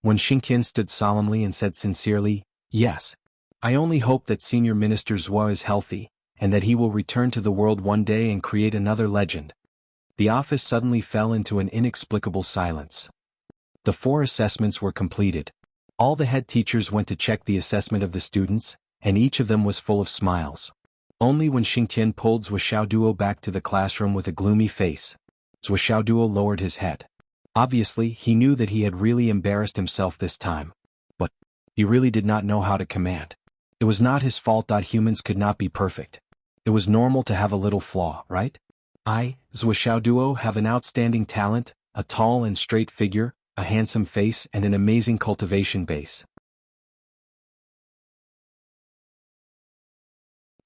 When Xingqian stood solemnly and said sincerely, yes. I only hope that Senior Minister Zhuo is healthy, and that he will return to the world one day and create another legend. The office suddenly fell into an inexplicable silence. The 4 assessments were completed. All the head teachers went to check the assessment of the students, and each of them was full of smiles. Only when Xingqian pulled Zhuo Xiaoduo back to the classroom with a gloomy face. Zhuo Xiaoduo lowered his head. Obviously, he knew that he had really embarrassed himself this time. But he really did not know how to command. It was not his fault. Humans could not be perfect. It was normal to have a little flaw, right? I, Zhuo Xiaoduo, have an outstanding talent, a tall and straight figure, a handsome face, and an amazing cultivation base.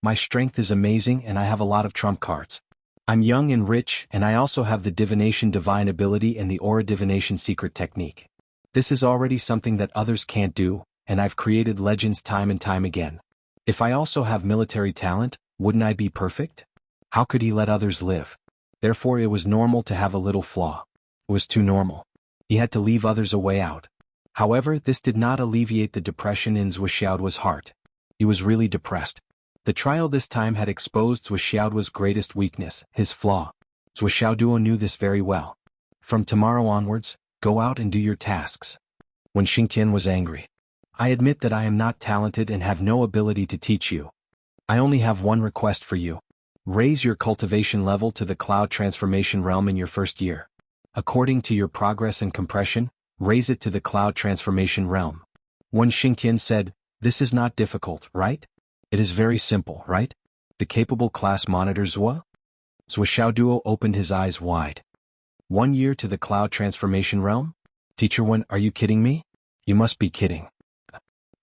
My strength is amazing and I have a lot of trump cards. I'm young and rich, and I also have the divination divine ability and the aura divination secret technique. This is already something that others can't do, and I've created legends time and time again. If I also have military talent, wouldn't I be perfect? How could he let others live? Therefore it was normal to have a little flaw. It was too normal. He had to leave others a way out. However, this did not alleviate the depression in Zhuo Xiaoduo's heart. He was really depressed. The trial this time had exposed Zhuo Xiaoduo's greatest weakness, his flaw. Zhuo Xiaoduo knew this very well. From tomorrow onwards, go out and do your tasks. When Xingqian was angry. I admit that I am not talented and have no ability to teach you. I only have one request for you. Raise your cultivation level to the cloud transformation realm in your first year. According to your progress and compression, raise it to the cloud transformation realm. When Xingqian said, this is not difficult, right? It is very simple, right? The capable class monitor Zhuo? Zhuo Xiaoduo opened his eyes wide. 1 year to the cloud transformation realm? Teacher Wen, are you kidding me? You must be kidding.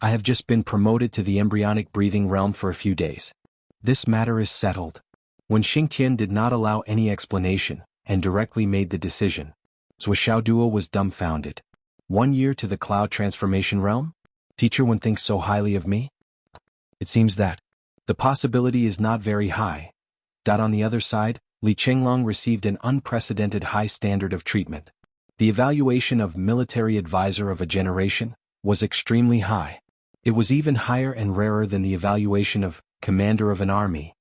I have just been promoted to the embryonic breathing realm for a few days. This matter is settled. When Xingqian did not allow any explanation, and directly made the decision, Zhuo Xiaoduo was dumbfounded. 1 year to the cloud transformation realm? Teacher Wen thinks so highly of me? It seems that the possibility is not very high. On the other side, Li Chenglong received an unprecedented high standard of treatment. The evaluation of military advisor of a generation was extremely high. It was even higher and rarer than the evaluation of commander of an army.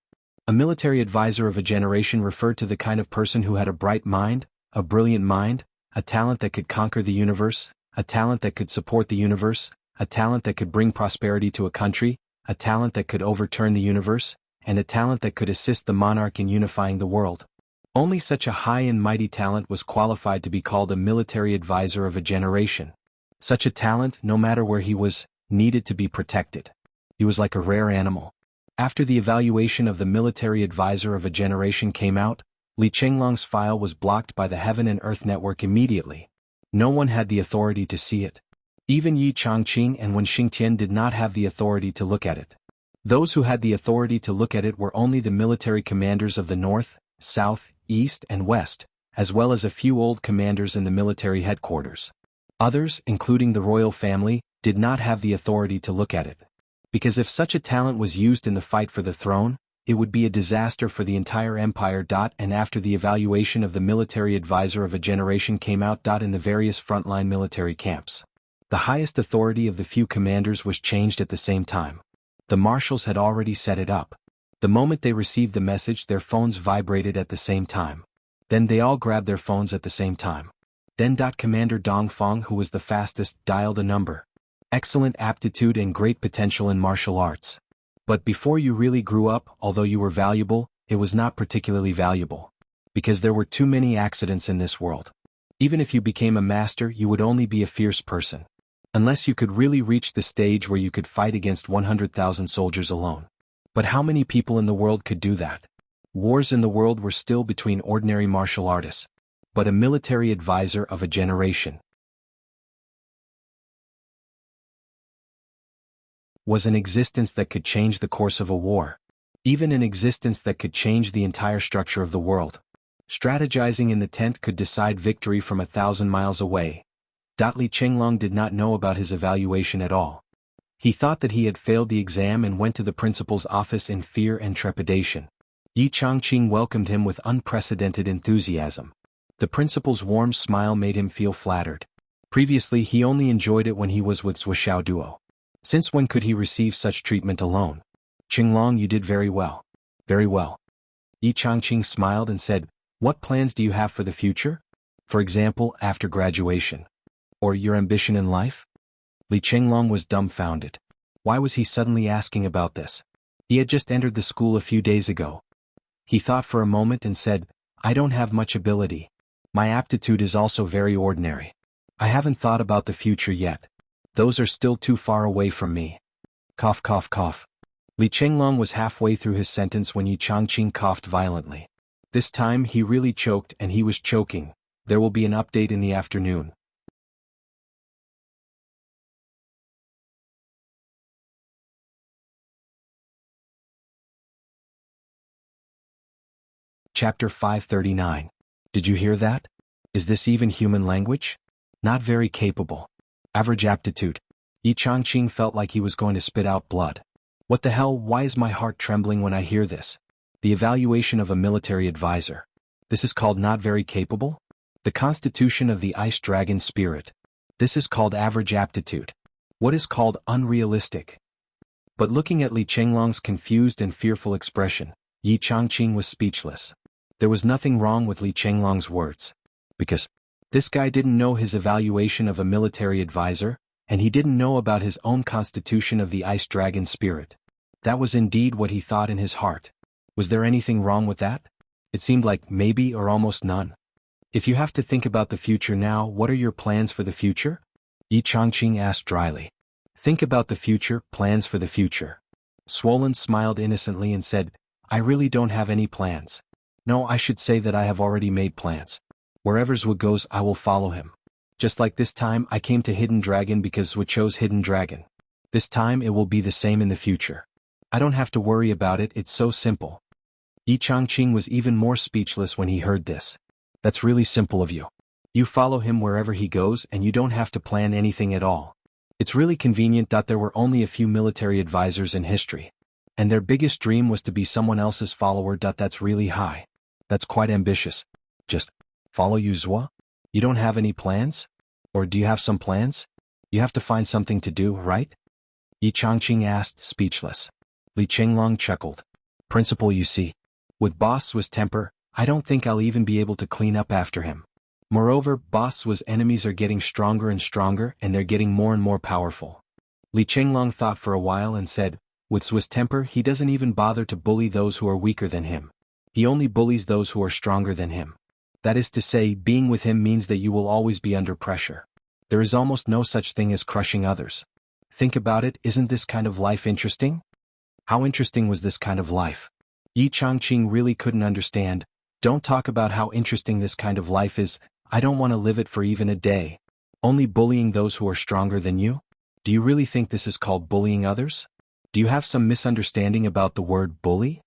A military advisor of a generation referred to the kind of person who had a bright mind, a brilliant mind, a talent that could conquer the universe, a talent that could support the universe, a talent that could bring prosperity to a country, a talent that could overturn the universe, and a talent that could assist the monarch in unifying the world. Only such a high and mighty talent was qualified to be called a military advisor of a generation. Such a talent, no matter where he was, needed to be protected. He was like a rare animal. After the evaluation of the military advisor of a generation came out, Li Chenglong's file was blocked by the Heaven and Earth Network immediately. No one had the authority to see it. Even Yi Changqing and Wen Xingtian did not have the authority to look at it. Those who had the authority to look at it were only the military commanders of the North, South, East, and West, as well as a few old commanders in the military headquarters. Others, including the royal family, did not have the authority to look at it. Because if such a talent was used in the fight for the throne, it would be a disaster for the entire empire. And after the evaluation of the military advisor of a generation came out. In the various frontline military camps, the highest authority of the few commanders was changed at the same time. The marshals had already set it up. The moment they received the message, their phones vibrated at the same time. Then they all grabbed their phones at the same time. Then Commander Dongfang, who was the fastest, dialed a number. Excellent aptitude and great potential in martial arts. But before you really grew up, although you were valuable, it was not particularly valuable. Because there were too many accidents in this world. Even if you became a master, you would only be a fierce person. Unless you could really reach the stage where you could fight against 100,000 soldiers alone. But how many people in the world could do that? Wars in the world were still between ordinary martial artists. But a military advisor of a generation was an existence that could change the course of a war. Even an existence that could change the entire structure of the world. Strategizing in the tent could decide victory from 1,000 miles away. Li Chenglong did not know about his evaluation at all. He thought that he had failed the exam and went to the principal's office in fear and trepidation. Yi Changqing welcomed him with unprecedented enthusiasm. The principal's warm smile made him feel flattered. Previously he only enjoyed it when he was with Zhuo Duo. Since when could he receive such treatment alone? Qinglong, you did very well. Very well. Yi Changqing smiled and said, what plans do you have for the future? For example, after graduation. Or your ambition in life? Li Chenglong was dumbfounded. Why was he suddenly asking about this? He had just entered the school a few days ago. He thought for a moment and said, I don't have much ability. My aptitude is also very ordinary. I haven't thought about the future yet. Those are still too far away from me. Cough, cough, cough. Li Chenglong was halfway through his sentence when Yi Changqing coughed violently. This time he really choked and he was choking. There will be an update in the afternoon. Chapter 539. Did you hear that? Is this even human language? Not very capable. Average aptitude. Yi Changqing felt like he was going to spit out blood. What the hell, why is my heart trembling when I hear this? The evaluation of a military advisor. This is called not very capable? The constitution of the ice dragon spirit. This is called average aptitude. What is called unrealistic? But looking at Li Chenglong's confused and fearful expression, Yi Changqing was speechless. There was nothing wrong with Li Chenglong's words. Because this guy didn't know his evaluation of a military advisor, and he didn't know about his own constitution of the ice dragon spirit. That was indeed what he thought in his heart. Was there anything wrong with that? It seemed like maybe or almost none. If you have to think about the future now, what are your plans for the future? Yi Changqing asked dryly. Think about the future, plans for the future. Swollen smiled innocently and said, I really don't have any plans. No, I should say that I have already made plans. Wherever Zhuo goes, I will follow him. Just like this time, I came to Hidden Dragon because Zhuo chose Hidden Dragon. This time it will be the same in the future. I don't have to worry about it, it's so simple. Yi Changqing was even more speechless when he heard this. That's really simple of you. You follow him wherever he goes and you don't have to plan anything at all. It's really convenient that there were only a few military advisors in history. And their biggest dream was to be someone else's follower. That's really high. That's quite ambitious. Just follow you, Zhua? You don't have any plans? Or do you have some plans? You have to find something to do, right? Yi Changqing asked, speechless. Li Chenglong chuckled. Principal, you see. With Boss Zhua's temper, I don't think I'll even be able to clean up after him. Moreover, Boss Zhua's enemies are getting stronger and stronger and they're getting more and more powerful. Li Chenglong thought for a while and said, with Zhua's temper he doesn't even bother to bully those who are weaker than him. He only bullies those who are stronger than him. That is to say, being with him means that you will always be under pressure. There is almost no such thing as crushing others. Think about it, isn't this kind of life interesting? How interesting was this kind of life? Yi Changqing really couldn't understand. Don't talk about how interesting this kind of life is, I don't want to live it for even a day. Only bullying those who are stronger than you? Do you really think this is called bullying others? Do you have some misunderstanding about the word bully?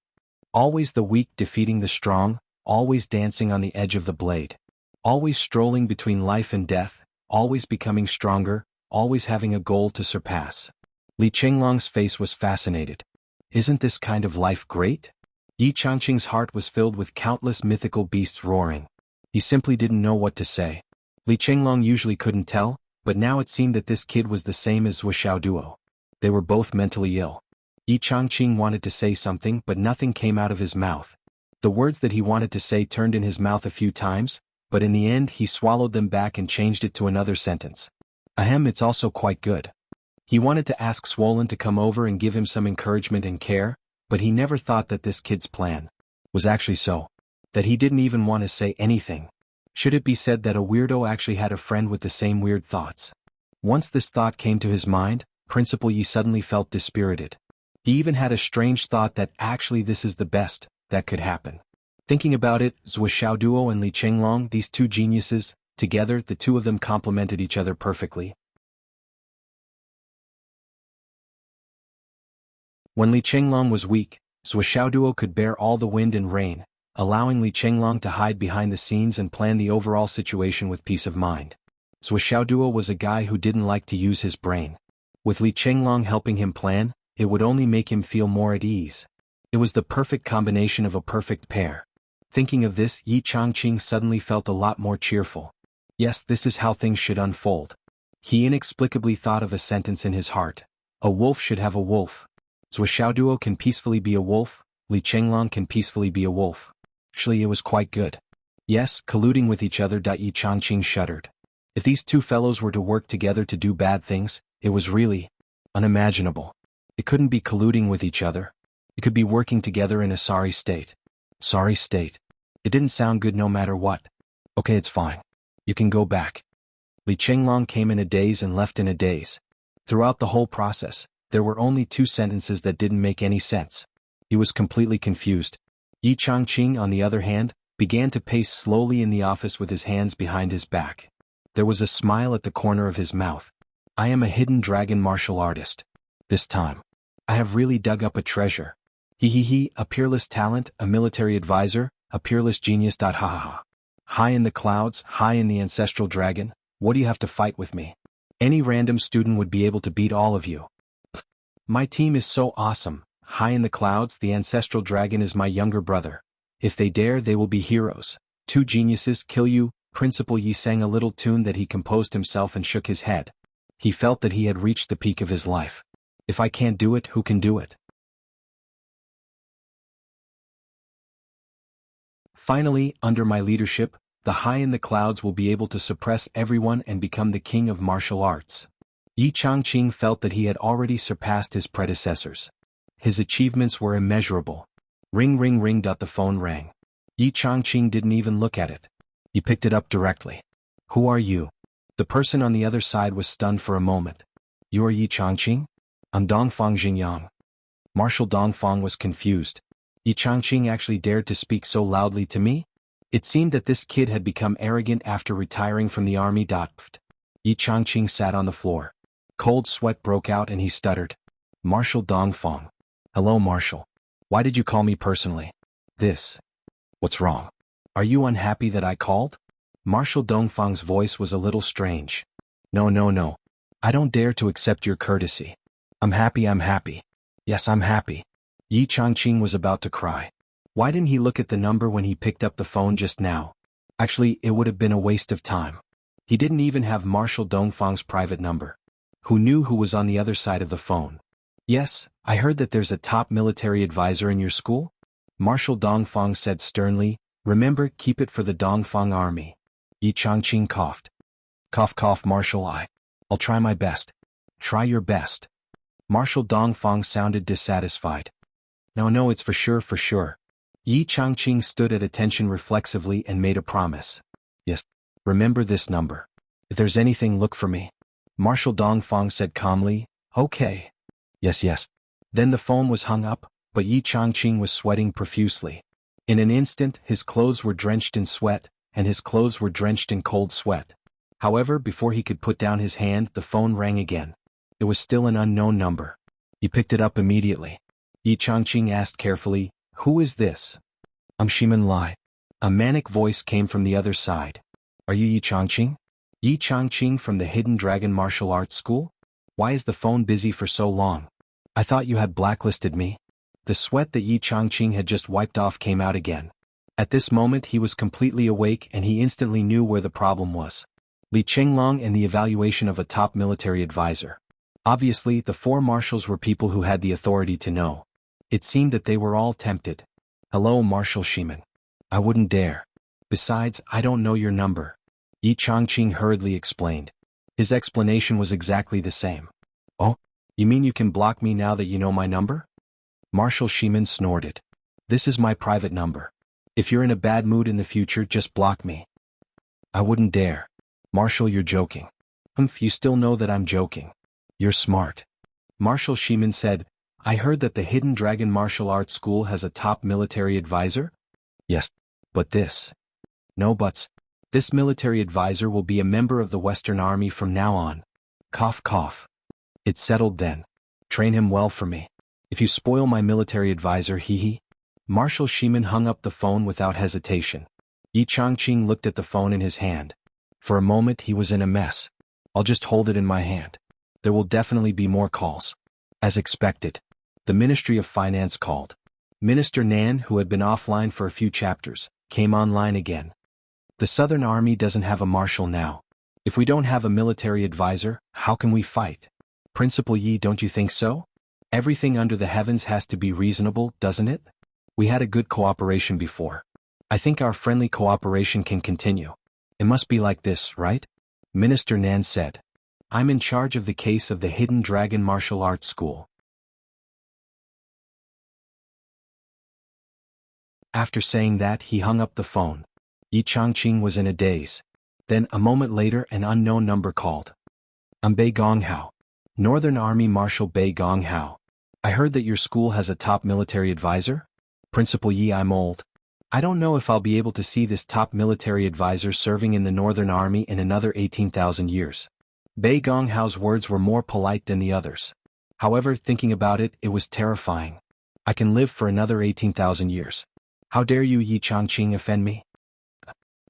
Always the weak defeating the strong, always dancing on the edge of the blade. Always strolling between life and death, always becoming stronger, always having a goal to surpass. Li Chenglong's face was fascinated. Isn't this kind of life great? Yi Changqing's heart was filled with countless mythical beasts roaring. He simply didn't know what to say. Li Chenglong usually couldn't tell, but now it seemed that this kid was the same as Zhua Xiaoduo. They were both mentally ill. Yi Changqing wanted to say something but nothing came out of his mouth. The words that he wanted to say turned in his mouth a few times, but in the end he swallowed them back and changed it to another sentence. Ahem, it's also quite good. He wanted to ask Swollen to come over and give him some encouragement and care, but he never thought that this kid's plan was actually so. That he didn't even want to say anything. Should it be said that a weirdo actually had a friend with the same weird thoughts? Once this thought came to his mind, Principal Yi suddenly felt dispirited. He even had a strange thought that actually this is the best that could happen. Thinking about it, Zhua Xiaoduo and Li Chenglong, these two geniuses, together the two of them complemented each other perfectly. When Li Chenglong was weak, Zhua Xiaoduo could bear all the wind and rain, allowing Li Chenglong to hide behind the scenes and plan the overall situation with peace of mind. Zhua Xiaoduo was a guy who didn't like to use his brain. With Li Chenglong helping him plan, it would only make him feel more at ease. It was the perfect combination of a perfect pair. Thinking of this, Yi Changqing suddenly felt a lot more cheerful. Yes, this is how things should unfold. He inexplicably thought of a sentence in his heart. A wolf should have a wolf. Zhua Xiaoduo can peacefully be a wolf, Li Chenglong can peacefully be a wolf. Actually, it was quite good. Yes, colluding with each other. Yi Changqing shuddered. If these two fellows were to work together to do bad things, it was really unimaginable. It couldn't be colluding with each other. It could be working together in a sorry state. Sorry state. It didn't sound good no matter what. Okay, it's fine. You can go back. Li Chenglong came in a daze and left in a daze. Throughout the whole process, there were only two sentences that didn't make any sense. He was completely confused. Yi Changqing, on the other hand, began to pace slowly in the office with his hands behind his back. There was a smile at the corner of his mouth. I am a hidden dragon martial artist. This time, I have really dug up a treasure. He, a peerless talent, a military advisor, a peerless genius. Ha ha ha. High in the clouds, high in the ancestral dragon, what do you have to fight with me? Any random student would be able to beat all of you. My team is so awesome. High in the clouds, the ancestral dragon is my younger brother. If they dare, they will be heroes. Two geniuses kill you. Principal Yi sang a little tune that he composed himself and shook his head. He felt that he had reached the peak of his life. If I can't do it, who can do it? Finally, under my leadership, the high in the clouds will be able to suppress everyone and become the king of martial arts. Yi Changqing felt that he had already surpassed his predecessors. His achievements were immeasurable. Ring ring ring. The phone rang. Yi Changqing didn't even look at it. He picked it up directly. Who are you? The person on the other side was stunned for a moment. You are Yi Changqing? I'm Dongfang Xingyang. Marshal Dongfang was confused. Yi Changqing actually dared to speak so loudly to me? It seemed that this kid had become arrogant after retiring from the army. Yi Changqing sat on the floor. Cold sweat broke out and he stuttered. Marshal Dongfang. Hello, Marshal. Why did you call me personally? What's wrong? Are you unhappy that I called? Marshal Dongfang's voice was a little strange. No. I don't dare to accept your courtesy. I'm happy. Yes, I'm happy. Yi Changqing was about to cry. Why didn't he look at the number when he picked up the phone just now? Actually, it would have been a waste of time. He didn't even have Marshal Dongfang's private number. Who knew who was on the other side of the phone? Yes, I heard that there's a top military advisor in your school? Marshal Dongfang said sternly, remember, keep it for the Dongfang army. Yi Changqing coughed. Cough cough Marshal I'll try my best. Try your best. Marshal Dongfang sounded dissatisfied. No, it's for sure. Yi Changqing stood at attention reflexively and made a promise. Yes. Remember this number. If there's anything, look for me. Marshal Dongfang said calmly, okay. Yes. Then the phone was hung up, but Yi Changqing was sweating profusely. In an instant, his clothes were drenched in sweat, and his clothes were drenched in cold sweat. However, before he could put down his hand, the phone rang again. It was still an unknown number. He picked it up immediately. Yi Changqing asked carefully, who is this? I'm Shimin Lai. A manic voice came from the other side. Are you Yi Changqing? Yi Changqing from the Hidden Dragon Martial Arts School? Why is the phone busy for so long? I thought you had blacklisted me. The sweat that Yi Changqing had just wiped off came out again. At this moment he was completely awake and he instantly knew where the problem was. Li Chenglong and the evaluation of a top military advisor. Obviously, the four marshals were people who had the authority to know. It seemed that they were all tempted. Hello, Marshal Shimin. I wouldn't dare. Besides, I don't know your number. Yi Changqing hurriedly explained. His explanation was exactly the same. Oh? You mean you can block me now that you know my number? Marshal Shimin snorted. This is my private number. If you're in a bad mood in the future, just block me. I wouldn't dare. Marshal, you're joking. You still know that I'm joking. You're smart. Marshal Shimin said, I heard that the Hidden Dragon Martial Arts School has a top military advisor? Yes. But this. No buts. This military advisor will be a member of the Western Army from now on. Cough cough. It's settled then. Train him well for me. If you spoil my military advisor, hee. Marshal Shimin hung up the phone without hesitation. Yi Changqing looked at the phone in his hand. For a moment he was in a mess. I'll just hold it in my hand. There will definitely be more calls. As expected. The Ministry of Finance called. Minister Nan, who had been offline for a few chapters, came online again. The Southern Army doesn't have a marshal now. If we don't have a military advisor, how can we fight? Principal Yi, don't you think so? Everything under the heavens has to be reasonable, doesn't it? We had a good cooperation before. I think our friendly cooperation can continue. It must be like this, right? Minister Nan said. I'm in charge of the case of the Hidden Dragon Martial Arts School. After saying that, he hung up the phone. Yi Changqing was in a daze. Then, a moment later, an unknown number called. I'm Bei Gonghao. Northern Army Marshal Bei Gonghao. I heard that your school has a top military advisor? Principal Yi, I'm old. I don't know if I'll be able to see this top military advisor serving in the Northern Army in another 18,000 years. Bei Gonghao's words were more polite than the others. However, thinking about it, it was terrifying. I can live for another 18,000 years. How dare you, Yi Changqing, offend me?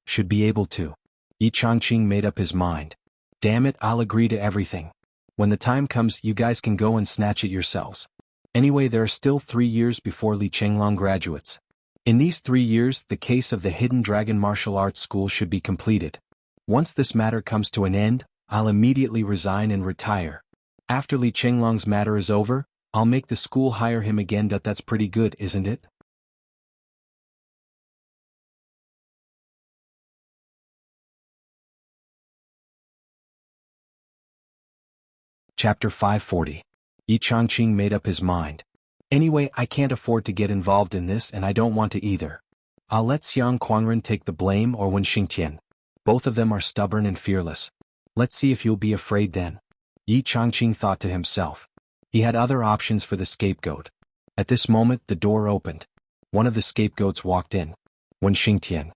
Should be able to. Yi Changqing made up his mind. Damn it, I'll agree to everything. When the time comes, you guys can go and snatch it yourselves. Anyway, there are still 3 years before Li Chenglong graduates. In these 3 years, the case of the Hidden Dragon Martial Arts School should be completed. Once this matter comes to an end, I'll immediately resign and retire. After Li Chenglong's matter is over, I'll make the school hire him again. That's pretty good, isn't it? Chapter 540. Yi Changqing made up his mind. Anyway, I can't afford to get involved in this and I don't want to either. I'll let Xiang Quangren take the blame or Wen Xingtian. Both of them are stubborn and fearless. Let's see if you'll be afraid then. Yi Changqing thought to himself. He had other options for the scapegoat. At this moment, the door opened. One of the scapegoats walked in. Wen Xingtian.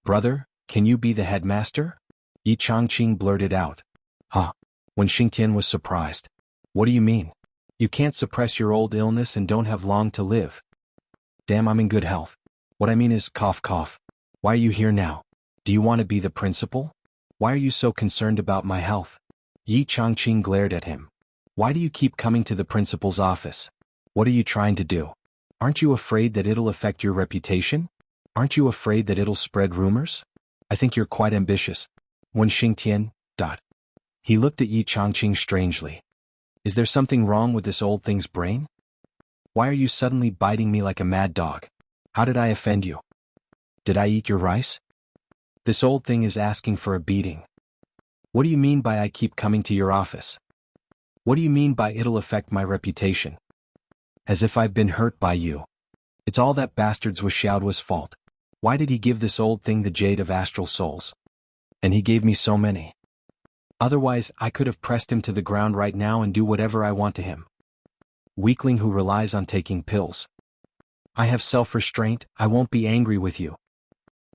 Brother, can you be the headmaster? Yi Changqing blurted out. Huh. Wen Xingtian was surprised. What do you mean? You can't suppress your old illness and don't have long to live. Damn, I'm in good health. What I mean is, cough cough. Why are you here now? Do you want to be the principal? Why are you so concerned about my health? Yi Changqing glared at him. Why do you keep coming to the principal's office? What are you trying to do? Aren't you afraid that it'll affect your reputation? Aren't you afraid that it'll spread rumors? I think you're quite ambitious. Wen Xingtian. He looked at Yi Changqing strangely. Is there something wrong with this old thing's brain? Why are you suddenly biting me like a mad dog? How did I offend you? Did I eat your rice? This old thing is asking for a beating. What do you mean by I keep coming to your office? What do you mean by it'll affect my reputation? As if I've been hurt by you. It's all that bastard Wuxiao's fault. Why did he give this old thing the jade of astral souls? And he gave me so many. Otherwise, I could have pressed him to the ground right now and do whatever I want to him. Weakling who relies on taking pills. I have self-restraint, I won't be angry with you.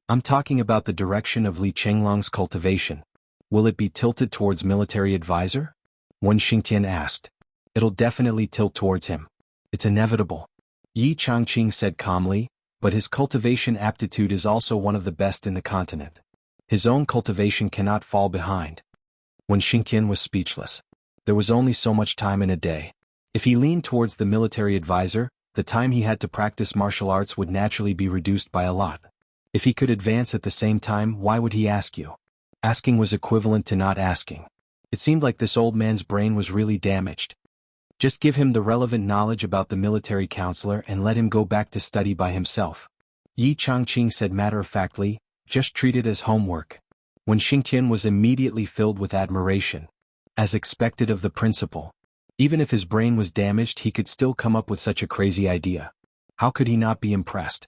I'm talking about the direction of Li Chenglong's cultivation. Will it be tilted towards military advisor? Wen Xingtian asked. It'll definitely tilt towards him. It's inevitable. Yi Changqing said calmly, but his cultivation aptitude is also one of the best in the continent. His own cultivation cannot fall behind. Wen Xingtian was speechless. There was only so much time in a day. If he leaned towards the military advisor, the time he had to practice martial arts would naturally be reduced by a lot. If he could advance at the same time, why would he ask you? Asking was equivalent to not asking. It seemed like this old man's brain was really damaged. Just give him the relevant knowledge about the military counselor and let him go back to study by himself. Yi Changqing said matter-of-factly, just treat it as homework. Wen Xingtian was immediately filled with admiration. As expected of the principal. Even if his brain was damaged, he could still come up with such a crazy idea. How could he not be impressed?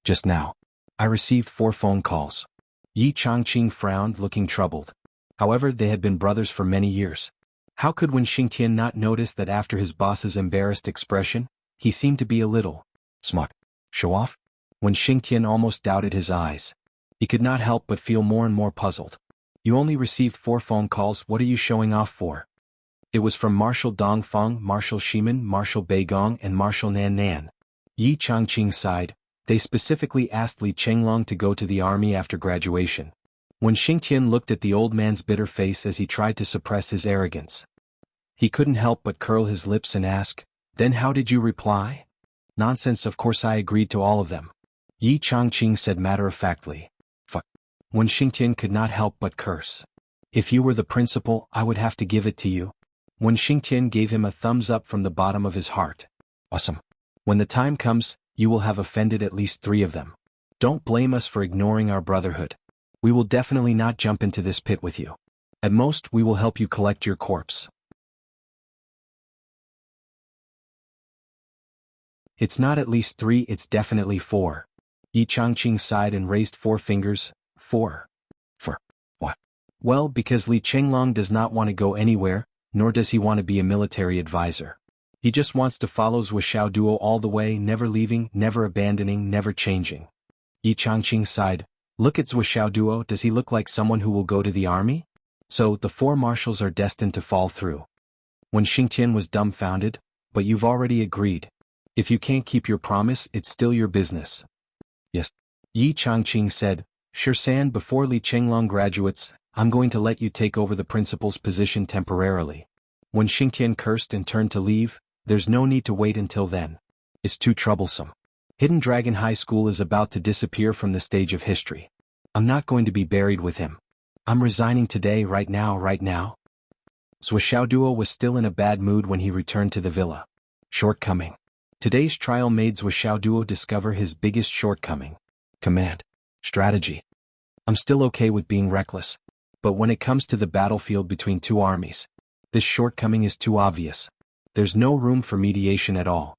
Just now, I received 4 phone calls. Yi Changqing frowned, looking troubled. However, they had been brothers for many years. How could Wen Xingtian not notice that after his boss's embarrassed expression, he seemed to be a little smart? Show off? Wen Xingtian almost doubted his eyes. He could not help but feel more and more puzzled. You only received 4 phone calls, what are you showing off for? It was from Marshal Dongfeng, Marshal Shimen, Marshal Beigong, and Marshal Nan Nan. Yi Changqing sighed. They specifically asked Li Chenglong to go to the army after graduation. Wen Xingtian looked at the old man's bitter face as he tried to suppress his arrogance. He couldn't help but curl his lips and ask, then how did you reply? Nonsense, of course I agreed to all of them. Yi Changqing said matter-of-factly. Fuck. Wen Xingtian could not help but curse. If you were the principal, I would have to give it to you. Wen Xingtian gave him a thumbs up from the bottom of his heart. Awesome. When the time comes, you will have offended at least 3 of them. Don't blame us for ignoring our brotherhood. We will definitely not jump into this pit with you. At most, we will help you collect your corpse. It's not at least 3, it's definitely 4. Yi Changqing sighed and raised 4 fingers. 4. For what? Well, because Li Chenglong does not want to go anywhere, nor does he want to be a military advisor. He just wants to follow Wuxiao Duo all the way, never leaving, never abandoning, never changing. Yi Changqing sighed. Look at Wuxiao Duo, does he look like someone who will go to the army? So, the 4 marshals are destined to fall through. Wen Xingtian was dumbfounded, but you've already agreed. If you can't keep your promise, it's still your business. Yes. Yi Changqing said, Sure San, before Li Chenglong graduates, I'm going to let you take over the principal's position temporarily. Wen Xingtian cursed and turned to leave. There's no need to wait until then. It's too troublesome. Hidden Dragon High School is about to disappear from the stage of history. I'm not going to be buried with him. I'm resigning today, right now. Wuxiao Duo was still in a bad mood when he returned to the villa. Shortcoming. Today's trial made Wuxiao Duo discover his biggest shortcoming. Command. Strategy. I'm still okay with being reckless. But when it comes to the battlefield between 2 armies, this shortcoming is too obvious. There's no room for mediation at all.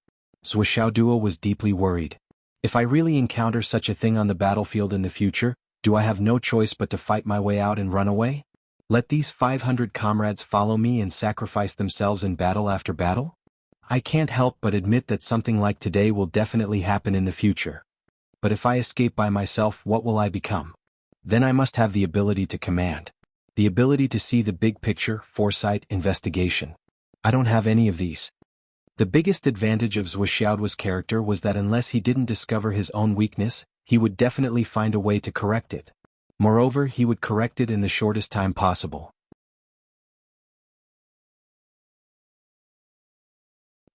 Wuxiao Duo was deeply worried. If I really encounter such a thing on the battlefield in the future, do I have no choice but to fight my way out and run away? Let these 500 comrades follow me and sacrifice themselves in battle after battle? I can't help but admit that something like today will definitely happen in the future. But if I escape by myself, what will I become? Then I must have the ability to command. The ability to see the big picture, foresight, investigation. I don't have any of these. The biggest advantage of Wuxiao's character was that unless he didn't discover his own weakness, he would definitely find a way to correct it. Moreover, he would correct it in the shortest time possible.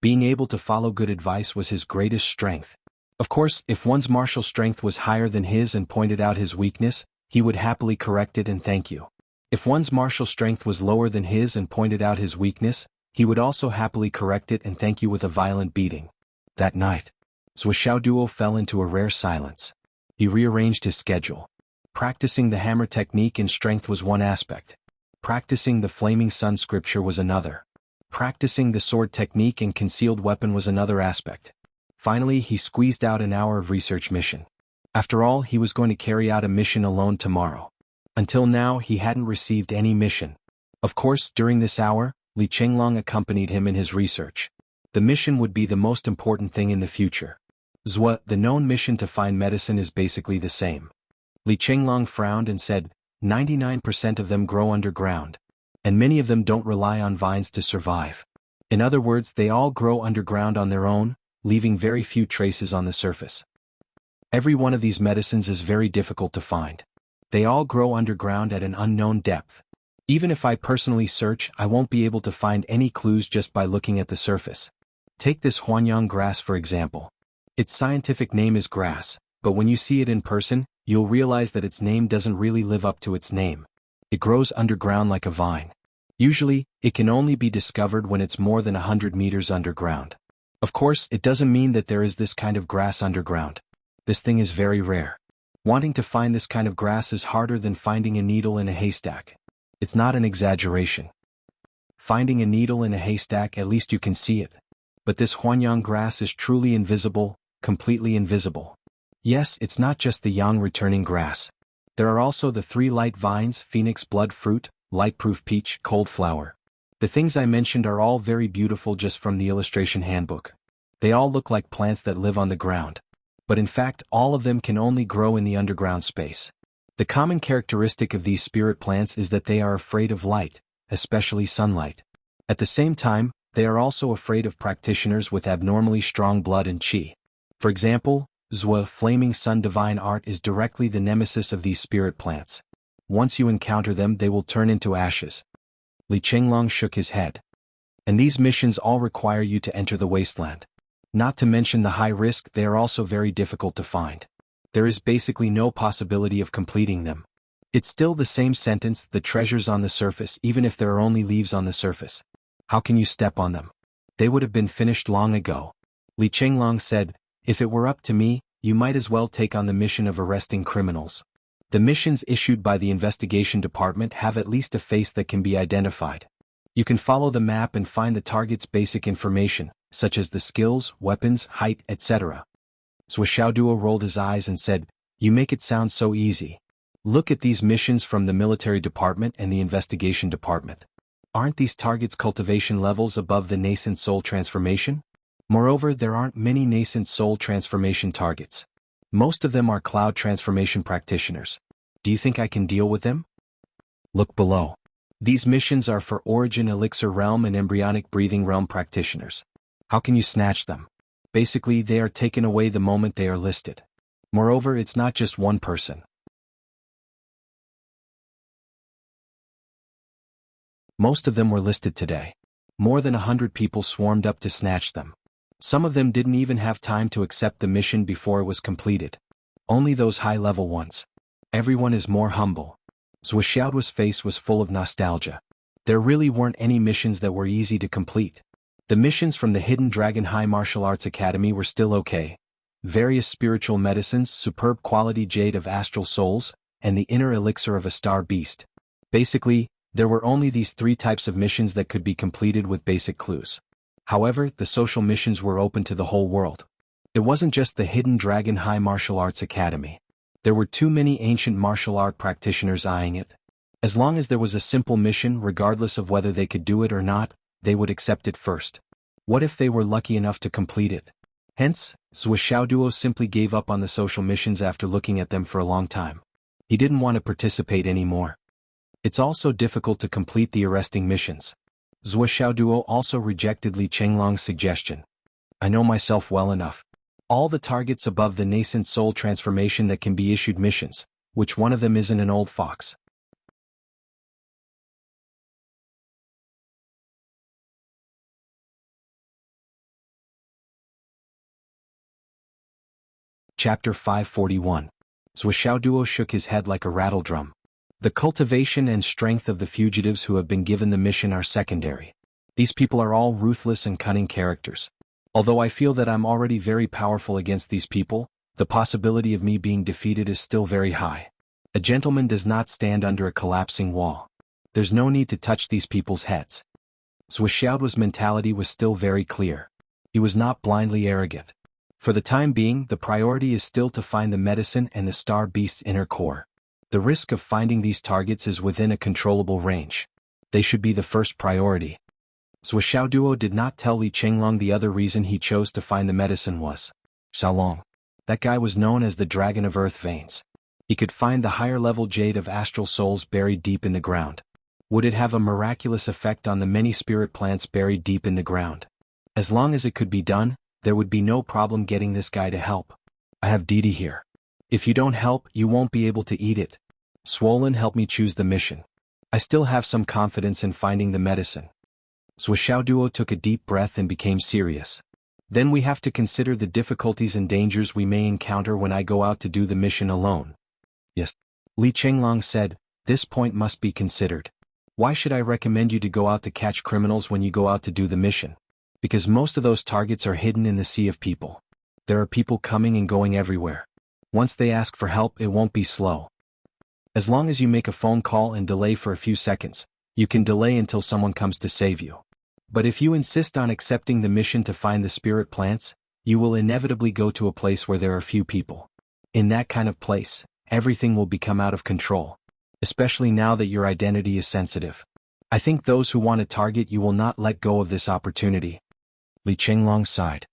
Being able to follow good advice was his greatest strength. Of course, if one's martial strength was higher than his and pointed out his weakness, he would happily correct it and thank you. If one's martial strength was lower than his and pointed out his weakness, he would also happily correct it and thank you with a violent beating. That night, Zuo fell into a rare silence. He rearranged his schedule. Practicing the hammer technique in strength was one aspect. Practicing the flaming sun scripture was another. Practicing the sword technique and concealed weapon was another aspect. Finally, he squeezed out an hour of research mission. After all, he was going to carry out a mission alone tomorrow. Until now, he hadn't received any mission. Of course, during this hour, Li Chenglong accompanied him in his research. The mission would be the most important thing in the future. The known mission to find medicine is basically the same. Li Chenglong frowned and said, 99% of them grow underground. And many of them don't rely on vines to survive. In other words, they all grow underground on their own, leaving very few traces on the surface. Every one of these medicines is very difficult to find. They all grow underground at an unknown depth. Even if I personally search, I won't be able to find any clues just by looking at the surface. Take this Huanyang grass for example. Its scientific name is grass, but when you see it in person, you'll realize that its name doesn't really live up to its name. It grows underground like a vine. Usually, it can only be discovered when it's more than 100 meters underground. Of course, it doesn't mean that there is this kind of grass underground. This thing is very rare. Wanting to find this kind of grass is harder than finding a needle in a haystack. It's not an exaggeration. Finding a needle in a haystack, at least you can see it. But this Huanyang grass is truly invisible, completely invisible. Yes, it's not just the yang returning grass. There are also the 3 light vines, phoenix blood fruit, lightproof peach, cold flower. The things I mentioned are all very beautiful just from the illustration handbook. They all look like plants that live on the ground. But in fact, all of them can only grow in the underground space. The common characteristic of these spirit plants is that they are afraid of light, especially sunlight. At the same time, they are also afraid of practitioners with abnormally strong blood and qi. For example, Flaming Sun Divine Art is directly the nemesis of these spirit plants. Once you encounter them, they will turn into ashes. Li Chenglong shook his head. And these missions all require you to enter the wasteland. Not to mention the high risk, they are also very difficult to find. There is basically no possibility of completing them. It's still the same sentence, the treasures on the surface, even if there are only leaves on the surface. How can you step on them? They would have been finished long ago. Li Chenglong said, if it were up to me, you might as well take on the mission of arresting criminals. The missions issued by the investigation department have at least a face that can be identified. You can follow the map and find the target's basic information, such as the skills, weapons, height, etc. Zuo rolled his eyes and said, you make it sound so easy. Look at these missions from the military department and the investigation department. Aren't these targets cultivation levels above the nascent soul transformation? Moreover, there aren't many nascent soul transformation targets. Most of them are cloud transformation practitioners. Do you think I can deal with them? Look below. These missions are for Origin Elixir Realm and Embryonic Breathing Realm practitioners. How can you snatch them? Basically, they are taken away the moment they are listed. Moreover, it's not just one person. Most of them were listed today. More than 100 people swarmed up to snatch them. Some of them didn't even have time to accept the mission before it was completed. Only those high-level ones. Everyone is more humble. Zuoxiao's face was full of nostalgia. There really weren't any missions that were easy to complete. The missions from the Hidden Dragon High Martial Arts Academy were still okay. Various spiritual medicines, superb quality jade of astral souls, and the inner elixir of a star beast. Basically, there were only these 3 types of missions that could be completed with basic clues. However, the social missions were open to the whole world. It wasn't just the Hidden Dragon High Martial Arts Academy. There were too many ancient martial art practitioners eyeing it. As long as there was a simple mission, regardless of whether they could do it or not, they would accept it first. What if they were lucky enough to complete it? Hence, Zuo simply gave up on the social missions after looking at them for a long time. He didn't want to participate anymore. It's also difficult to complete the arresting missions. Zuo also rejected Li Chenglong's suggestion. I know myself well enough. All the targets above the nascent soul transformation that can be issued missions, which one of them isn't an old fox? Chapter 541. Zhuxiaoduo shook his head like a rattledrum. The cultivation and strength of the fugitives who have been given the mission are secondary. These people are all ruthless and cunning characters. Although I feel that I'm already very powerful against these people, the possibility of me being defeated is still very high. A gentleman does not stand under a collapsing wall. There's no need to touch these people's heads. Zhuxiaoduo's mentality was still very clear. He was not blindly arrogant. For the time being, the priority is still to find the medicine and the star beast's inner core. The risk of finding these targets is within a controllable range. They should be the first priority. Zhuxiaoduo did not tell Li Chenglong the other reason he chose to find the medicine was Xiaolong. That guy was known as the Dragon of Earth Veins. He could find the higher-level jade of astral souls buried deep in the ground. Would it have a miraculous effect on the many spirit plants buried deep in the ground? As long as it could be done, there would be no problem getting this guy to help. I have Didi here. If you don't help, you won't be able to eat it. Swollen, help me choose the mission. I still have some confidence in finding the medicine. Zhuxiaoduo took a deep breath and became serious. Then we have to consider the difficulties and dangers we may encounter when I go out to do the mission alone. Yes. Li Chenglong said, this point must be considered. Why should I recommend you to go out to catch criminals when you go out to do the mission? Because most of those targets are hidden in the sea of people. There are people coming and going everywhere. Once they ask for help, it won't be slow. As long as you make a phone call and delay for a few seconds, you can delay until someone comes to save you. But if you insist on accepting the mission to find the spirit plants, you will inevitably go to a place where there are few people. In that kind of place, everything will become out of control. Especially now that your identity is sensitive. I think those who want to target you will not let go of this opportunity. Li Chenglong sighed.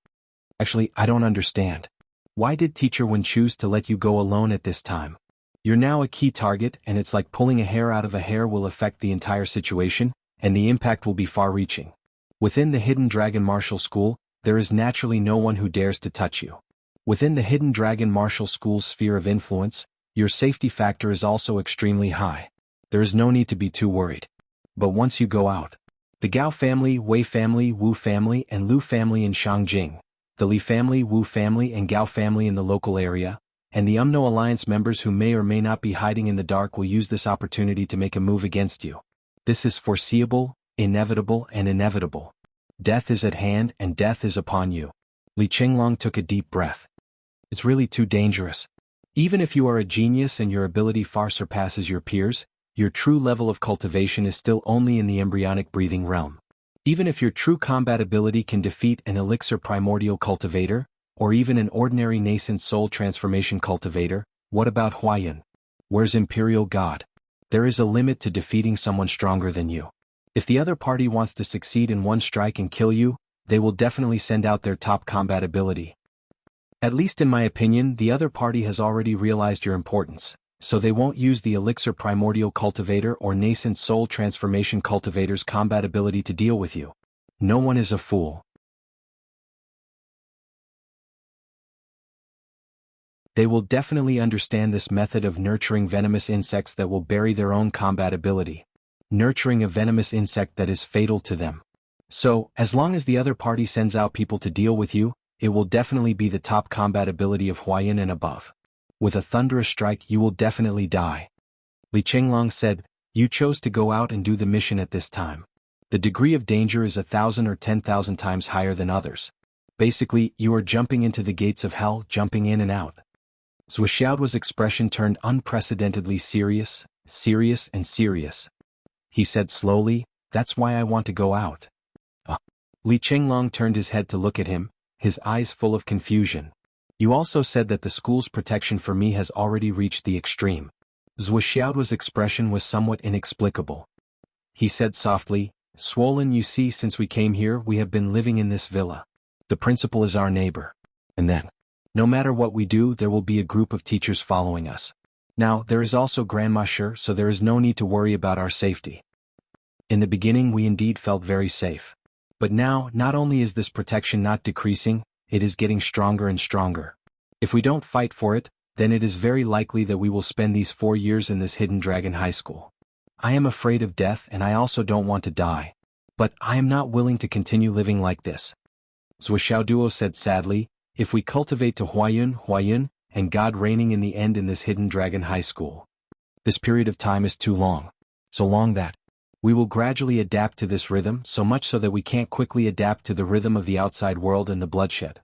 Actually, I don't understand. Why did Teacher Wen choose to let you go alone at this time? You're now a key target, and it's like pulling a hair out of a hair will affect the entire situation, and the impact will be far-reaching. Within the Hidden Dragon Martial School, there is naturally no one who dares to touch you. Within the Hidden Dragon Martial School's sphere of influence, your safety factor is also extremely high. There is no need to be too worried. But once you go out, the Gao family, Wei family, Wu family, and Lu family in Shangjing, the Li family, Wu family, and Gao family in the local area, and the UMNO Alliance members who may or may not be hiding in the dark will use this opportunity to make a move against you. This is foreseeable, inevitable, and inevitable. Death is at hand, and death is upon you. Li Chenglong took a deep breath. It's really too dangerous. Even if you are a genius and your ability far surpasses your peers, your true level of cultivation is still only in the embryonic breathing realm. Even if your true combat ability can defeat an elixir primordial cultivator, or even an ordinary nascent soul transformation cultivator, what about Huayan? Where's Imperial God? There is a limit to defeating someone stronger than you. If the other party wants to succeed in one strike and kill you, they will definitely send out their top combat ability. At least in my opinion, the other party has already realized your importance, so they won't use the elixir primordial cultivator or nascent soul transformation cultivator's combat ability to deal with you. No one is a fool. They will definitely understand this method of nurturing venomous insects that will bury their own combat ability. Nurturing a venomous insect that is fatal to them. So, as long as the other party sends out people to deal with you, it will definitely be the top combat ability of Huayan and above. With a thunderous strike you will definitely die. Li Chenglong said, you chose to go out and do the mission at this time. The degree of danger is 1,000 or 10,000 times higher than others. Basically, you are jumping into the gates of hell, jumping in and out. Zhuxiaoduo's expression turned unprecedentedly serious, and serious. He said slowly, that's why I want to go out. Li Chenglong turned his head to look at him, his eyes full of confusion. You also said that the school's protection for me has already reached the extreme. Zhuxiaoduo's expression was somewhat inexplicable. He said softly, Swollen, you see, since we came here we have been living in this villa. The principal is our neighbor. And then, no matter what we do, there will be a group of teachers following us. Now, there is also Grandma Sure, so there is no need to worry about our safety. In the beginning we indeed felt very safe. But now, not only is this protection not decreasing, it is getting stronger and stronger. If we don't fight for it, then it is very likely that we will spend these 4 years in this Hidden Dragon High School. I am afraid of death and I also don't want to die. But I am not willing to continue living like this. Zhuxiaoduo said sadly, if we cultivate to Huayun, and God reigning in the end in this hidden dragon high school. This period of time is too long. So long that we will gradually adapt to this rhythm, so much so that we can't quickly adapt to the rhythm of the outside world and the bloodshed.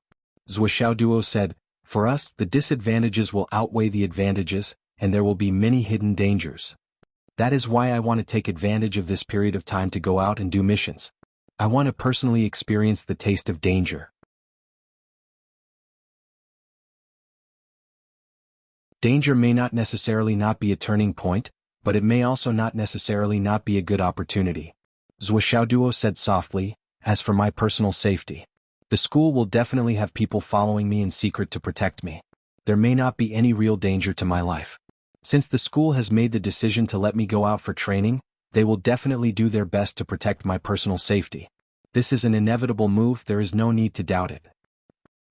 Zhuo Duo said, for us, the disadvantages will outweigh the advantages, and there will be many hidden dangers. That is why I want to take advantage of this period of time to go out and do missions. I want to personally experience the taste of danger. Danger may not necessarily not be a turning point, but it may also not necessarily not be a good opportunity. Zhuo Duo said softly, as for my personal safety, the school will definitely have people following me in secret to protect me. There may not be any real danger to my life. Since the school has made the decision to let me go out for training, they will definitely do their best to protect my personal safety. This is an inevitable move, there is no need to doubt it.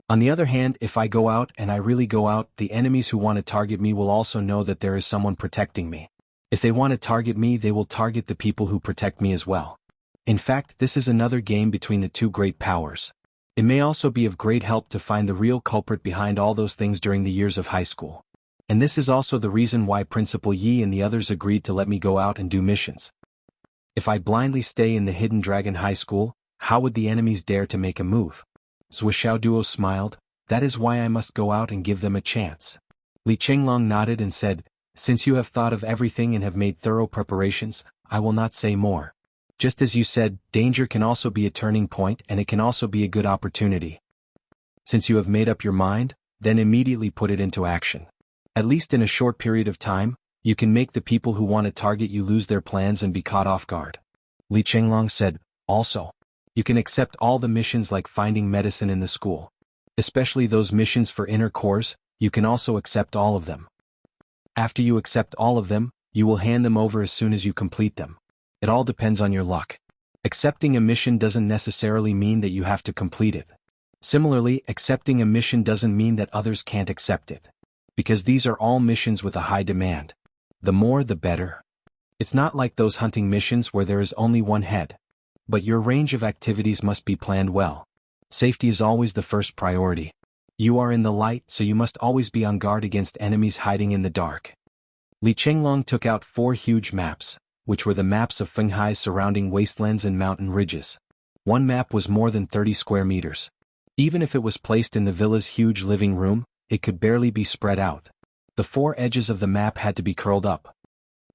On the other hand, if I go out and I really go out, the enemies who want to target me will also know that there is someone protecting me. If they want to target me, they will target the people who protect me as well. In fact, this is another game between the two great powers. It may also be of great help to find the real culprit behind all those things during the years of high school. And this is also the reason why Principal Yi and the others agreed to let me go out and do missions. If I blindly stay in the Hidden Dragon High School, how would the enemies dare to make a move? Zhuo Duo smiled, that is why I must go out and give them a chance. Li Chenglong nodded and said, since you have thought of everything and have made thorough preparations, I will not say more. Just as you said, danger can also be a turning point and it can also be a good opportunity. Since you have made up your mind, then immediately put it into action. At least in a short period of time, you can make the people who want to target you lose their plans and be caught off guard. Li Chenglong said, also, you can accept all the missions like finding medicine in the school. Especially those missions for inner cores, you can also accept all of them. After you accept all of them, you will hand them over as soon as you complete them. It all depends on your luck. Accepting a mission doesn't necessarily mean that you have to complete it. Similarly, accepting a mission doesn't mean that others can't accept it. Because these are all missions with a high demand. The more the better. It's not like those hunting missions where there is only one head. But your range of activities must be planned well. Safety is always the first priority. You are in the light, so you must always be on guard against enemies hiding in the dark. Li Chenglong took out 4 huge maps, which were the maps of Fenghai's surrounding wastelands and mountain ridges. One map was more than 30 square meters. Even if it was placed in the villa's huge living room, it could barely be spread out. The 4 edges of the map had to be curled up.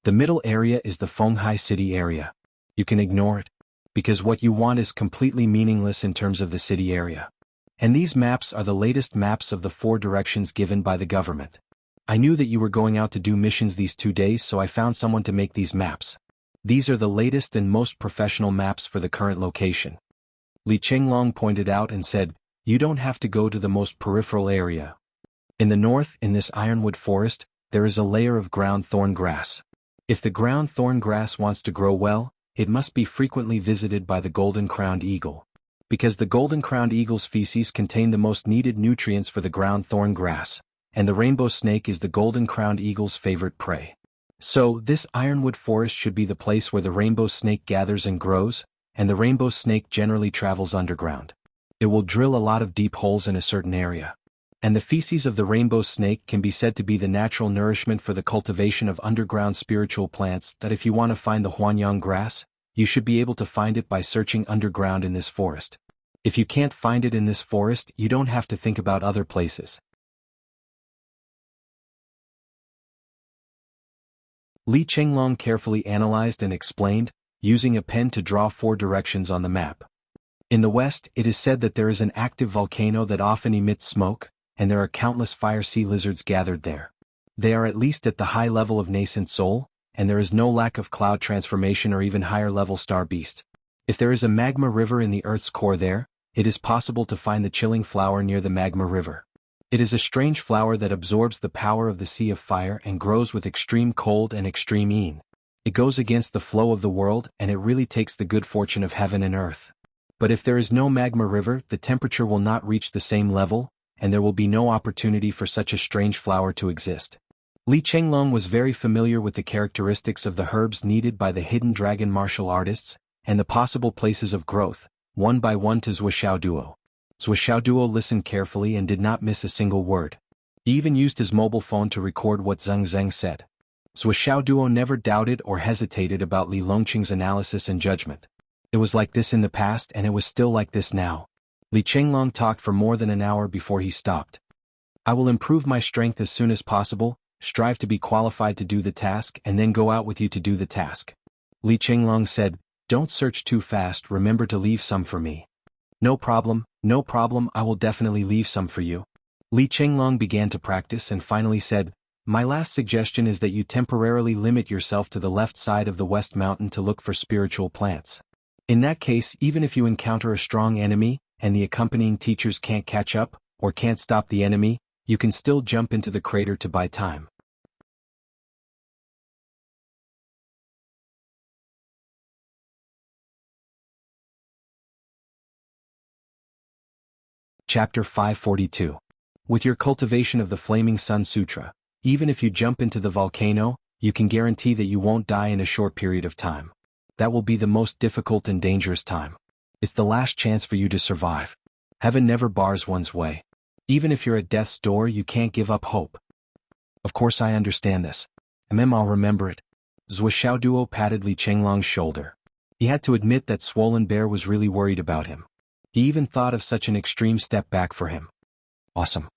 The middle area is the Fenghai city area. You can ignore it, because what you want is completely meaningless in terms of the city area. And these maps are the latest maps of the 4 directions given by the government. I knew that you were going out to do missions these 2 days, so I found someone to make these maps. These are the latest and most professional maps for the current location. Li Chenglong pointed out and said, you don't have to go to the most peripheral area. In the north, in this ironwood forest, there is a layer of ground thorn grass. If the ground thorn grass wants to grow well, it must be frequently visited by the golden-crowned eagle. Because the golden-crowned eagle's feces contain the most needed nutrients for the ground thorn grass, and the rainbow snake is the golden-crowned eagle's favorite prey. So, this ironwood forest should be the place where the rainbow snake gathers and grows, and the rainbow snake generally travels underground. It will drill a lot of deep holes in a certain area. And the feces of the rainbow snake can be said to be the natural nourishment for the cultivation of underground spiritual plants that if you want to find the Huanyang grass, you should be able to find it by searching underground in this forest. If you can't find it in this forest, you don't have to think about other places. Li Chenglong carefully analyzed and explained, using a pen to draw 4 directions on the map. In the west, it is said that there is an active volcano that often emits smoke, and there are countless fire sea lizards gathered there. They are at least at the high level of nascent soul, and there is no lack of cloud transformation or even higher level star beast. If there is a magma river in the Earth's core there, it is possible to find the chilling flower near the magma river. It is a strange flower that absorbs the power of the sea of fire and grows with extreme cold and extreme heat. It goes against the flow of the world and it really takes the good fortune of heaven and earth. But if there is no magma river, the temperature will not reach the same level, and there will be no opportunity for such a strange flower to exist. Li Chenglong was very familiar with the characteristics of the herbs needed by the hidden dragon martial artists, and the possible places of growth, one by one to Zhuo Duo. Duo listened carefully and did not miss a single word. He even used his mobile phone to record what Zheng Zheng said. Duo never doubted or hesitated about Li Longqing's analysis and judgment. It was like this in the past and it was still like this now. Li Chenglong talked for more than an hour before he stopped. I will improve my strength as soon as possible, strive to be qualified to do the task and then go out with you to do the task. Li Chenglong said, don't search too fast, remember to leave some for me. No problem, I will definitely leave some for you. Li Chenglong began to practice and finally said, my last suggestion is that you temporarily limit yourself to the left side of the West Mountain to look for spiritual plants. In that case, even if you encounter a strong enemy, and the accompanying teachers can't catch up, or can't stop the enemy, you can still jump into the crater to buy time. Chapter 542. With your cultivation of the Flaming Sun Sutra, even if you jump into the volcano, you can guarantee that you won't die in a short period of time. That will be the most difficult and dangerous time. It's the last chance for you to survive. Heaven never bars one's way. Even if you're at death's door, you can't give up hope. Of course I understand this. I'll remember it. Duo patted Li Chenglong's shoulder. He had to admit that Swollen Bear was really worried about him. He even thought of such an extreme step back for him. Awesome.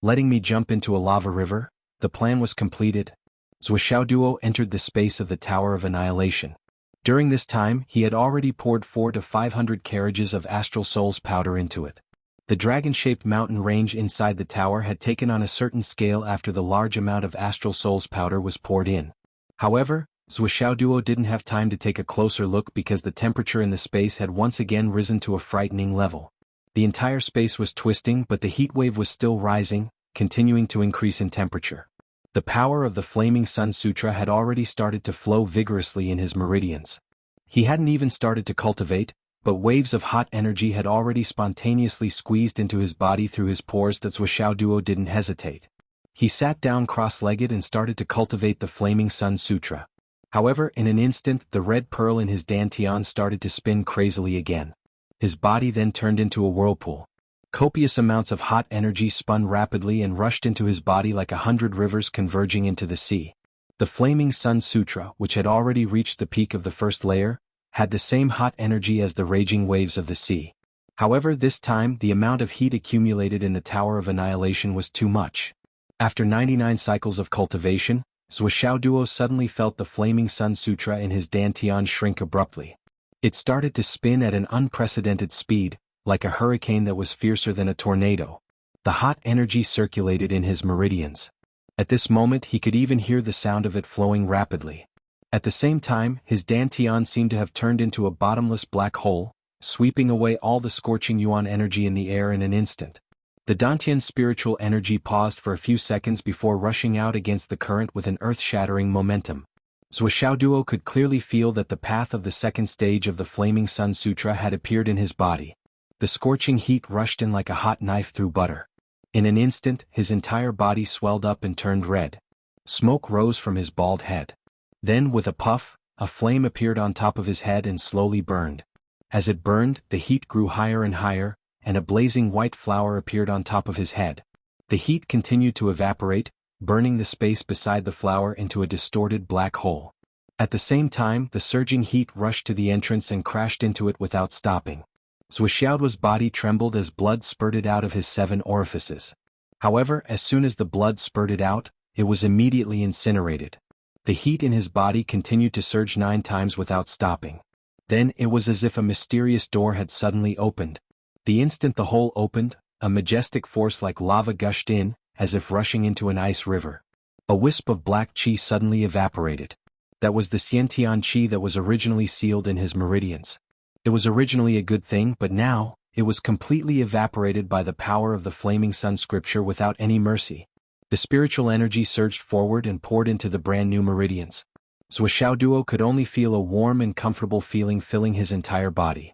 Letting me jump into a lava river? The plan was completed. Duo entered the space of the Tower of Annihilation. During this time, he had already poured 400 to 500 carriages of Astral Souls powder into it. The dragon-shaped mountain range inside the tower had taken on a certain scale after the large amount of Astral Souls powder was poured in. However, Duo didn't have time to take a closer look because the temperature in the space had once again risen to a frightening level. The entire space was twisting, but the heat wave was still rising, continuing to increase in temperature. The power of the Flaming Sun Sutra had already started to flow vigorously in his meridians. He hadn't even started to cultivate, but waves of hot energy had already spontaneously squeezed into his body through his pores. That Duo didn't hesitate. He sat down cross-legged and started to cultivate the Flaming Sun Sutra. However, in an instant, the red pearl in his dantian started to spin crazily again. His body then turned into a whirlpool. Copious amounts of hot energy spun rapidly and rushed into his body like 100 rivers converging into the sea. The Flaming Sun Sutra, which had already reached the peak of the first layer, had the same hot energy as the raging waves of the sea. However, this time, the amount of heat accumulated in the Tower of Annihilation was too much. After 99 cycles of cultivation, Duo suddenly felt the Flaming Sun Sutra in his dantian shrink abruptly. It started to spin at an unprecedented speed, like a hurricane that was fiercer than a tornado. The hot energy circulated in his meridians. At this moment he could even hear the sound of it flowing rapidly. At the same time, his dantian seemed to have turned into a bottomless black hole, sweeping away all the scorching yuan energy in the air in an instant. The dantian's spiritual energy paused for a few seconds before rushing out against the current with an earth-shattering momentum. Duo could clearly feel that the path of the second stage of the Flaming Sun Sutra had appeared in his body. The scorching heat rushed in like a hot knife through butter. In an instant, his entire body swelled up and turned red. Smoke rose from his bald head. Then, with a puff, a flame appeared on top of his head and slowly burned. As it burned, the heat grew higher and higher, and a blazing white flower appeared on top of his head. The heat continued to evaporate, burning the space beside the flower into a distorted black hole. At the same time, the surging heat rushed to the entrance and crashed into it without stopping. Duo's body trembled as blood spurted out of his 7 orifices. However, as soon as the blood spurted out, it was immediately incinerated. The heat in his body continued to surge 9 times without stopping. Then it was as if a mysterious door had suddenly opened. The instant the hole opened, a majestic force like lava gushed in, as if rushing into an ice river. A wisp of black qi suddenly evaporated. That was the Xiantian qi that was originally sealed in his meridians. It was originally a good thing, but now, it was completely evaporated by the power of the Flaming Sun Scripture without any mercy. The spiritual energy surged forward and poured into the brand new meridians. Duo could only feel a warm and comfortable feeling filling his entire body.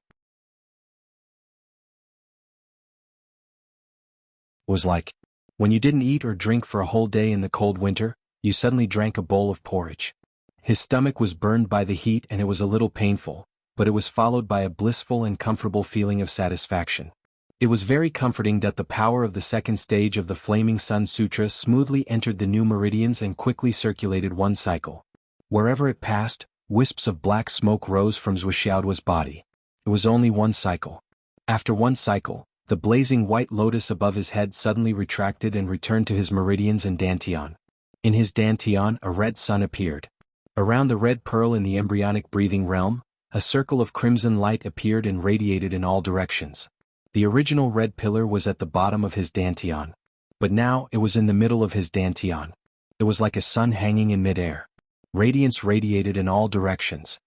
It was like when you didn't eat or drink for a whole day in the cold winter, you suddenly drank a bowl of porridge. His stomach was burned by the heat and it was a little painful, but it was followed by a blissful and comfortable feeling of satisfaction. It was very comforting that the power of the second stage of the Flaming Sun Sutra smoothly entered the new meridians and quickly circulated one cycle. Wherever it passed, wisps of black smoke rose from Zhuxiaoduo's body. It was only one cycle. After one cycle, the blazing white lotus above his head suddenly retracted and returned to his meridians and dantian. In his dantian, a red sun appeared. Around the red pearl in the embryonic breathing realm, a circle of crimson light appeared and radiated in all directions. The original red pillar was at the bottom of his dantian. But now it was in the middle of his dantian. It was like a sun hanging in midair. Radiance radiated in all directions.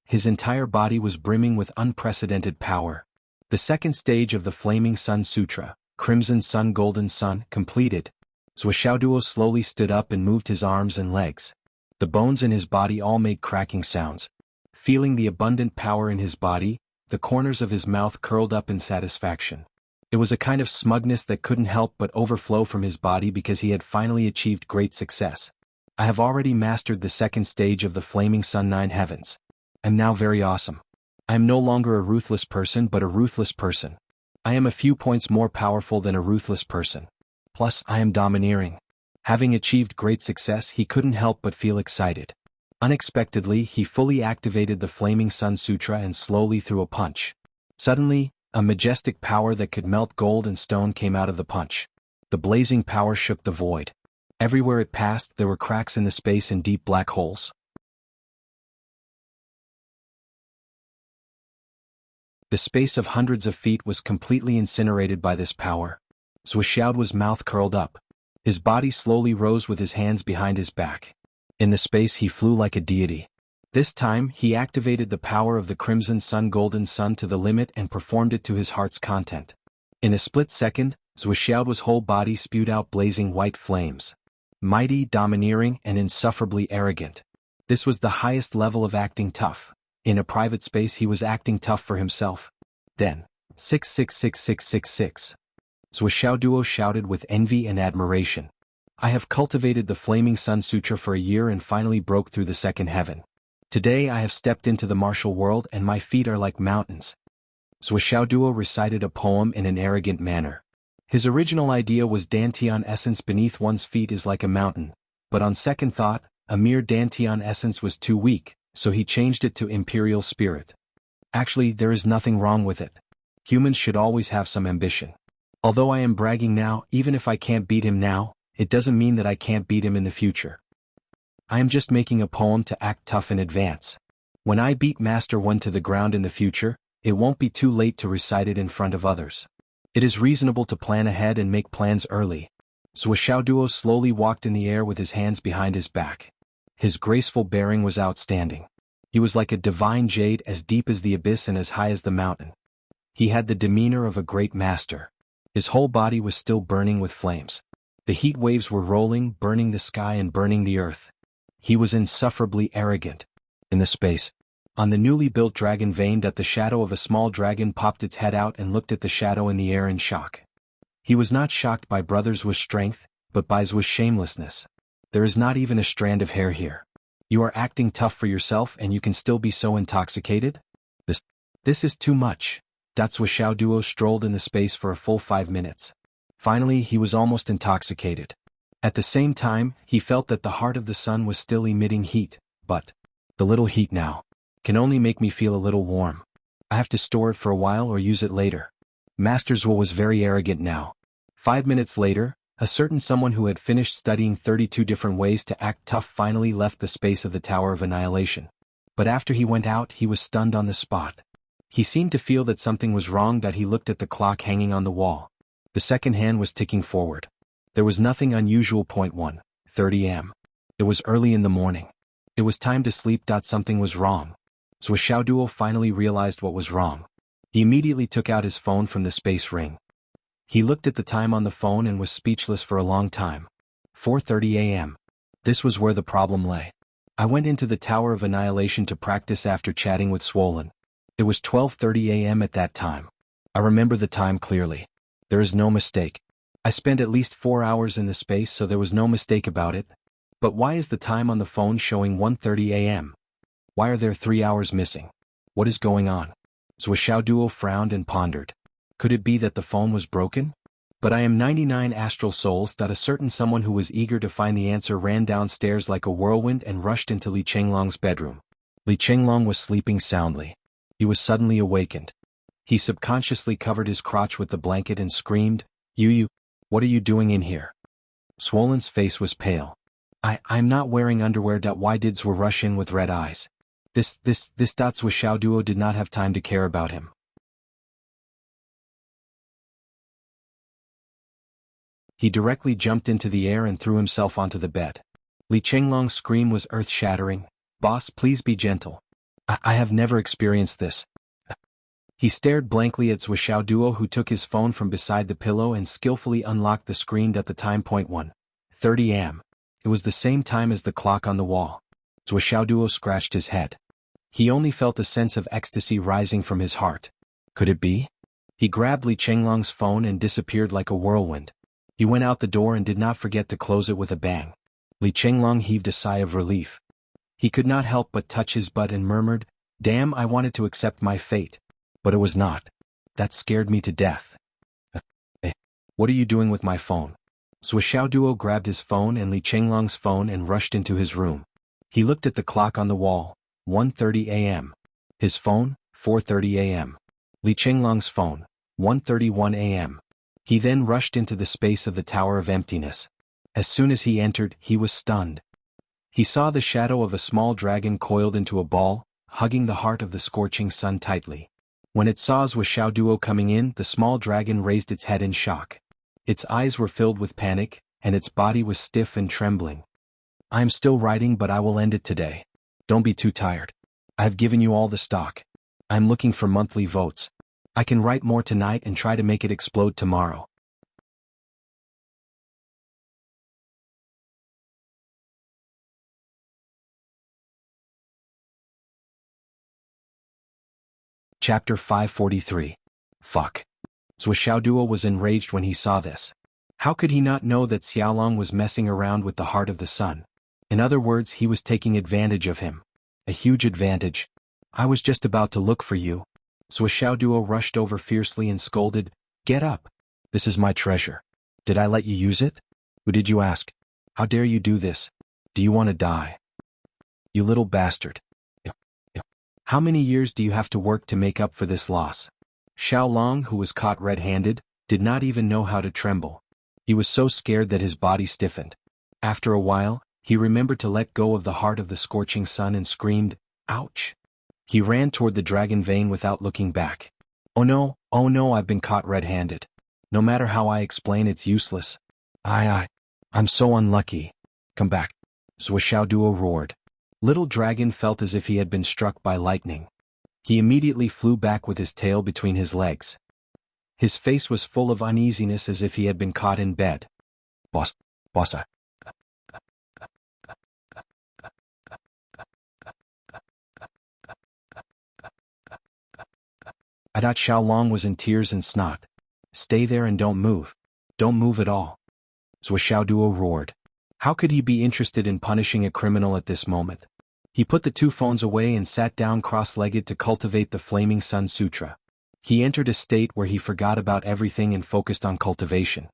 His entire body was brimming with unprecedented power. The second stage of the Flaming Sun Sutra, Crimson Sun Golden Sun, completed. Zhuxiaoduo slowly stood up and moved his arms and legs. The bones in his body all made cracking sounds. Feeling the abundant power in his body, the corners of his mouth curled up in satisfaction. It was a kind of smugness that couldn't help but overflow from his body because he had finally achieved great success. I have already mastered the second stage of the Flaming Sun Nine Heavens. I'm now very awesome. I am no longer a ruthless person but a ruthless person. I am a few points more powerful than a ruthless person. Plus, I am domineering. Having achieved great success, he couldn't help but feel excited. Unexpectedly, he fully activated the Flaming Sun Sutra and slowly threw a punch. Suddenly, a majestic power that could melt gold and stone came out of the punch. The blazing power shook the void. Everywhere it passed, there were cracks in the space and deep black holes. The space of hundreds of feet was completely incinerated by this power. Zhuxiaoduo's mouth curled up. His body slowly rose with his hands behind his back. In the space he flew like a deity. This time, he activated the power of the Crimson Sun Golden Sun to the limit and performed it to his heart's content. In a split second, Zhuxiaoduo's whole body spewed out blazing white flames. Mighty, domineering, and insufferably arrogant. This was the highest level of acting tough. In a private space he was acting tough for himself. Then, 6666666. Zhuxiaoduo shouted with envy and admiration. I have cultivated the Flaming Sun Sutra for a year and finally broke through the second heaven. Today I have stepped into the martial world and my feet are like mountains. Zhuxiaoduo recited a poem in an arrogant manner. His original idea was dantian essence beneath one's feet is like a mountain, but on second thought, a mere dantian essence was too weak, so he changed it to imperial spirit. Actually, there is nothing wrong with it. Humans should always have some ambition. Although I am bragging now, even if I can't beat him now, it doesn't mean that I can't beat him in the future. I am just making a poem to act tough in advance. When I beat Master One to the ground in the future, it won't be too late to recite it in front of others. It is reasonable to plan ahead and make plans early. Zhuxiaoduo slowly walked in the air with his hands behind his back. His graceful bearing was outstanding. He was like a divine jade as deep as the abyss and as high as the mountain. He had the demeanor of a great master. His whole body was still burning with flames. The heat waves were rolling, burning the sky and burning the earth. He was insufferably arrogant. In the space, on the newly built dragon vein that the shadow of a small dragon popped its head out and looked at the shadow in the air in shock. He was not shocked by Brother Zhu's strength, but by Zhu's shamelessness. There is not even a strand of hair here. You are acting tough for yourself and you can still be so intoxicated? This is too much. Zhuxiaoduo strolled in the space for a full 5 minutes. Finally, he was almost intoxicated. At the same time, he felt that the heart of the sun was still emitting heat, but the little heat now can only make me feel a little warm. I have to store it for a while or use it later. Master Zhu was very arrogant now. 5 minutes later, a certain someone who had finished studying 32 different ways to act tough finally left the space of the Tower of Annihilation. But after he went out, he was stunned on the spot. He seemed to feel that something was wrong that he looked at the clock hanging on the wall. The second hand was ticking forward. There was nothing unusual. 1:30 am. It was early in the morning. It was time to sleep. Something was wrong. Zhuxiaoduo finally realized what was wrong. He immediately took out his phone from the space ring. He looked at the time on the phone and was speechless for a long time. 4:30 am. This was where the problem lay. I went into the Tower of Annihilation to practice after chatting with Swollen. It was 12:30 am at that time. I remember the time clearly. There is no mistake. I spent at least 4 hours in the space, so there was no mistake about it. But why is the time on the phone showing 1:30 am? Why are there 3 hours missing? What is going on? Zhuxiaoduo frowned and pondered. Could it be that the phone was broken? But I am 99 astral souls. A certain someone who was eager to find the answer ran downstairs like a whirlwind and rushed into Li Chenglong's bedroom. Li Chenglong was sleeping soundly. He was suddenly awakened. He subconsciously covered his crotch with the blanket and screamed, You, what are you doing in here? Swollen's face was pale. I'm not wearing underwear. Why did Zwe rush in with red eyes? This. Zwe Xiaoduo did not have time to care about him. He directly jumped into the air and threw himself onto the bed. Li Chenglong's scream was earth-shattering. Boss, please be gentle. I have never experienced this. He stared blankly at Zwe Xiaoduo, who took his phone from beside the pillow and skillfully unlocked the screen at the time. 1:30 am. It was the same time as the clock on the wall. Zwe Xiaoduo scratched his head. He only felt a sense of ecstasy rising from his heart. Could it be? He grabbed Li Chenglong's phone and disappeared like a whirlwind. He went out the door and did not forget to close it with a bang. Li Chenglong heaved a sigh of relief. He could not help but touch his butt and murmured, Damn, I wanted to accept my fate. But it was not. That scared me to death. What are you doing with my phone? Zwe Xiaoduo grabbed his phone and Li Chenglong's phone and rushed into his room. He looked at the clock on the wall, 1:30 am. His phone, 4:30 am. Li Chenglong's phone, 1:31 am. He then rushed into the space of the Tower of Emptiness. As soon as he entered, he was stunned. He saw the shadow of a small dragon coiled into a ball, hugging the heart of the scorching sun tightly. When it saw Zwe Xiaoduo coming in, the small dragon raised its head in shock. Its eyes were filled with panic, and its body was stiff and trembling. I am still writing, but I will end it today. Don't be too tired. I have given you all the stock. I am looking for monthly votes. I can write more tonight and try to make it explode tomorrow. Chapter 543. Fuck. Zwe Xiaoduo was enraged when he saw this. How could he not know that Xiaolong was messing around with the heart of the sun? In other words, he was taking advantage of him. A huge advantage. I was just about to look for you. Zwe Xiaoduo rushed over fiercely and scolded, Get up. This is my treasure. Did I let you use it? Who did you ask? How dare you do this? Do you want to die? You little bastard. How many years do you have to work to make up for this loss? Xiaolong, who was caught red-handed, did not even know how to tremble. He was so scared that his body stiffened. After a while, he remembered to let go of the heart of the scorching sun and screamed, Ouch! He ran toward the dragon vein without looking back. Oh no, I've been caught red-handed. No matter how I explain, it's useless. I'm so unlucky. Come back. Zwe Xiaoduo roared. Little Dragon felt as if he had been struck by lightning. He immediately flew back with his tail between his legs. His face was full of uneasiness as if he had been caught in bed. Boss, Xiaolong was in tears and snot. Stay there and don't move. Don't move at all. Zwe Xiaoduo roared. How could he be interested in punishing a criminal at this moment? He put the two phones away and sat down cross-legged to cultivate the Flaming Sun Sutra. He entered a state where he forgot about everything and focused on cultivation.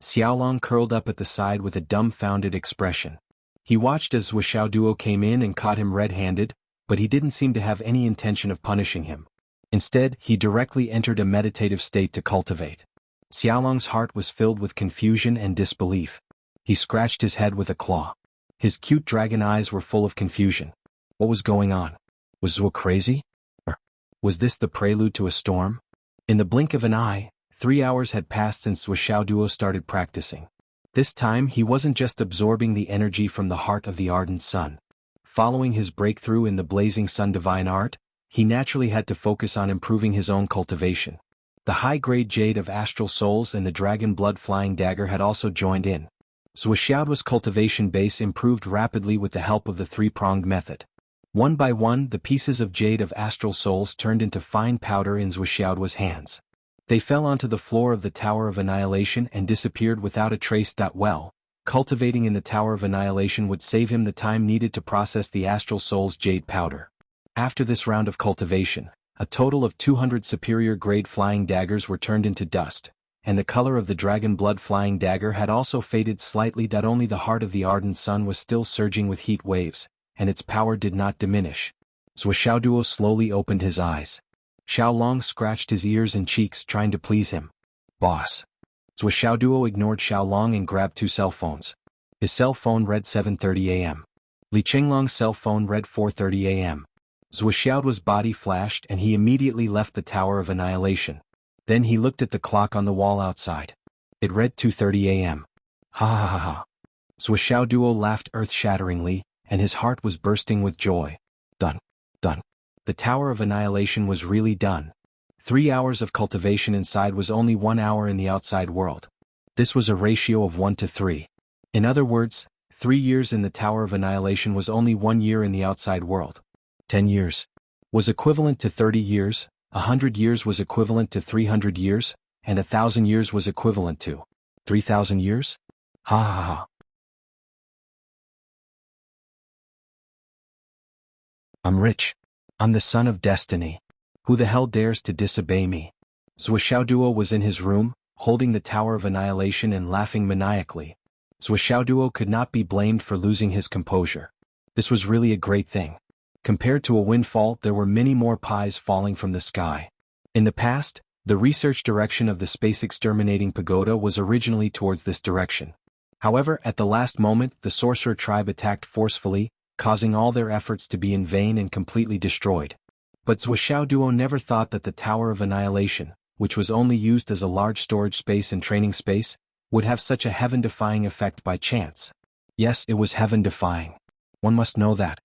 Xiaolong curled up at the side with a dumbfounded expression. He watched as Zwe Xiaoduo came in and caught him red-handed, but he didn't seem to have any intention of punishing him. Instead, he directly entered a meditative state to cultivate. Xiaolong's heart was filled with confusion and disbelief. He scratched his head with a claw. His cute dragon eyes were full of confusion. What was going on? Was Zwe crazy? Or was this the prelude to a storm? In the blink of an eye, 3 hours had passed since Zwe Xiaoduo started practicing. This time he wasn't just absorbing the energy from the heart of the ardent sun. Following his breakthrough in the blazing sun divine art, he naturally had to focus on improving his own cultivation. The high-grade jade of astral souls and the dragon blood flying dagger had also joined in. Zwe Xiaoduo's cultivation base improved rapidly with the help of the three-pronged method. One by one, the pieces of jade of astral souls turned into fine powder in Zwe Xiaoduo's hands. They fell onto the floor of the Tower of Annihilation and disappeared without a trace. Well, cultivating in the Tower of Annihilation would save him the time needed to process the astral soul's jade powder. After this round of cultivation, A total of 200 superior-grade flying daggers were turned into dust, and the color of the dragon blood flying dagger had also faded slightly. Only the heart of the ardent sun was still surging with heat waves, and its power did not diminish. Zhou Xiaoduo slowly opened his eyes. Xiao Long scratched his ears and cheeks trying to please him. Boss. Zhou Xiaoduo ignored Xiao Long and grabbed two cell phones. His cell phone read 7:30 a.m. Li Chenglong's cell phone read 4:30 a.m. Zhou Xiaoduo's body flashed and he immediately left the Tower of Annihilation. Then he looked at the clock on the wall outside. It read 2:30 a.m. Ha ha ha ha. Zhou Xiaoduo laughed earth-shatteringly, and his heart was bursting with joy. Done. Done. The Tower of Annihilation was really done. 3 hours of cultivation inside was only 1 hour in the outside world. This was a ratio of 1 to 3. In other words, 3 years in the Tower of Annihilation was only 1 year in the outside world. 10 years was equivalent to 30 years, 100 years was equivalent to 300 years, and 1,000 years was equivalent to 3,000 years? Ha ha ha. I'm rich. I'm the son of destiny. Who the hell dares to disobey me? Zhou Xiaoduo was in his room, holding the Tower of Annihilation and laughing maniacally. Zhou Xiaoduo could not be blamed for losing his composure. This was really a great thing. Compared to a windfall, there were many more pies falling from the sky. In the past, the research direction of the space exterminating pagoda was originally towards this direction. However, at the last moment, the sorcerer tribe attacked forcefully, causing all their efforts to be in vain and completely destroyed. But Zhou Xiaoduo never thought that the Tower of Annihilation, which was only used as a large storage space and training space, would have such a heaven-defying effect by chance. Yes, it was heaven-defying. One must know that.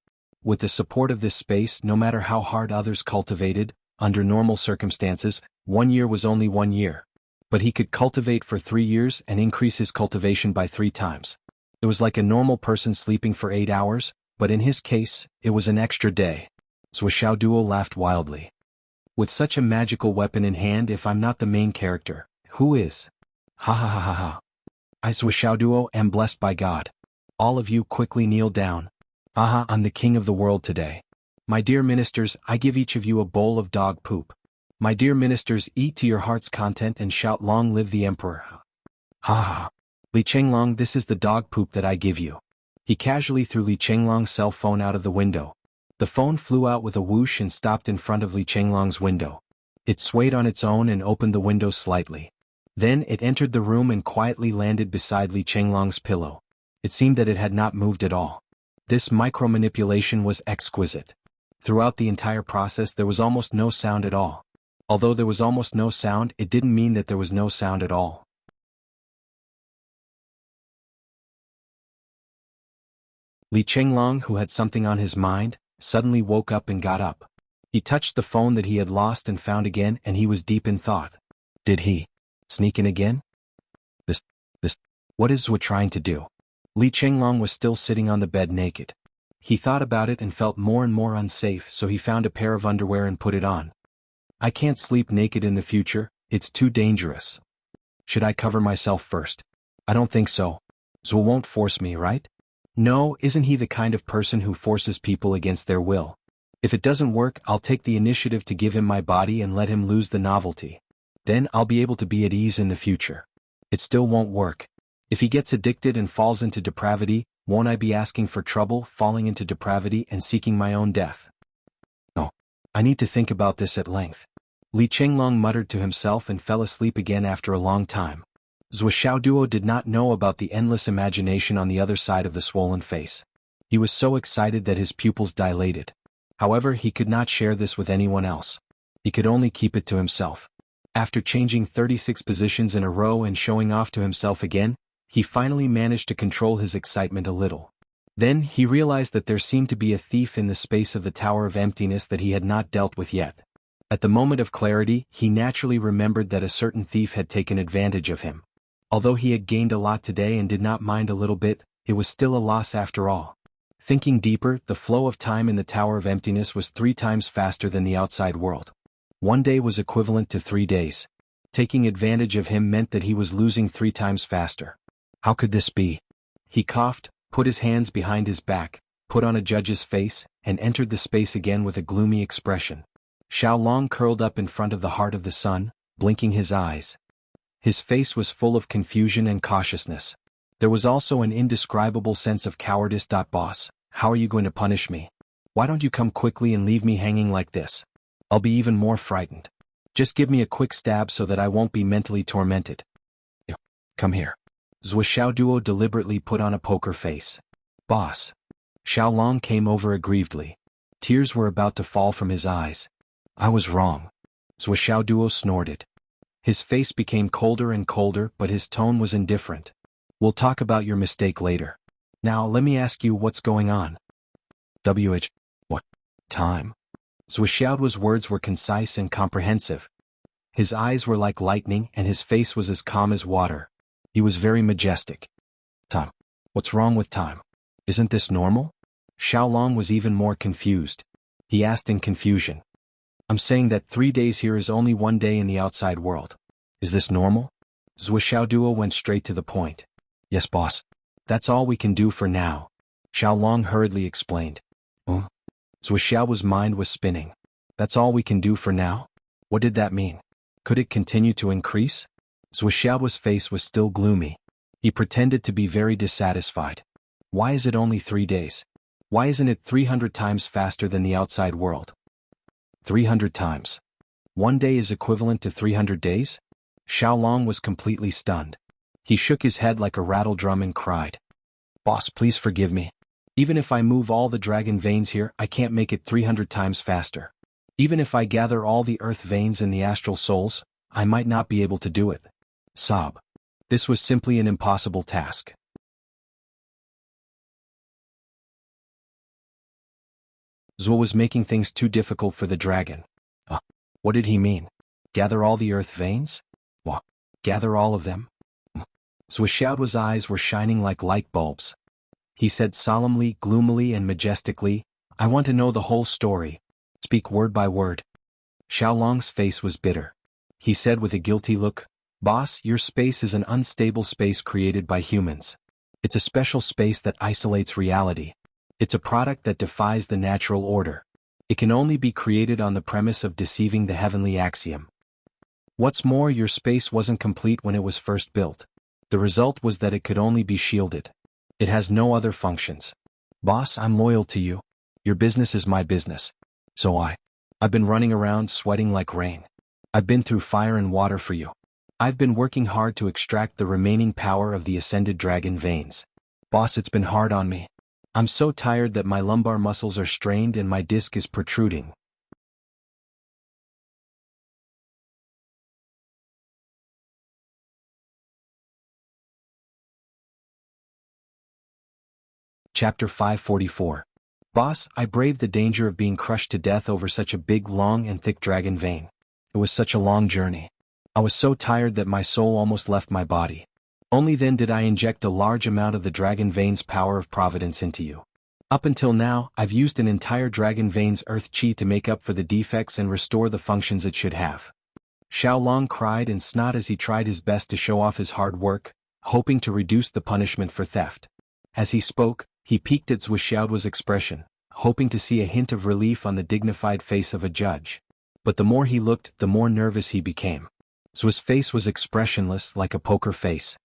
With the support of this space, no matter how hard others cultivated, under normal circumstances, 1 year was only 1 year. But he could cultivate for 3 years and increase his cultivation by 3 times. It was like a normal person sleeping for 8 hours, but in his case, it was an extra day. Zhou Xiaoduo laughed wildly. With such a magical weapon in hand, if I'm not the main character, who is? Ha ha ha ha ha. I, Zhou Xiaoduo, am blessed by God. All of you quickly kneel down. Aha, I'm the king of the world today. My dear ministers, I give each of you a bowl of dog poop. My dear ministers, eat to your heart's content and shout, long live the emperor. Ha ha ha. Li Chenglong, this is the dog poop that I give you. He casually threw Li Chenglong's cell phone out of the window. The phone flew out with a whoosh and stopped in front of Li Chenglong's window. It swayed on its own and opened the window slightly. Then it entered the room and quietly landed beside Li Chenglong's pillow. It seemed that it had not moved at all. This micromanipulation was exquisite. Throughout the entire process there was almost no sound at all. Although there was almost no sound, it didn't mean that there was no sound at all. Li Chenglong, who had something on his mind, suddenly woke up and got up. He touched the phone that he had lost and found again, and he was deep in thought. Did he sneak in again? What is Zhou trying to do? Li Chenglong was still sitting on the bed naked. He thought about it and felt more and more unsafe, so he found a pair of underwear and put it on. I can't sleep naked in the future, it's too dangerous. Should I cover myself first? I don't think so. Zhou won't force me, right? No, isn't he the kind of person who forces people against their will? If it doesn't work, I'll take the initiative to give him my body and let him lose the novelty. Then I'll be able to be at ease in the future. It still won't work. If he gets addicted and falls into depravity, won't I be asking for trouble, falling into depravity and seeking my own death? No. I need to think about this at length. Li Chenglong muttered to himself and fell asleep again after a long time. Zhou Xiaoduo did not know about the endless imagination on the other side of the swollen face. He was so excited that his pupils dilated. However, he could not share this with anyone else. He could only keep it to himself. After changing 36 positions in a row and showing off to himself again, he finally managed to control his excitement a little. Then he realized that there seemed to be a thief in the space of the Tower of Emptiness that he had not dealt with yet. At the moment of clarity, he naturally remembered that a certain thief had taken advantage of him. Although he had gained a lot today and did not mind a little bit, it was still a loss after all. Thinking deeper, the flow of time in the Tower of Emptiness was 3 times faster than the outside world. 1 day was equivalent to 3 days. Taking advantage of him meant that he was losing 3 times faster. How could this be? He coughed, put his hands behind his back, put on a judge's face, and entered the space again with a gloomy expression. Xiaolong curled up in front of the heart of the sun, blinking his eyes. His face was full of confusion and cautiousness. There was also an indescribable sense of cowardice. Boss, how are you going to punish me? Why don't you come quickly and leave me hanging like this? I'll be even more frightened. Just give me a quick stab so that I won't be mentally tormented. Come here. Zhuo deliberately put on a poker face. Boss. Xiaolong came over aggrievedly. Tears were about to fall from his eyes. I was wrong. Zhuo snorted. His face became colder and colder, but his tone was indifferent. We'll talk about your mistake later. Now let me ask you what's going on. What? Time? Zhuo's words were concise and comprehensive. His eyes were like lightning and his face was as calm as water. He was very majestic. Time. What's wrong with time? Isn't this normal? Xiaolong was even more confused. He asked in confusion. I'm saying that 3 days here is only 1 day in the outside world. Is this normal? Zhuo went straight to the point. Yes, boss. That's all we can do for now. Xiaolong hurriedly explained. Zhuo's mind was spinning. That's all we can do for now? What did that mean? Could it continue to increase? Zhuo's face was still gloomy. He pretended to be very dissatisfied. Why is it only 3 days? Why isn't it 300 times faster than the outside world? 300 times. 1 day is equivalent to 300 days? Xiaolong was completely stunned. He shook his head like a rattle drum and cried. Boss, please forgive me. Even if I move all the dragon veins here, I can't make it 300 times faster. Even if I gather all the earth veins and the astral souls, I might not be able to do it. Sob. This was simply an impossible task. Zhuo was making things too difficult for the dragon. What did he mean? Gather all the earth veins? What? Gather all of them? Zhuo's eyes were shining like light bulbs. He said solemnly, gloomily and majestically, I want to know the whole story. Speak word by word. Xiaolong's face was bitter. He said with a guilty look, Boss, your space is an unstable space created by humans. It's a special space that isolates reality. It's a product that defies the natural order. It can only be created on the premise of deceiving the heavenly axiom. What's more, your space wasn't complete when it was first built. The result was that it could only be shielded. It has no other functions. Boss, I'm loyal to you. Your business is my business. So I've been running around sweating like rain. I've been through fire and water for you. I've been working hard to extract the remaining power of the ascended dragon veins. Boss, it's been hard on me. I'm so tired that my lumbar muscles are strained and my disc is protruding. Chapter 544. Boss, I braved the danger of being crushed to death over such a big, long and thick dragon vein. It was such a long journey. I was so tired that my soul almost left my body. Only then did I inject a large amount of the dragon vein's power of providence into you. Up until now, I've used an entire dragon vein's earth chi to make up for the defects and restore the functions it should have. Xiaolong cried and snot as he tried his best to show off his hard work, hoping to reduce the punishment for theft. As he spoke, he peeked at Zhuo's expression, hoping to see a hint of relief on the dignified face of a judge. But the more he looked, the more nervous he became. Zhuo's face was expressionless like a poker face.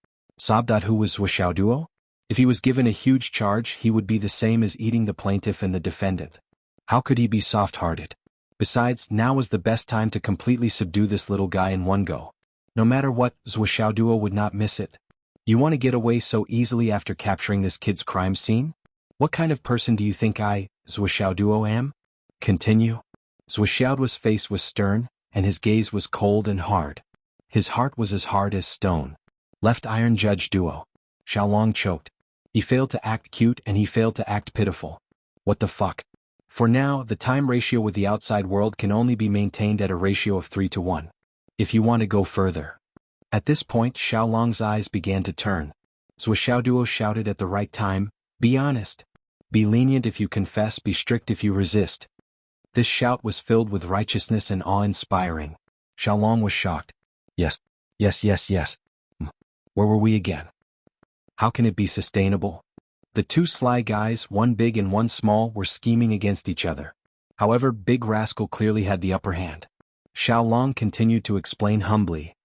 Sobbed. Who was Zhuo? If he was given a huge charge, he would be the same as eating the plaintiff and the defendant. How could he be soft-hearted? Besides, now was the best time to completely subdue this little guy in one go. No matter what, Zhuo would not miss it. You want to get away so easily after capturing this kid's crime scene? What kind of person do you think I, Zhuo, am? Continue. Zhuo's face was stern, and his gaze was cold and hard. His heart was as hard as stone. Left iron Judge Duo. Xiaolong choked. He failed to act cute and he failed to act pitiful. What the fuck? For now, the time ratio with the outside world can only be maintained at a ratio of 3-to-1. If you want to go further. At this point, Xiaolong's eyes began to turn. Zhuo shouted at the right time, be honest. Be lenient if you confess, be strict if you resist. This shout was filled with righteousness and awe-inspiring. Xiaolong was shocked. Yes. Where were we again? How can it be sustainable? The two sly guys, one big and one small, were scheming against each other. However, Big Rascal clearly had the upper hand. Xiaolong continued to explain humbly.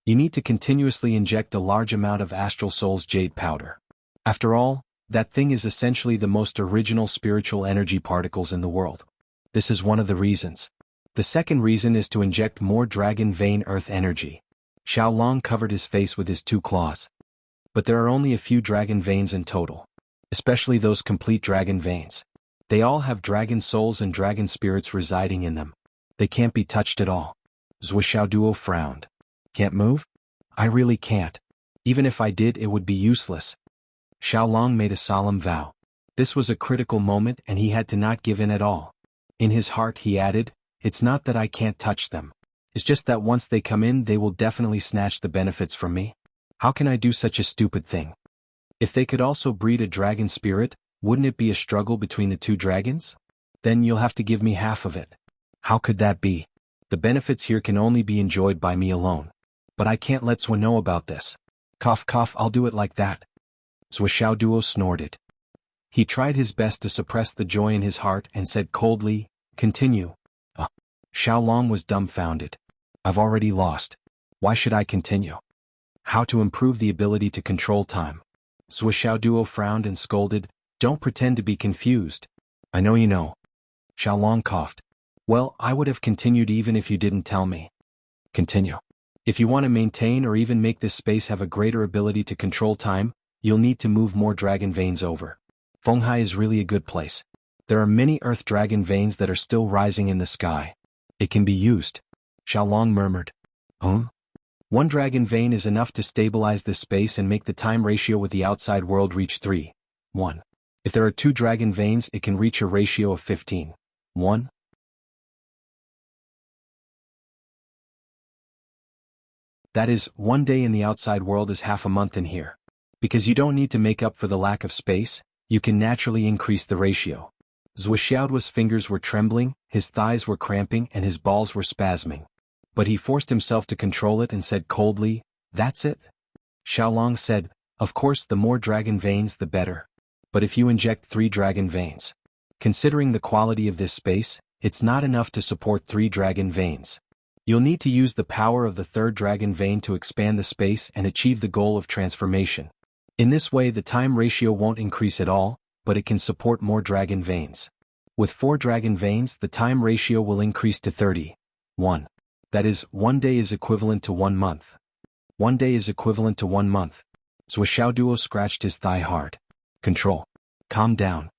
You need to continuously inject a large amount of Astral Soul's jade powder. After all, that thing is essentially the most original spiritual energy particles in the world. This is one of the reasons. The second reason is to inject more Dragon Vein Earth energy. Xiaolong covered his face with his two claws. But there are only a few dragon veins in total. Especially those complete dragon veins. They all have dragon souls and dragon spirits residing in them. They can't be touched at all. Zuo frowned. Can't move? I really can't. Even if I did, it would be useless. Xiaolong made a solemn vow. This was a critical moment and he had to not give in at all. In his heart he added, it's not that I can't touch them. It's just that once they come in they will definitely snatch the benefits from me. How can I do such a stupid thing? If they could also breed a dragon spirit, wouldn't it be a struggle between the two dragons? Then you'll have to give me half of it. How could that be? The benefits here can only be enjoyed by me alone. But I can't let Zhuo know about this. Cough cough, I'll do it like that. Zuo snorted. He tried his best to suppress the joy in his heart and said coldly, continue. Xiaolong was dumbfounded. I've already lost. Why should I continue? How to improve the ability to control time. Zuo frowned and scolded, don't pretend to be confused. I know you know. Xiaolong coughed. Well, I would have continued even if you didn't tell me. Continue. If you want to maintain or even make this space have a greater ability to control time, you'll need to move more dragon veins over. Fenghai is really a good place. There are many earth dragon veins that are still rising in the sky. It can be used. Xiaolong murmured. One dragon vein is enough to stabilize this space and make the time ratio with the outside world reach 3:1. If there are 2 dragon veins, it can reach a ratio of 15:1. That is, 1 day in the outside world is half a month in here. Because you don't need to make up for the lack of space, you can naturally increase the ratio. Zuo's fingers were trembling, his thighs were cramping and his balls were spasming. But he forced himself to control it and said coldly, that's it? Xiaolong said, of course the more dragon veins the better. But if you inject 3 dragon veins. Considering the quality of this space, it's not enough to support 3 dragon veins. You'll need to use the power of the 3rd dragon vein to expand the space and achieve the goal of transformation. In this way the time ratio won't increase at all, but it can support more dragon veins. With 4 dragon veins the time ratio will increase to 30:1. That is, 1 day is equivalent to 1 month. 1 day is equivalent to 1 month. Zuo scratched his thigh hard. Control. Calm down.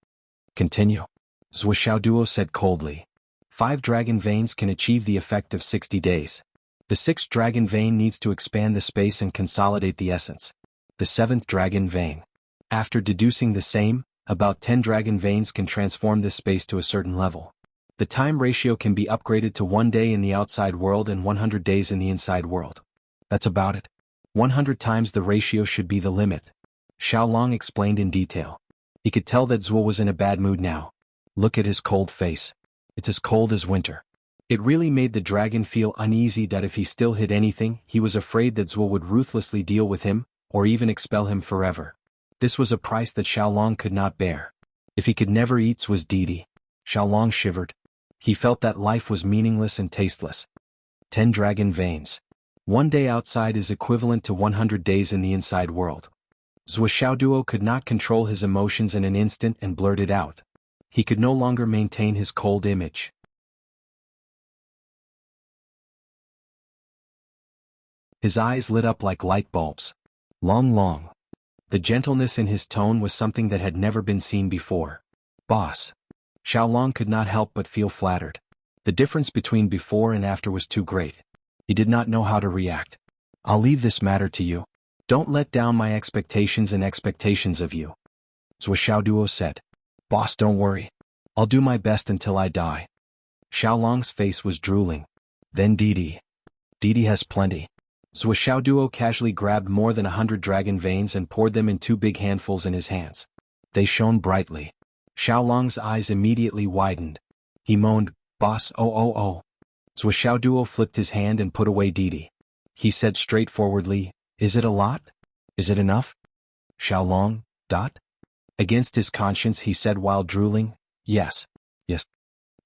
Continue. Zuo said coldly. 5 dragon veins can achieve the effect of 60 days. The 6th dragon vein needs to expand the space and consolidate the essence. The 7th dragon vein. After deducing the same, about 10 dragon veins can transform this space to a certain level. The time ratio can be upgraded to 1 day in the outside world and 100 days in the inside world. That's about it. 100 times the ratio should be the limit. Xiaolong explained in detail. He could tell that Zhuo was in a bad mood now. Look at his cold face. It's as cold as winter. It really made the dragon feel uneasy that if he still hid anything, he was afraid that Zhuo would ruthlessly deal with him, or even expel him forever. This was a price that Xiaolong could not bear. If he could never eat Zhuo's deity. Xiaolong shivered. He felt that life was meaningless and tasteless. 10 dragon veins. 1 day outside is equivalent to 100 days in the inside world. Zuo could not control his emotions in an instant and blurted out. He could no longer maintain his cold image. His eyes lit up like light bulbs. Long. The gentleness in his tone was something that had never been seen before. Boss. Xiaolong could not help but feel flattered. The difference between before and after was too great. He did not know how to react. I'll leave this matter to you. Don't let down my expectations and expectations of you. Zuo said. Boss, don't worry. I'll do my best until I die. Xiaolong's face was drooling. Then Didi. Didi has plenty. Zuo casually grabbed more than 100 dragon veins and poured them in 2 big handfuls in his hands. They shone brightly. Xiaolong's eyes immediately widened. He moaned, Boss, oh. Zuo flipped his hand and put away Didi. He said straightforwardly, is it a lot? Is it enough? Xiaolong. Against his conscience he said while drooling, yes.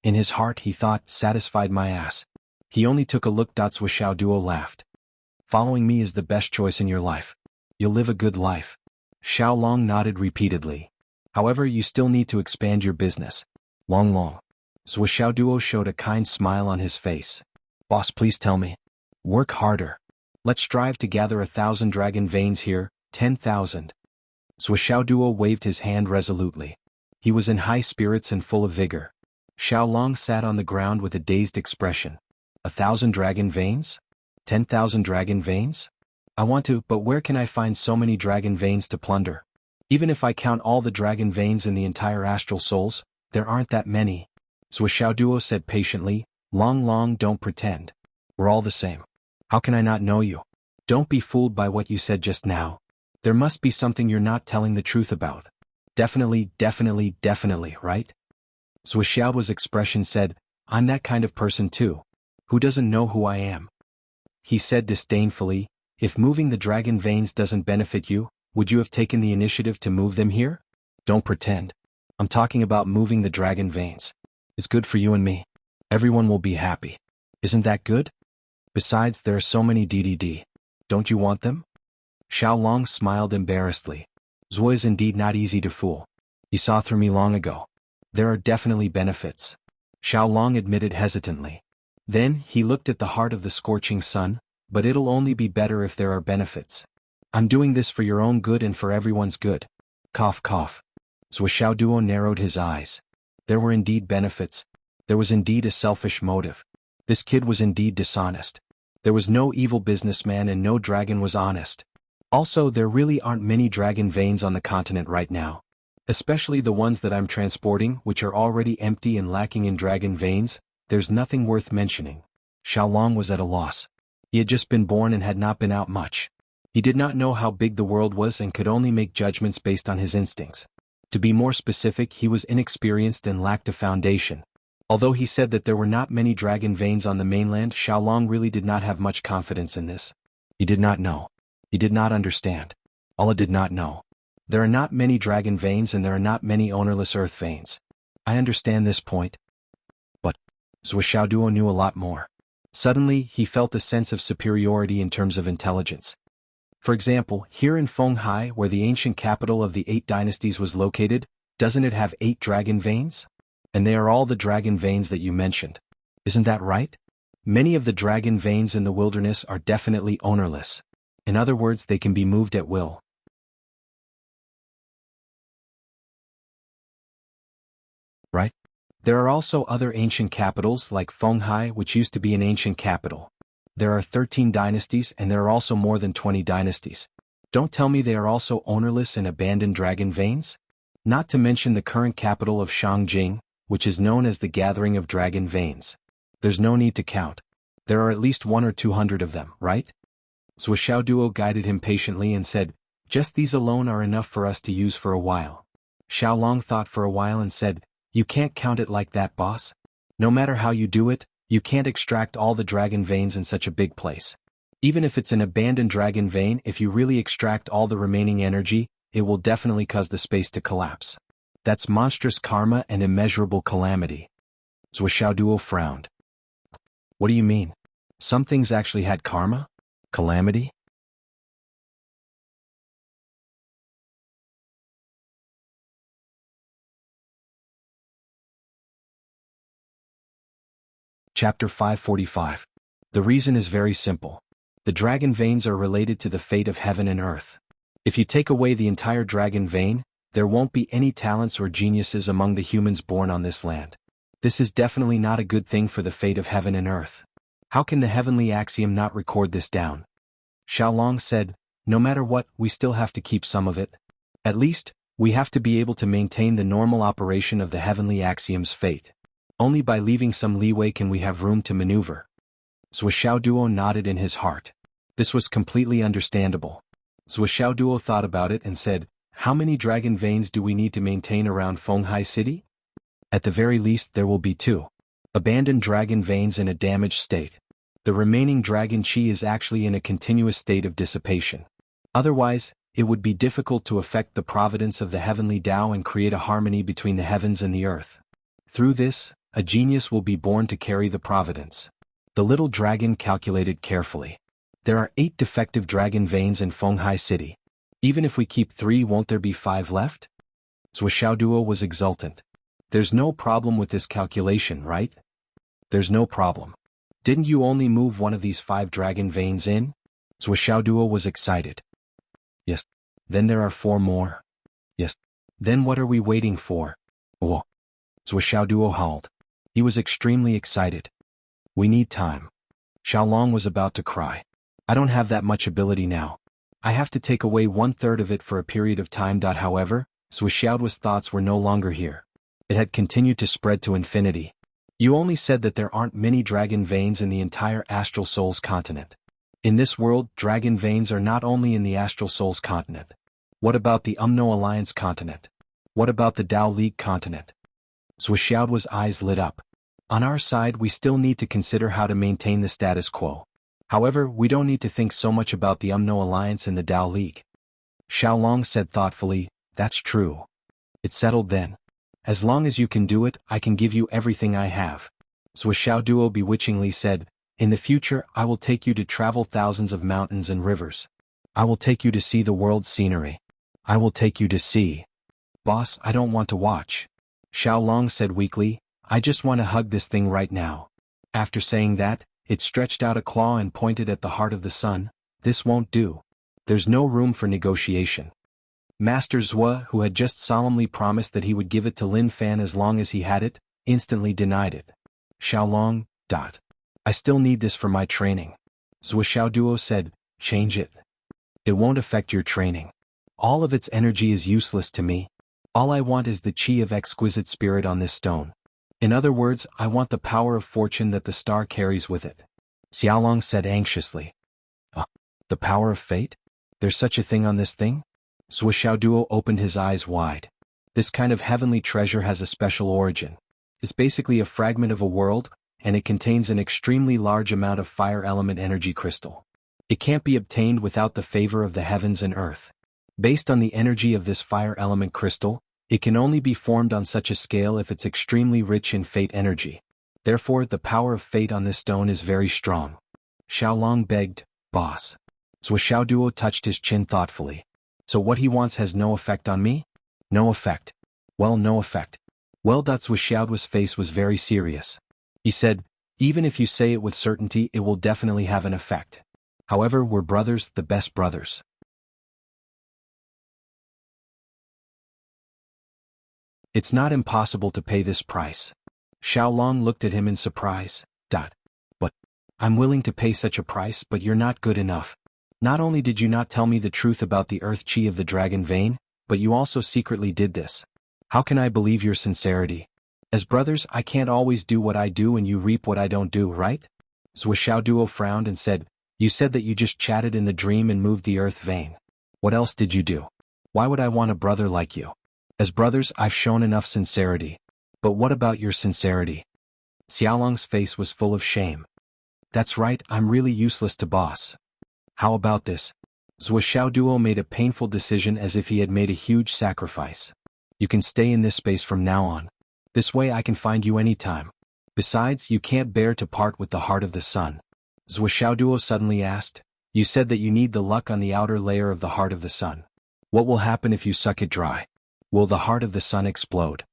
In his heart he thought, satisfied my ass. He only took a look. Zhou Xiaoduo laughed. Following me is the best choice in your life. You'll live a good life. Xiaolong nodded repeatedly. However, you still need to expand your business. Long. Zhou Xiaoduo showed a kind smile on his face. Boss, please tell me. Work harder. Let's strive to gather 1,000 dragon veins here, 10,000. Zhou Xiaoduo waved his hand resolutely. He was in high spirits and full of vigor. Xiaolong sat on the ground with a dazed expression. 1,000 dragon veins? 10,000 dragon veins? I want to, but where can I find so many dragon veins to plunder? Even if I count all the dragon veins in the entire astral souls, there aren't that many. Zhou Xiaoduo said patiently, Long, don't pretend. We're all the same. How can I not know you? Don't be fooled by what you said just now. There must be something you're not telling the truth about. Definitely, right? Zhou Xiaoduo's expression said, I'm that kind of person too. Who doesn't know who I am? He said disdainfully, if moving the dragon veins doesn't benefit you, would you have taken the initiative to move them here? Don't pretend. I'm talking about moving the dragon veins. It's good for you and me. Everyone will be happy. Isn't that good? Besides, there are so many DDD. Don't you want them? Xiaolong smiled embarrassedly. Zui is indeed not easy to fool. He saw through me long ago. There are definitely benefits. Xiaolong admitted hesitantly. Then, he looked at the heart of the scorching sun, but it'll only be better if there are benefits. I'm doing this for your own good and for everyone's good. Cough. Zhou Xiaoduo narrowed his eyes. There were indeed benefits. There was indeed a selfish motive. This kid was indeed dishonest. There was no evil businessman and no dragon was honest. Also, there really aren't many dragon veins on the continent right now. Especially the ones that I'm transporting, which are already empty and lacking in dragon veins, there's nothing worth mentioning. Xiaolong was at a loss. He had just been born and had not been out much. He did not know how big the world was and could only make judgments based on his instincts. To be more specific, he was inexperienced and lacked a foundation. Although he said that there were not many dragon veins on the mainland, Xiaolong really did not have much confidence in this. He did not know. He did not understand. Allah did not know. There are not many dragon veins and there are not many ownerless earth veins. I understand this point. But Zhou Xiaoduo knew a lot more. Suddenly, he felt a sense of superiority in terms of intelligence. For example, here in Fenghai, where the ancient capital of the 8 dynasties was located, doesn't it have 8 dragon veins? And they are all the dragon veins that you mentioned. Isn't that right? Many of the dragon veins in the wilderness are definitely ownerless. In other words, they can be moved at will. Right? There are also other ancient capitals like Fenghai, which used to be an ancient capital. There are 13 dynasties and there are also more than 20 dynasties. Don't tell me they are also ownerless and abandoned dragon veins? Not to mention the current capital of Shangjing, which is known as the Gathering of Dragon Veins. There's no need to count. There are at least 100 or 200 of them, right? Zhou Xiaoduo guided him patiently and said, just these alone are enough for us to use for a while. Xiaolong thought for a while and said, you can't count it like that, boss. No matter how you do it, you can't extract all the dragon veins in such a big place. Even if it's an abandoned dragon vein, if you really extract all the remaining energy, it will definitely cause the space to collapse. That's monstrous karma and immeasurable calamity. Zhou Xiaoduo frowned. What do you mean? Some things actually had karma? Calamity? Chapter 545. The reason is very simple. The dragon veins are related to the fate of heaven and earth. If you take away the entire dragon vein, there won't be any talents or geniuses among the humans born on this land. This is definitely not a good thing for the fate of heaven and earth. How can the heavenly axiom not record this down? Xiaolong said, no matter what, we still have to keep some of it. At least, we have to be able to maintain the normal operation of the heavenly axiom's fate. Only by leaving some leeway can we have room to maneuver. Zhou Xiaoduo nodded in his heart. This was completely understandable. Zhou Xiaoduo thought about it and said, how many dragon veins do we need to maintain around Fenghai City? At the very least there will be 2. Abandoned dragon veins in a damaged state. The remaining dragon chi is actually in a continuous state of dissipation. Otherwise, it would be difficult to affect the providence of the heavenly Tao and create a harmony between the heavens and the earth. Through this, A genius will be born to carry the providence. The little dragon calculated carefully. There are 8 defective dragon veins in Fenghai City. Even if we keep 3, won't there be 5 left? Zhuo was exultant. There's no problem with this calculation, right? There's no problem. Didn't you only move one of these 5 dragon veins in? Zhuo was excited. Yes. Then there are 4 more. Yes. Then what are we waiting for? Oh. Zhuo howled. He was extremely excited. We need time. Xiaolong was about to cry. I don't have that much ability now. I have to take away 1/3 of it for a period of time. However, Zhuo's thoughts were no longer here. It had continued to spread to infinity. You only said that there aren't many dragon veins in the entire Astral Souls continent. In this world, dragon veins are not only in the Astral Souls continent. What about the Umno Alliance continent? What about the Dao League continent? Zhuo's eyes lit up. On our side, we still need to consider how to maintain the status quo. However, we don't need to think so much about the Umno Alliance and the Dao League. Xiaolong said thoughtfully, that's true. It's settled then. As long as you can do it, I can give you everything I have. Zhuo bewitchingly said, in the future, I will take you to travel thousands of mountains and rivers. I will take you to see the world's scenery. I will take you to see. Boss, I don't want to watch. Xiaolong said weakly, I just want to hug this thing right now. After saying that, it stretched out a claw and pointed at the heart of the sun. This won't do. There's no room for negotiation. Master Zhuo, who had just solemnly promised that he would give it to Lin Fan as long as he had it, instantly denied it. Xiaolong, I still need this for my training. Zhuo said, change it. It won't affect your training. All of its energy is useless to me. All I want is the chi of exquisite spirit on this stone. In other words, I want the power of fortune that the star carries with it. Xiaolong said anxiously. The power of fate? There's such a thing on this thing? Zhuo opened his eyes wide. This kind of heavenly treasure has a special origin. It's basically a fragment of a world, and it contains an extremely large amount of fire element energy crystal. It can't be obtained without the favor of the heavens and earth. Based on the energy of this fire element crystal, it can only be formed on such a scale if it's extremely rich in fate energy. Therefore, the power of fate on this stone is very strong. Xiaolong begged, boss. Zhuo touched his chin thoughtfully. So what he wants has no effect on me? No effect. Well, no effect. Well, Zhuo's face was very serious. He said, even if you say it with certainty, it will definitely have an effect. However, we're brothers, the best brothers. It's not impossible to pay this price. Xiaolong looked at him in surprise. But I'm willing to pay such a price, but you're not good enough. Not only did you not tell me the truth about the earth chi of the dragon vein, but you also secretly did this. How can I believe your sincerity? As brothers, I can't always do what I do and you reap what I don't do, right? Zhuo frowned and said, you said that you just chatted in the dream and moved the earth vein. What else did you do? Why would I want a brother like you? As brothers, I've shown enough sincerity. But what about your sincerity? Xiaolong's face was full of shame. That's right, I'm really useless to boss. How about this? Zhuo made a painful decision as if he had made a huge sacrifice. You can stay in this space from now on. This way I can find you anytime. Besides, you can't bear to part with the heart of the sun. Zhuo suddenly asked, you said that you need the luck on the outer layer of the heart of the sun. What will happen if you suck it dry? Will the heart of the sun explode?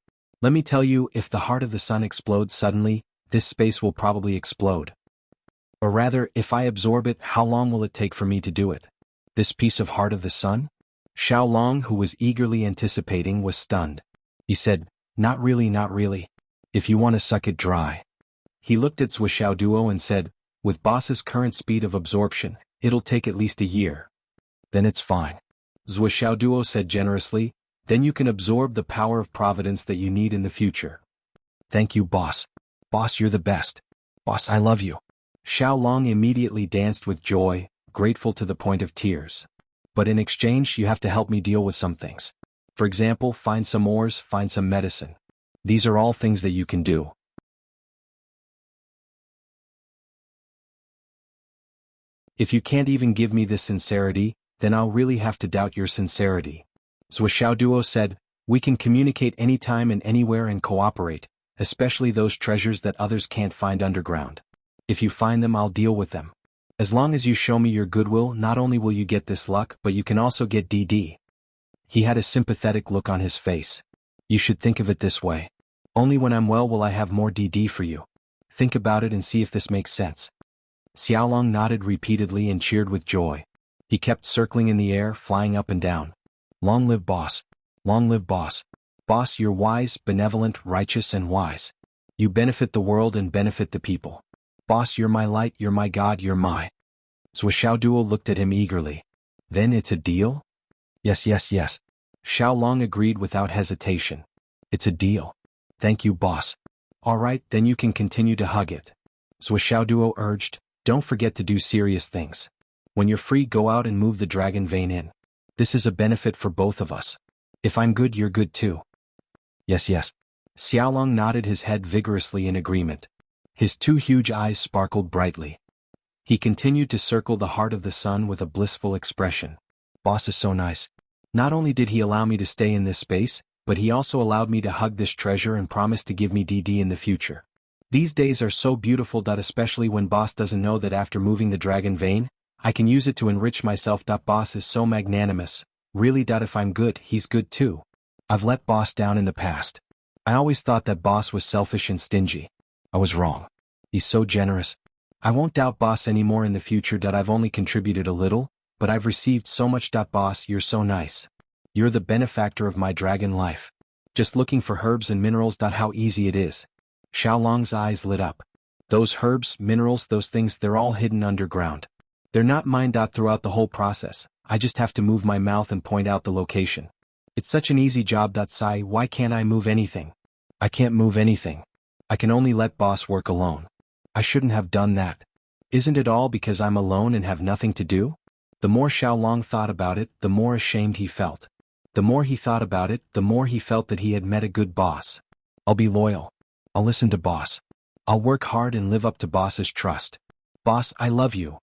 Let me tell you, if the heart of the sun explodes suddenly, this space will probably explode. Or rather, if I absorb it, how long will it take for me to do it? This piece of heart of the sun? Xiaolong, who was eagerly anticipating, was stunned. He said, not really, not really. If you want to suck it dry. He looked at Zhuo and said, with boss's current speed of absorption, it'll take at least a year. Then it's fine. Zhuo said generously, then you can absorb the power of providence that you need in the future. Thank you, boss. Boss, you're the best. Boss, I love you. Xiaolong immediately danced with joy, grateful to the point of tears. But in exchange, you have to help me deal with some things. For example, find some ores, find some medicine. These are all things that you can do. If you can't even give me this sincerity, then I'll really have to doubt your sincerity. Zhuo said, we can communicate anytime and anywhere and cooperate, especially those treasures that others can't find underground. If you find them, I'll deal with them. As long as you show me your goodwill, not only will you get this luck, but you can also get DD. He had a sympathetic look on his face. You should think of it this way. Only when I'm well will I have more DD for you. Think about it and see if this makes sense. Xiaolong nodded repeatedly and cheered with joy. He kept circling in the air, flying up and down. Long live boss. Long live boss. Boss, you're wise, benevolent, righteous and wise. You benefit the world and benefit the people. Boss, you're my light, you're my God, you're my... Xiaoduo looked at him eagerly. Then it's a deal? Yes. Xiaolong agreed without hesitation. It's a deal. Thank you, boss. All right, then you can continue to hug it. Xiaoduo urged, don't forget to do serious things. When you're free, go out and move the dragon vein in. This is a benefit for both of us. If I'm good, you're good too. Yes. Xiaolong nodded his head vigorously in agreement. His two huge eyes sparkled brightly. He continued to circle the heart of the sun with a blissful expression. Boss is so nice. Not only did he allow me to stay in this space, but he also allowed me to hug this treasure and promised to give me DD in the future. These days are so beautiful, especially when boss doesn't know that after moving the dragon vein, I can use it to enrich myself. Boss is so magnanimous. Really. If I'm good, he's good too. I've let boss down in the past. I always thought that boss was selfish and stingy. I was wrong. He's so generous. I won't doubt boss anymore in the future. I've only contributed a little, but I've received so much. Boss, you're so nice. You're the benefactor of my dragon life. Just looking for herbs and minerals. How easy it is. Xiaolong's eyes lit up. Those herbs, minerals, those things, they're all hidden underground. They're not mine. Throughout the whole process, I just have to move my mouth and point out the location. It's such an easy job. Sai, why can't I move anything? I can't move anything. I can only let boss work alone. I shouldn't have done that. Isn't it all because I'm alone and have nothing to do? The more Xiaolong thought about it, the more ashamed he felt. The more he thought about it, the more he felt that he had met a good boss. I'll be loyal. I'll listen to boss. I'll work hard and live up to boss's trust. Boss, I love you.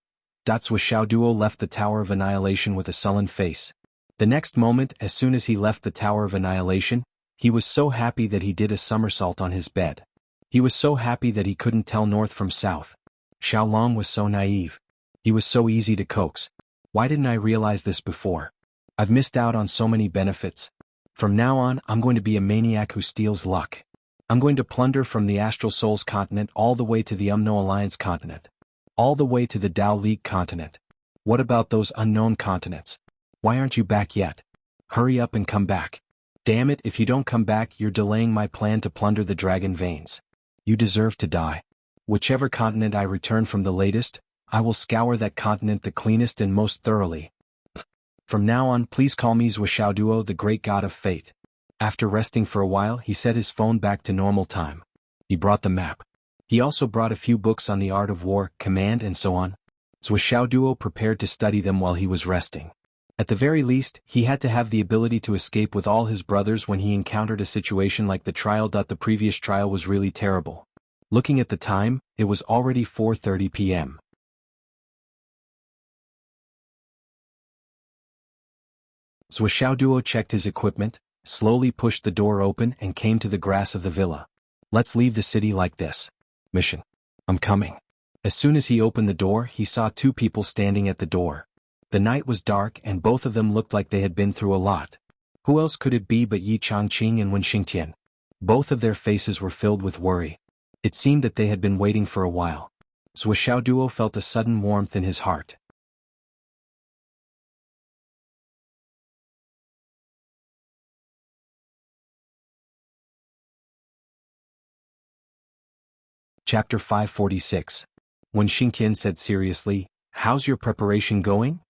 Xiaoduo left the Tower of Annihilation with a sullen face. The next moment, as soon as he left the Tower of Annihilation, he was so happy that he did a somersault on his bed. He was so happy that he couldn't tell north from south. Xiaolong was so naive. He was so easy to coax. Why didn't I realize this before? I've missed out on so many benefits. From now on, I'm going to be a maniac who steals luck. I'm going to plunder from the Astral Souls continent all the way to the Umno Alliance continent. All the way to the Tao League continent. What about those unknown continents? Why aren't you back yet? Hurry up and come back. Damn it, if you don't come back, you're delaying my plan to plunder the dragon veins. You deserve to die. Whichever continent I return from the latest, I will scour that continent the cleanest and most thoroughly. From now on, please call me Xiaoduo, the great god of fate. After resting for a while, he set his phone back to normal time. He brought the map. He also brought a few books on the art of war, command and so on. Xiaoduo prepared to study them while he was resting. At the very least, he had to have the ability to escape with all his brothers when he encountered a situation like the trial. The previous trial was really terrible. Looking at the time, it was already 4:30 p.m. Xiaoduo checked his equipment, slowly pushed the door open and came to the grass of the villa. Let's leave the city like this. Mission. I'm coming. As soon as he opened the door, he saw two people standing at the door. The night was dark and both of them looked like they had been through a lot. Who else could it be but Yi Changqing and Wen Xingtian? Both of their faces were filled with worry. It seemed that they had been waiting for a while. Xiaoduo felt a sudden warmth in his heart. Chapter 546. When Xingtian said seriously, "How's your preparation going?"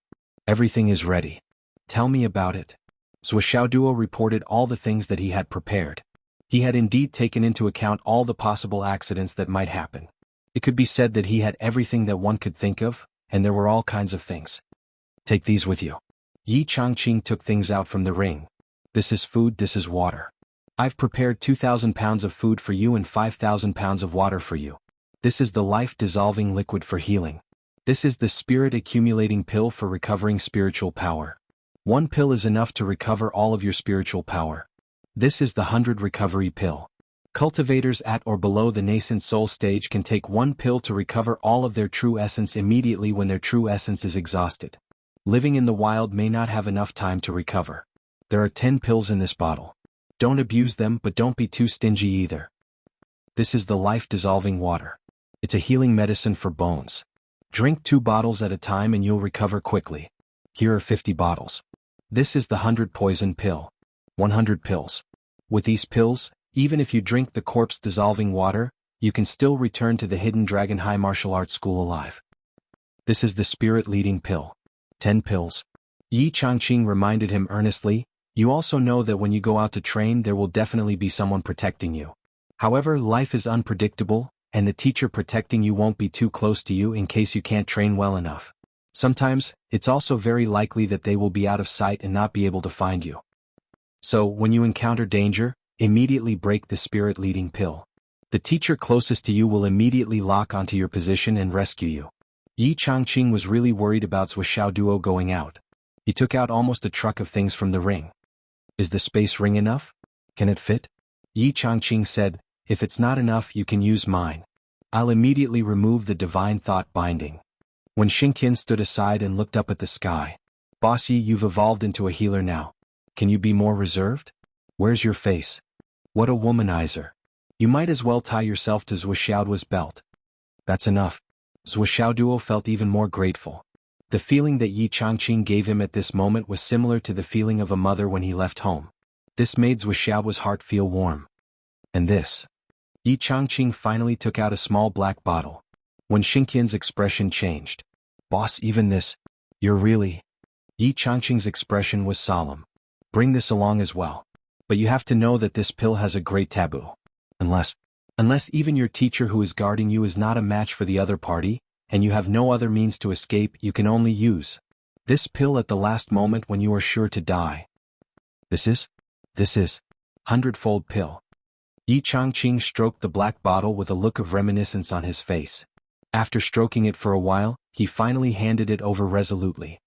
"Everything is ready." "Tell me about it." Xiaoduo reported all the things that he had prepared. He had indeed taken into account all the possible accidents that might happen. It could be said that he had everything that one could think of, and there were all kinds of things. "Take these with you." Yi Changqing took things out from the ring. "This is food, this is water. I've prepared 2,000 pounds of food for you and 5,000 pounds of water for you. This is the life-dissolving liquid for healing. This is the spirit-accumulating pill for recovering spiritual power. One pill is enough to recover all of your spiritual power. This is the 100 recovery pill. Cultivators at or below the nascent soul stage can take one pill to recover all of their true essence immediately when their true essence is exhausted. Living in the wild may not have enough time to recover. There are 10 pills in this bottle. Don't abuse them, but don't be too stingy either. This is the life-dissolving water. It's a healing medicine for bones. Drink 2 bottles at a time and you'll recover quickly. Here are 50 bottles. This is the 100 poison pill. 100 pills. With these pills, even if you drink the corpse-dissolving water, you can still return to the hidden Dragon High martial arts school alive. This is the spirit-leading pill. 10 pills. Yi Changqing reminded him earnestly, you also know that when you go out to train there will definitely be someone protecting you. However, life is unpredictable, and the teacher protecting you won't be too close to you in case you can't train well enough. Sometimes, it's also very likely that they will be out of sight and not be able to find you. So, when you encounter danger, immediately break the spirit-leading pill. The teacher closest to you will immediately lock onto your position and rescue you. Yi Changqing was really worried about Wuxia Duo going out. He took out almost a truck of things from the ring. Is the space ring enough? Can it fit? Yi Changqing said, if it's not enough you can use mine. I'll immediately remove the divine thought binding. When Xingqian stood aside and looked up at the sky. Boss Yi, you've evolved into a healer now. Can you be more reserved? Where's your face? What a womanizer. You might as well tie yourself to Zhou Xiaoduo's belt. That's enough. Zhou Xiaoduo felt even more grateful. The feeling that Yi Changqing gave him at this moment was similar to the feeling of a mother when he left home. This made Zhou Xiaoduo's heart feel warm. And this. Yi Changqing finally took out a small black bottle. When Xingqian's expression changed. Boss, even this? You're really? Yi Changqing's expression was solemn. Bring this along as well. But you have to know that this pill has a great taboo. Unless even your teacher who is guarding you is not a match for the other party, and you have no other means to escape, you can only use this pill at the last moment when you are sure to die. This is 100-fold pill. Yi Changqing stroked the black bottle with a look of reminiscence on his face. After stroking it for a while, he finally handed it over resolutely.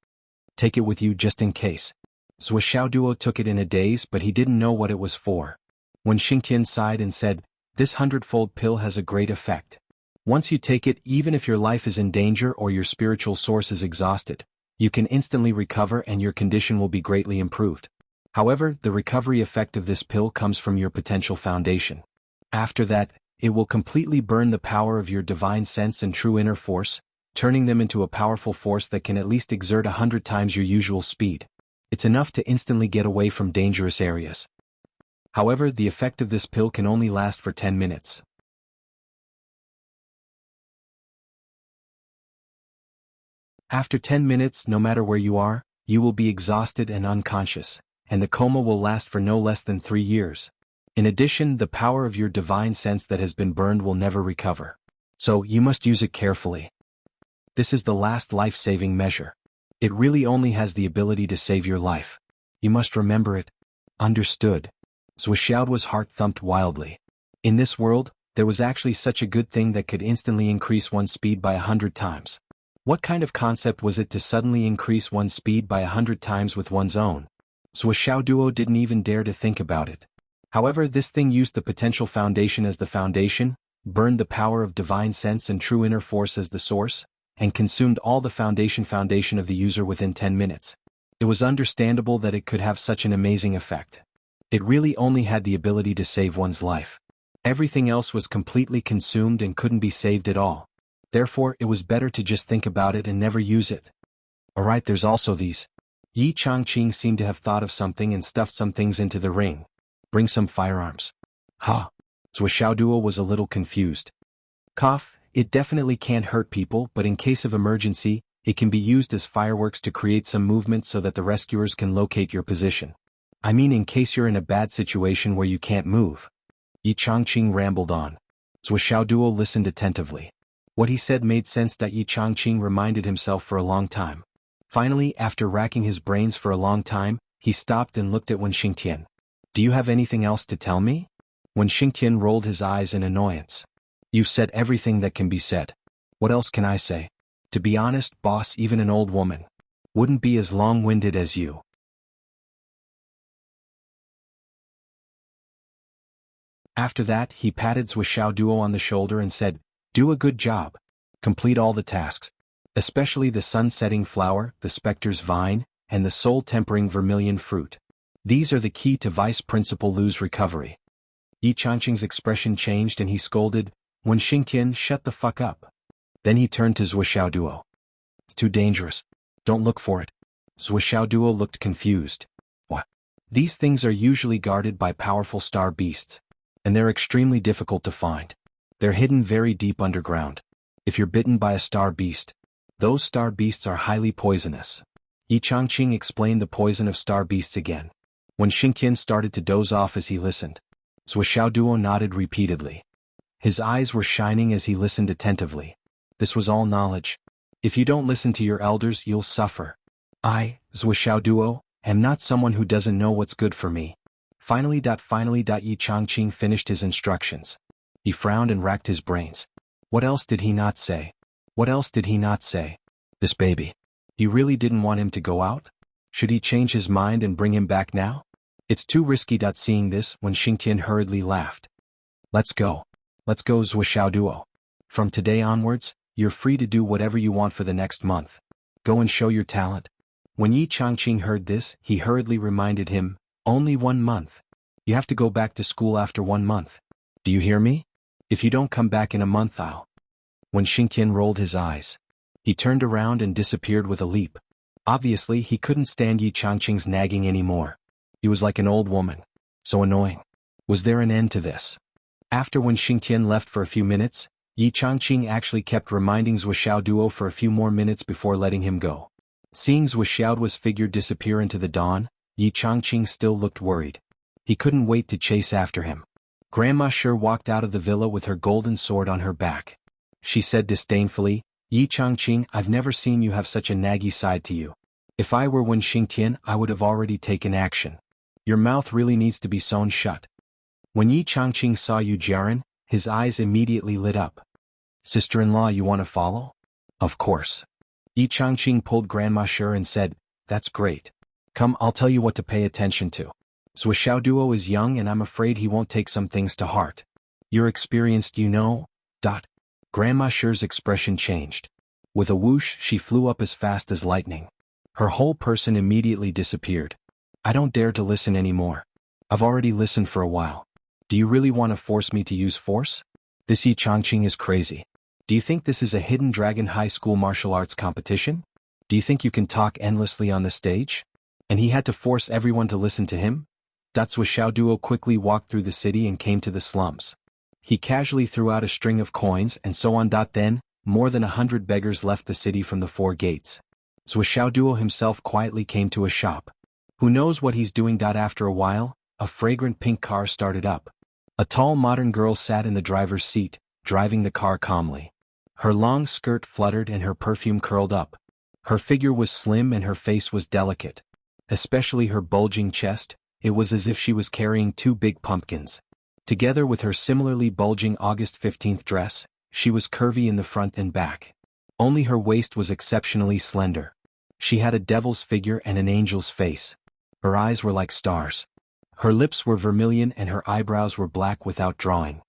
Take it with you just in case. Zhou Xiaoduo took it in a daze, but he didn't know what it was for. When Xingqian sighed and said, this 100-fold pill has a great effect. Once you take it, even if your life is in danger or your spiritual source is exhausted, you can instantly recover and your condition will be greatly improved. However, the recovery effect of this pill comes from your potential foundation. After that, it will completely burn the power of your divine sense and true inner force, turning them into a powerful force that can at least exert 100 times your usual speed. It's enough to instantly get away from dangerous areas. However, the effect of this pill can only last for 10 minutes. After 10 minutes, no matter where you are, you will be exhausted and unconscious, and the coma will last for no less than 3 years. In addition, the power of your divine sense that has been burned will never recover. So, you must use it carefully. This is the last life-saving measure. It really only has the ability to save your life. You must remember it. Understood. Zhou Xiaoduo's heart thumped wildly. In this world, there was actually such a good thing that could instantly increase one's speed by 100 times. What kind of concept was it to suddenly increase one's speed by 100 times with one's own? Zhou Xiaoduo didn't even dare to think about it. However, this thing used the potential foundation as the foundation, burned the power of divine sense and true inner force as the source, and consumed all the foundation of the user within 10 minutes. It was understandable that it could have such an amazing effect. It really only had the ability to save one's life. Everything else was completely consumed and couldn't be saved at all. Therefore, it was better to just think about it and never use it. Alright, there's also these. Yi Changqing seemed to have thought of something and stuffed some things into the ring. Bring some firearms. Ha! Zhou Xiaoduo was a little confused. Cough. It definitely can't hurt people, but in case of emergency, it can be used as fireworks to create some movement so that the rescuers can locate your position. I mean, in case you're in a bad situation where you can't move. Yi Changqing rambled on. Zhou Xiaoduo listened attentively. What he said made sense that Yi Changqing reminded himself for a long time. Finally, after racking his brains for a long time, he stopped and looked at Wen Xingtian. Do you have anything else to tell me? Wen Xingtian rolled his eyes in annoyance. You've said everything that can be said. What else can I say? To be honest, boss, even an old woman wouldn't be as long-winded as you. After that, he patted Zhuxiao Duo on the shoulder and said, "Do a good job. Complete all the tasks, especially the sun-setting flower, the specter's vine, and the soul-tempering vermilion fruit. These are the key to Vice Principal Lu's recovery." Yi Changqing's expression changed and he scolded, "Wen Xingtian, shut the fuck up." Then he turned to Zhuxiao Duo. "It's too dangerous. Don't look for it." Zhuxiao Duo looked confused. "What?" "These things are usually guarded by powerful star beasts, and they're extremely difficult to find. They're hidden very deep underground. If you're bitten by a star beast, those star beasts are highly poisonous." Yi Changqing explained the poison of star beasts again. When Xingtian started to doze off as he listened, Zhuxiao Duo nodded repeatedly. His eyes were shining as he listened attentively. This was all knowledge. If you don't listen to your elders, you'll suffer. I, Zhuxiao Duo, am not someone who doesn't know what's good for me. Finally. Yi Changqing finished his instructions. He frowned and racked his brains. What else did he not say? What else did he not say? This baby. He really didn't want him to go out? Should he change his mind and bring him back now? It's too risky. Seeing this, when Xingtian hurriedly laughed. Let's go. Let's go, Zhuxiao Duo. From today onwards, you're free to do whatever you want for the next month. Go and show your talent. When Yi Changqing heard this, he hurriedly reminded him, only 1 month. You have to go back to school after 1 month. Do you hear me? If you don't come back in a month, I'll... When Xingtian rolled his eyes, he turned around and disappeared with a leap. Obviously, he couldn't stand Yi Changqing's nagging anymore. He was like an old woman. So annoying. Was there an end to this? After when Xingtian left for a few minutes, Yi Changqing actually kept reminding Zhuxiao Duo for a few more minutes before letting him go. Seeing Zhuxiao Duo's figure disappear into the dawn, Yi Changqing still looked worried. He couldn't wait to chase after him. Grandma sure walked out of the villa with her golden sword on her back. She said disdainfully, "Yi Changqing, I've never seen you have such a naggy side to you. If I were Wen Xingtian, I would have already taken action. Your mouth really needs to be sewn shut." When Yi Changqing saw Yu Jiaren, his eyes immediately lit up. "Sister-in-law, you want to follow?" "Of course." Yi Changqing pulled Grandma Sure and said, "That's great. Come, I'll tell you what to pay attention to. Zhuxiao Duo is young and I'm afraid he won't take some things to heart. You're experienced, you know." Grandma Sure's expression changed. With a whoosh, she flew up as fast as lightning. Her whole person immediately disappeared. "I don't dare to listen anymore. I've already listened for a while. Do you really want to force me to use force? This Yi Changqing is crazy. Do you think this is a hidden dragon high school martial arts competition? Do you think you can talk endlessly on the stage? And he had to force everyone to listen to him?" Zhuxiao Duo quickly walked through the city and came to the slums. He casually threw out a string of coins and so on. Then, more than 100 beggars left the city from the 4 gates. Zhuxiao Duo himself quietly came to a shop. Who knows what he's doing? After a while, a fragrant pink car started up. A tall modern girl sat in the driver's seat, driving the car calmly. Her long skirt fluttered and her perfume curled up. Her figure was slim and her face was delicate. Especially her bulging chest, it was as if she was carrying 2 big pumpkins. Together with her similarly bulging August 15th dress, she was curvy in the front and back. Only her waist was exceptionally slender. She had a devil's figure and an angel's face. Her eyes were like stars. Her lips were vermilion and her eyebrows were black without drawing.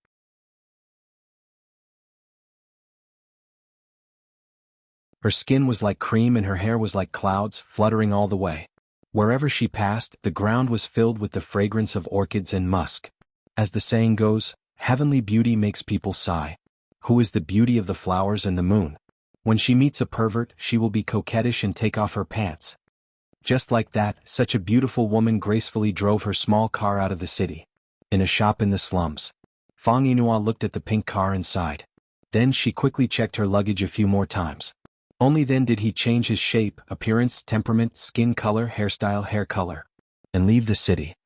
Her skin was like cream and her hair was like clouds, fluttering all the way. Wherever she passed, the ground was filled with the fragrance of orchids and musk. As the saying goes, heavenly beauty makes people sigh. Who is the beauty of the flowers and the moon? When she meets a pervert, she will be coquettish and take off her pants. Just like that, such a beautiful woman gracefully drove her small car out of the city. In a shop in the slums, Fang Yinhua looked at the pink car and sighed. Then she quickly checked her luggage a few more times. Only then did he change his shape, appearance, temperament, skin color, hairstyle, hair color, and leave the city.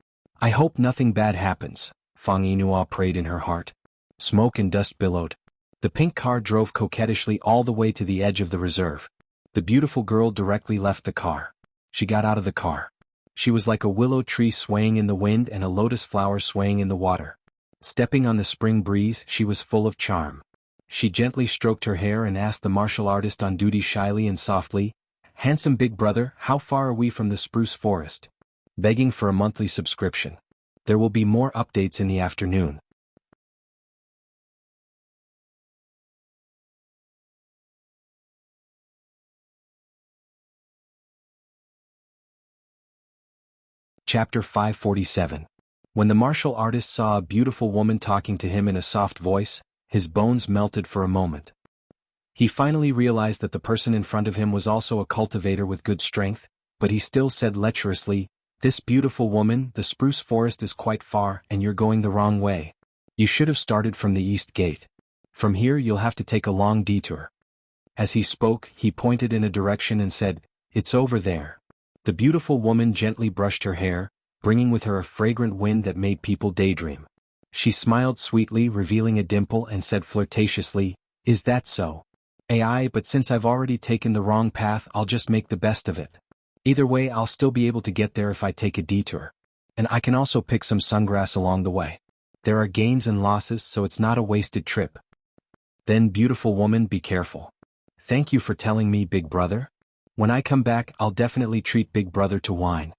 I hope nothing bad happens, Fang Yinhua prayed in her heart. Smoke and dust billowed. The pink car drove coquettishly all the way to the edge of the reserve. The beautiful girl directly left the car. She got out of the car. She was like a willow tree swaying in the wind and a lotus flower swaying in the water. Stepping on the spring breeze, she was full of charm. She gently stroked her hair and asked the martial artist on duty shyly and softly, "Handsome big brother, how far are we from the spruce forest?" Begging for a monthly subscription. There will be more updates in the afternoon. Chapter 547. When the martial artist saw a beautiful woman talking to him in a soft voice, his bones melted for a moment. He finally realized that the person in front of him was also a cultivator with good strength, but he still said lecherously, "This beautiful woman, the spruce forest is quite far and you're going the wrong way. You should have started from the east gate. From here you'll have to take a long detour." As he spoke, he pointed in a direction and said, "It's over there." The beautiful woman gently brushed her hair, bringing with her a fragrant wind that made people daydream. She smiled sweetly, revealing a dimple, and said flirtatiously, "Is that so? Aye, but since I've already taken the wrong path, I'll just make the best of it. Either way, I'll still be able to get there if I take a detour. And I can also pick some sungrass along the way. There are gains and losses, so it's not a wasted trip." Then, beautiful woman, be careful. "Thank you for telling me, big brother. When I come back, I'll definitely treat big brother to wine."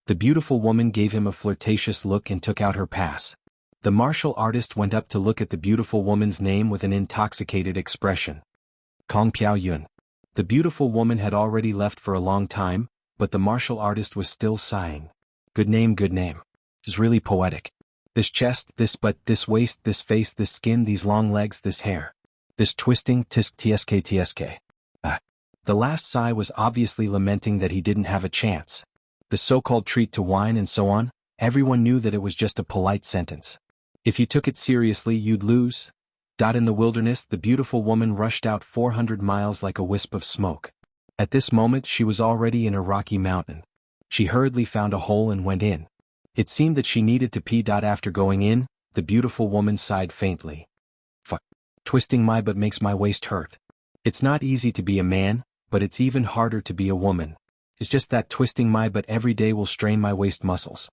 The beautiful woman gave him a flirtatious look and took out her pass. The martial artist went up to look at the beautiful woman's name with an intoxicated expression. Kong Piao Yun. The beautiful woman had already left for a long time, but the martial artist was still sighing. Good name, good name. It's really poetic. This chest, this butt, this waist, this face, this skin, these long legs, this hair. This twisting, tisk tsk. The last sigh was obviously lamenting that he didn't have a chance. The so-called treat to wine and so on, everyone knew that it was just a polite sentence. If you took it seriously, you'd lose. In the wilderness, the beautiful woman rushed out 400 miles like a wisp of smoke. At this moment she was already in a rocky mountain. She hurriedly found a hole and went in. It seemed that she needed to pee. After going in, the beautiful woman sighed faintly. "Fuck. Twisting my butt makes my waist hurt. It's not easy to be a man, but it's even harder to be a woman. It's just that twisting my butt every day will strain my waist muscles."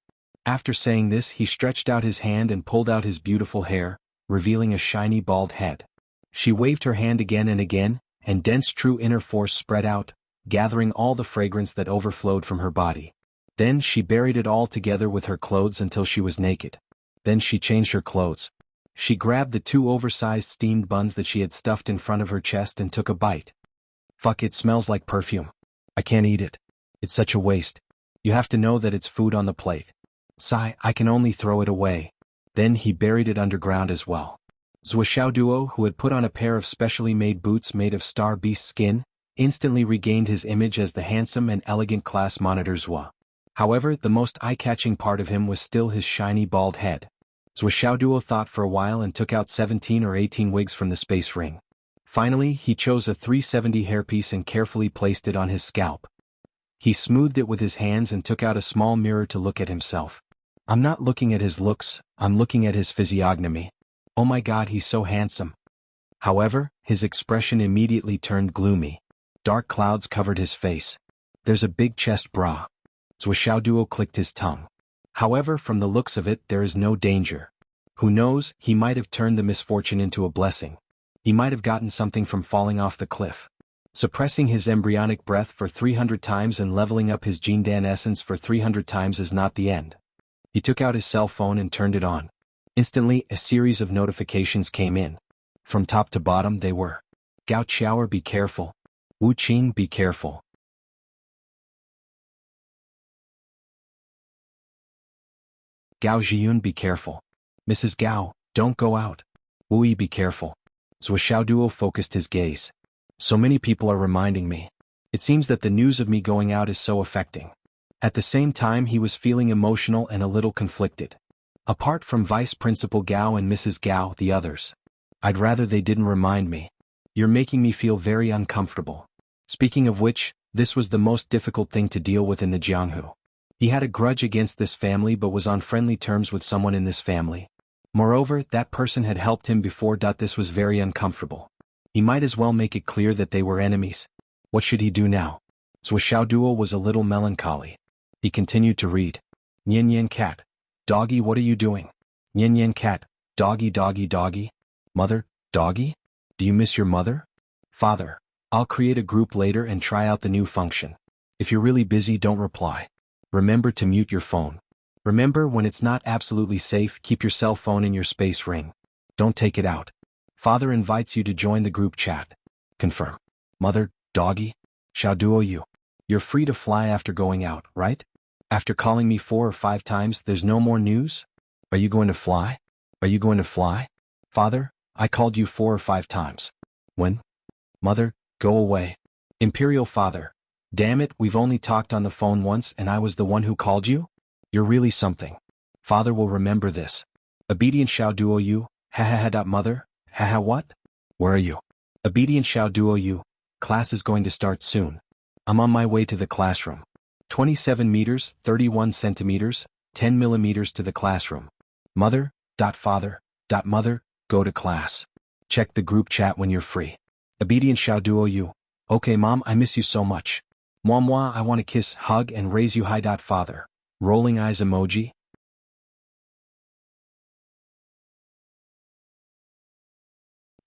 After saying this, he stretched out his hand and pulled out his beautiful hair, revealing a shiny bald head. She waved her hand again, and dense true inner force spread out, gathering all the fragrance that overflowed from her body. Then she buried it all together with her clothes until she was naked. Then she changed her clothes. She grabbed the 2 oversized steamed buns that she had stuffed in front of her chest and took a bite. "Fuck, it smells like perfume. I can't eat it. It's such a waste. You have to know that it's food on the plate. Sigh, I can only throw it away." Then he buried it underground as well. Duo, who had put on a pair of specially made boots made of star beast skin, instantly regained his image as the handsome and elegant class monitor Zhua. However, the most eye-catching part of him was still his shiny bald head. Duo thought for a while and took out 17 or 18 wigs from the space ring. Finally, he chose a 370 hairpiece and carefully placed it on his scalp. He smoothed it with his hands and took out a small mirror to look at himself. "I'm not looking at his looks, I'm looking at his physiognomy. Oh my god, he's so handsome." However, his expression immediately turned gloomy. Dark clouds covered his face. "There's a big chest bra." Duo clicked his tongue. "However, from the looks of it, there is no danger. Who knows, he might have turned the misfortune into a blessing. He might have gotten something from falling off the cliff." Suppressing his embryonic breath for 300 times and leveling up his Jindan essence for 300 times is not the end. He took out his cell phone and turned it on. Instantly, a series of notifications came in. From top to bottom they were: "Gao Qiaoer, be careful. Wu Qing, be careful. Gao Zhiyun, be careful. Mrs. Gao, don't go out. Wu Yi, be careful." Duo focused his gaze. "So many people are reminding me. It seems that the news of me going out is so affecting." At the same time he was feeling emotional and a little conflicted. Apart from Vice Principal Gao and Mrs. Gao, the others. I'd rather they didn't remind me. You're making me feel very uncomfortable. Speaking of which, this was the most difficult thing to deal with in the Jianghu. He had a grudge against this family but was on friendly terms with someone in this family. Moreover, that person had helped him before. This was very uncomfortable. He might as well make it clear that they were enemies. What should he do now? Duo was a little melancholy. He continued to read. "Nyen Nyen cat. Doggy, what are you doing? Nyen Nyen cat. Doggy doggy doggy. Mother, doggy? Do you miss your mother? Father, I'll create a group later and try out the new function. If you're really busy, don't reply. Remember to mute your phone. Remember, when it's not absolutely safe, keep your cell phone in your space ring. Don't take it out. Father invites you to join the group chat. Confirm. Mother, doggy, Duo, you're free to fly after going out, right? After calling me 4 or 5 times, there's no more news? Are you going to fly? Are you going to fly? Father, I called you 4 or 5 times. When? Mother, go away. Imperial Father. Damn it, we've only talked on the phone once and I was the one who called you? You're really something. Father will remember this. Obedient shall duo you, ha ha ha. Mother, ha ha what? Where are you? Obedient shall duo you. Class is going to start soon. I'm on my way to the classroom. 27 meters, 31 centimeters, 10 millimeters to the classroom. Mother, father, mother, go to class. Check the group chat when you're free. Obedient shall duo you. Okay mom, I miss you so much. Moi, I want to kiss, hug and raise you high. Father. Rolling eyes emoji.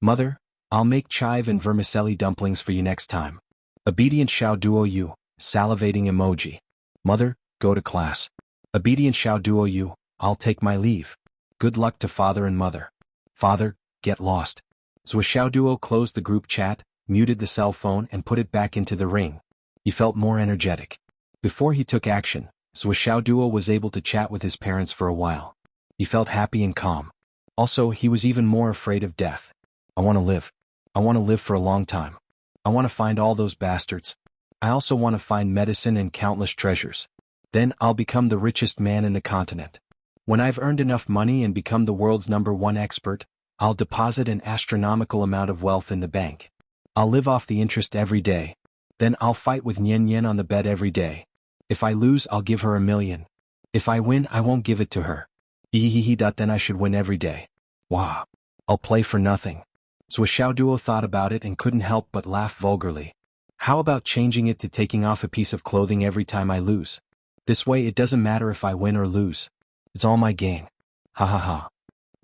Mother, I'll make chive and vermicelli dumplings for you next time. Obedient shall duo you. Salivating emoji. Mother, go to class. Obedient shall duo you. I'll take my leave. Good luck to father and mother. Father, get lost. Zhuo Duo closed the group chat, muted the cell phone and put it back into the ring. He felt more energetic. Before he took action, Zhuo Duo was able to chat with his parents for a while. He felt happy and calm. Also, he was even more afraid of death. I want to live. I want to live for a long time. I want to find all those bastards. I also want to find medicine and countless treasures. Then I'll become the richest man in the continent. When I've earned enough money and become the world's #1 expert, I'll deposit an astronomical amount of wealth in the bank. I'll live off the interest every day. Then I'll fight with Nian Nian on the bed every day. If I lose, I'll give her $1 million. If I win, I won't give it to her. Then I should win every day. Wow. I'll play for nothing. Zhuo Duo thought about it and couldn't help but laugh vulgarly. How about changing it to taking off a piece of clothing every time I lose? This way it doesn't matter if I win or lose. It's all my gain. Ha ha ha.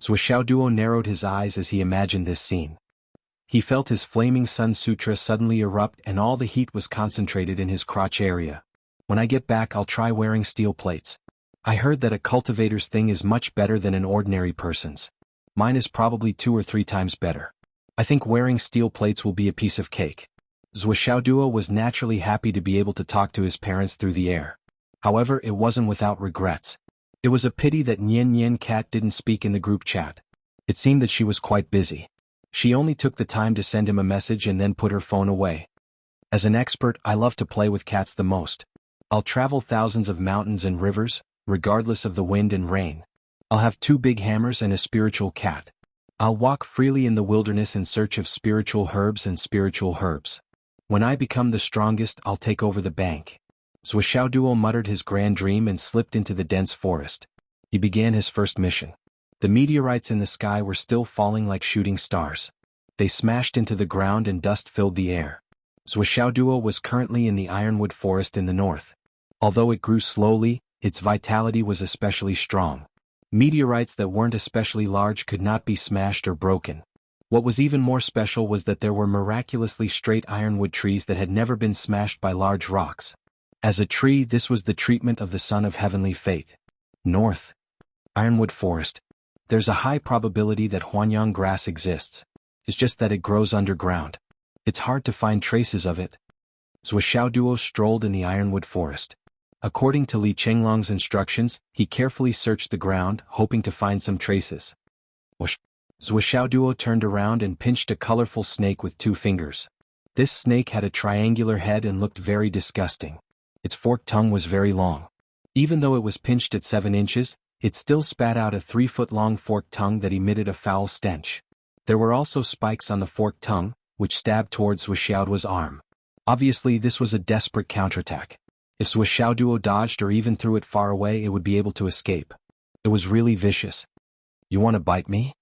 Zhuo Duo narrowed his eyes as he imagined this scene. He felt his flaming Sun Sutra suddenly erupt and all the heat was concentrated in his crotch area. When I get back, I'll try wearing steel plates. I heard that a cultivator's thing is much better than an ordinary person's. Mine is probably 2 or 3 times better. I think wearing steel plates will be a piece of cake. Zhuo Duo was naturally happy to be able to talk to his parents through the air. However, it wasn't without regrets. It was a pity that Nian Nian Cat didn't speak in the group chat. It seemed that she was quite busy. She only took the time to send him a message and then put her phone away. As an expert, I love to play with cats the most. I'll travel thousands of mountains and rivers, regardless of the wind and rain. I'll have 2 big hammers and a spiritual cat. I'll walk freely in the wilderness in search of spiritual herbs and spiritual herbs. When I become the strongest, I'll take over the bank. Zhuo Duo muttered his grand dream and slipped into the dense forest. He began his first mission. The meteorites in the sky were still falling like shooting stars. They smashed into the ground and dust filled the air. Zhuo Duo was currently in the ironwood forest in the north. Although it grew slowly, its vitality was especially strong. Meteorites that weren't especially large could not be smashed or broken. What was even more special was that there were miraculously straight ironwood trees that had never been smashed by large rocks. As a tree, this was the treatment of the son of heavenly fate. North. Ironwood forest. There's a high probability that Huanyang grass exists. It's just that it grows underground. It's hard to find traces of it. Zhuo Duo strolled in the ironwood forest. According to Li Chenglong's instructions, he carefully searched the ground, hoping to find some traces. Whoosh! Zhuo Duo turned around and pinched a colorful snake with 2 fingers. This snake had a triangular head and looked very disgusting. Its forked tongue was very long. Even though it was pinched at 7 inches, it still spat out a 3-foot-long forked tongue that emitted a foul stench. There were also spikes on the forked tongue, which stabbed towards Zhuo Duo's arm. Obviously, this was a desperate counterattack. If Zhuo Duo dodged or even threw it far away, it would be able to escape. It was really vicious. You want to bite me?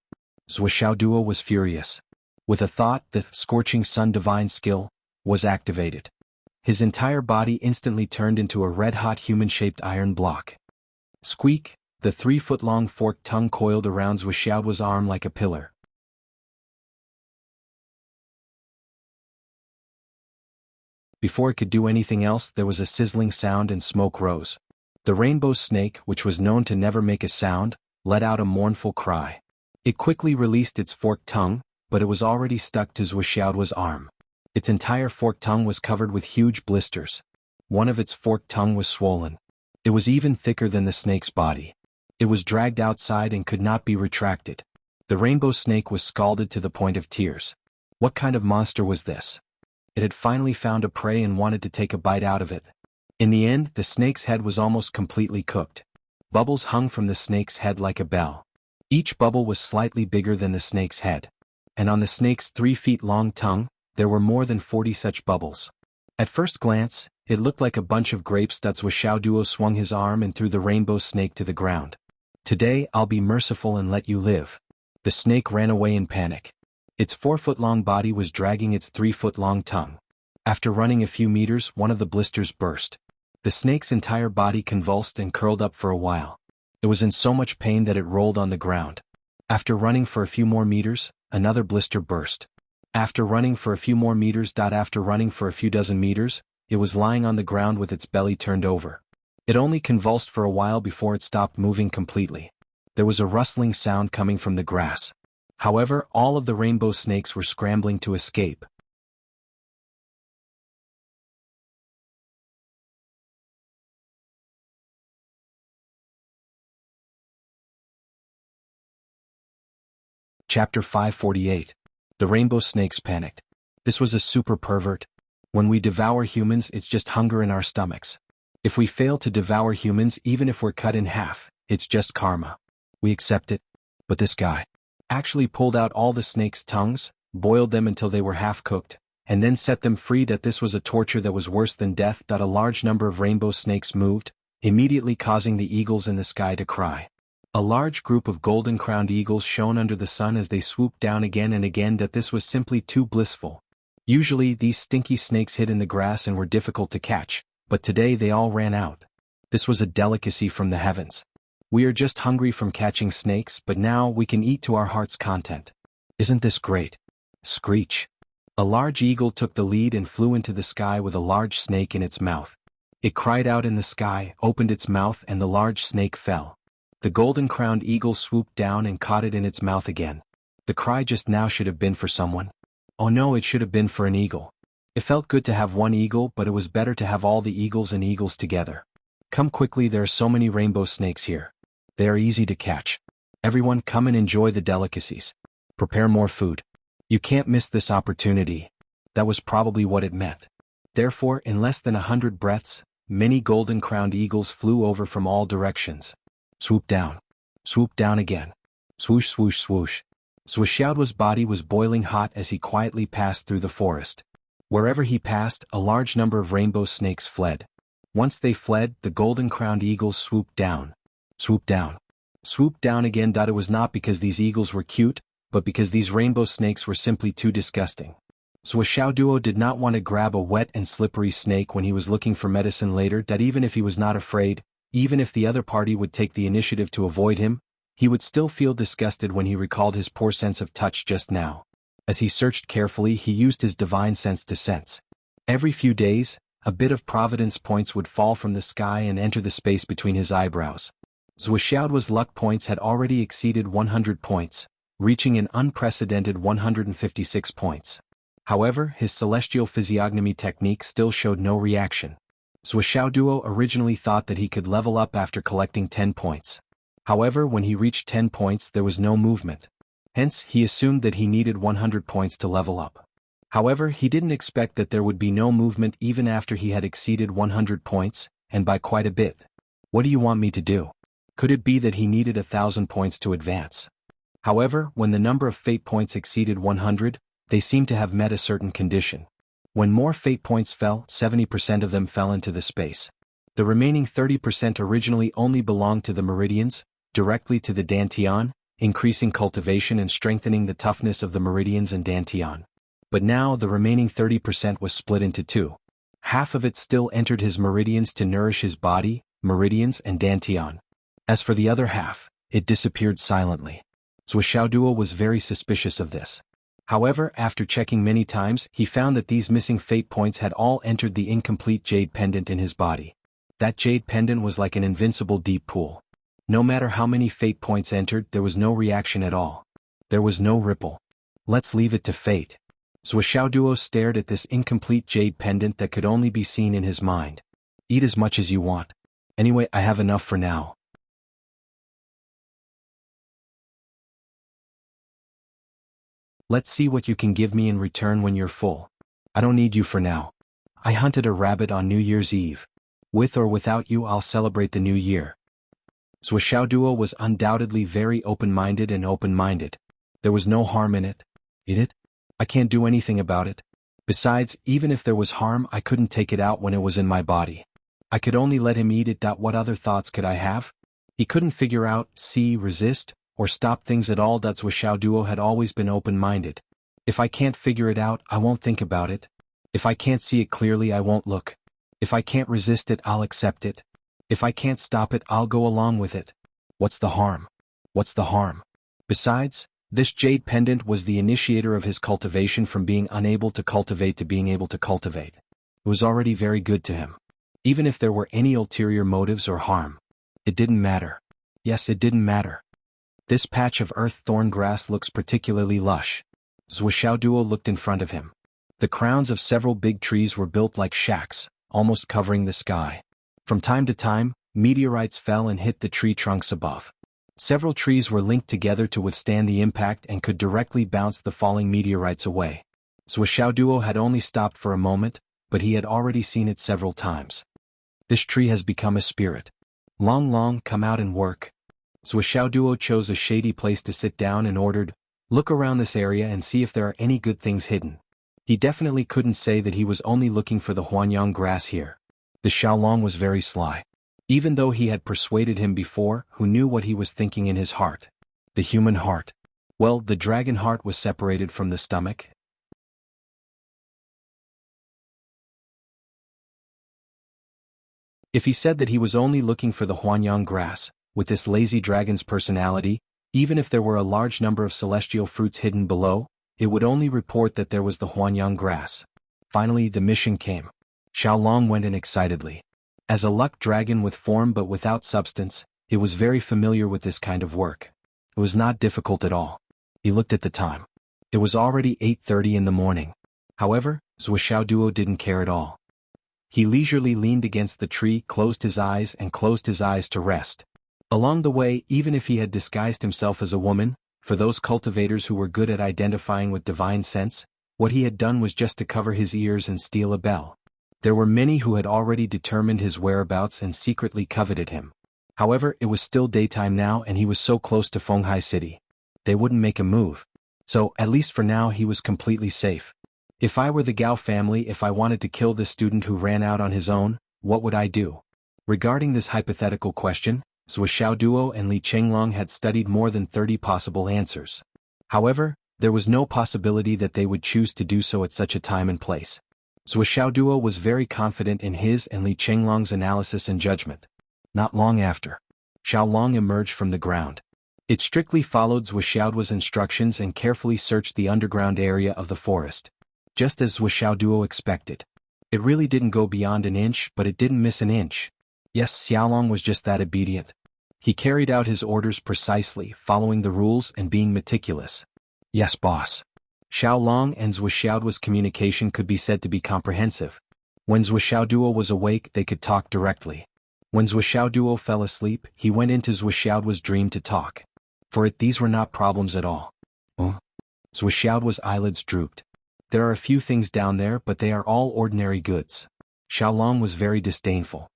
Zhuo Duo was furious. With a thought, the Scorching Sun Divine skill was activated. His entire body instantly turned into a red-hot human-shaped iron block. Squeak! The 3-foot-long forked tongue coiled around Zhuo Duo's arm like a pillar. Before it could do anything else, there was a sizzling sound and smoke rose. The rainbow snake, which was known to never make a sound, let out a mournful cry. It quickly released its forked tongue, but it was already stuck to Zhuo Duo's arm. Its entire forked tongue was covered with huge blisters. One of its forked tongue was swollen. It was even thicker than the snake's body. It was dragged outside and could not be retracted. The rainbow snake was scalded to the point of tears. What kind of monster was this? It had finally found a prey and wanted to take a bite out of it. In the end, the snake's head was almost completely cooked. Bubbles hung from the snake's head like a bell. Each bubble was slightly bigger than the snake's head. And on the snake's 3 feet long tongue, there were more than 40 such bubbles. At first glance, it looked like a bunch of grapes. Wuxia Duo swung his arm and threw the rainbow snake to the ground. Today I'll be merciful and let you live. The snake ran away in panic. Its 4-foot-long body was dragging its 3-foot-long tongue. After running a few meters, one of the blisters burst. The snake's entire body convulsed and curled up for a while. It was in so much pain that it rolled on the ground. After running for a few more meters, another blister burst. After running for a few more meters. After running for a few dozen meters, it was lying on the ground with its belly turned over. It only convulsed for a while before it stopped moving completely. There was a rustling sound coming from the grass. However, all of the rainbow snakes were scrambling to escape. Chapter 548. The rainbow snakes panicked. This was a super pervert. When we devour humans, it's just hunger in our stomachs. If we fail to devour humans, even if we're cut in half, it's just karma. We accept it. But this guy actually pulled out all the snake's tongues, boiled them until they were half cooked, and then set them free. This was a torture that was worse than death. A large number of rainbow snakes moved, immediately causing the eagles in the sky to cry. A large group of golden-crowned eagles shone under the sun as they swooped down again and again. This was simply too blissful. Usually these stinky snakes hid in the grass and were difficult to catch, but today they all ran out. This was a delicacy from the heavens. We are just hungry from catching snakes, but now we can eat to our heart's content. Isn't this great? Screech. A large eagle took the lead and flew into the sky with a large snake in its mouth. It cried out in the sky, opened its mouth, and the large snake fell. The golden-crowned eagle swooped down and caught it in its mouth again. The cry just now should have been for someone. Oh no, it should have been for an eagle. It felt good to have one eagle, but it was better to have all the eagles and eagles together. Come quickly, there are so many rainbow snakes here. They are easy to catch. Everyone come and enjoy the delicacies. Prepare more food. You can't miss this opportunity. That was probably what it meant. Therefore, in less than 100 breaths, many golden-crowned eagles flew over from all directions. Swoop down again. Swoosh, swoosh, swoosh. Wuxiao's body was boiling hot as he quietly passed through the forest. Wherever he passed, a large number of rainbow snakes fled. Once they fled, the golden-crowned eagles swooped down. Swoop down again. It was not because these eagles were cute, but because these rainbow snakes were simply too disgusting. Wuxia Duo did not want to grab a wet and slippery snake when he was looking for medicine later. Even if he was not afraid, even if the other party would take the initiative to avoid him, he would still feel disgusted when he recalled his poor sense of touch just now. As he searched carefully, he used his divine sense to sense. Every few days, a bit of providence points would fall from the sky and enter the space between his eyebrows. Wuxiao's luck points had already exceeded 100 points, reaching an unprecedented 156 points. However, his celestial physiognomy technique still showed no reaction. Wuxia Duo originally thought that he could level up after collecting 10 points. However, when he reached 10 points there was no movement. Hence, he assumed that he needed 100 points to level up. However, he didn't expect that there would be no movement even after he had exceeded 100 points, and by quite a bit. What do you want me to do? Could it be that he needed 1,000 points to advance? However, when the number of fate points exceeded 100, they seemed to have met a certain condition. When more fate points fell, 70% of them fell into the space. The remaining 30% originally only belonged to the meridians, directly to the dantian, increasing cultivation and strengthening the toughness of the meridians and dantian. But now the remaining 30% was split into two. Half of it still entered his meridians to nourish his body, meridians and dantian. As for the other half, it disappeared silently. Wuxia Duo was very suspicious of this. However, after checking many times, he found that these missing fate points had all entered the incomplete jade pendant in his body. That jade pendant was like an invincible deep pool. No matter how many fate points entered, there was no reaction at all. There was no ripple. Let's leave it to fate. Wuxia Duo stared at this incomplete jade pendant that could only be seen in his mind. Eat as much as you want. Anyway, I have enough for now. Let's see what you can give me in return when you're full. I don't need you for now. I hunted a rabbit on New Year's Eve. With or without you, I'll celebrate the new year. Zhuoxiaoduo was undoubtedly very open-minded and open-minded. There was no harm in it. Eat it? I can't do anything about it. Besides, even if there was harm, I couldn't take it out when it was in my body. I could only let him eat it. What other thoughts could I have? He couldn't figure out, resist, or stop things at all. Zhuoxiaoduo had always been open-minded. If I can't figure it out, I won't think about it. If I can't see it clearly, I won't look. If I can't resist it, I'll accept it. If I can't stop it, I'll go along with it. What's the harm? What's the harm? Besides, this jade pendant was the initiator of his cultivation from being unable to cultivate to being able to cultivate. It was already very good to him. Even if there were any ulterior motives or harm, it didn't matter. Yes, it didn't matter. This patch of earth thorn grass looks particularly lush. Zhuoxiaoduo looked in front of him. The crowns of several big trees were built like shacks, almost covering the sky. From time to time, meteorites fell and hit the tree trunks above. Several trees were linked together to withstand the impact and could directly bounce the falling meteorites away. Zhuoxiaoduo had only stopped for a moment, but he had already seen it several times. This tree has become a spirit. Long, come out and work. Zhuoxiaoduo chose a shady place to sit down and ordered, "Look around this area and see if there are any good things hidden." He definitely couldn't say that he was only looking for the Huanyang grass here. The Xiaolong was very sly. Even though he had persuaded him before, who knew what he was thinking in his heart? The human heart. Well, the dragon heart was separated from the stomach. If he said that he was only looking for the Huanyang grass, with this lazy dragon's personality, even if there were a large number of celestial fruits hidden below, it would only report that there was the Huanyang grass. Finally, the mission came. Xiaolong went in excitedly. As a luck dragon with form but without substance, it was very familiar with this kind of work. It was not difficult at all. He looked at the time. It was already 8:30 in the morning. However, Zhuoxiaoduo didn't care at all. He leisurely leaned against the tree, closed his eyes to rest. Along the way, even if he had disguised himself as a woman, for those cultivators who were good at identifying with divine sense, what he had done was just to cover his ears and steal a bell. There were many who had already determined his whereabouts and secretly coveted him. However, it was still daytime now and he was so close to Fenghai City. They wouldn't make a move. So, at least for now, he was completely safe. If I were the Gao family, if I wanted to kill this student who ran out on his own, what would I do? Regarding this hypothetical question, Zhuoxiaoduo and Li Chenglong had studied more than 30 possible answers. However, there was no possibility that they would choose to do so at such a time and place. Zhuoxiaoduo was very confident in his and Li Chenglong's analysis and judgment. Not long after, Xiaolong emerged from the ground. It strictly followed Zhuoxiaoduo's instructions and carefully searched the underground area of the forest. Just as Zhuoxiaoduo expected. It really didn't go beyond an inch, but it didn't miss an inch. Yes, Xiaolong was just that obedient. He carried out his orders precisely, following the rules and being meticulous. Yes, boss. Xiaolong and Zhuoxiaoduo's communication could be said to be comprehensive. When Zhuoxiaoduo was awake, they could talk directly. When Zhuoxiaoduo fell asleep, he went into Zhuoxiaoduo's dream to talk. For it, these were not problems at all. Zhuoxiaoduo's eyelids drooped. There are a few things down there, but they are all ordinary goods. Xiaolong was very disdainful.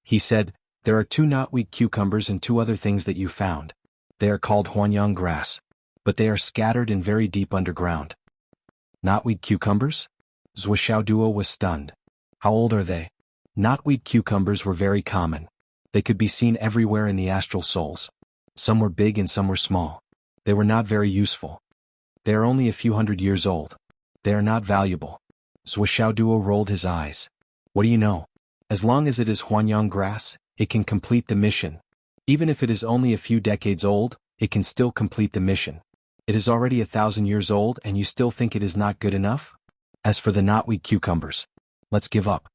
He said, "There are 2 knotweed cucumbers and 2 other things that you found. They are called Huanyang grass. But they are scattered and very deep underground." Knotweed cucumbers? Zhuoxiaoduo was stunned. How old are they? Knotweed cucumbers were very common. They could be seen everywhere in the astral souls. Some were big and some were small. They were not very useful. They are only a few hundred years old. They are not valuable. Zhuoxiaoduo rolled his eyes. What do you know? As long as it is Huanyang grass, it can complete the mission. Even if it is only a few decades old, it can still complete the mission. It is already 1,000 years old and you still think it is not good enough? As for the knotweed cucumbers, let's give up.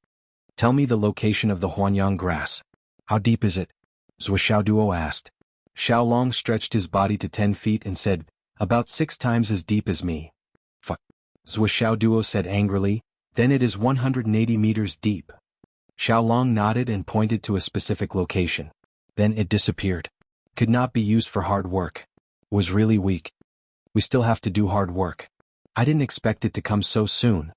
Tell me the location of the Huanyang grass. How deep is it? Zhuoxiaoduo asked. Xiaolong stretched his body to 10 feet and said, "About 6 times as deep as me." Fuck. Zhuoxiaoduo said angrily, "Then it is 180 meters deep." Xiaolong nodded and pointed to a specific location. Then it disappeared. Could not be used for hard work. Was really weak. We still have to do hard work. I didn't expect it to come so soon.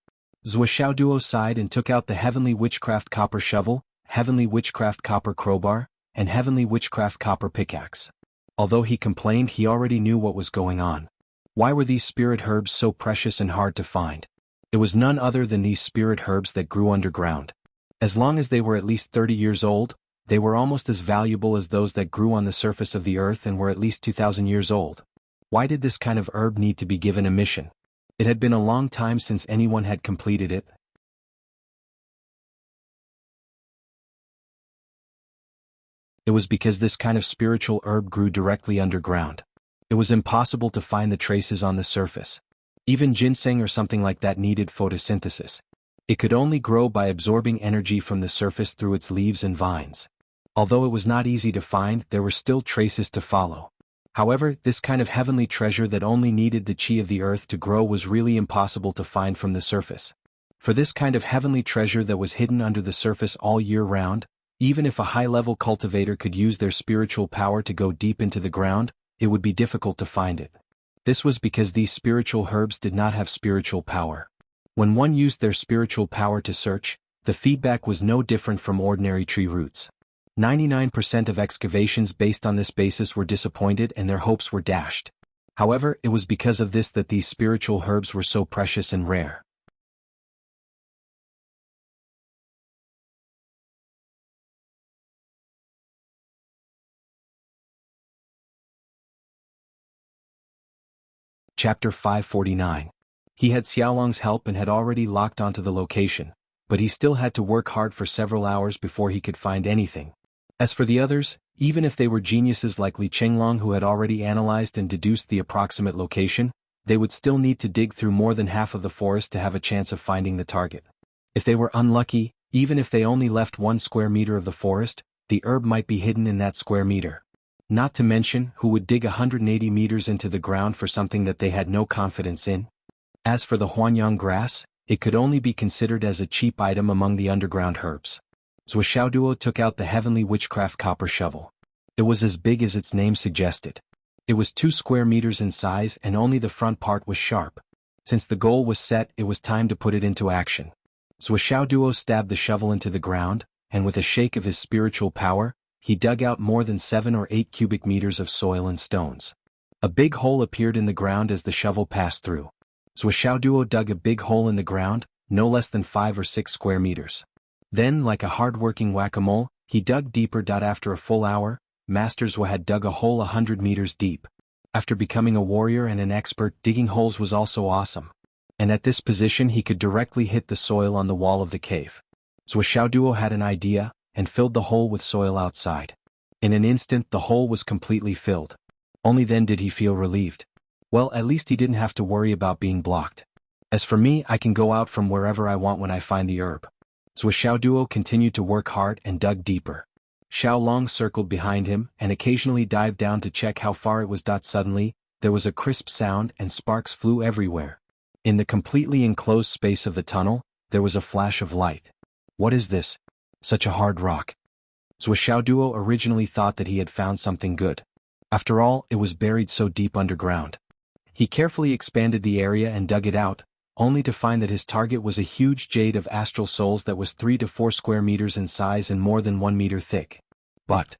Zhou Xiaoduo sighed and took out the Heavenly Witchcraft Copper Shovel, Heavenly Witchcraft Copper Crowbar, and Heavenly Witchcraft Copper Pickaxe. Although he complained, he already knew what was going on. Why were these spirit herbs so precious and hard to find? It was none other than these spirit herbs that grew underground. As long as they were at least 30 years old, they were almost as valuable as those that grew on the surface of the earth and were at least 2,000 years old. Why did this kind of herb need to be given a mission? It had been a long time since anyone had completed it. It was because this kind of spiritual herb grew directly underground. It was impossible to find the traces on the surface. Even ginseng or something like that needed photosynthesis. It could only grow by absorbing energy from the surface through its leaves and vines. Although it was not easy to find, there were still traces to follow. However, this kind of heavenly treasure that only needed the chi of the earth to grow was really impossible to find from the surface. For this kind of heavenly treasure that was hidden under the surface all year round, even if a high-level cultivator could use their spiritual power to go deep into the ground, it would be difficult to find it. This was because these spiritual herbs did not have spiritual power. When one used their spiritual power to search, the feedback was no different from ordinary tree roots. 99% of excavations based on this basis were disappointed and their hopes were dashed. However, it was because of this that these spiritual herbs were so precious and rare. Chapter 549. He had Xiaolong's help and had already locked onto the location, but he still had to work hard for several hours before he could find anything. As for the others, even if they were geniuses like Li Chenglong who had already analyzed and deduced the approximate location, they would still need to dig through more than half of the forest to have a chance of finding the target. If they were unlucky, even if they only left 1 square meter of the forest, the herb might be hidden in that square meter. Not to mention, who would dig 180 meters into the ground for something that they had no confidence in? As for the Huanyang grass, it could only be considered as a cheap item among the underground herbs. Zhou Xiaoduo took out the Heavenly Witchcraft Copper Shovel. It was as big as its name suggested. It was 2 square meters in size and only the front part was sharp. Since the goal was set, it was time to put it into action. Zhou Xiaoduo stabbed the shovel into the ground, and with a shake of his spiritual power, he dug out more than 7 or 8 cubic meters of soil and stones. A big hole appeared in the ground as the shovel passed through. Zhou Xiaoduo dug a big hole in the ground, no less than 5 or 6 square meters. Then, like a hard-working whack-a-mole, he dug deeper. After a full hour, Master Zhou had dug a hole 100 meters deep. After becoming a warrior and an expert, digging holes was also awesome. And at this position he could directly hit the soil on the wall of the cave. Zhou Xiaoduo had an idea, and filled the hole with soil outside. In an instant the hole was completely filled. Only then did he feel relieved. Well, at least he didn't have to worry about being blocked. As for me, I can go out from wherever I want when I find the herb. Zhou Xiaoduo continued to work hard and dug deeper. Xiaolong circled behind him and occasionally dived down to check how far it was. Suddenly, there was a crisp sound and sparks flew everywhere. In the completely enclosed space of the tunnel, there was a flash of light. What is this? Such a hard rock. Zhou Xiaoduo originally thought that he had found something good. After all, it was buried so deep underground. He carefully expanded the area and dug it out, only to find that his target was a huge jade of astral souls that was 3 to 4 square meters in size and more than 1 meter thick. But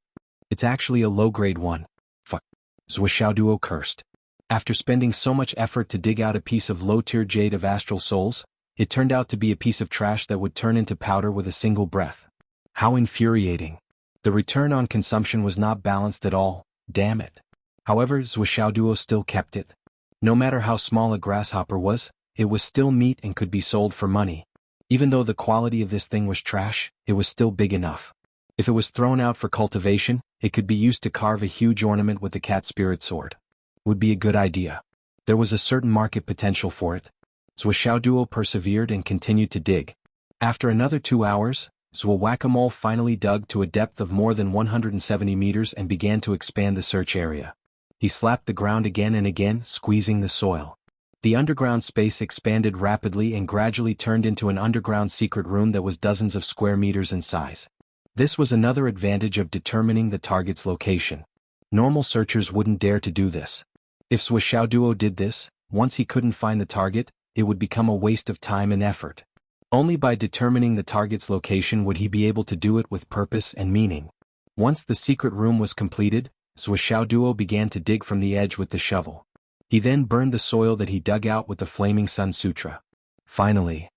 it's actually a low-grade one. Fuck. Zhou Xiaoduo cursed. After spending so much effort to dig out a piece of low-tier jade of astral souls, it turned out to be a piece of trash that would turn into powder with a single breath. How infuriating. The return on consumption was not balanced at all, damn it. However, Zhou Xiaoduo still kept it. No matter how small a grasshopper was, it was still meat and could be sold for money. Even though the quality of this thing was trash, it was still big enough. If it was thrown out for cultivation, it could be used to carve a huge ornament with the cat spirit sword. Would be a good idea. There was a certain market potential for it. Zhou Xiaoduo persevered and continued to dig. After another 2 hours, Zhou Whack-a-Mole finally dug to a depth of more than 170 meters and began to expand the search area. He slapped the ground again and again, squeezing the soil. The underground space expanded rapidly and gradually turned into an underground secret room that was dozens of square meters in size. This was another advantage of determining the target's location. Normal searchers wouldn't dare to do this. If Duo did this, once he couldn't find the target, it would become a waste of time and effort. Only by determining the target's location would he be able to do it with purpose and meaning. Once the secret room was completed, Duo began to dig from the edge with the shovel. He then burned the soil that he dug out with the Flaming Sun Sutra. Finally,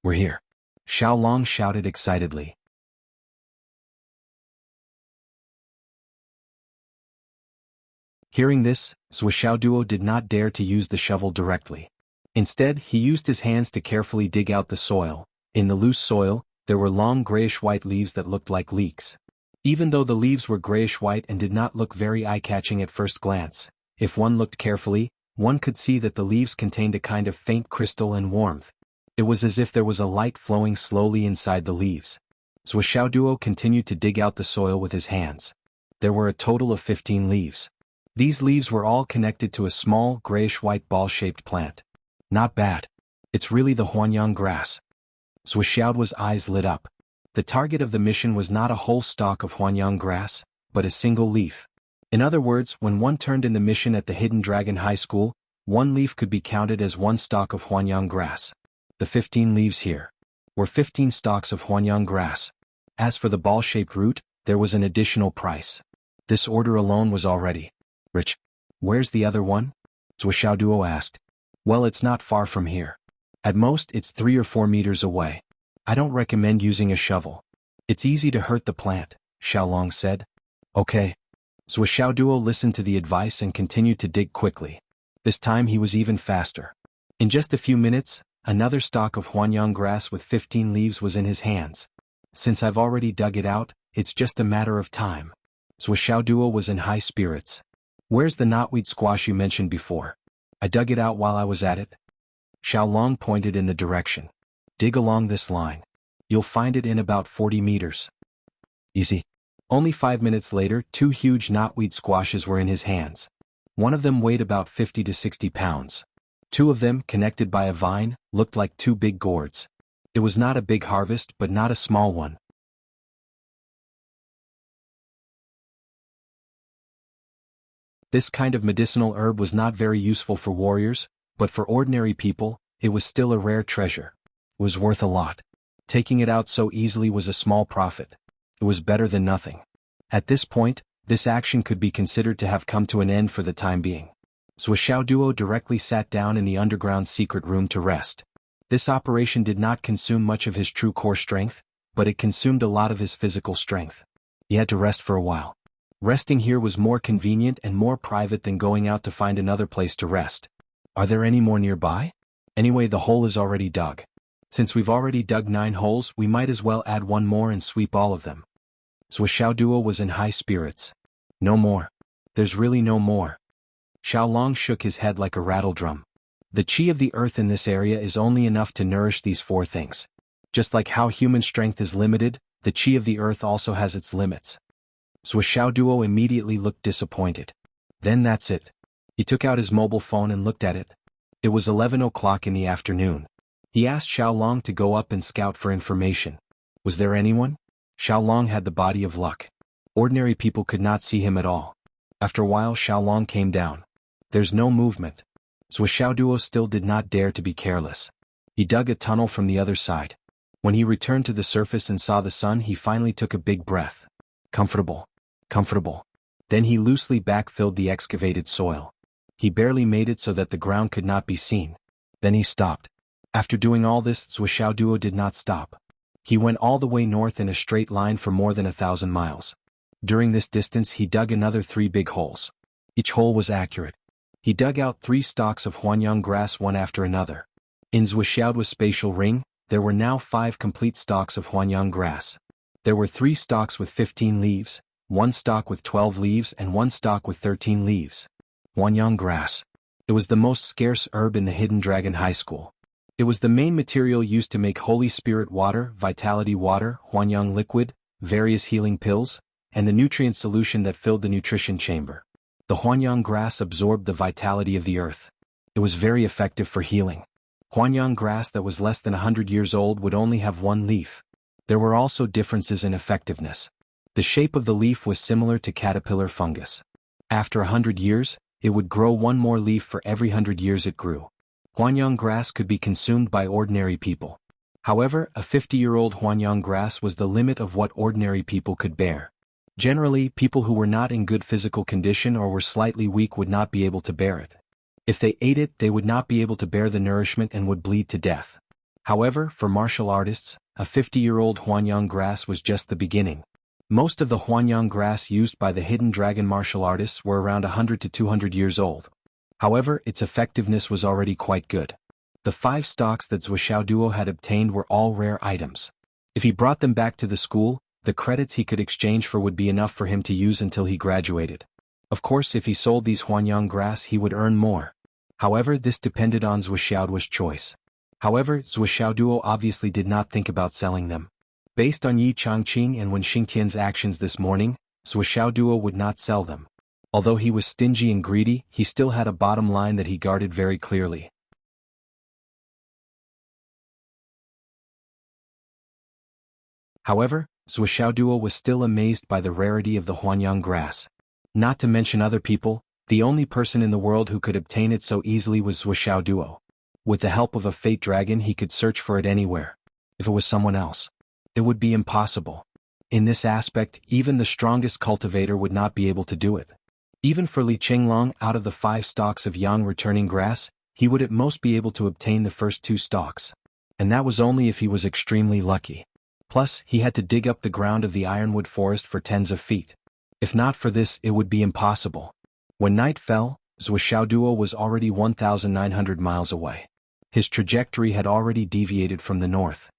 we're here, Xiaolong shouted excitedly. Hearing this, Duo did not dare to use the shovel directly. Instead, he used his hands to carefully dig out the soil. In the loose soil, there were long grayish-white leaves that looked like leeks. Even though the leaves were grayish-white and did not look very eye-catching at first glance, if one looked carefully, one could see that the leaves contained a kind of faint crystal and warmth. It was as if there was a light flowing slowly inside the leaves. Duo continued to dig out the soil with his hands. There were a total of 15 leaves. These leaves were all connected to a small, grayish-white ball-shaped plant. Not bad. It's really the Huanyang grass. Duo's eyes lit up. The target of the mission was not a whole stalk of Huanyang grass, but a single leaf. In other words, when one turned in the mission at the Hidden Dragon High School, one leaf could be counted as one stalk of Huanyang grass. The 15 leaves here were 15 stalks of Huanyang grass. As for the ball-shaped root, there was an additional price. This order alone was already rich. Where's the other one? Duo asked. Well, it's not far from here. At most, it's 3 or 4 meters away. I don't recommend using a shovel. It's easy to hurt the plant, Xiaolong said. Okay. Duo listened to the advice and continued to dig quickly. This time he was even faster. In just a few minutes, another stalk of Huanyang grass with 15 leaves was in his hands. Since I've already dug it out, it's just a matter of time. Duo was in high spirits. Where's the knotweed squash you mentioned before? I dug it out while I was at it. Xiaolong pointed in the direction. Dig along this line. You'll find it in about 40 meters. Easy. Only 5 minutes later, 2 huge knotweed squashes were in his hands. One of them weighed about 50 to 60 pounds. 2 of them, connected by a vine, looked like 2 big gourds. It was not a big harvest, but not a small one. This kind of medicinal herb was not very useful for warriors, but for ordinary people, it was still a rare treasure. It was worth a lot. Taking it out so easily was a small profit. It was better than nothing. At this point, this action could be considered to have come to an end for the time being. Duo directly sat down in the underground secret room to rest. This operation did not consume much of his true core strength, but it consumed a lot of his physical strength. He had to rest for a while. Resting here was more convenient and more private than going out to find another place to rest. Are there any more nearby? Anyway, the hole is already dug. Since we've already dug 9 holes, we might as well add 1 more and sweep all of them. Duo was in high spirits. No more. There's really no more. Xiaolong shook his head like a rattledrum. The qi of the earth in this area is only enough to nourish these 4 things. Just like how human strength is limited, the qi of the earth also has its limits. Duo immediately looked disappointed. Then that's it. He took out his mobile phone and looked at it. It was 11 o'clock in the afternoon. He asked Xiaolong to go up and scout for information. Was there anyone? Xiaolong had the body of luck. Ordinary people could not see him at all. After a while, Xiaolong came down. There's no movement. Duo still did not dare to be careless. He dug a tunnel from the other side. When he returned to the surface and saw the sun, he finally took a big breath. Comfortable. Comfortable. Then he loosely backfilled the excavated soil. He barely made it so that the ground could not be seen. Then he stopped. After doing all this, Duo did not stop. He went all the way north in a straight line for more than 1,000 miles. During this distance he dug another 3 big holes. Each hole was accurate. He dug out 3 stalks of Huanyang grass one after another. In Duo's spatial ring, there were now 5 complete stalks of Huanyang grass. There were 3 stalks with 15 leaves, 1 stalk with 12 leaves and 1 stalk with 13 leaves. Huanyang grass. It was the most scarce herb in the Hidden Dragon High School. It was the main material used to make Holy Spirit water, Vitality water, Huanyang liquid, various healing pills, and the nutrient solution that filled the nutrition chamber. The Huanyang grass absorbed the vitality of the earth. It was very effective for healing. Huanyang grass that was less than 100 years old would only have one leaf. There were also differences in effectiveness. The shape of the leaf was similar to caterpillar fungus. After 100 years, it would grow one more leaf for every 100 years it grew. Huanyang grass could be consumed by ordinary people. However, a 50-year-old Huanyang grass was the limit of what ordinary people could bear. Generally, people who were not in good physical condition or were slightly weak would not be able to bear it. If they ate it, they would not be able to bear the nourishment and would bleed to death. However, for martial artists, a 50-year-old Huanyang grass was just the beginning. Most of the Huanyang grass used by the hidden dragon martial artists were around 100 to 200 years old. However, its effectiveness was already quite good. The 5 stocks that Zuoxiao Duo had obtained were all rare items. If he brought them back to the school, the credits he could exchange for would be enough for him to use until he graduated. Of course, if he sold these Huanyang grass he would earn more. However, this depended on Zuoxiao Duo's choice. However, Zuoxiao Duo obviously did not think about selling them. Based on Yi Changqing and Wen Xingtian's actions this morning, Zuoxiao Duo would not sell them. Although he was stingy and greedy, he still had a bottom line that he guarded very clearly. However, Zuoxiao Duo was still amazed by the rarity of the Huanyang grass. Not to mention other people, the only person in the world who could obtain it so easily was Zuoxiao Duo. With the help of a fate dragon he could search for it anywhere. If it was someone else, it would be impossible. In this aspect, even the strongest cultivator would not be able to do it. Even for Li Qinglong, out of the 5 stalks of young returning grass, he would at most be able to obtain the first 2 stalks. And that was only if he was extremely lucky. Plus, he had to dig up the ground of the ironwood forest for tens of feet. If not for this, it would be impossible. When night fell, Zuoxiao Duo was already 1,900 miles away. His trajectory had already deviated from the north.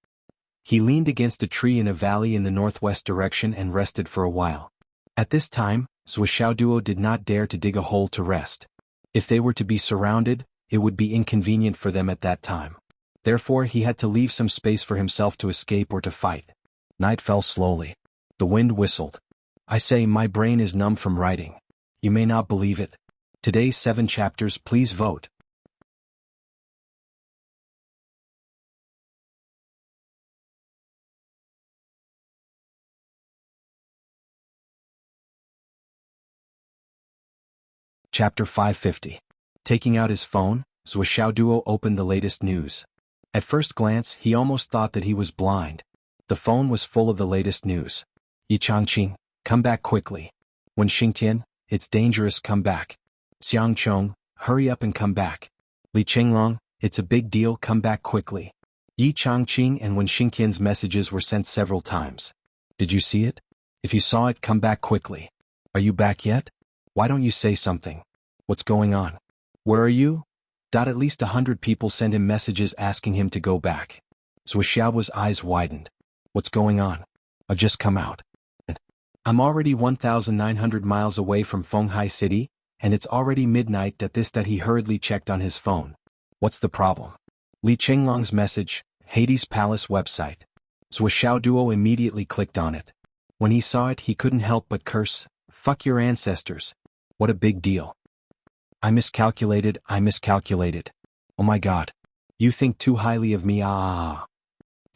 He leaned against a tree in a valley in the northwest direction and rested for a while. At this time, Zuoxiao Duo did not dare to dig a hole to rest. If they were to be surrounded, it would be inconvenient for them at that time. Therefore, he had to leave some space for himself to escape or to fight. Night fell slowly. The wind whistled. I say, my brain is numb from writing. You may not believe it. Today's 7 chapters, please vote. Chapter 550. Taking out his phone, Zuoxiao Duo opened the latest news. At first glance, he almost thought that he was blind. The phone was full of the latest news. Yi Changqing, come back quickly. Wen Xingtian, it's dangerous, come back. Xiang Chong, hurry up and come back. Li Qinglong, it's a big deal, come back quickly. Yi Changqing and Wen Xingtian's messages were sent several times. Did you see it? If you saw it, come back quickly. Are you back yet? Why don't you say something? What's going on? Where are you? At least 100 people sent him messages asking him to go back. Zuoxiao's eyes widened. What's going on? I've just come out. I'm already 1,900 miles away from Fenghai City, and it's already midnight. That he hurriedly checked on his phone. What's the problem? Li Qinglong's message, Hades Palace website. Zuoxiao Duo immediately clicked on it. When he saw it, he couldn't help but curse, fuck your ancestors. What a big deal. I miscalculated. Oh my god. You think too highly of me. The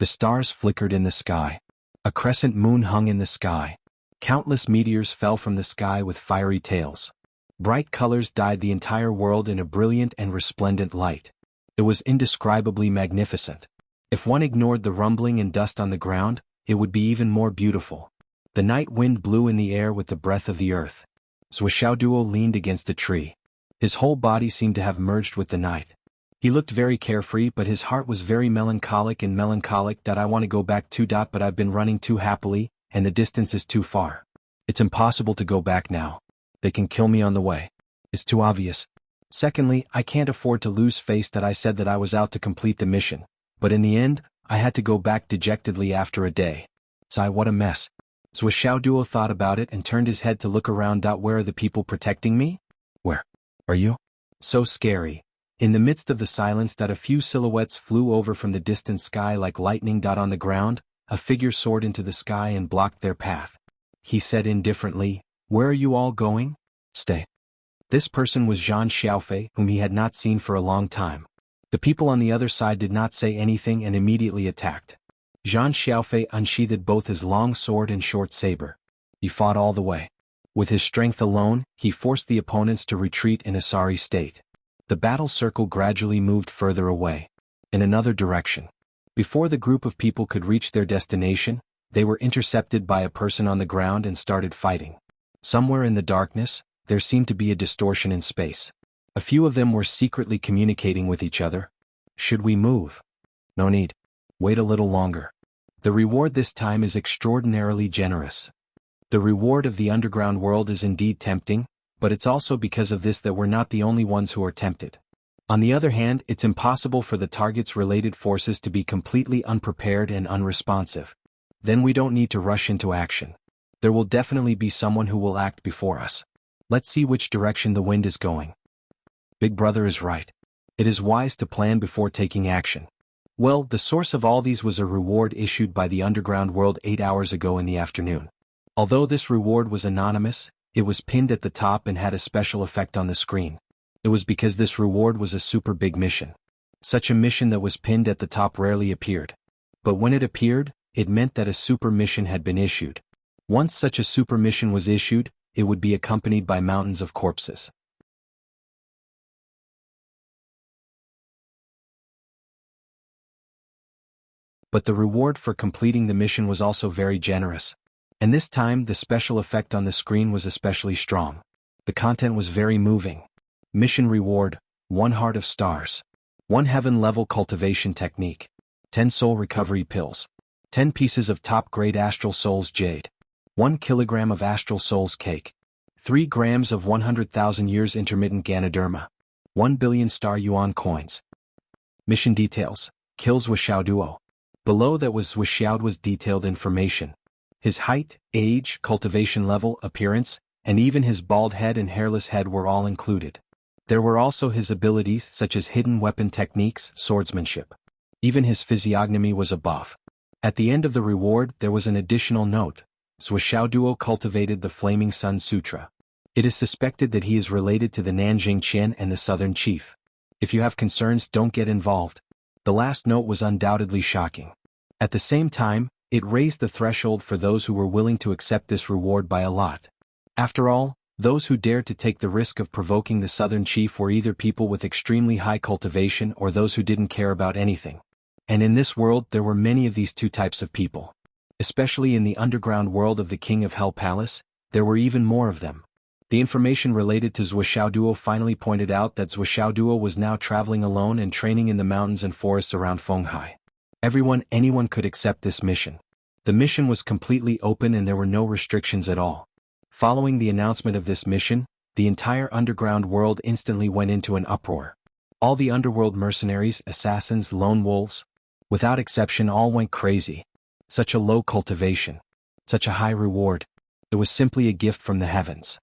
stars flickered in the sky. A crescent moon hung in the sky. Countless meteors fell from the sky with fiery tails. Bright colors dyed the entire world in a brilliant and resplendent light. It was indescribably magnificent. If one ignored the rumbling and dust on the ground, it would be even more beautiful. The night wind blew in the air with the breath of the earth. Zuoxiao Duo leaned against a tree. His whole body seemed to have merged with the night. He looked very carefree, but his heart was very melancholic. I want to go back too. But I've been running too happily, and the distance is too far. It's impossible to go back now. They can kill me on the way. It's too obvious. Secondly, I can't afford to lose face. I said that I was out to complete the mission, but in the end, I had to go back dejectedly after a day. Sigh, what a mess. Zuoxiao Duo thought about it and turned his head to look around. Where are the people protecting me? Where are you? So scary. In the midst of the silence, a few silhouettes flew over from the distant sky like lightning. On the ground, a figure soared into the sky and blocked their path. He said indifferently, where are you all going? Stay. This person was Zhang Xiaofei, whom he had not seen for a long time. The people on the other side did not say anything and immediately attacked. Zhang Xiaofei unsheathed both his long sword and short saber. He fought all the way. With his strength alone, he forced the opponents to retreat in a sorry state. The battle circle gradually moved further away. In another direction. Before the group of people could reach their destination, they were intercepted by a person on the ground and started fighting. Somewhere in the darkness, there seemed to be a distortion in space. A few of them were secretly communicating with each other. Should we move? No need. Wait a little longer. The reward this time is extraordinarily generous. The reward of the underground world is indeed tempting, but it's also because of this that we're not the only ones who are tempted. On the other hand, it's impossible for the target's related forces to be completely unprepared and unresponsive. Then we don't need to rush into action. There will definitely be someone who will act before us. Let's see which direction the wind is going. Big Brother is right. It is wise to plan before taking action. Well, the source of all these was a reward issued by the underground world 8 hours ago in the afternoon. Although this reward was anonymous, it was pinned at the top and had a special effect on the screen. It was because this reward was a super big mission. Such a mission that was pinned at the top rarely appeared. But when it appeared, it meant that a super mission had been issued. Once such a super mission was issued, it would be accompanied by mountains of corpses. But the reward for completing the mission was also very generous. And this time the special effect on the screen was especially strong. The content was very moving. Mission reward, 1 heart of stars. 1 heaven-level cultivation technique. 10 soul recovery pills. 10 pieces of top-grade astral souls jade. 1 kilogram of astral souls cake. 3 grams of 100,000 years intermittent Ganoderma. 1 billion star yuan coins. Mission details. Kills Wuxiao duo. Below that was Wuxiao's detailed information. His height, age, cultivation level, appearance, and even his bald head and hairless head were all included. There were also his abilities such as hidden weapon techniques, swordsmanship. Even his physiognomy was above. At the end of the reward there was an additional note. Wuxiao duo cultivated the Flaming Sun Sutra. It is suspected that he is related to the Nanjing Qian and the Southern Chief. If you have concerns, don't get involved. The last note was undoubtedly shocking. At the same time, it raised the threshold for those who were willing to accept this reward by a lot. After all, those who dared to take the risk of provoking the Southern Chief were either people with extremely high cultivation or those who didn't care about anything. And in this world there were many of these two types of people. Especially in the underground world of the King of Hell Palace, there were even more of them. The information related to Wuxiao duo finally pointed out that Wuxiao duo was now traveling alone and training in the mountains and forests around Fenghai. Anyone could accept this mission. The mission was completely open and there were no restrictions at all. Following the announcement of this mission, the entire underground world instantly went into an uproar. All the underworld mercenaries, assassins, lone wolves, without exception all went crazy. Such a low cultivation. Such a high reward. It was simply a gift from the heavens.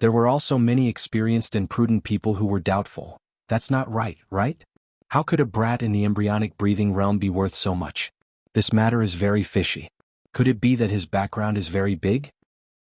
There were also many experienced and prudent people who were doubtful. That's not right, right? How could a brat in the embryonic breathing realm be worth so much? This matter is very fishy. Could it be that his background is very big?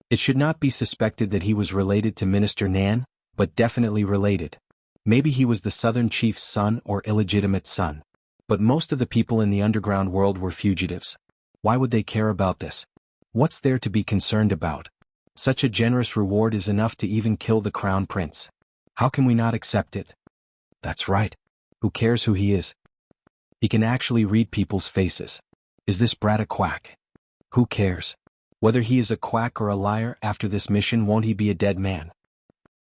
It should not be suspected that he was related to Minister Nan, but definitely related. Maybe he was the Southern Chief's son or illegitimate son. But most of the people in the underground world were fugitives. Why would they care about this? What's there to be concerned about? Such a generous reward is enough to even kill the crown prince. How can we not accept it? That's right. Who cares who he is? He can actually read people's faces. Is this brat a quack? Who cares? Whether he is a quack or a liar, after this mission won't he be a dead man?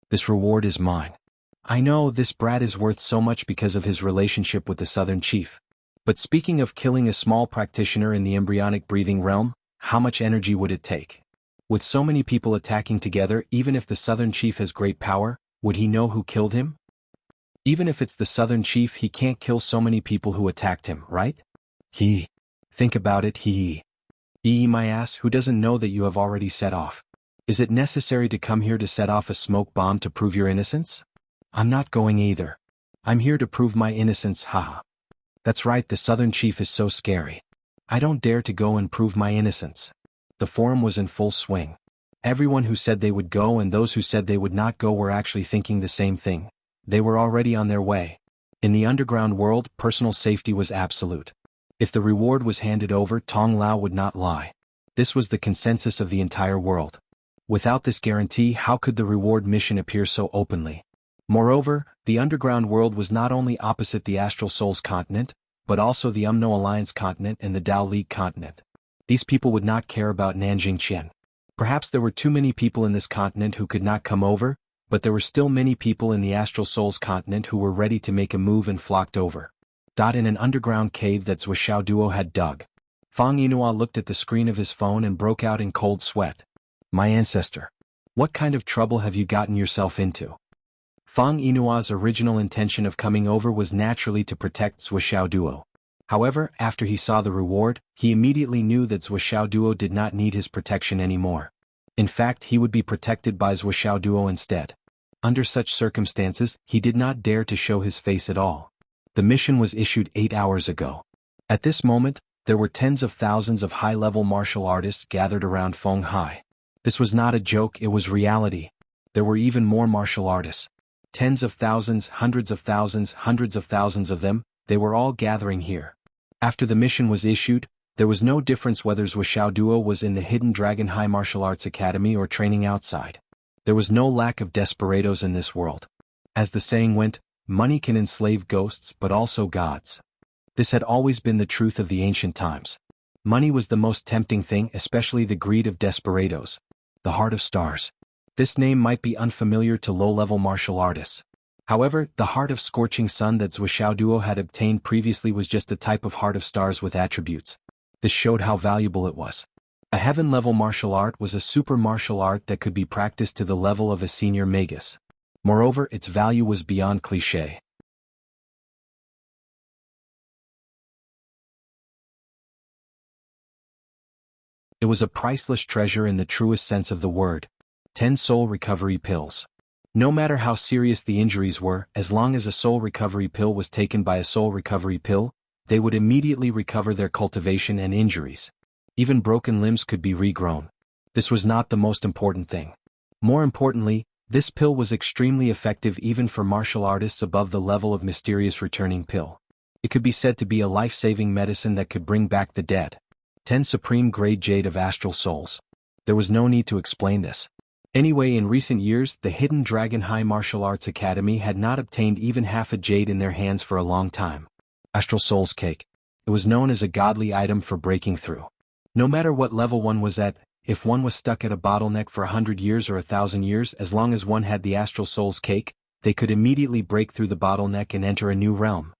This reward is mine. I know this brat is worth so much because of his relationship with the Southern Chief. But speaking of killing a small practitioner in the embryonic breathing realm, how much energy would it take? With so many people attacking together, even if the Southern Chief has great power, would he know who killed him? Even if it's the Southern Chief, he can't kill so many people who attacked him, right? Think about it, my ass, who doesn't know that you have already set off? Is it necessary to come here to set off a smoke bomb to prove your innocence? I'm not going either. I'm here to prove my innocence, haha. That's right, the Southern Chief is so scary. I don't dare to go and prove my innocence. The forum was in full swing. Everyone who said they would go and those who said they would not go were actually thinking the same thing. They were already on their way. In the underground world, personal safety was absolute. If the reward was handed over, Tong Lao would not lie. This was the consensus of the entire world. Without this guarantee, how could the reward mission appear so openly? Moreover, the underground world was not only opposite the Astral Souls continent, but also the Umno Alliance continent and the Dao League continent. These people would not care about Nanjing Qian. Perhaps there were too many people in this continent who could not come over, but there were still many people in the Astral Souls continent who were ready to make a move and flocked over. In an underground cave that Zhou Xiaoduo had dug. Fang Yinhua looked at the screen of his phone and broke out in cold sweat. My ancestor. What kind of trouble have you gotten yourself into? Fang Yinua's original intention of coming over was naturally to protect Zhou Xiaoduo. However, after he saw the reward, he immediately knew that Zhou Xiaoduo did not need his protection anymore. In fact, he would be protected by Zhou Xiaoduo instead. Under such circumstances, he did not dare to show his face at all. The mission was issued 8 hours ago. At this moment, there were tens of thousands of high-level martial artists gathered around Feng Hai. This was not a joke, it was reality. There were even more martial artists. Tens of thousands, hundreds of thousands of them, they were all gathering here. After the mission was issued, there was no difference whether Zhou Xiaoduo was in the Hidden Dragon High Martial Arts Academy or training outside. There was no lack of desperados in this world. As the saying went, money can enslave ghosts but also gods. This had always been the truth of the ancient times. Money was the most tempting thing, especially the greed of desperados. The Heart of Stars. This name might be unfamiliar to low-level martial artists. However, the Heart of Scorching Sun that Zhou Xiaoduo had obtained previously was just a type of Heart of Stars with attributes. This showed how valuable it was. A heaven-level martial art was a super martial art that could be practiced to the level of a senior magus. Moreover, its value was beyond cliché. It was a priceless treasure in the truest sense of the word. 10 soul recovery pills. No matter how serious the injuries were, as long as a soul recovery pill was taken by a soul recovery pill, they would immediately recover their cultivation and injuries. Even broken limbs could be regrown. This was not the most important thing. More importantly, this pill was extremely effective even for martial artists above the level of mysterious returning pill. It could be said to be a life-saving medicine that could bring back the dead. 10 supreme grade jade of astral souls. There was no need to explain this. Anyway, in recent years, the Hidden Dragon High Martial Arts Academy had not obtained even half a jade in their hands for a long time. Astral Souls Cake. It was known as a godly item for breaking through. No matter what level one was at, if one was stuck at a bottleneck for 100 years or 1,000 years, as long as one had the Astral Souls Cake, they could immediately break through the bottleneck and enter a new realm.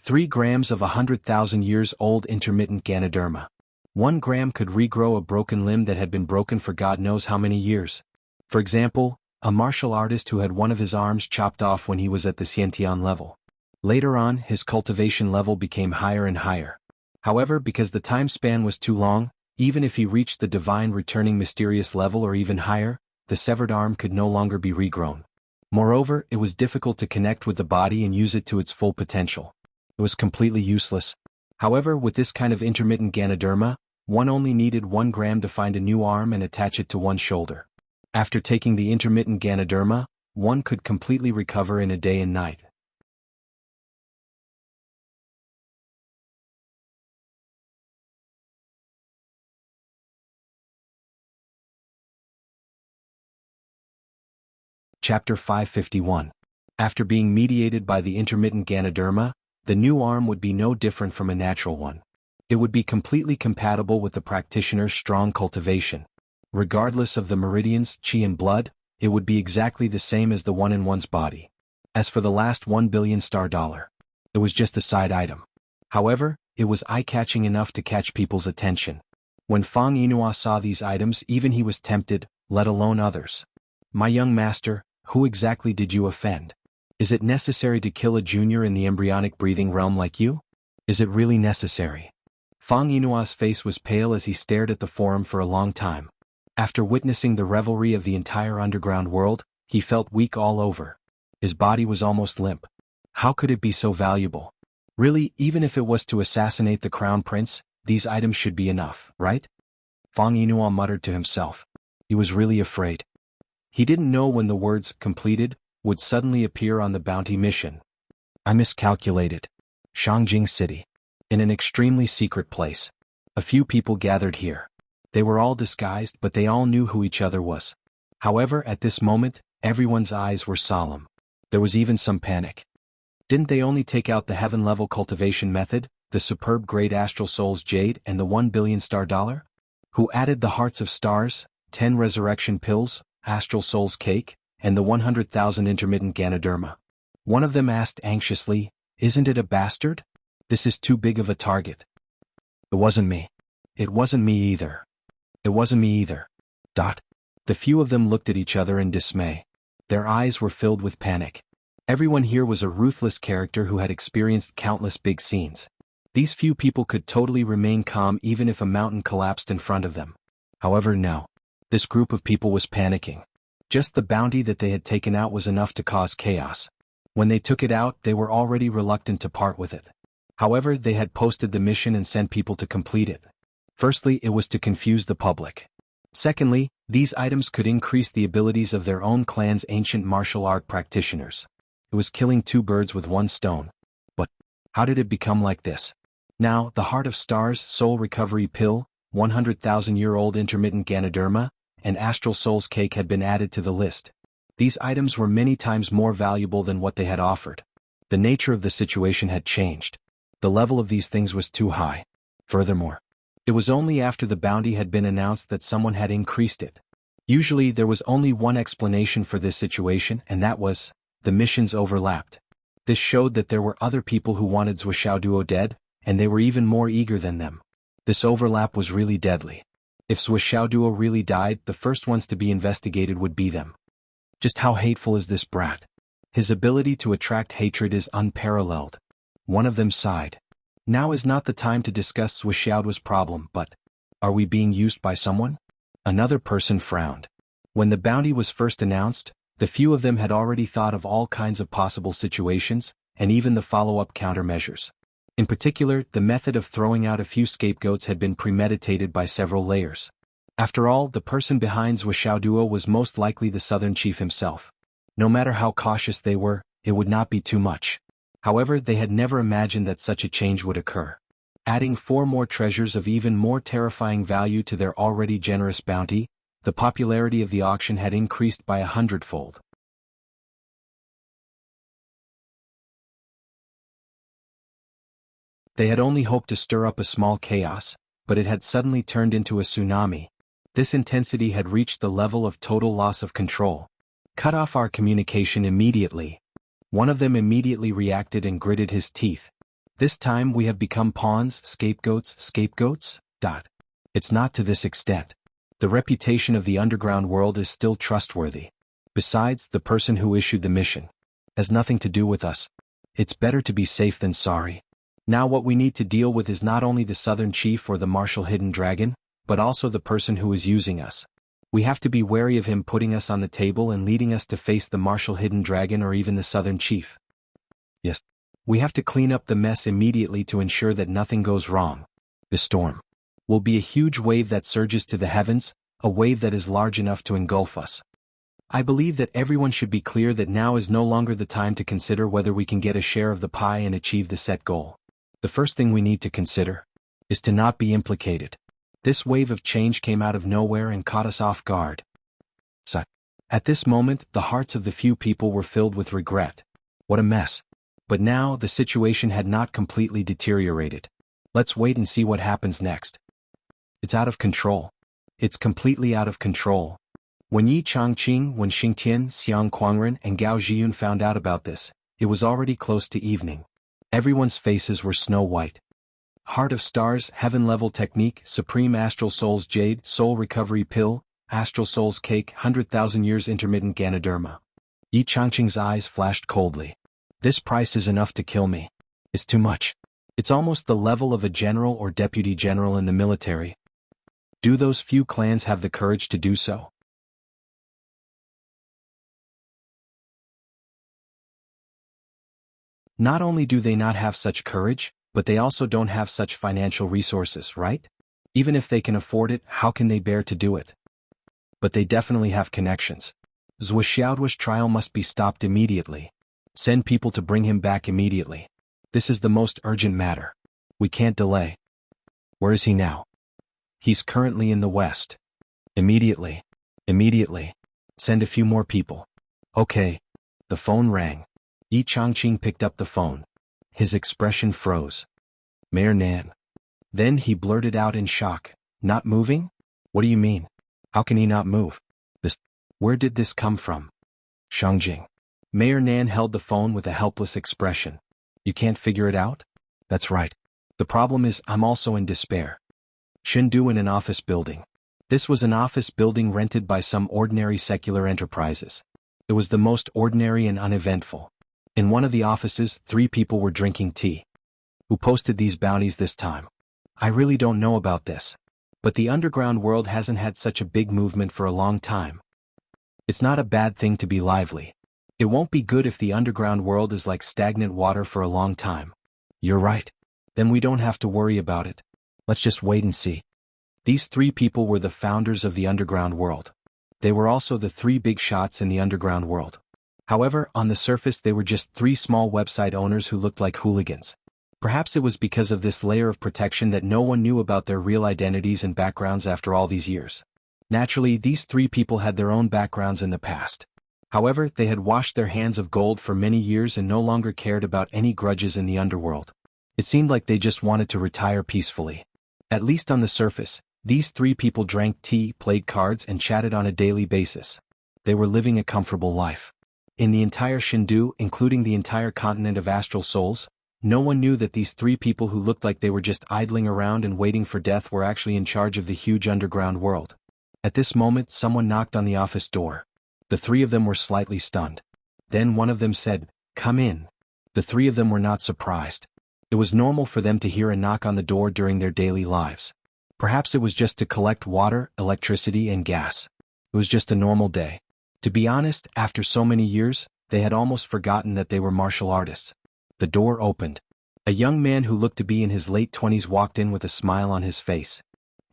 3 grams of 100,000 years old intermittent Ganoderma. 1 gram could regrow a broken limb that had been broken for God knows how many years. For example, a martial artist who had one of his arms chopped off when he was at the Xiantian level. Later on, his cultivation level became higher and higher. However, because the time span was too long, even if he reached the divine returning mysterious level or even higher, the severed arm could no longer be regrown. Moreover, it was difficult to connect with the body and use it to its full potential. It was completely useless. However, with this kind of intermittent Ganoderma, one only needed 1 gram to find a new arm and attach it to one's shoulder. After taking the intermittent Ganoderma, one could completely recover in a day and night. Chapter 551. After being mediated by the intermittent Ganoderma, the new arm would be no different from a natural one. It would be completely compatible with the practitioner's strong cultivation. Regardless of the meridians, qi and blood, it would be exactly the same as the one in one's body. As for the last 1 billion star dollar, it was just a side item. However, it was eye-catching enough to catch people's attention. When Fang Yinhua saw these items, even he was tempted, let alone others. My young master, who exactly did you offend? Is it necessary to kill a junior in the embryonic breathing realm like you? Is it really necessary? Fang Yinua's face was pale as he stared at the forum for a long time. After witnessing the revelry of the entire underground world, he felt weak all over. His body was almost limp. How could it be so valuable? Really, even if it was to assassinate the crown prince, these items should be enough, right? Fang Yinhuo muttered to himself. He was really afraid. He didn't know when the words completed would suddenly appear on the bounty mission. I miscalculated. Shangjing City. In an extremely secret place. A few people gathered here. They were all disguised, but they all knew who each other was. However, at this moment, everyone's eyes were solemn. There was even some panic. Didn't they only take out the heaven-level cultivation method, the superb great astral souls jade and the 1 billion star dollar? Who added the hearts of stars, 10 resurrection pills, astral souls cake, and the 100,000 intermittent Ganoderma? One of them asked anxiously, isn't it a bastard? This is too big of a target. It wasn't me. It wasn't me either. It wasn't me either. The few of them looked at each other in dismay. Their eyes were filled with panic. Everyone here was a ruthless character who had experienced countless big scenes. These few people could totally remain calm even if a mountain collapsed in front of them. However, no. This group of people was panicking. Just the bounty that they had taken out was enough to cause chaos. When they took it out, they were already reluctant to part with it. However, they had posted the mission and sent people to complete it. Firstly, it was to confuse the public. Secondly, these items could increase the abilities of their own clan's ancient martial art practitioners. It was killing two birds with one stone. But how did it become like this? Now, the Heart of Stars Soul Recovery Pill, 100,000-year-old intermittent Ganoderma, and Astral Souls Cake had been added to the list. These items were many times more valuable than what they had offered. The nature of the situation had changed. The level of these things was too high. Furthermore, it was only after the bounty had been announced that someone had increased it. Usually there was only one explanation for this situation, and that was, the missions overlapped. This showed that there were other people who wanted Zhuoxiaoduo dead, and they were even more eager than them. This overlap was really deadly. If Zhuoxiaoduo really died, the first ones to be investigated would be them. Just how hateful is this brat? His ability to attract hatred is unparalleled. One of them sighed. Now is not the time to discuss Zhuoxiaoduo's problem, but are we being used by someone? Another person frowned. When the bounty was first announced, the few of them had already thought of all kinds of possible situations, and even the follow-up countermeasures. In particular, the method of throwing out a few scapegoats had been premeditated by several layers. After all, the person behind Zhuoxiaoduo was most likely the southern chief himself. No matter how cautious they were, it would not be too much. However, they had never imagined that such a change would occur. Adding 4 more treasures of even more terrifying value to their already generous bounty, the popularity of the auction had increased by 100-fold. They had only hoped to stir up a small chaos, but it had suddenly turned into a tsunami. This intensity had reached the level of total loss of control. Cut off our communication immediately. One of them immediately reacted and gritted his teeth. This time we have become pawns, scapegoats? It's not to this extent. The reputation of the underground world is still trustworthy. Besides, the person who issued the mission has nothing to do with us. It's better to be safe than sorry. Now what we need to deal with is not only the Southern Chief or the Martial Hidden Dragon, but also the person who is using us. We have to be wary of him putting us on the table and leading us to face the Martial Hidden Dragon or even the Southern Chief. Yes. We have to clean up the mess immediately to ensure that nothing goes wrong. The storm will be a huge wave that surges to the heavens, a wave that is large enough to engulf us. I believe that everyone should be clear that now is no longer the time to consider whether we can get a share of the pie and achieve the set goal. The first thing we need to consider is to not be implicated. This wave of change came out of nowhere and caught us off guard. So, at this moment, the hearts of the few people were filled with regret. What a mess. But now, the situation had not completely deteriorated. Let's wait and see what happens next. It's out of control. It's completely out of control. When Yi Changqing, when Xingtian, Xiang Quangren, and Gao Zhiyun found out about this, it was already close to evening. Everyone's faces were snow white. Heart of Stars, Heaven-Level Technique, Supreme Astral Souls Jade, Soul Recovery Pill, Astral Souls Cake, 100,000 Years Intermittent Ganoderma. Yi Changqing's eyes flashed coldly. This price is enough to kill me. It's too much. It's almost the level of a general or deputy general in the military. Do those few clans have the courage to do so? Not only do they not have such courage, but they also don't have such financial resources, right? Even if they can afford it, how can they bear to do it? But they definitely have connections. Zhuoxiao's trial must be stopped immediately. Send people to bring him back immediately. This is the most urgent matter. We can't delay. Where is he now? He's currently in the west. Immediately. Immediately. Send a few more people. Okay. The phone rang. Yi Changqing picked up the phone. His expression froze. Mayor Nan. Then he blurted out in shock. Not moving? What do you mean? How can he not move? Where did this come from? Shangjing. Mayor Nan held the phone with a helpless expression. You can't figure it out? That's right. The problem is I'm also in despair. Chengdu in an office building. This was an office building rented by some ordinary secular enterprises. It was the most ordinary and uneventful. In one of the offices, 3 people were drinking tea. Who posted these bounties this time? I really don't know about this. But the underground world hasn't had such a big movement for a long time. It's not a bad thing to be lively. It won't be good if the underground world is like stagnant water for a long time. You're right. Then we don't have to worry about it. Let's just wait and see. These 3 people were the founders of the underground world. They were also the 3 big shots in the underground world. However, on the surface they were just 3 small website owners who looked like hooligans. Perhaps it was because of this layer of protection that no one knew about their real identities and backgrounds after all these years. Naturally, these 3 people had their own backgrounds in the past. However, they had washed their hands of gold for many years and no longer cared about any grudges in the underworld. It seemed like they just wanted to retire peacefully. At least on the surface, these 3 people drank tea, played cards, and chatted on a daily basis. They were living a comfortable life. In the entire Chengdu, including the entire continent of astral souls, no one knew that these 3 people who looked like they were just idling around and waiting for death were actually in charge of the huge underground world. At this moment, someone knocked on the office door. The 3 of them were slightly stunned. Then one of them said, "Come in." The 3 of them were not surprised. It was normal for them to hear a knock on the door during their daily lives. Perhaps it was just to collect water, electricity, and gas. It was just a normal day. To be honest, after so many years, they had almost forgotten that they were martial artists. The door opened. A young man who looked to be in his late 20s walked in with a smile on his face.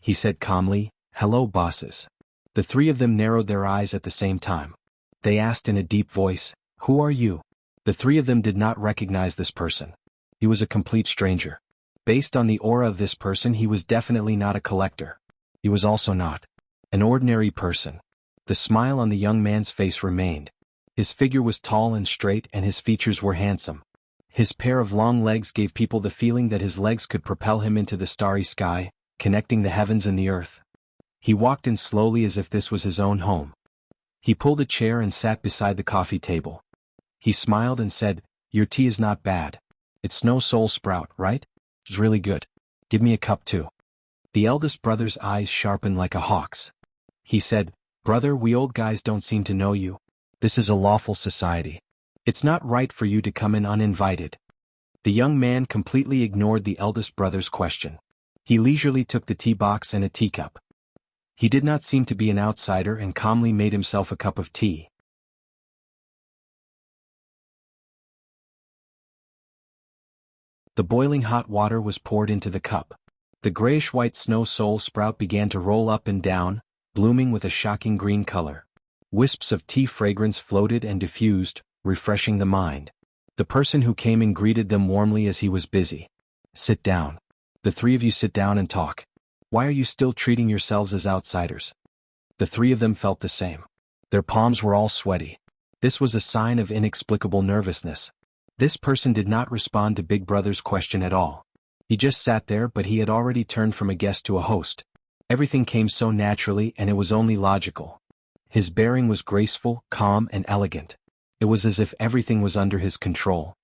He said calmly, "Hello, bosses." The 3 of them narrowed their eyes at the same time. They asked in a deep voice, "Who are you?" The 3 of them did not recognize this person. He was a complete stranger. Based on the aura of this person, he was definitely not a collector. He was also not an ordinary person. The smile on the young man's face remained. His figure was tall and straight and his features were handsome. His pair of long legs gave people the feeling that his legs could propel him into the starry sky, connecting the heavens and the earth. He walked in slowly as if this was his own home. He pulled a chair and sat beside the coffee table. He smiled and said, "Your tea is not bad. It's Snow Soul Sprout, right? It's really good. Give me a cup too." The eldest brother's eyes sharpened like a hawk's. He said, "Brother, we old guys don't seem to know you. This is a lawful society. It's not right for you to come in uninvited." The young man completely ignored the eldest brother's question. He leisurely took the tea box and a teacup. He did not seem to be an outsider and calmly made himself a cup of tea. The boiling hot water was poured into the cup. The grayish-white snow soul sprout began to roll up and down, blooming with a shocking green color. Wisps of tea fragrance floated and diffused, refreshing the mind. The person who came in greeted them warmly as he was busy. "Sit down. The 3 of you sit down and talk. Why are you still treating yourselves as outsiders?" The 3 of them felt the same. Their palms were all sweaty. This was a sign of inexplicable nervousness. This person did not respond to Big Brother's question at all. He just sat there, but he had already turned from a guest to a host. Everything came so naturally and it was only logical. His bearing was graceful, calm, and elegant. It was as if everything was under his control.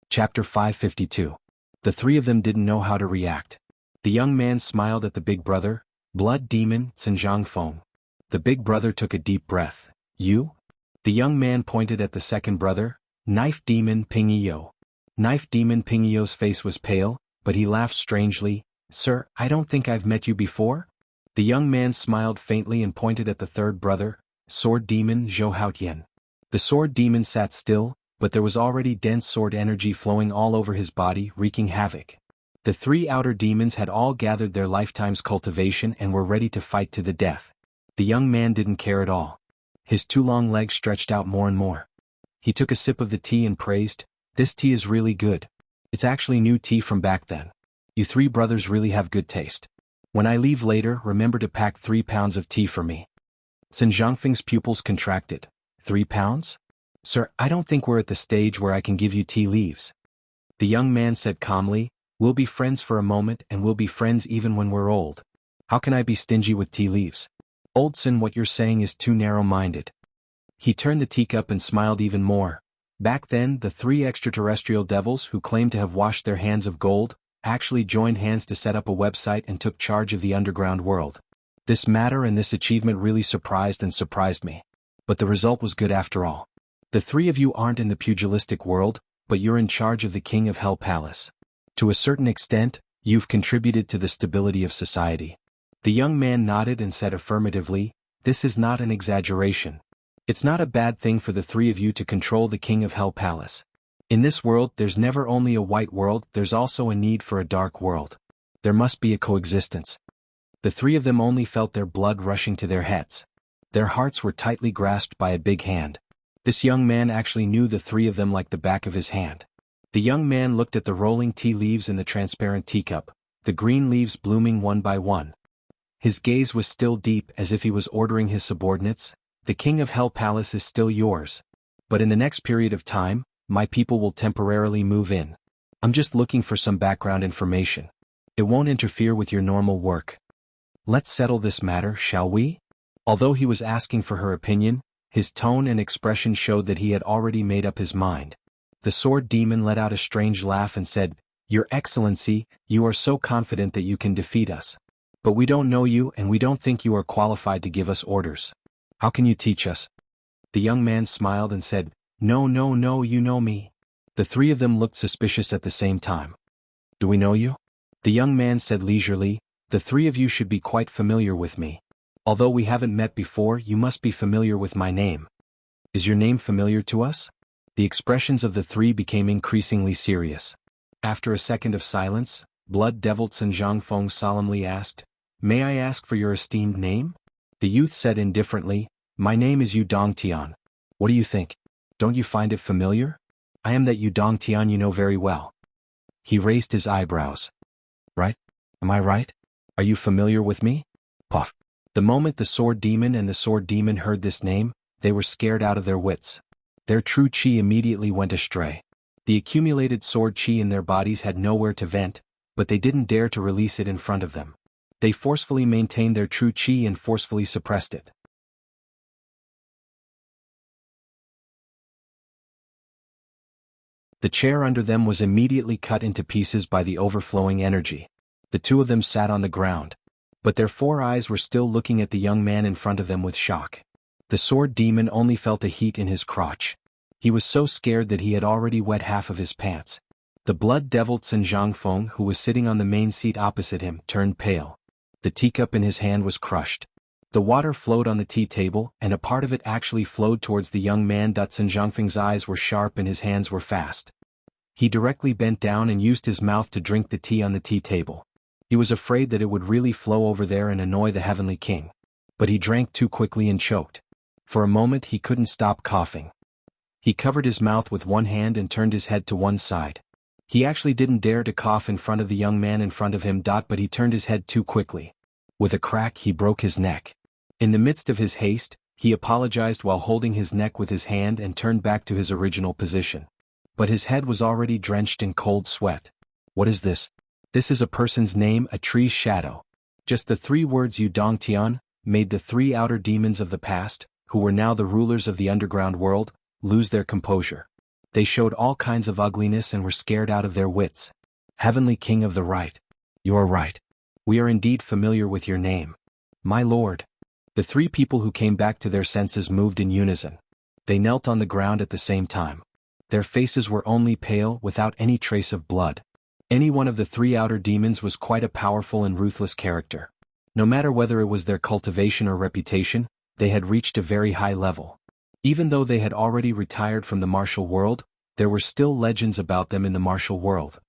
Chapter 552. The 3 of them didn't know how to react. The young man smiled at the big brother, Blood Demon, Zhang Feng. The big brother took a deep breath. "You?" The young man pointed at the second brother, Knife Demon Pingyo. Knife Demon Pingyo's face was pale, but he laughed strangely. "Sir, I don't think I've met you before?" The young man smiled faintly and pointed at the third brother, sword demon Zhou Haotian. The sword demon sat still, but there was already dense sword energy flowing all over his body, wreaking havoc. The three outer demons had all gathered their lifetime's cultivation and were ready to fight to the death. The young man didn't care at all. His two long legs stretched out more and more. He took a sip of the tea and praised, "This tea is really good. It's actually new tea from back then. You three brothers really have good taste. When I leave later, remember to pack 3 pounds of tea for me." Sun Zhangfeng's pupils contracted. 3 pounds? "Sir, I don't think we're at the stage where I can give you tea leaves." The young man said calmly, "We'll be friends for a moment and we'll be friends even when we're old. How can I be stingy with tea leaves? Old Sun, what you're saying is too narrow-minded." He turned the teacup and smiled even more. Back then, the 3 extraterrestrial devils who claimed to have washed their hands of gold actually joined hands to set up a website and took charge of the underground world. This matter and this achievement really surprised me. But the result was good after all. The 3 of you aren't in the pugilistic world, but you're in charge of the King of Hell Palace. To a certain extent, you've contributed to the stability of society. The young man nodded and said affirmatively, "This is not an exaggeration. It's not a bad thing for the 3 of you to control the King of Hell Palace. In this world there's never only a white world, there's also a need for a dark world. There must be a coexistence." The 3 of them only felt their blood rushing to their heads. Their hearts were tightly grasped by a big hand. This young man actually knew the 3 of them like the back of his hand. The young man looked at the rolling tea leaves in the transparent teacup, the green leaves blooming one by one. His gaze was still deep, as if he was ordering his subordinates, "The King of Hell Palace is still yours. But in the next period of time, my people will temporarily move in. I'm just looking for some background information. It won't interfere with your normal work. Let's settle this matter, shall we?" Although he was asking for her opinion, his tone and expression showed that he had already made up his mind. The sword demon let out a strange laugh and said, "Your Excellency, you are so confident that you can defeat us. But we don't know you and we don't think you are qualified to give us orders. How can you teach us?" The young man smiled and said, No, you know me." The 3 of them looked suspicious at the same time. "Do we know you?" The young man said leisurely, "The 3 of you should be quite familiar with me. Although we haven't met before, you must be familiar with my name. Is your name familiar to us?" The expressions of the 3 became increasingly serious. After a second of silence, Blood Devil Sun Zhangfeng solemnly asked, "May I ask for your esteemed name?" The youth said indifferently, "My name is Yu Dongtian. What do you think? Don't you find it familiar? I am that Yu Dongtian you know very well." He raised his eyebrows. "Right? Am I right? Are you familiar with me?" Puff. The moment the sword demon and the sword demon heard this name, they were scared out of their wits. Their true chi immediately went astray. The accumulated sword chi in their bodies had nowhere to vent, but they didn't dare to release it in front of them. They forcefully maintained their true chi and forcefully suppressed it. The chair under them was immediately cut into pieces by the overflowing energy. The 2 of them sat on the ground. But their 4 eyes were still looking at the young man in front of them with shock. The sword demon only felt a heat in his crotch. He was so scared that he had already wet half of his pants. The blood devil Sun Zhangfeng, who was sitting on the main seat opposite him, turned pale. The teacup in his hand was crushed. The water flowed on the tea table, and a part of it actually flowed towards the young man. Sun Zhangfeng's eyes were sharp and his hands were fast. He directly bent down and used his mouth to drink the tea on the tea table. He was afraid that it would really flow over there and annoy the Heavenly King. But he drank too quickly and choked. For a moment he couldn't stop coughing. He covered his mouth with one hand and turned his head to one side. He actually didn't dare to cough in front of the young man in front of him. But he turned his head too quickly. With a crack he broke his neck. In the midst of his haste, he apologized while holding his neck with his hand and turned back to his original position. But his head was already drenched in cold sweat. "What is this?" "This is a person's name, a tree's shadow." Just the 3 words Yu Dongtian made the 3 outer demons of the past, who were now the rulers of the underground world, lose their composure. They showed all kinds of ugliness and were scared out of their wits. "Heavenly King of the Right. You are right. We are indeed familiar with your name. My lord." The 3 people who came back to their senses moved in unison. They knelt on the ground at the same time. Their faces were only pale, without any trace of blood. Any one of the 3 outer demons was quite a powerful and ruthless character. No matter whether it was their cultivation or reputation, they had reached a very high level. Even though they had already retired from the martial world, there were still legends about them in the martial world.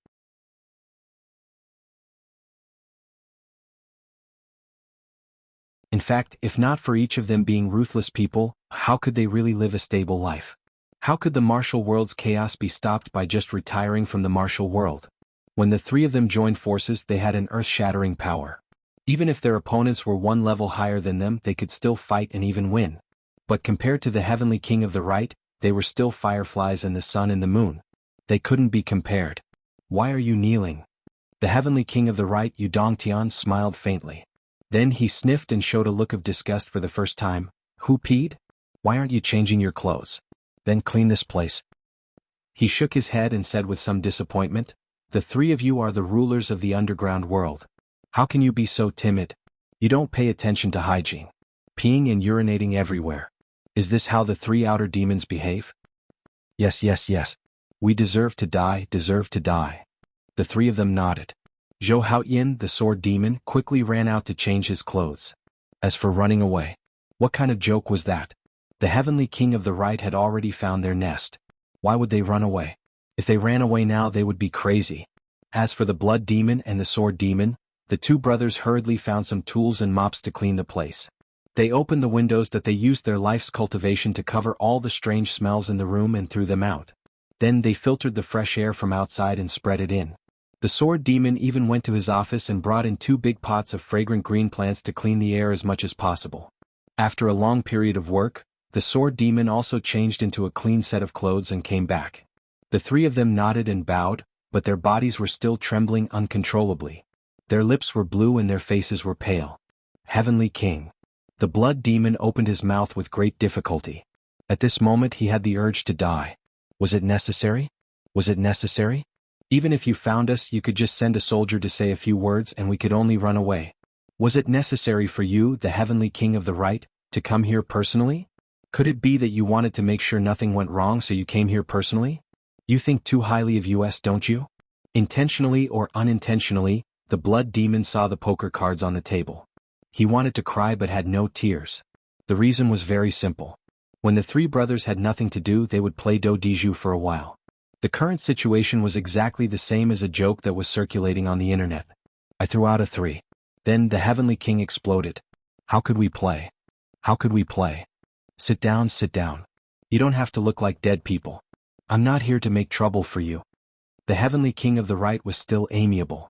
In fact, if not for each of them being ruthless people, how could they really live a stable life? How could the martial world's chaos be stopped by just retiring from the martial world? When the three of them joined forces, they had an earth-shattering power. Even if their opponents were one level higher than them, they could still fight and even win. But compared to the Heavenly King of the Right, they were still fireflies and the sun and the moon. They couldn't be compared. Why are you kneeling? The Heavenly King of the Right, Yu Dongtian, smiled faintly. Then he sniffed and showed a look of disgust for the first time. Who peed? Why aren't you changing your clothes? Then clean this place. He shook his head and said with some disappointment, the three of you are the rulers of the underground world. How can you be so timid? You don't pay attention to hygiene. Peeing and urinating everywhere. Is this how the three outer demons behave? Yes, yes, yes. We deserve to die, deserve to die. The three of them nodded. Zhou Haoyin, the sword demon, quickly ran out to change his clothes. As for running away, what kind of joke was that? The Heavenly King of the Right had already found their nest. Why would they run away? If they ran away now, they would be crazy. As for the blood demon and the sword demon, the two brothers hurriedly found some tools and mops to clean the place. They opened the windows that they used their life's cultivation to cover all the strange smells in the room and threw them out. Then they filtered the fresh air from outside and spread it in. The sword demon even went to his office and brought in 2 big pots of fragrant green plants to clean the air as much as possible. After a long period of work, the sword demon also changed into a clean set of clothes and came back. The three of them nodded and bowed, but their bodies were still trembling uncontrollably. Their lips were blue and their faces were pale. Heavenly King. The blood demon opened his mouth with great difficulty. At this moment he had the urge to die. Was it necessary? Was it necessary? Even if you found us, you could just send a soldier to say a few words and we could only run away. Was it necessary for you, the Heavenly King of the Right, to come here personally? Could it be that you wanted to make sure nothing went wrong so you came here personally? You think too highly of us, don't you? Intentionally or unintentionally, the blood demon saw the poker cards on the table. He wanted to cry but had no tears. The reason was very simple. When the three brothers had nothing to do, they would play do diju for a while. The current situation was exactly the same as a joke that was circulating on the internet. I threw out a 3. Then the Heavenly King exploded. How could we play? How could we play? Sit down, sit down. You don't have to look like dead people. I'm not here to make trouble for you. The Heavenly King of the Right was still amiable.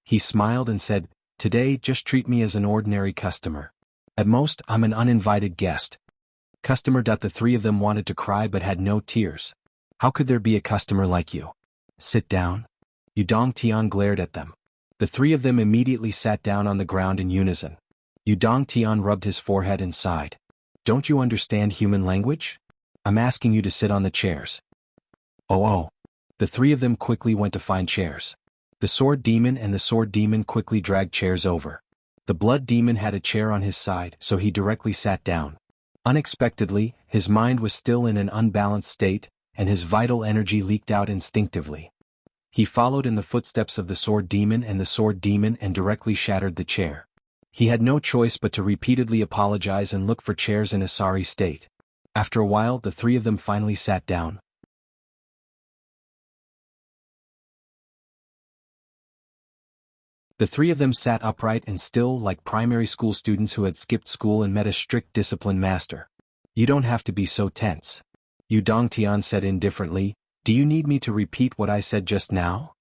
He smiled and said, today just treat me as an ordinary customer. At most, I'm an uninvited guest. Customer. The three of them wanted to cry but had no tears. How could there be a customer like you? Sit down. Yu Dongtian glared at them. The three of them immediately sat down on the ground in unison. Yu Dongtian rubbed his forehead and sighed. Don't you understand human language? I'm asking you to sit on the chairs. Oh. The three of them quickly went to find chairs. The sword demon and the sword demon quickly dragged chairs over. The blood demon had a chair on his side, so he directly sat down. Unexpectedly, his mind was still in an unbalanced state, and his vital energy leaked out instinctively. He followed in the footsteps of the sword demon and directly shattered the chair. He had no choice but to repeatedly apologize and look for chairs in a sorry state. After a while, the three of them finally sat down. The three of them sat upright and still like primary school students who had skipped school and met a strict discipline master. You don't have to be so tense. Yu Dongtian said indifferently, do you need me to repeat what I said just now?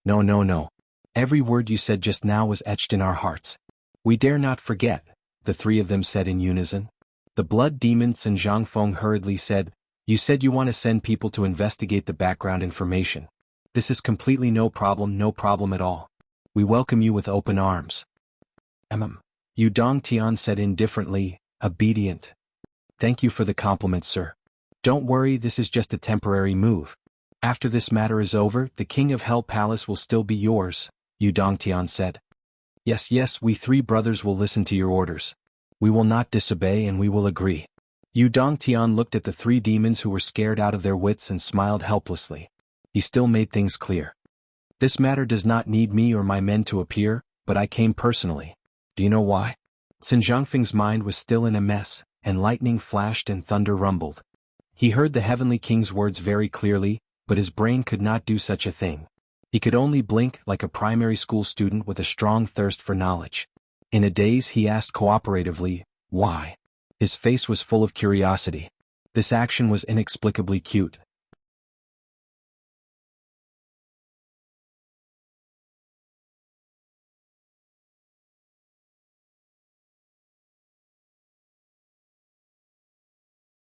No. Every word you said just now was etched in our hearts. We dare not forget, the three of them said in unison. The blood demon Sun Zhangfeng hurriedly said, you said you want to send people to investigate the background information. This is completely no problem at all. We welcome you with open arms. Yu Dongtian said indifferently, obedient. Thank you for the compliment, sir. Don't worry, this is just a temporary move. After this matter is over, the King of Hell Palace will still be yours, Yu Dongtian said. Yes, we three brothers will listen to your orders. We will not disobey and we will agree. Yu Dongtian looked at the three demons who were scared out of their wits and smiled helplessly. He still made things clear. This matter does not need me or my men to appear, but I came personally. Do you know why? Xin Zhangfeng's mind was still in a mess, and lightning flashed and thunder rumbled. He heard the Heavenly King's words very clearly, but his brain could not do such a thing. He could only blink like a primary school student with a strong thirst for knowledge. In a daze he asked cooperatively, why? His face was full of curiosity. This action was inexplicably cute.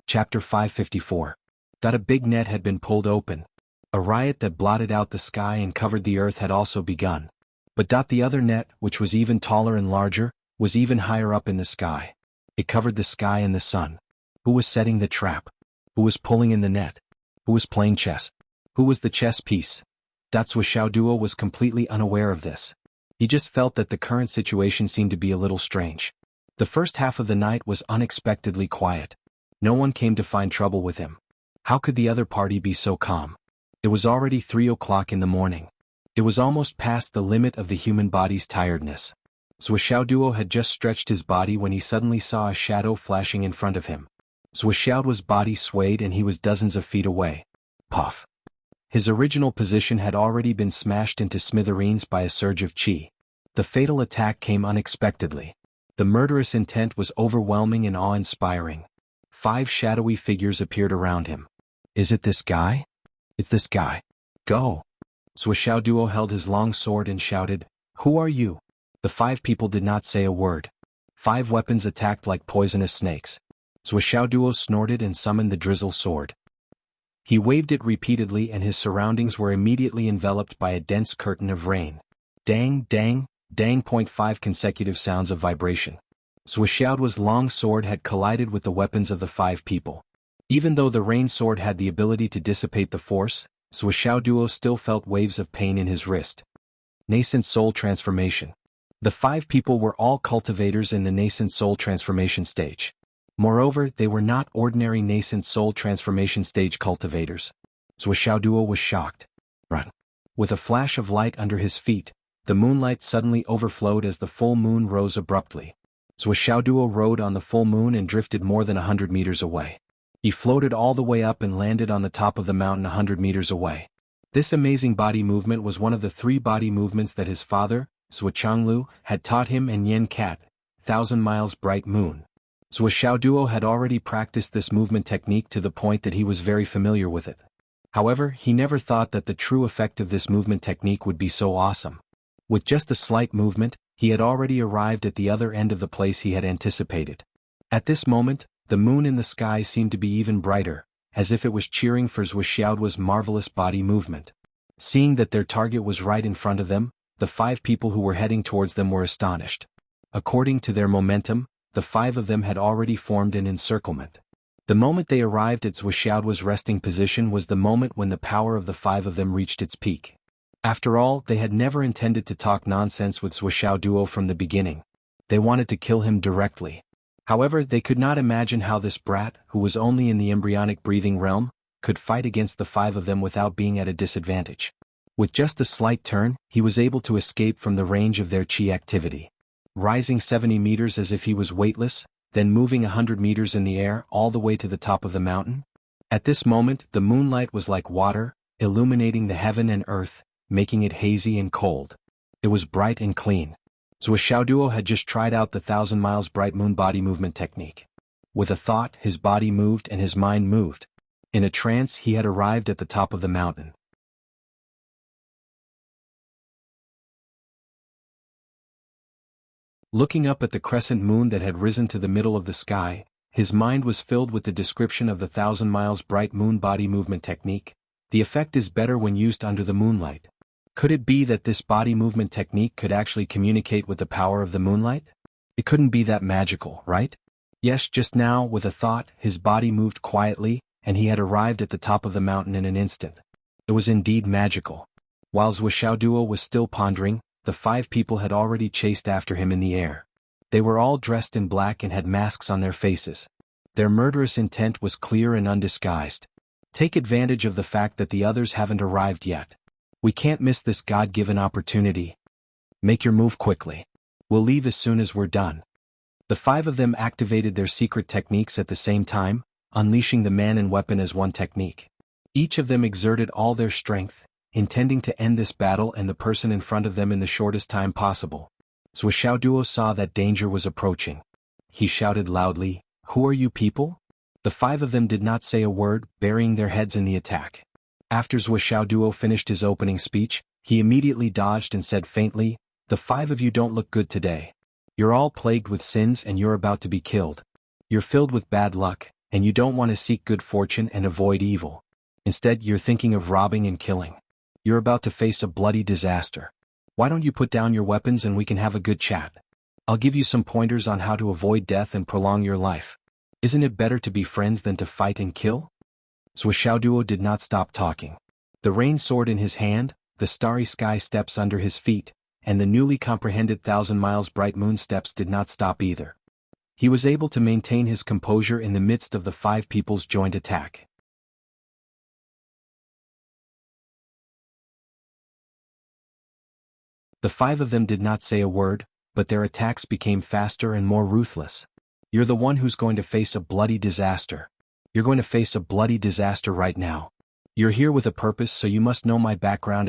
Chapter 554. A big net had been pulled open. A riot that blotted out the sky and covered the earth had also begun. But the other net, which was even taller and larger, was even higher up in the sky. It covered the sky and the sun. Who was setting the trap? Who was pulling in the net? Who was playing chess? Who was the chess piece? Wuxia Duo was completely unaware of this. He just felt that the current situation seemed to be a little strange. The first half of the night was unexpectedly quiet. No one came to find trouble with him. How could the other party be so calm? It was already 3 o'clock in the morning. It was almost past the limit of the human body's tiredness. Wuxia Duo had just stretched his body when he suddenly saw a shadow flashing in front of him. Wuxia Duo's body swayed and he was dozens of feet away. Puff. His original position had already been smashed into smithereens by a surge of qi. The fatal attack came unexpectedly. The murderous intent was overwhelming and awe-inspiring. 5 shadowy figures appeared around him. Is it this guy? It's this guy. Go! Wuxia Duo held his long sword and shouted, Who are you? The 5 people did not say a word. 5 weapons attacked like poisonous snakes. Wuxia Duo snorted and summoned the drizzle sword. He waved it repeatedly and his surroundings were immediately enveloped by a dense curtain of rain. Dang, dang, dang. 5 consecutive sounds of vibration. Wuxia Duo's long sword had collided with the weapons of the 5 people. Even though the rain sword had the ability to dissipate the force, Wuxia Duo still felt waves of pain in his wrist. Nascent soul transformation. The 5 people were all cultivators in the nascent soul transformation stage. Moreover, they were not ordinary nascent soul transformation stage cultivators. Wuxia Duo was shocked. Run. With a flash of light under his feet, the moonlight suddenly overflowed as the full moon rose abruptly. Wuxia Duo rode on the full moon and drifted more than 100 meters away. He floated all the way up and landed on the top of the mountain 100 meters away. This amazing body movement was one of the 3 body movements that his father, Zhuchanglu, had taught him in Yen Cat, 1,000 miles bright moon. Wuxia Duo had already practiced this movement technique to the point that he was very familiar with it. However, he never thought that the true effect of this movement technique would be so awesome. With just a slight movement, he had already arrived at the other end of the place he had anticipated. At this moment, the moon in the sky seemed to be even brighter, as if it was cheering for Wuxia Duo's marvelous body movement. Seeing that their target was right in front of them, the 5 people who were heading towards them were astonished. According to their momentum, the 5 of them had already formed an encirclement. The moment they arrived at Wuxia Duo's resting position was the moment when the power of the 5 of them reached its peak. After all, they had never intended to talk nonsense with Wuxia Duo from the beginning. They wanted to kill him directly. However, they could not imagine how this brat, who was only in the embryonic breathing realm, could fight against the 5 of them without being at a disadvantage. With just a slight turn, he was able to escape from the range of their qi activity. Rising 70 meters as if he was weightless, then moving 100 meters in the air all the way to the top of the mountain. At this moment, the moonlight was like water, illuminating the heaven and earth, making it hazy and cold. It was bright and clean. Wuxia Duo had just tried out the 1,000 miles bright moon body movement technique. With a thought, his body moved and his mind moved. In a trance, he had arrived at the top of the mountain. Looking up at the crescent moon that had risen to the middle of the sky, his mind was filled with the description of the 1,000 miles bright moon body movement technique. The effect is better when used under the moonlight. Could it be that this body movement technique could actually communicate with the power of the moonlight? It couldn't be that magical, right? Yes, just now, with a thought, his body moved quietly, and he had arrived at the top of the mountain in an instant. It was indeed magical. While Wuxia Duo was still pondering, the 5 people had already chased after him in the air. They were all dressed in black and had masks on their faces. Their murderous intent was clear and undisguised. Take advantage of the fact that the others haven't arrived yet. We can't miss this God-given opportunity. Make your move quickly. We'll leave as soon as we're done. The 5 of them activated their secret techniques at the same time, unleashing the man and weapon as one technique. Each of them exerted all their strength, intending to end this battle and the person in front of them in the shortest time possible. Zhuxiaoduo saw that danger was approaching. He shouted loudly, "Who are you people?" The 5 of them did not say a word, burying their heads in the attack. After Zhuxiaoduo finished his opening speech, he immediately dodged and said faintly, "The 5 of you don't look good today. You're all plagued with sins and you're about to be killed. You're filled with bad luck, and you don't want to seek good fortune and avoid evil. Instead, you're thinking of robbing and killing. You're about to face a bloody disaster. Why don't you put down your weapons and we can have a good chat? I'll give you some pointers on how to avoid death and prolong your life. Isn't it better to be friends than to fight and kill?" Zhuxiaoduo did not stop talking. The rain sword in his hand, the starry sky steps under his feet, and the newly comprehended 1,000 miles bright moon steps did not stop either. He was able to maintain his composure in the midst of the 5 people's joint attack. The 5 of them did not say a word, but their attacks became faster and more ruthless. "You're the one who's going to face a bloody disaster. You're going to face a bloody disaster right now. You're here with a purpose, so you must know my background.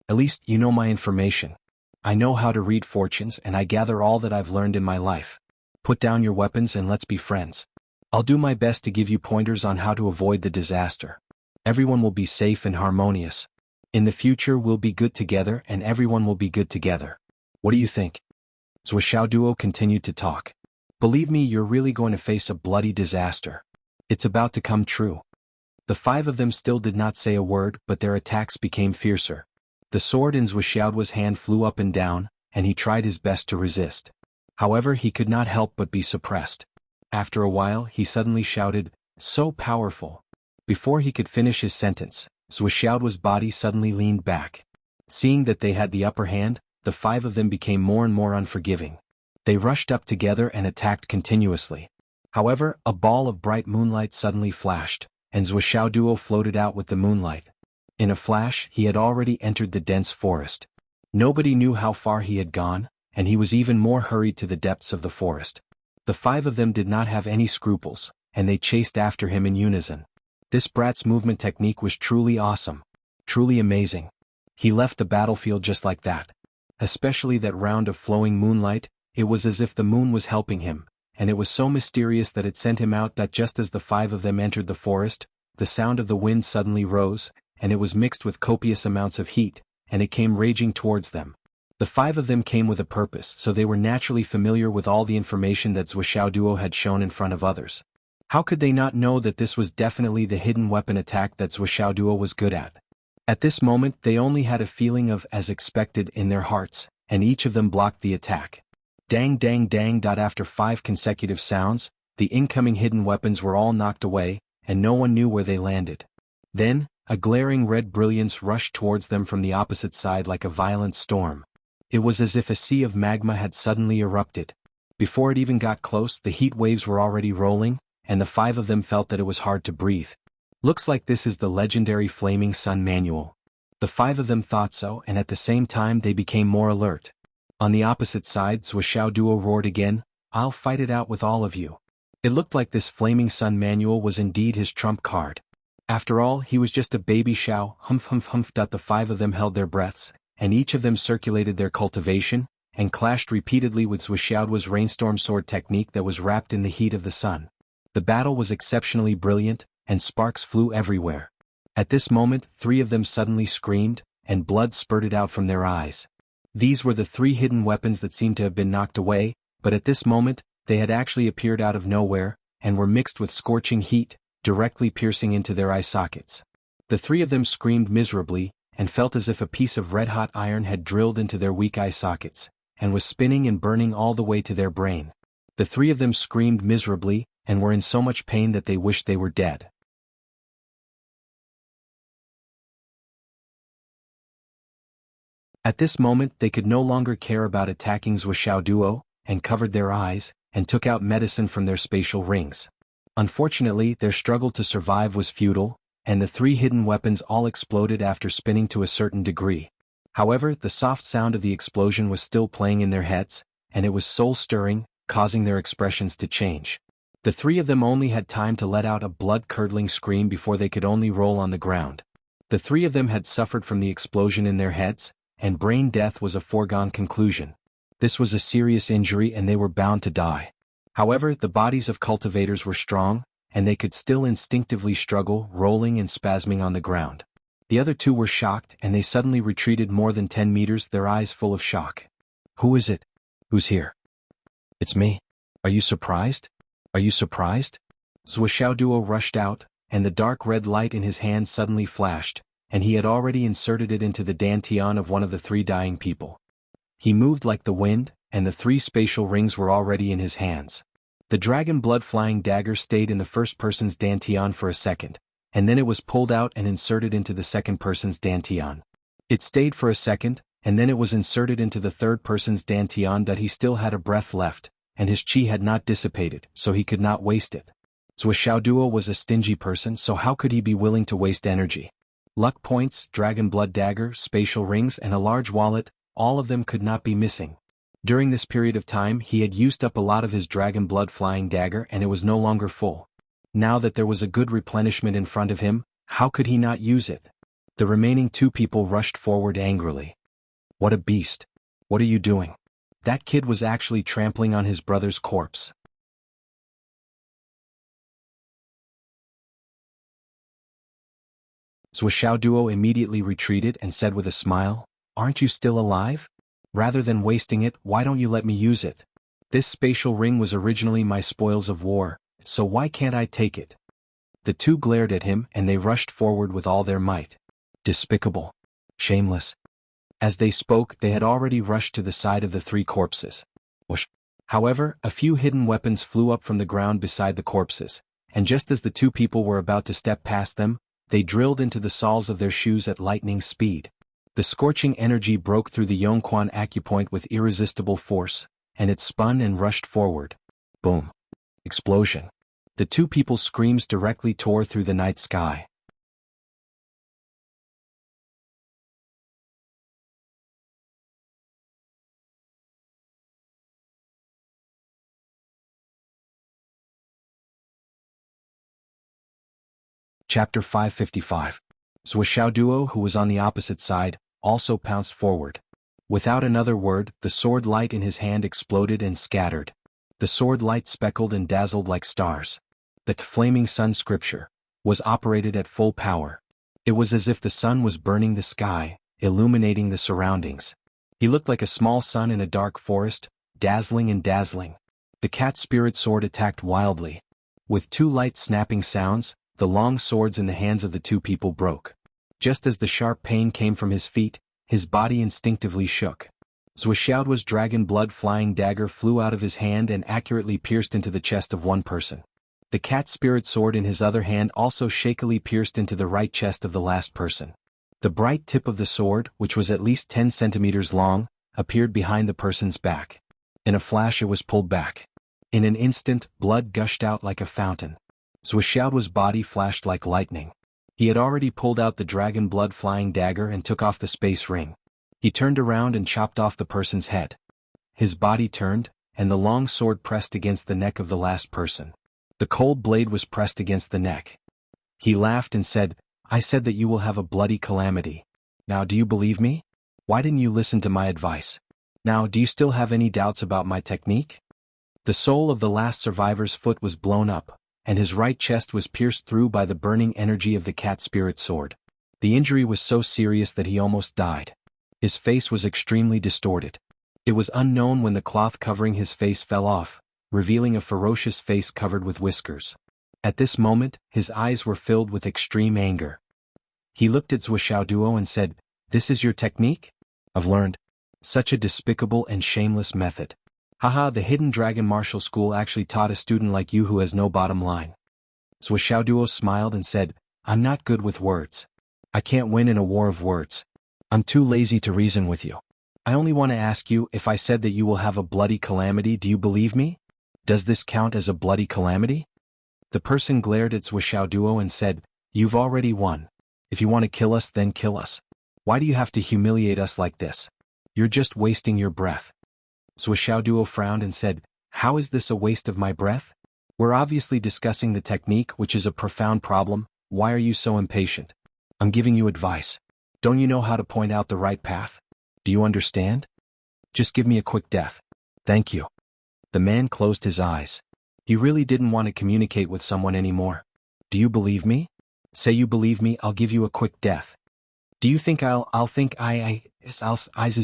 At least you know my information. I know how to read fortunes and I gather all that I've learned in my life. Put down your weapons and let's be friends. I'll do my best to give you pointers on how to avoid the disaster. Everyone will be safe and harmonious. In the future we'll be good together and everyone will be good together. What do you think?" Zhuxiaoduo continued to talk. "Believe me, you're really going to face a bloody disaster. It's about to come true." The 5 of them still did not say a word, but their attacks became fiercer. The sword in Zhuxiaoduo's hand flew up and down, and he tried his best to resist. However, he could not help but be suppressed. After a while, he suddenly shouted, "So powerful!" Before he could finish his sentence, Zhuxiaoduo's body suddenly leaned back. Seeing that they had the upper hand, the 5 of them became more and more unforgiving. They rushed up together and attacked continuously. However, a ball of bright moonlight suddenly flashed, and Zhuxiaoduo floated out with the moonlight. In a flash, he had already entered the dense forest. Nobody knew how far he had gone, and he was even more hurried to the depths of the forest. The 5 of them did not have any scruples, and they chased after him in unison. This brat's movement technique was truly awesome. Truly amazing. He left the battlefield just like that. Especially that round of flowing moonlight, it was as if the moon was helping him, and it was so mysterious that it sent him out that just as the 5 of them entered the forest, the sound of the wind suddenly rose, and it was mixed with copious amounts of heat, and it came raging towards them. The 5 of them came with a purpose, so they were naturally familiar with all the information that Zhuxiaoduo had shown in front of others. How could they not know that this was definitely the hidden weapon attack that Zhuxiaoduo was good at? At this moment they only had a feeling of as expected in their hearts, and each of them blocked the attack. Dang dang dang. After 5 consecutive sounds, the incoming hidden weapons were all knocked away, and no one knew where they landed. Then, a glaring red brilliance rushed towards them from the opposite side like a violent storm. It was as if a sea of magma had suddenly erupted. Before it even got close, the heat waves were already rolling, and the 5 of them felt that it was hard to breathe. Looks like this is the legendary Flaming Sun manual. The 5 of them thought so, and at the same time they became more alert. On the opposite side, Zhuxiaoduo roared again, "I'll fight it out with all of you." It looked like this Flaming Sun manual was indeed his trump card. After all, he was just a baby Xiao, humph humph humph. The 5 of them held their breaths, and each of them circulated their cultivation, and clashed repeatedly with Zhuxiaoduo's rainstorm sword technique that was wrapped in the heat of the sun. The battle was exceptionally brilliant, and sparks flew everywhere. At this moment, 3 of them suddenly screamed, and blood spurted out from their eyes. These were the 3 hidden weapons that seemed to have been knocked away, but at this moment, they had actually appeared out of nowhere, and were mixed with scorching heat, directly piercing into their eye sockets. The 3 of them screamed miserably, and felt as if a piece of red-hot iron had drilled into their weak eye sockets, and was spinning and burning all the way to their brain. The 3 of them screamed miserably, and were in so much pain that they wished they were dead. At this moment they could no longer care about attacking Zhuxiaoduo, and covered their eyes, and took out medicine from their spatial rings. Unfortunately, their struggle to survive was futile, and the 3 hidden weapons all exploded after spinning to a certain degree. However, the soft sound of the explosion was still playing in their heads, and it was soul-stirring, causing their expressions to change. The three of them only had time to let out a blood-curdling scream before they could only roll on the ground. The three of them had suffered from the explosion in their heads, and brain death was a foregone conclusion. This was a serious injury and they were bound to die. However, the bodies of cultivators were strong, and they could still instinctively struggle, rolling and spasming on the ground. The other two were shocked and they suddenly retreated more than 10 meters, their eyes full of shock. "Who is it? Who's here?" "It's me. Are you surprised? Are you surprised?" Zhuoxiao Duo rushed out, and the dark red light in his hand suddenly flashed, and he had already inserted it into the dantian of one of the three dying people. He moved like the wind, and the three spatial rings were already in his hands. The dragon blood flying dagger stayed in the first person's dantian for a second, and then it was pulled out and inserted into the second person's dantian. It stayed for a second, and then it was inserted into the third person's dantian. That he still had a breath left, and his chi had not dissipated, so he could not waste it. Zhuoxiao Duo was a stingy person, so how could he be willing to waste energy? Luck points, dragon blood dagger, spatial rings and a large wallet, all of them could not be missing. During this period of time he had used up a lot of his dragon blood flying dagger and it was no longer full. Now that there was a good replenishment in front of him, how could he not use it? The remaining two people rushed forward angrily. "What a beast! What are you doing?" That kid was actually trampling on his brother's corpse. Zhuoxiao Duo immediately retreated and said with a smile, "Aren't you still alive? Rather than wasting it, why don't you let me use it? This spatial ring was originally my spoils of war, so why can't I take it?" The two glared at him and they rushed forward with all their might. Despicable. Shameless. As they spoke, they had already rushed to the side of the three corpses. Whoosh. However, a few hidden weapons flew up from the ground beside the corpses, and just as the two people were about to step past them, they drilled into the soles of their shoes at lightning speed. The scorching energy broke through the Yongquan acupoint with irresistible force, and it spun and rushed forward. Boom. Explosion. The two people's screams directly tore through the night sky. Chapter 555. Zhuoxiao Duo, who was on the opposite side, also pounced forward. Without another word, the sword light in his hand exploded and scattered. The sword light speckled and dazzled like stars. The flaming sun scripture was operated at full power. It was as if the sun was burning the sky, illuminating the surroundings. He looked like a small sun in a dark forest, dazzling and dazzling. The cat spirit sword attacked wildly. With two light snapping sounds, the long swords in the hands of the two people broke. Just as the sharp pain came from his feet, his body instinctively shook. Zhuoxiao's dragon blood flying dagger flew out of his hand and accurately pierced into the chest of one person. The cat spirit sword in his other hand also shakily pierced into the right chest of the last person. The bright tip of the sword, which was at least 10 centimeters long, appeared behind the person's back. In a flash it was pulled back. In an instant, blood gushed out like a fountain. Zhuoxiao's body flashed like lightning. He had already pulled out the dragon blood flying dagger and took off the space ring. He turned around and chopped off the person's head. His body turned, and the long sword pressed against the neck of the last person. The cold blade was pressed against the neck. He laughed and said, "I said that you will have a bloody calamity. Now do you believe me? Why didn't you listen to my advice? Now do you still have any doubts about my technique?" The soul of the last survivor's foot was blown up, and his right chest was pierced through by the burning energy of the cat spirit sword. The injury was so serious that he almost died. His face was extremely distorted. It was unknown when the cloth covering his face fell off, revealing a ferocious face covered with whiskers. At this moment, his eyes were filled with extreme anger. He looked at Zhuoxiao Duo and said, "This is your technique? I've learned such a despicable and shameless method. Haha, the Hidden Dragon Martial School actually taught a student like you who has no bottom line." Zhuoxiao Duo smiled and said, "I'm not good with words. I can't win in a war of words. I'm too lazy to reason with you. I only want to ask you, if I said that you will have a bloody calamity, do you believe me? Does this count as a bloody calamity?" The person glared at Zhuoxiao Duo and said, "You've already won. If you want to kill us, then kill us. Why do you have to humiliate us like this? You're just wasting your breath. Zhuo frowned and said, how is this a waste of my breath? We're obviously discussing the technique, which is a profound problem. Why are you so impatient? I'm giving you advice. Don't you know how to point out the right path? Do you understand? Just give me a quick death. Thank you. The man closed his eyes. He really didn't want to communicate with someone anymore. Do you believe me? Say you believe me, I'll give you a quick death. Do you think I'll think eyes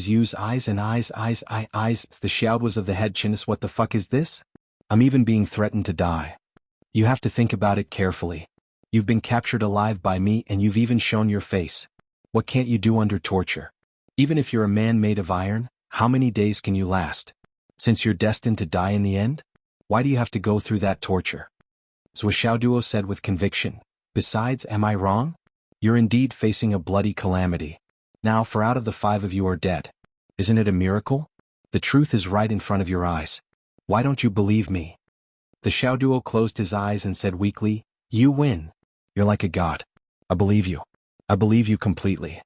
use eyes and eyes. The shout was of the head chinnis. What the fuck is this? I'm even being threatened to die. You have to think about it carefully. You've been captured alive by me and you've even shown your face. What can't you do under torture? Even if you're a man made of iron, how many days can you last? Since you're destined to die in the end? Why do you have to go through that torture? Zhuo said with conviction. Besides, am I wrong? You're indeed facing a bloody calamity. Now 4 out of the 5 of you are dead. Isn't it a miracle? The truth is right in front of your eyes. Why don't you believe me? The Xiaoduo closed his eyes and said weakly, you win. You're like a god. I believe you. I believe you completely.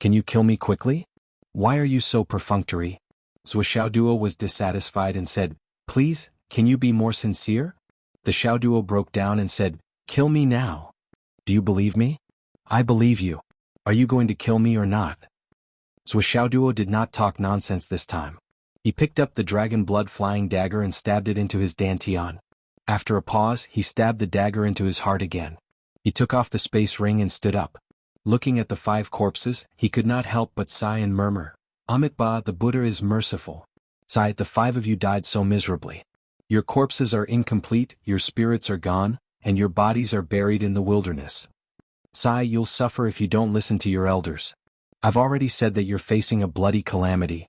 Can you kill me quickly? Why are you so perfunctory? Zhuo was dissatisfied and said, please, can you be more sincere? The Xiaoduo broke down and said, kill me now. Do you believe me? I believe you. Are you going to kill me or not? Xiaoduo did not talk nonsense this time. He picked up the dragon blood flying dagger and stabbed it into his dantian. After a pause, he stabbed the dagger into his heart again. He took off the space ring and stood up. Looking at the 5 corpses, he could not help but sigh and murmur, Amitabha, the Buddha is merciful. Sigh, the 5 of you died so miserably. Your corpses are incomplete, your spirits are gone, and your bodies are buried in the wilderness. Sigh, you'll suffer if you don't listen to your elders. I've already said that you're facing a bloody calamity.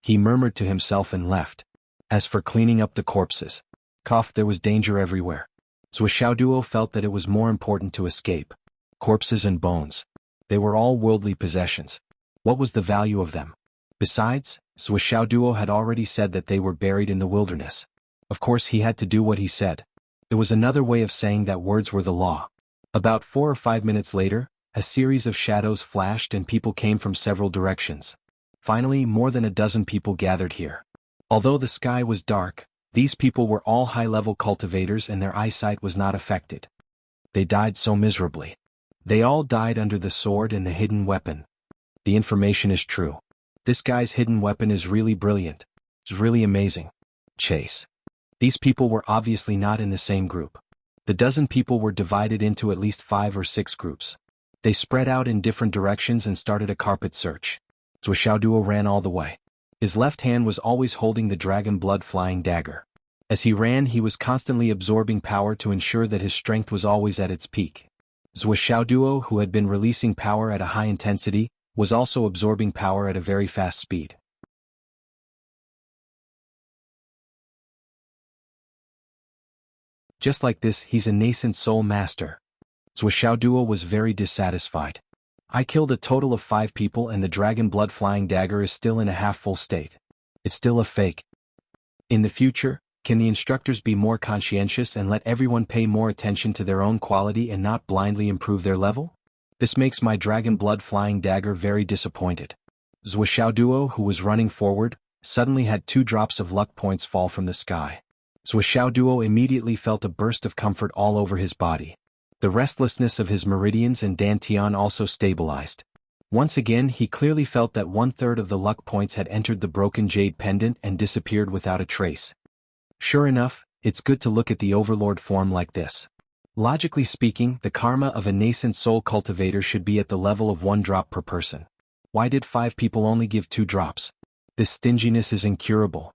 He murmured to himself and left. As for cleaning up the corpses, cough, there was danger everywhere. Zhuo felt that it was more important to escape. Corpses and bones. They were all worldly possessions. What was the value of them? Besides, Zhuo had already said that they were buried in the wilderness. Of course he had to do what he said. It was another way of saying that words were the law. About 4 or 5 minutes later, a series of shadows flashed and people came from several directions. Finally, more than a dozen people gathered here. Although the sky was dark, these people were all high-level cultivators and their eyesight was not affected. They died so miserably. They all died under the sword and the hidden weapon. The information is true. This guy's hidden weapon is really brilliant. It's really amazing. Chase. These people were obviously not in the same group. The dozen people were divided into at least 5 or 6 groups. They spread out in different directions and started a carpet search. Zhuo ran all the way. His left hand was always holding the dragon blood flying dagger. As he ran, he was constantly absorbing power to ensure that his strength was always at its peak. Zhuo, who had been releasing power at a high intensity, was also absorbing power at a very fast speed. Just like this, he's a nascent soul master. Zhuo was very dissatisfied. I killed a total of 5 people and the dragon blood flying dagger is still in a half-full state. It's still a fake. In the future, can the instructors be more conscientious and let everyone pay more attention to their own quality and not blindly improve their level? This makes my dragon blood flying dagger very disappointed. Zhuo, who was running forward, suddenly had 2 drops of luck points fall from the sky. Zhuo immediately felt a burst of comfort all over his body. The restlessness of his meridians and dantian also stabilized. Once again he clearly felt that 1/3 of the luck points had entered the broken jade pendant and disappeared without a trace. Sure enough, it's good to look at the overlord form like this. Logically speaking, the karma of a nascent soul cultivator should be at the level of 1 drop per person. Why did 5 people only give 2 drops? This stinginess is incurable.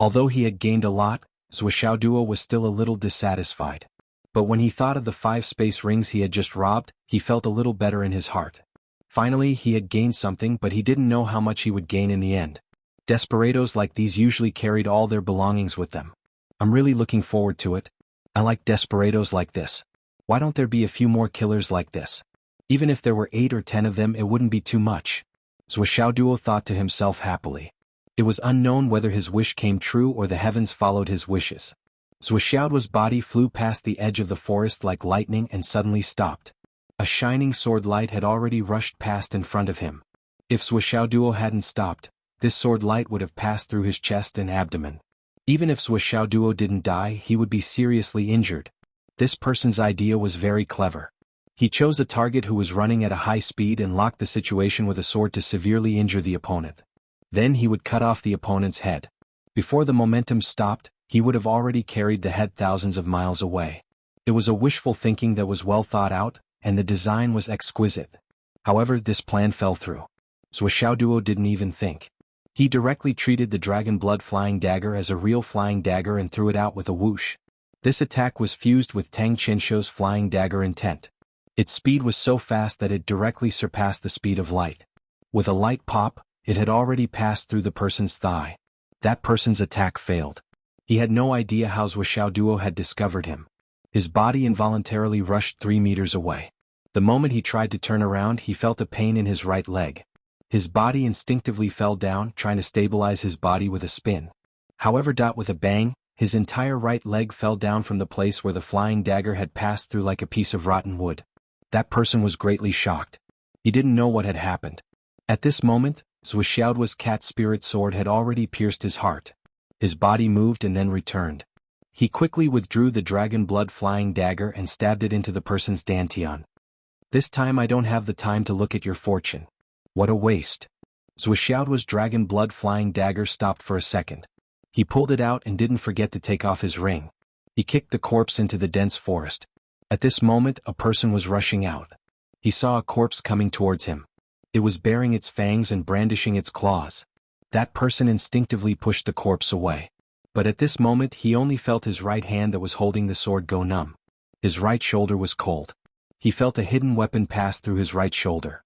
Although he had gained a lot, Zhuo was still a little dissatisfied. But when he thought of the 5 space rings he had just robbed, he felt a little better in his heart. Finally, he had gained something, but he didn't know how much he would gain in the end. Desperados like these usually carried all their belongings with them. I'm really looking forward to it. I like desperados like this. Why don't there be a few more killers like this? Even if there were 8 or 10 of them, it wouldn't be too much. Zhuo thought to himself happily. It was unknown whether his wish came true or the heavens followed his wishes. Zhuoxiaoduo's body flew past the edge of the forest like lightning and suddenly stopped. A shining sword light had already rushed past in front of him. If Zhuoxiaoduo hadn't stopped, this sword light would have passed through his chest and abdomen. Even if Zhuoxiaoduo didn't die, he would be seriously injured. This person's idea was very clever. He chose a target who was running at a high speed and locked the situation with a sword to severely injure the opponent. Then he would cut off the opponent's head. Before the momentum stopped, he would have already carried the head thousands of miles away. It was a wishful thinking that was well thought out, and the design was exquisite. However, this plan fell through. Zhuoxiaoduo didn't even think. He directly treated the dragon blood flying dagger as a real flying dagger and threw it out with a whoosh. This attack was fused with Tang Qinshuo's flying dagger intent. Its speed was so fast that it directly surpassed the speed of light. With a light pop, it had already passed through the person's thigh. That person's attack failed. He had no idea how Zhuoxiaoduo had discovered him. His body involuntarily rushed 3 meters away. The moment he tried to turn around, he felt a pain in his right leg. His body instinctively fell down, trying to stabilize his body with a spin. However, with a bang, his entire right leg fell down from the place where the flying dagger had passed through like a piece of rotten wood. That person was greatly shocked. He didn't know what had happened. At this moment, Zhuoxiaoduo's cat spirit sword had already pierced his heart. His body moved and then returned. He quickly withdrew the dragon blood flying dagger and stabbed it into the person's dantian. This time I don't have the time to look at your fortune. What a waste. Zhuoxiaoduo's dragon blood flying dagger stopped for a second. He pulled it out and didn't forget to take off his ring. He kicked the corpse into the dense forest. At this moment, a person was rushing out. He saw a corpse coming towards him. It was baring its fangs and brandishing its claws. That person instinctively pushed the corpse away. But at this moment he only felt his right hand that was holding the sword go numb. His right shoulder was cold. He felt a hidden weapon pass through his right shoulder.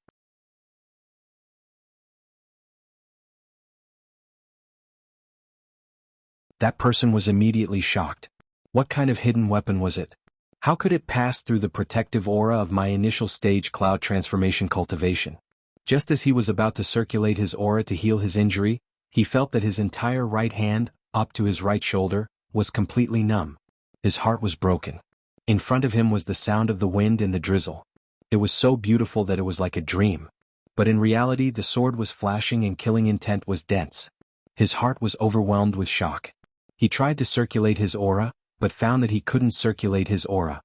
That person was immediately shocked. What kind of hidden weapon was it? How could it pass through the protective aura of my initial stage cloud transformation cultivation? Just as he was about to circulate his aura to heal his injury, he felt that his entire right hand, up to his right shoulder, was completely numb. His heart was broken. In front of him was the sound of the wind and the drizzle. It was so beautiful that it was like a dream. But in reality the sword was flashing and killing intent was dense. His heart was overwhelmed with shock. He tried to circulate his aura, but found that he couldn't circulate his aura.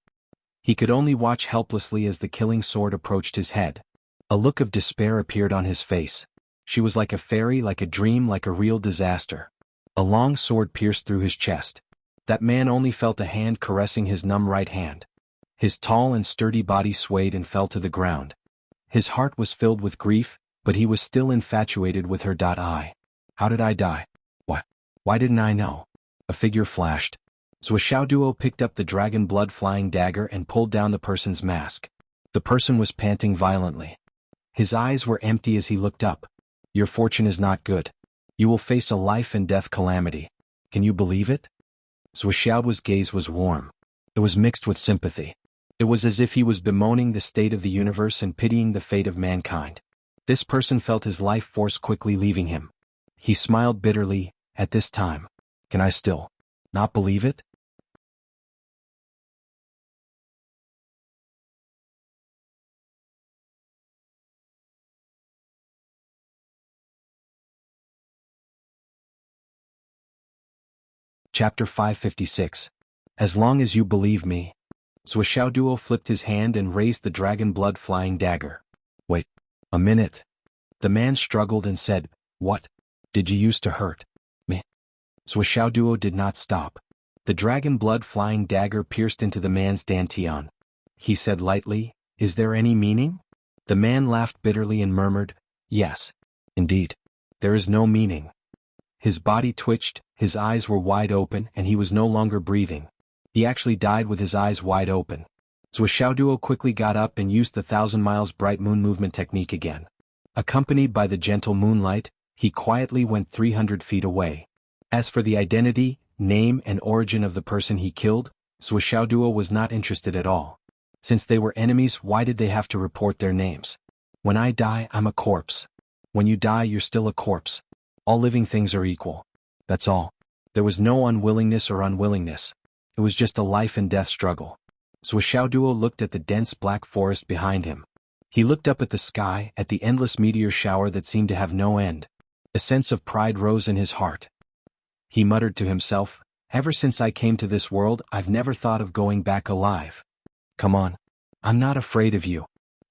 He could only watch helplessly as the killing sword approached his head. A look of despair appeared on his face. She was like a fairy, like a dream, like a real disaster. A long sword pierced through his chest. That man only felt a hand caressing his numb right hand. His tall and sturdy body swayed and fell to the ground. His heart was filled with grief, but he was still infatuated with her. How did I die? Why didn't I know? A figure flashed. Zhuoxiaoduo picked up the dragon blood flying dagger and pulled down the person's mask. The person was panting violently. His eyes were empty as he looked up. Your fortune is not good. You will face a life and death calamity. Can you believe it? Zhuoxiaoduo's gaze was warm. It was mixed with sympathy. It was as if he was bemoaning the state of the universe and pitying the fate of mankind. This person felt his life force quickly leaving him. He smiled bitterly. At this time, can I still not believe it? Chapter 556. As long as you believe me. Zhuoxiaoduo flipped his hand and raised the dragon blood flying dagger. Wait a minute. The man struggled and said, What? Did you used to hurt me? Zhuoxiaoduo did not stop. The dragon blood flying dagger pierced into the man's dantian. He said lightly, Is there any meaning? The man laughed bitterly and murmured, Yes. Indeed. There is no meaning. His body twitched, his eyes were wide open and he was no longer breathing. He actually died with his eyes wide open. Zhuoxiaoduo quickly got up and used the 1,000 miles bright moon movement technique again. Accompanied by the gentle moonlight, he quietly went 300 feet away. As for the identity, name and origin of the person he killed, Zhuoxiaoduo was not interested at all. Since they were enemies, why did they have to report their names? When I die, I'm a corpse. When you die, you're still a corpse. All living things are equal. That's all. There was no unwillingness or unwillingness. it was just a life and death struggle. Duo looked at the dense black forest behind him. He looked up at the sky, at the endless meteor shower that seemed to have no end. A sense of pride rose in his heart. He muttered to himself, "Ever since I came to this world, I've never thought of going back alive. Come on. I'm not afraid of you.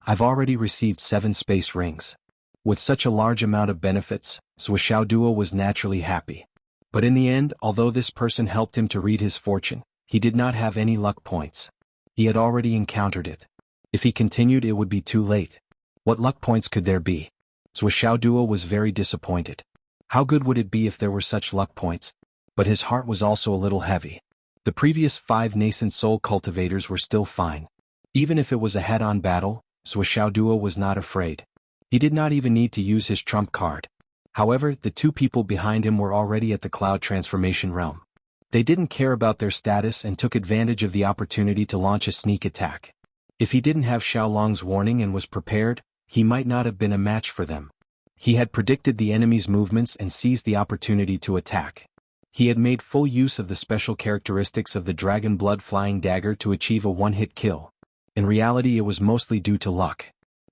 I've already received 7 space rings." With such a large amount of benefits, Duo was naturally happy. But in the end, although this person helped him to read his fortune, he did not have any luck points. He had already encountered it. If he continued, it would be too late. What luck points could there be? Duo was very disappointed. How good would it be if there were such luck points? But his heart was also a little heavy. The previous 5 nascent soul cultivators were still fine. Even if it was a head-on battle, Duo was not afraid. He did not even need to use his trump card. However, the 2 people behind him were already at the cloud transformation realm. They didn't care about their status and took advantage of the opportunity to launch a sneak attack. If he didn't have Xiaolong's warning and was prepared, he might not have been a match for them. He had predicted the enemy's movements and seized the opportunity to attack. He had made full use of the special characteristics of the dragon blood flying dagger to achieve a one-hit kill. In reality, it was mostly due to luck.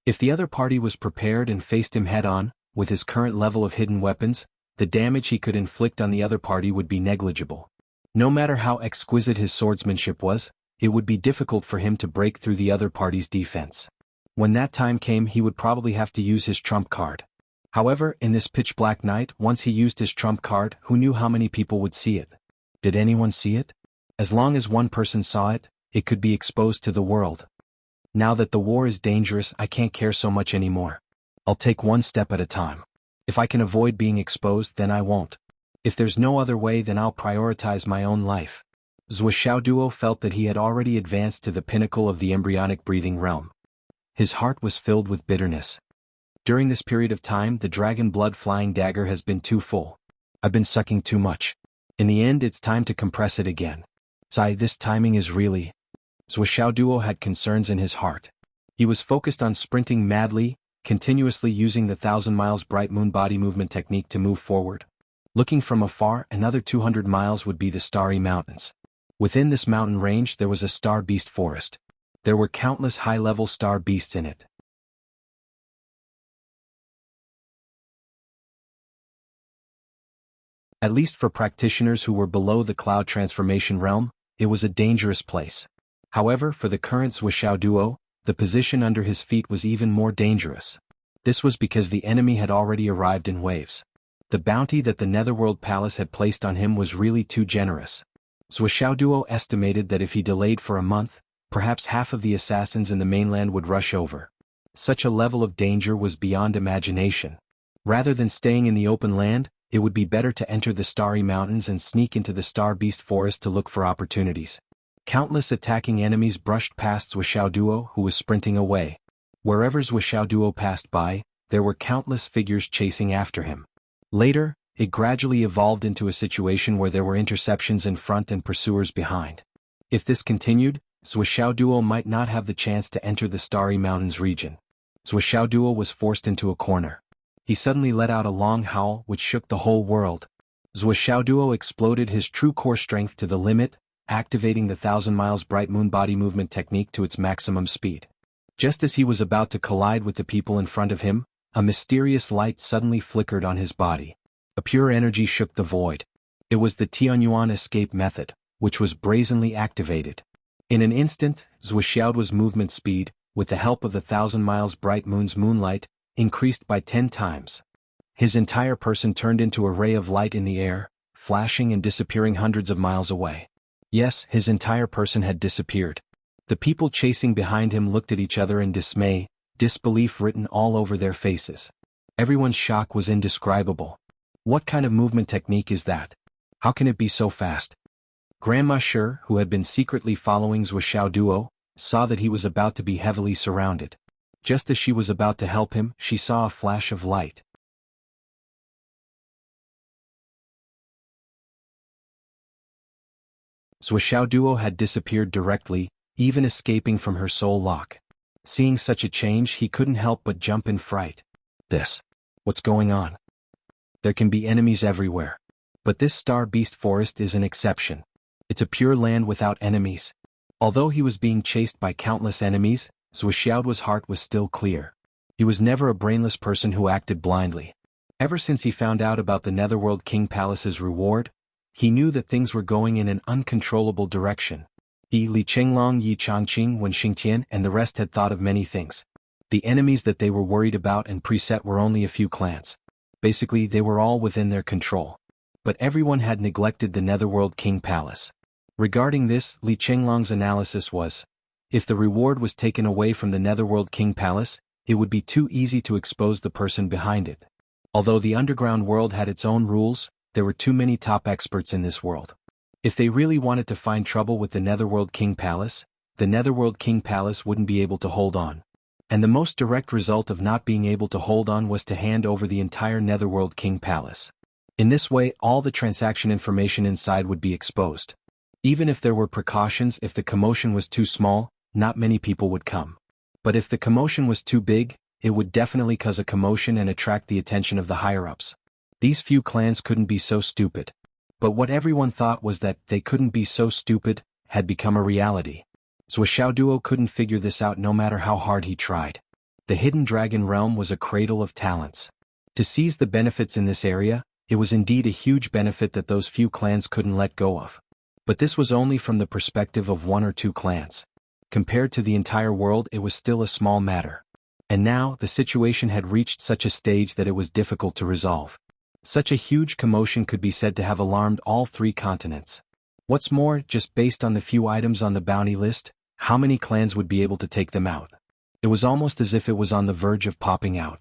If the other party was prepared and faced him head-on, with his current level of hidden weapons, the damage he could inflict on the other party would be negligible. No matter how exquisite his swordsmanship was, it would be difficult for him to break through the other party's defense. When that time came, he would probably have to use his trump card. However, in this pitch-black night, once he used his trump card, who knew how many people would see it? Did anyone see it? As long as one person saw it, it could be exposed to the world. Now that the war is dangerous, I can't care so much anymore. I'll take one step at a time. If I can avoid being exposed, then I won't. If there's no other way, then I'll prioritize my own life. Duo felt that he had already advanced to the pinnacle of the embryonic breathing realm. His heart was filled with bitterness. During this period of time, the dragon blood flying dagger has been too full. I've been sucking too much. In the end, it's time to compress it again. This timing is really... Duo had concerns in his heart. He was focused on sprinting madly, continuously using the 1,000 miles bright moon body movement technique to move forward. Looking from afar, another 200 miles would be the Starry Mountains. Within this mountain range there was a star beast forest. There were countless high-level star beasts in it. At least for practitioners who were below the cloud transformation realm, it was a dangerous place. However, for the current Duo, the position under his feet was even more dangerous. This was because the enemy had already arrived in waves. The bounty that the Netherworld Palace had placed on him was really too generous. Duo estimated that if he delayed for a month, perhaps half of the assassins in the mainland would rush over. Such a level of danger was beyond imagination. Rather than staying in the open land, it would be better to enter the Starry Mountains and sneak into the Star Beast Forest to look for opportunities. Countless attacking enemies brushed past Duo, who was sprinting away. Wherever Duo passed by, there were countless figures chasing after him. Later, it gradually evolved into a situation where there were interceptions in front and pursuers behind. If this continued, Duo might not have the chance to enter the Starry Mountains region. Duo was forced into a corner. He suddenly let out a long howl which shook the whole world. Duo exploded his true core strength to the limit, activating the 1,000 miles bright moon body movement technique to its maximum speed. Just as he was about to collide with the people in front of him, a mysterious light suddenly flickered on his body. A pure energy shook the void. It was the Tianyuan escape method, which was brazenly activated. In an instant, Duo's movement speed, with the help of the 1,000 miles bright moon's moonlight, increased by 10 times. His entire person turned into a ray of light in the air, flashing and disappearing hundreds of miles away. Yes, his entire person had disappeared. The people chasing behind him looked at each other in dismay, disbelief written all over their faces. Everyone's shock was indescribable. What kind of movement technique is that? How can it be so fast? Grandma Shi, who had been secretly following Duo, saw that he was about to be heavily surrounded. Just as she was about to help him, she saw a flash of light. Duo had disappeared directly, even escaping from her soul lock. Seeing such a change, he couldn't help but jump in fright. What's going on? There can be enemies everywhere. But this Star Beast Forest is an exception. It's a pure land without enemies. Although he was being chased by countless enemies, Zhuxiaoduo's heart was still clear. He was never a brainless person who acted blindly. Ever since he found out about the Netherworld King Palace's reward, he knew that things were going in an uncontrollable direction. He, Li Chenglong, Yi Changqing, Wen Xingtian, and the rest had thought of many things. The enemies that they were worried about and preset were only a few clans. Basically, they were all within their control. But everyone had neglected the Netherworld King Palace. Regarding this, Li Chenglong's analysis was, if the reward was taken away from the Netherworld King Palace, it would be too easy to expose the person behind it. Although the underground world had its own rules, there were too many top experts in this world. If they really wanted to find trouble with the Netherworld King Palace, the Netherworld King Palace wouldn't be able to hold on. And the most direct result of not being able to hold on was to hand over the entire Netherworld King Palace. In this way, all the transaction information inside would be exposed. Even if there were precautions, if the commotion was too small, not many people would come. But if the commotion was too big, it would definitely cause a commotion and attract the attention of the higher-ups. These few clans couldn't be so stupid. But what everyone thought was that they couldn't be so stupid had become a reality. Zhuxiaoduo couldn't figure this out no matter how hard he tried. The Hidden Dragon Realm was a cradle of talents. To seize the benefits in this area, it was indeed a huge benefit that those few clans couldn't let go of. But this was only from the perspective of one or two clans. Compared to the entire world, it was still a small matter. And now, the situation had reached such a stage that it was difficult to resolve. Such a huge commotion could be said to have alarmed all three continents. What's more, just based on the few items on the bounty list, how many clans would be able to take them out? It was almost as if it was on the verge of popping out.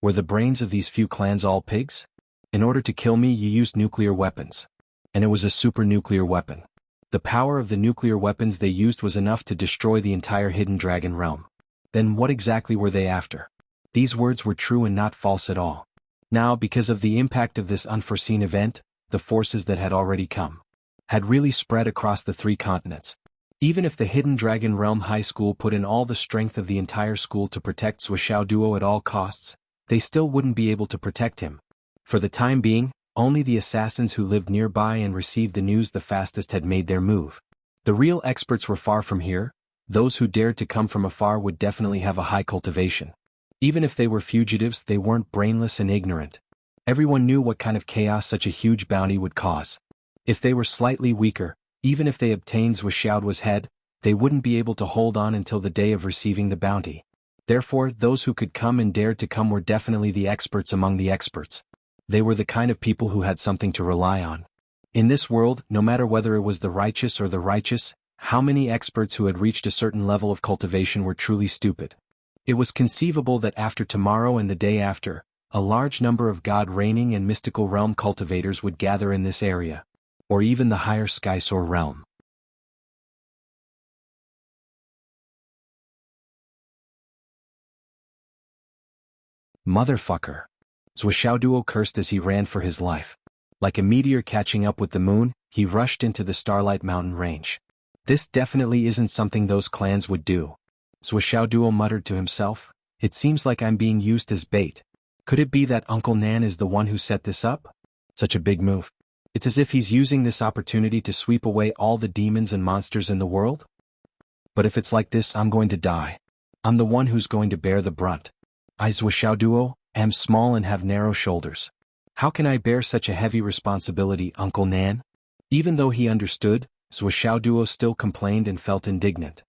Were the brains of these few clans all pigs? In order to kill me, you used nuclear weapons. And it was a super nuclear weapon. The power of the nuclear weapons they used was enough to destroy the entire Hidden Dragon Realm. Then what exactly were they after? These words were true and not false at all. Now, because of the impact of this unforeseen event, the forces that had already come had really spread across the three continents. Even if the Hidden Dragon Realm High School put in all the strength of the entire school to protect Zhuxiaoduo at all costs, they still wouldn't be able to protect him. For the time being, only the assassins who lived nearby and received the news the fastest had made their move. The real experts were far from here. Those who dared to come from afar would definitely have a high cultivation. Even if they were fugitives, they weren't brainless and ignorant. Everyone knew what kind of chaos such a huge bounty would cause. If they were slightly weaker, even if they obtained Zhuxiaoduo's head, they wouldn't be able to hold on until the day of receiving the bounty. Therefore, those who could come and dared to come were definitely the experts among the experts. They were the kind of people who had something to rely on. In this world, no matter whether it was the righteous or the righteous, how many experts who had reached a certain level of cultivation were truly stupid? It was conceivable that after tomorrow and the day after, a large number of God-reigning and mystical realm cultivators would gather in this area, or even the higher Skysoar realm. Motherfucker. Zhuxiaoduo cursed as he ran for his life. Like a meteor catching up with the moon, he rushed into the Starlight Mountain range. This definitely isn't something those clans would do. Zhuxiaoduo muttered to himself, it seems like I'm being used as bait. Could it be that Uncle Nan is the one who set this up? Such a big move. It's as if he's using this opportunity to sweep away all the demons and monsters in the world? But if it's like this, I'm going to die. I'm the one who's going to bear the brunt. I, Zhuxiaoduo, am small and have narrow shoulders. How can I bear such a heavy responsibility, Uncle Nan? Even though he understood, Zhuxiaoduo still complained and felt indignant.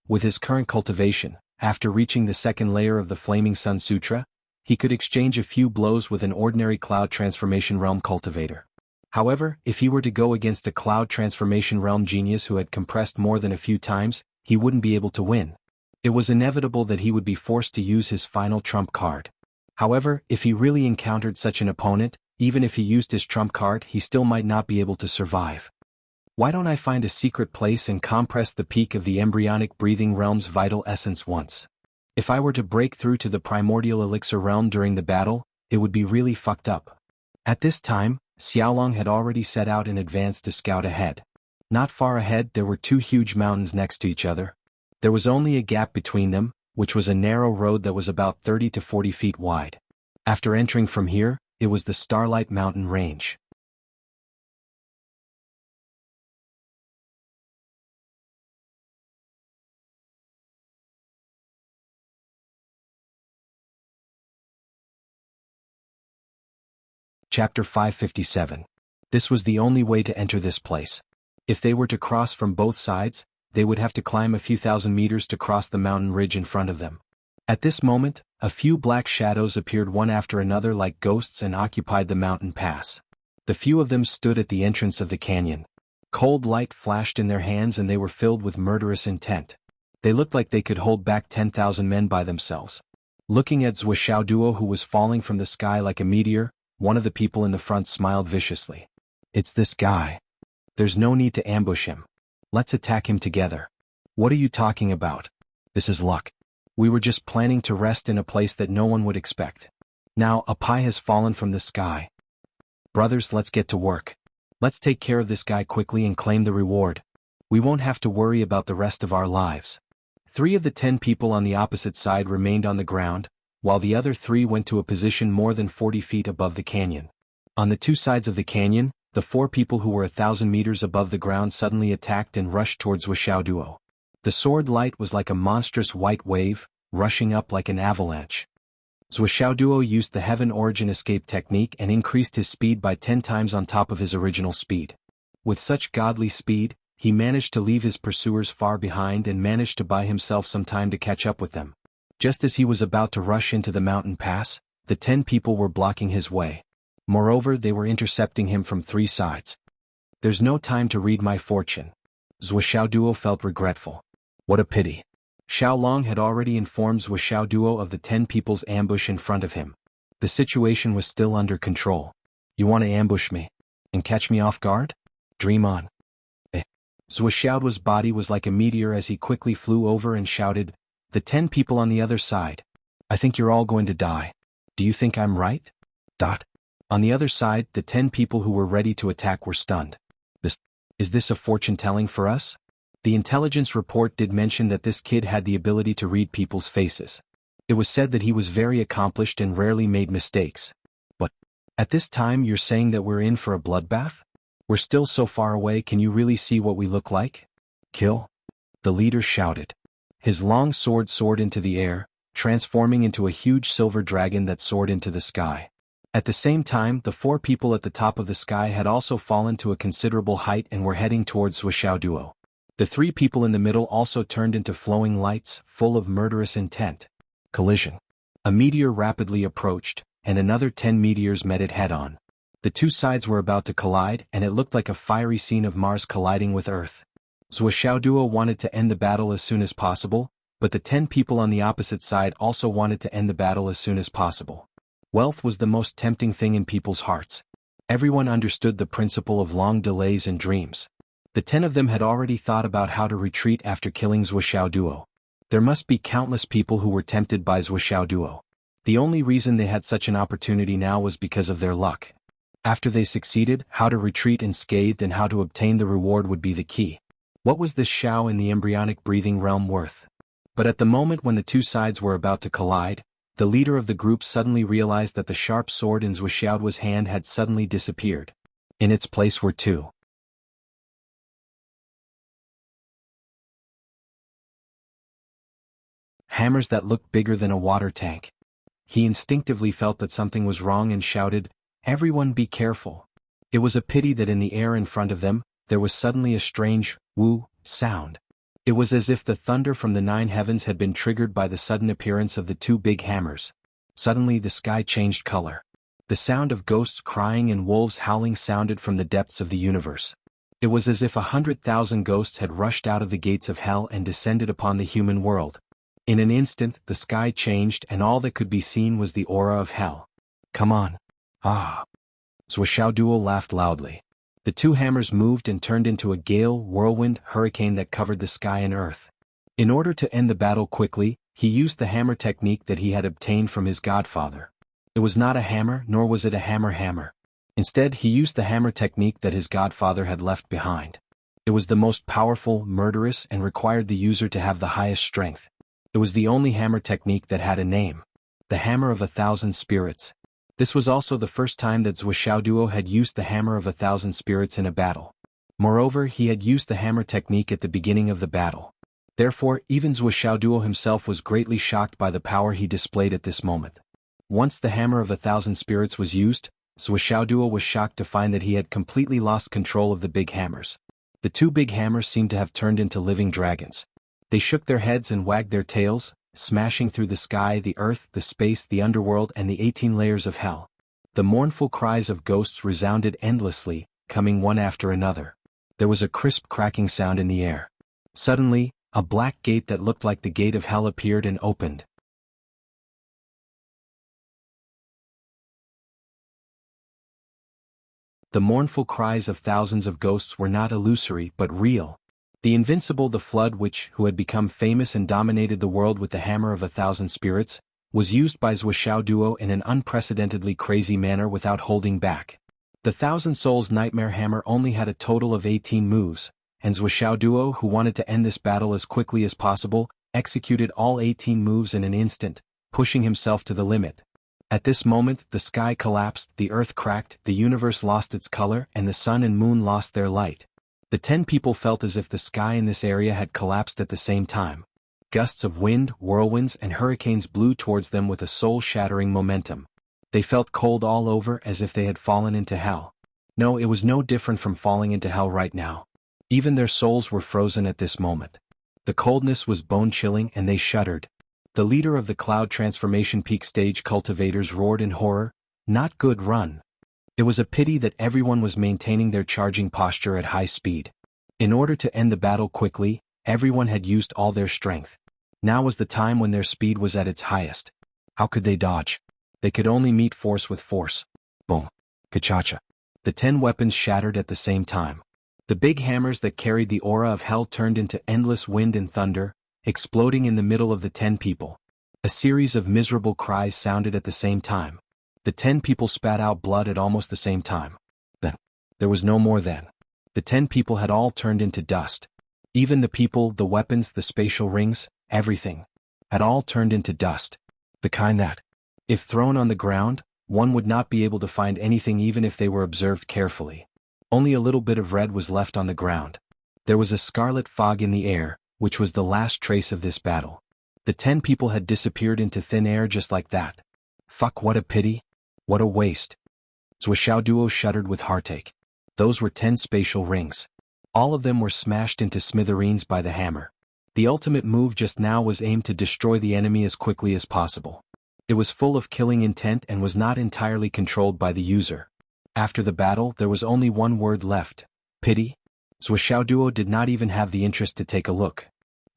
With his current cultivation, after reaching the second layer of the Flaming Sun Sutra, he could exchange a few blows with an ordinary Cloud Transformation Realm cultivator. However, if he were to go against a Cloud Transformation Realm genius who had compressed more than a few times, he wouldn't be able to win. It was inevitable that he would be forced to use his final trump card. However, if he really encountered such an opponent, even if he used his trump card, he still might not be able to survive. Why don't I find a secret place and compress the peak of the embryonic breathing realm's vital essence once? If I were to break through to the primordial elixir realm during the battle, it would be really fucked up. At this time, Xiaolong had already set out in advance to scout ahead. Not far ahead, there were two huge mountains next to each other. There was only a gap between them, which was a narrow road that was about 30 to 40 feet wide. After entering from here, it was the Starlight Mountain Range. Chapter 557. This was the only way to enter this place. If they were to cross from both sides, they would have to climb a few thousand meters to cross the mountain ridge in front of them. At this moment, a few black shadows appeared one after another like ghosts and occupied the mountain pass. The few of them stood at the entrance of the canyon. Cold light flashed in their hands and they were filled with murderous intent. They looked like they could hold back 10,000 men by themselves. Looking at Zhuxiaoduo, who was falling from the sky like a meteor, one of the people in the front smiled viciously. "It's this guy. There's no need to ambush him. Let's attack him together." "What are you talking about? This is luck. We were just planning to rest in a place that no one would expect. Now a pie has fallen from the sky. Brothers, let's get to work. Let's take care of this guy quickly and claim the reward. We won't have to worry about the rest of our lives." 3 of the 10 people on the opposite side remained on the ground, while the other 3 went to a position more than 40 feet above the canyon. On the 2 sides of the canyon, the 4 people who were 1,000 meters above the ground suddenly attacked and rushed towards Zhuxiaoduo. The sword light was like a monstrous white wave, rushing up like an avalanche. Zhuxiaoduo used the Heaven Origin Escape technique and increased his speed by 10 times on top of his original speed. With such godly speed, he managed to leave his pursuers far behind and managed to buy himself some time to catch up with them. Just as he was about to rush into the mountain pass, the 10 people were blocking his way. Moreover, they were intercepting him from 3 sides. "There's no time to read my fortune." Zhuxiaoduo felt regretful. What a pity. Xiaolong had already informed Zhuxiaoduo of the 10 people's ambush in front of him. The situation was still under control. "You want to ambush me? And catch me off guard? Dream on." Zhuxiaoduo's body was like a meteor as he quickly flew over and shouted, "The 10 people on the other side. I think you're all going to die. Do you think I'm right?" On the other side, the 10 people who were ready to attack were stunned. Is this a fortune-telling for us? The intelligence report did mention that this kid had the ability to read people's faces. It was said that he was very accomplished and rarely made mistakes. But at this time you're saying that we're in for a bloodbath? We're still so far away, can you really see what we look like? Kill? The leader shouted. His long sword soared into the air, transforming into a huge silver dragon that soared into the sky. At the same time, the 4 people at the top of the sky had also fallen to a considerable height and were heading towards Zhuxiaoduo. The 3 people in the middle also turned into flowing lights, full of murderous intent. Collision. A meteor rapidly approached, and another 10 meteors met it head-on. The 2 sides were about to collide, and it looked like a fiery scene of Mars colliding with Earth. Zhuxiaoduo wanted to end the battle as soon as possible, but the 10 people on the opposite side also wanted to end the battle as soon as possible. Wealth was the most tempting thing in people's hearts. Everyone understood the principle of long delays and dreams. The 10 of them had already thought about how to retreat after killing Zhuxiaoduo. There must be countless people who were tempted by Zhuxiaoduo. The only reason they had such an opportunity now was because of their luck. After they succeeded, how to retreat unscathed and how to obtain the reward would be the key. What was this Shao in the embryonic breathing realm worth? But at the moment when the 2 sides were about to collide, the leader of the group suddenly realized that the sharp sword in Zhuxiaoduo's hand had suddenly disappeared. In its place were 2 hammers that looked bigger than a water tank. He instinctively felt that something was wrong and shouted, "Everyone be careful." It was a pity that in the air in front of them, there was suddenly a strange, woo, sound. It was as if the thunder from the 9 heavens had been triggered by the sudden appearance of the 2 big hammers. Suddenly the sky changed color. The sound of ghosts crying and wolves howling sounded from the depths of the universe. It was as if 100,000 ghosts had rushed out of the gates of hell and descended upon the human world. In an instant, the sky changed and all that could be seen was the aura of hell. "Come on." "Ah." Zhuxiaoduo laughed loudly. The 2 hammers moved and turned into a gale, whirlwind, hurricane that covered the sky and earth. In order to end the battle quickly, he used the hammer technique that he had obtained from his godfather. It was not a hammer, nor was it a hammer. Instead, he used the hammer technique that his godfather had left behind. It was the most powerful, murderous, and required the user to have the highest strength. It was the only hammer technique that had a name. The Hammer of 1,000 Spirits. This was also the first time that Zhuxiaoduo had used the Hammer of 1,000 Spirits in a battle. Moreover, he had used the hammer technique at the beginning of the battle. Therefore, even Zhuxiaoduo himself was greatly shocked by the power he displayed at this moment. Once the Hammer of 1,000 Spirits was used, Duo was shocked to find that he had completely lost control of the big hammers. The two big hammers seemed to have turned into living dragons. They shook their heads and wagged their tails, smashing through the sky, the earth, the space, the underworld, and the 18 layers of hell. The mournful cries of ghosts resounded endlessly, coming one after another. There was a crisp cracking sound in the air. Suddenly, a black gate that looked like the gate of hell appeared and opened. The mournful cries of thousands of ghosts were not illusory but real. The invincible the flood who had become famous and dominated the world with the hammer of 1,000 spirits, was used by Duo in an unprecedentedly crazy manner without holding back. The 1,000 Souls Nightmare Hammer only had a total of 18 moves, and Duo, who wanted to end this battle as quickly as possible, executed all 18 moves in an instant, pushing himself to the limit. At this moment, the sky collapsed, the earth cracked, the universe lost its color, and the sun and moon lost their light. The 10 people felt as if the sky in this area had collapsed at the same time. Gusts of wind, whirlwinds, and hurricanes blew towards them with a soul-shattering momentum. They felt cold all over as if they had fallen into hell. No, it was no different from falling into hell right now. Even their souls were frozen at this moment. The coldness was bone-chilling and they shuddered. The leader of the Cloud Transformation Peak stage cultivators roared in horror, "Not good, run." It was a pity that everyone was maintaining their charging posture at high speed. In order to end the battle quickly, everyone had used all their strength. Now was the time when their speed was at its highest. How could they dodge? They could only meet force with force. Boom. Kachacha. The 10 weapons shattered at the same time. The big hammers that carried the aura of hell turned into endless wind and thunder, exploding in the middle of the 10 people. A series of miserable cries sounded at the same time. The 10 people spat out blood at almost the same time. Then, there was no more then. The 10 people had all turned into dust. Even the people, the weapons, the spatial rings, everything, had all turned into dust. The kind that, if thrown on the ground, one would not be able to find anything even if they were observed carefully. Only a little bit of red was left on the ground. There was a scarlet fog in the air, which was the last trace of this battle. The 10 people had disappeared into thin air just like that. Fuck, what a pity. What a waste. Duo shuddered with heartache. Those were 10 spatial rings. All of them were smashed into smithereens by the hammer. The ultimate move just now was aimed to destroy the enemy as quickly as possible. It was full of killing intent and was not entirely controlled by the user. After the battle, there was only one word left: pity. Duo did not even have the interest to take a look.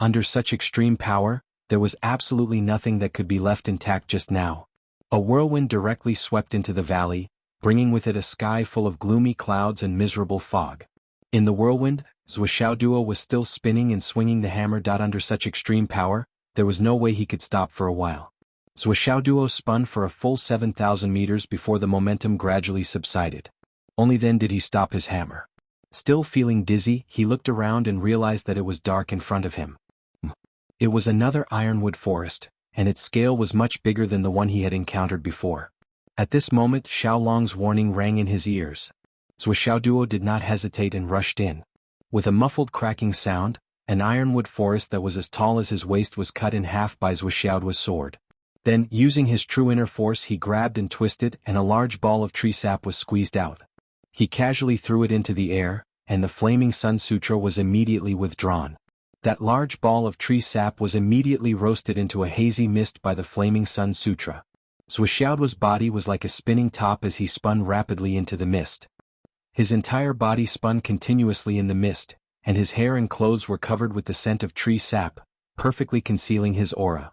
Under such extreme power, there was absolutely nothing that could be left intact just now. A whirlwind directly swept into the valley, bringing with it a sky full of gloomy clouds and miserable fog. In the whirlwind, Duo was still spinning and swinging the hammer. Under such extreme power, there was no way he could stop for a while. Duo spun for a full 7,000 meters before the momentum gradually subsided. Only then did he stop his hammer. Still feeling dizzy, he looked around and realized that it was dark in front of him. It was another ironwood forest, and its scale was much bigger than the one he had encountered before. At this moment, Xiaolong's warning rang in his ears. Duo did not hesitate and rushed in. With a muffled cracking sound, an ironwood forest that was as tall as his waist was cut in half by Duo's sword. Then, using his true inner force, he grabbed and twisted, and a large ball of tree sap was squeezed out. He casually threw it into the air, and the flaming Sun Sutra was immediately withdrawn. That large ball of tree sap was immediately roasted into a hazy mist by the flaming Sun Sutra. Duo's body was like a spinning top as he spun rapidly into the mist. His entire body spun continuously in the mist, and his hair and clothes were covered with the scent of tree sap, perfectly concealing his aura.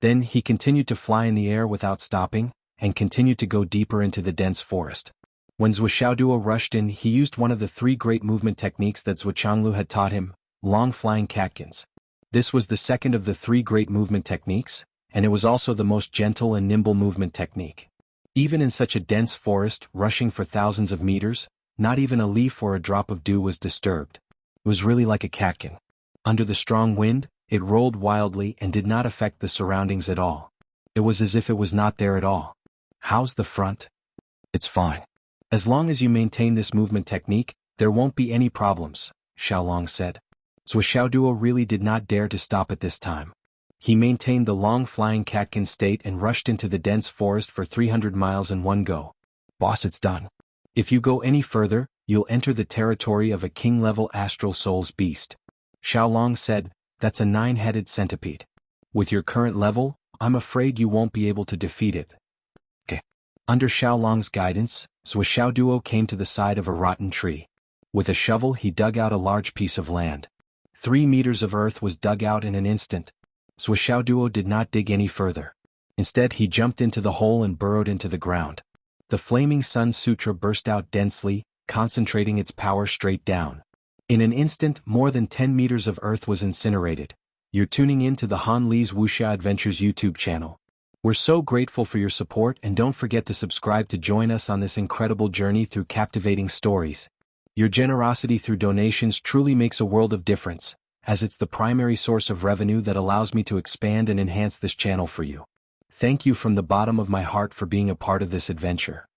Then he continued to fly in the air without stopping, and continued to go deeper into the dense forest. When Duo rushed in, he used one of the 3 great movement techniques that Jianghu had taught him, long flying catkins. This was the second of the 3 great movement techniques, and it was also the most gentle and nimble movement technique. Even in such a dense forest, rushing for thousands of meters, not even a leaf or a drop of dew was disturbed. It was really like a catkin. Under the strong wind, it rolled wildly and did not affect the surroundings at all. It was as if it was not there at all. How's the front? It's fine. As long as you maintain this movement technique, there won't be any problems, Xiaolong said. Duo really did not dare to stop at this time. He maintained the long flying catkin state and rushed into the dense forest for 300 miles in one go. Boss, it's done. If you go any further, you'll enter the territory of a king-level astral souls beast. Xiaolong said, that's a 9-headed centipede. With your current level, I'm afraid you won't be able to defeat it. Okay. Under Xiaolong's guidance, Zhuo Duo came to the side of a rotten tree. With a shovel he dug out a large piece of land. 3 meters of earth was dug out in an instant. Zhuo Duo did not dig any further. Instead he jumped into the hole and burrowed into the ground. The flaming Sun Sutra burst out densely, concentrating its power straight down. In an instant, more than 10 meters of earth was incinerated. You're tuning in to the Han Li's Wuxia Adventures YouTube channel. We're so grateful for your support, and don't forget to subscribe to join us on this incredible journey through captivating stories. Your generosity through donations truly makes a world of difference, as it's the primary source of revenue that allows me to expand and enhance this channel for you. Thank you from the bottom of my heart for being a part of this adventure.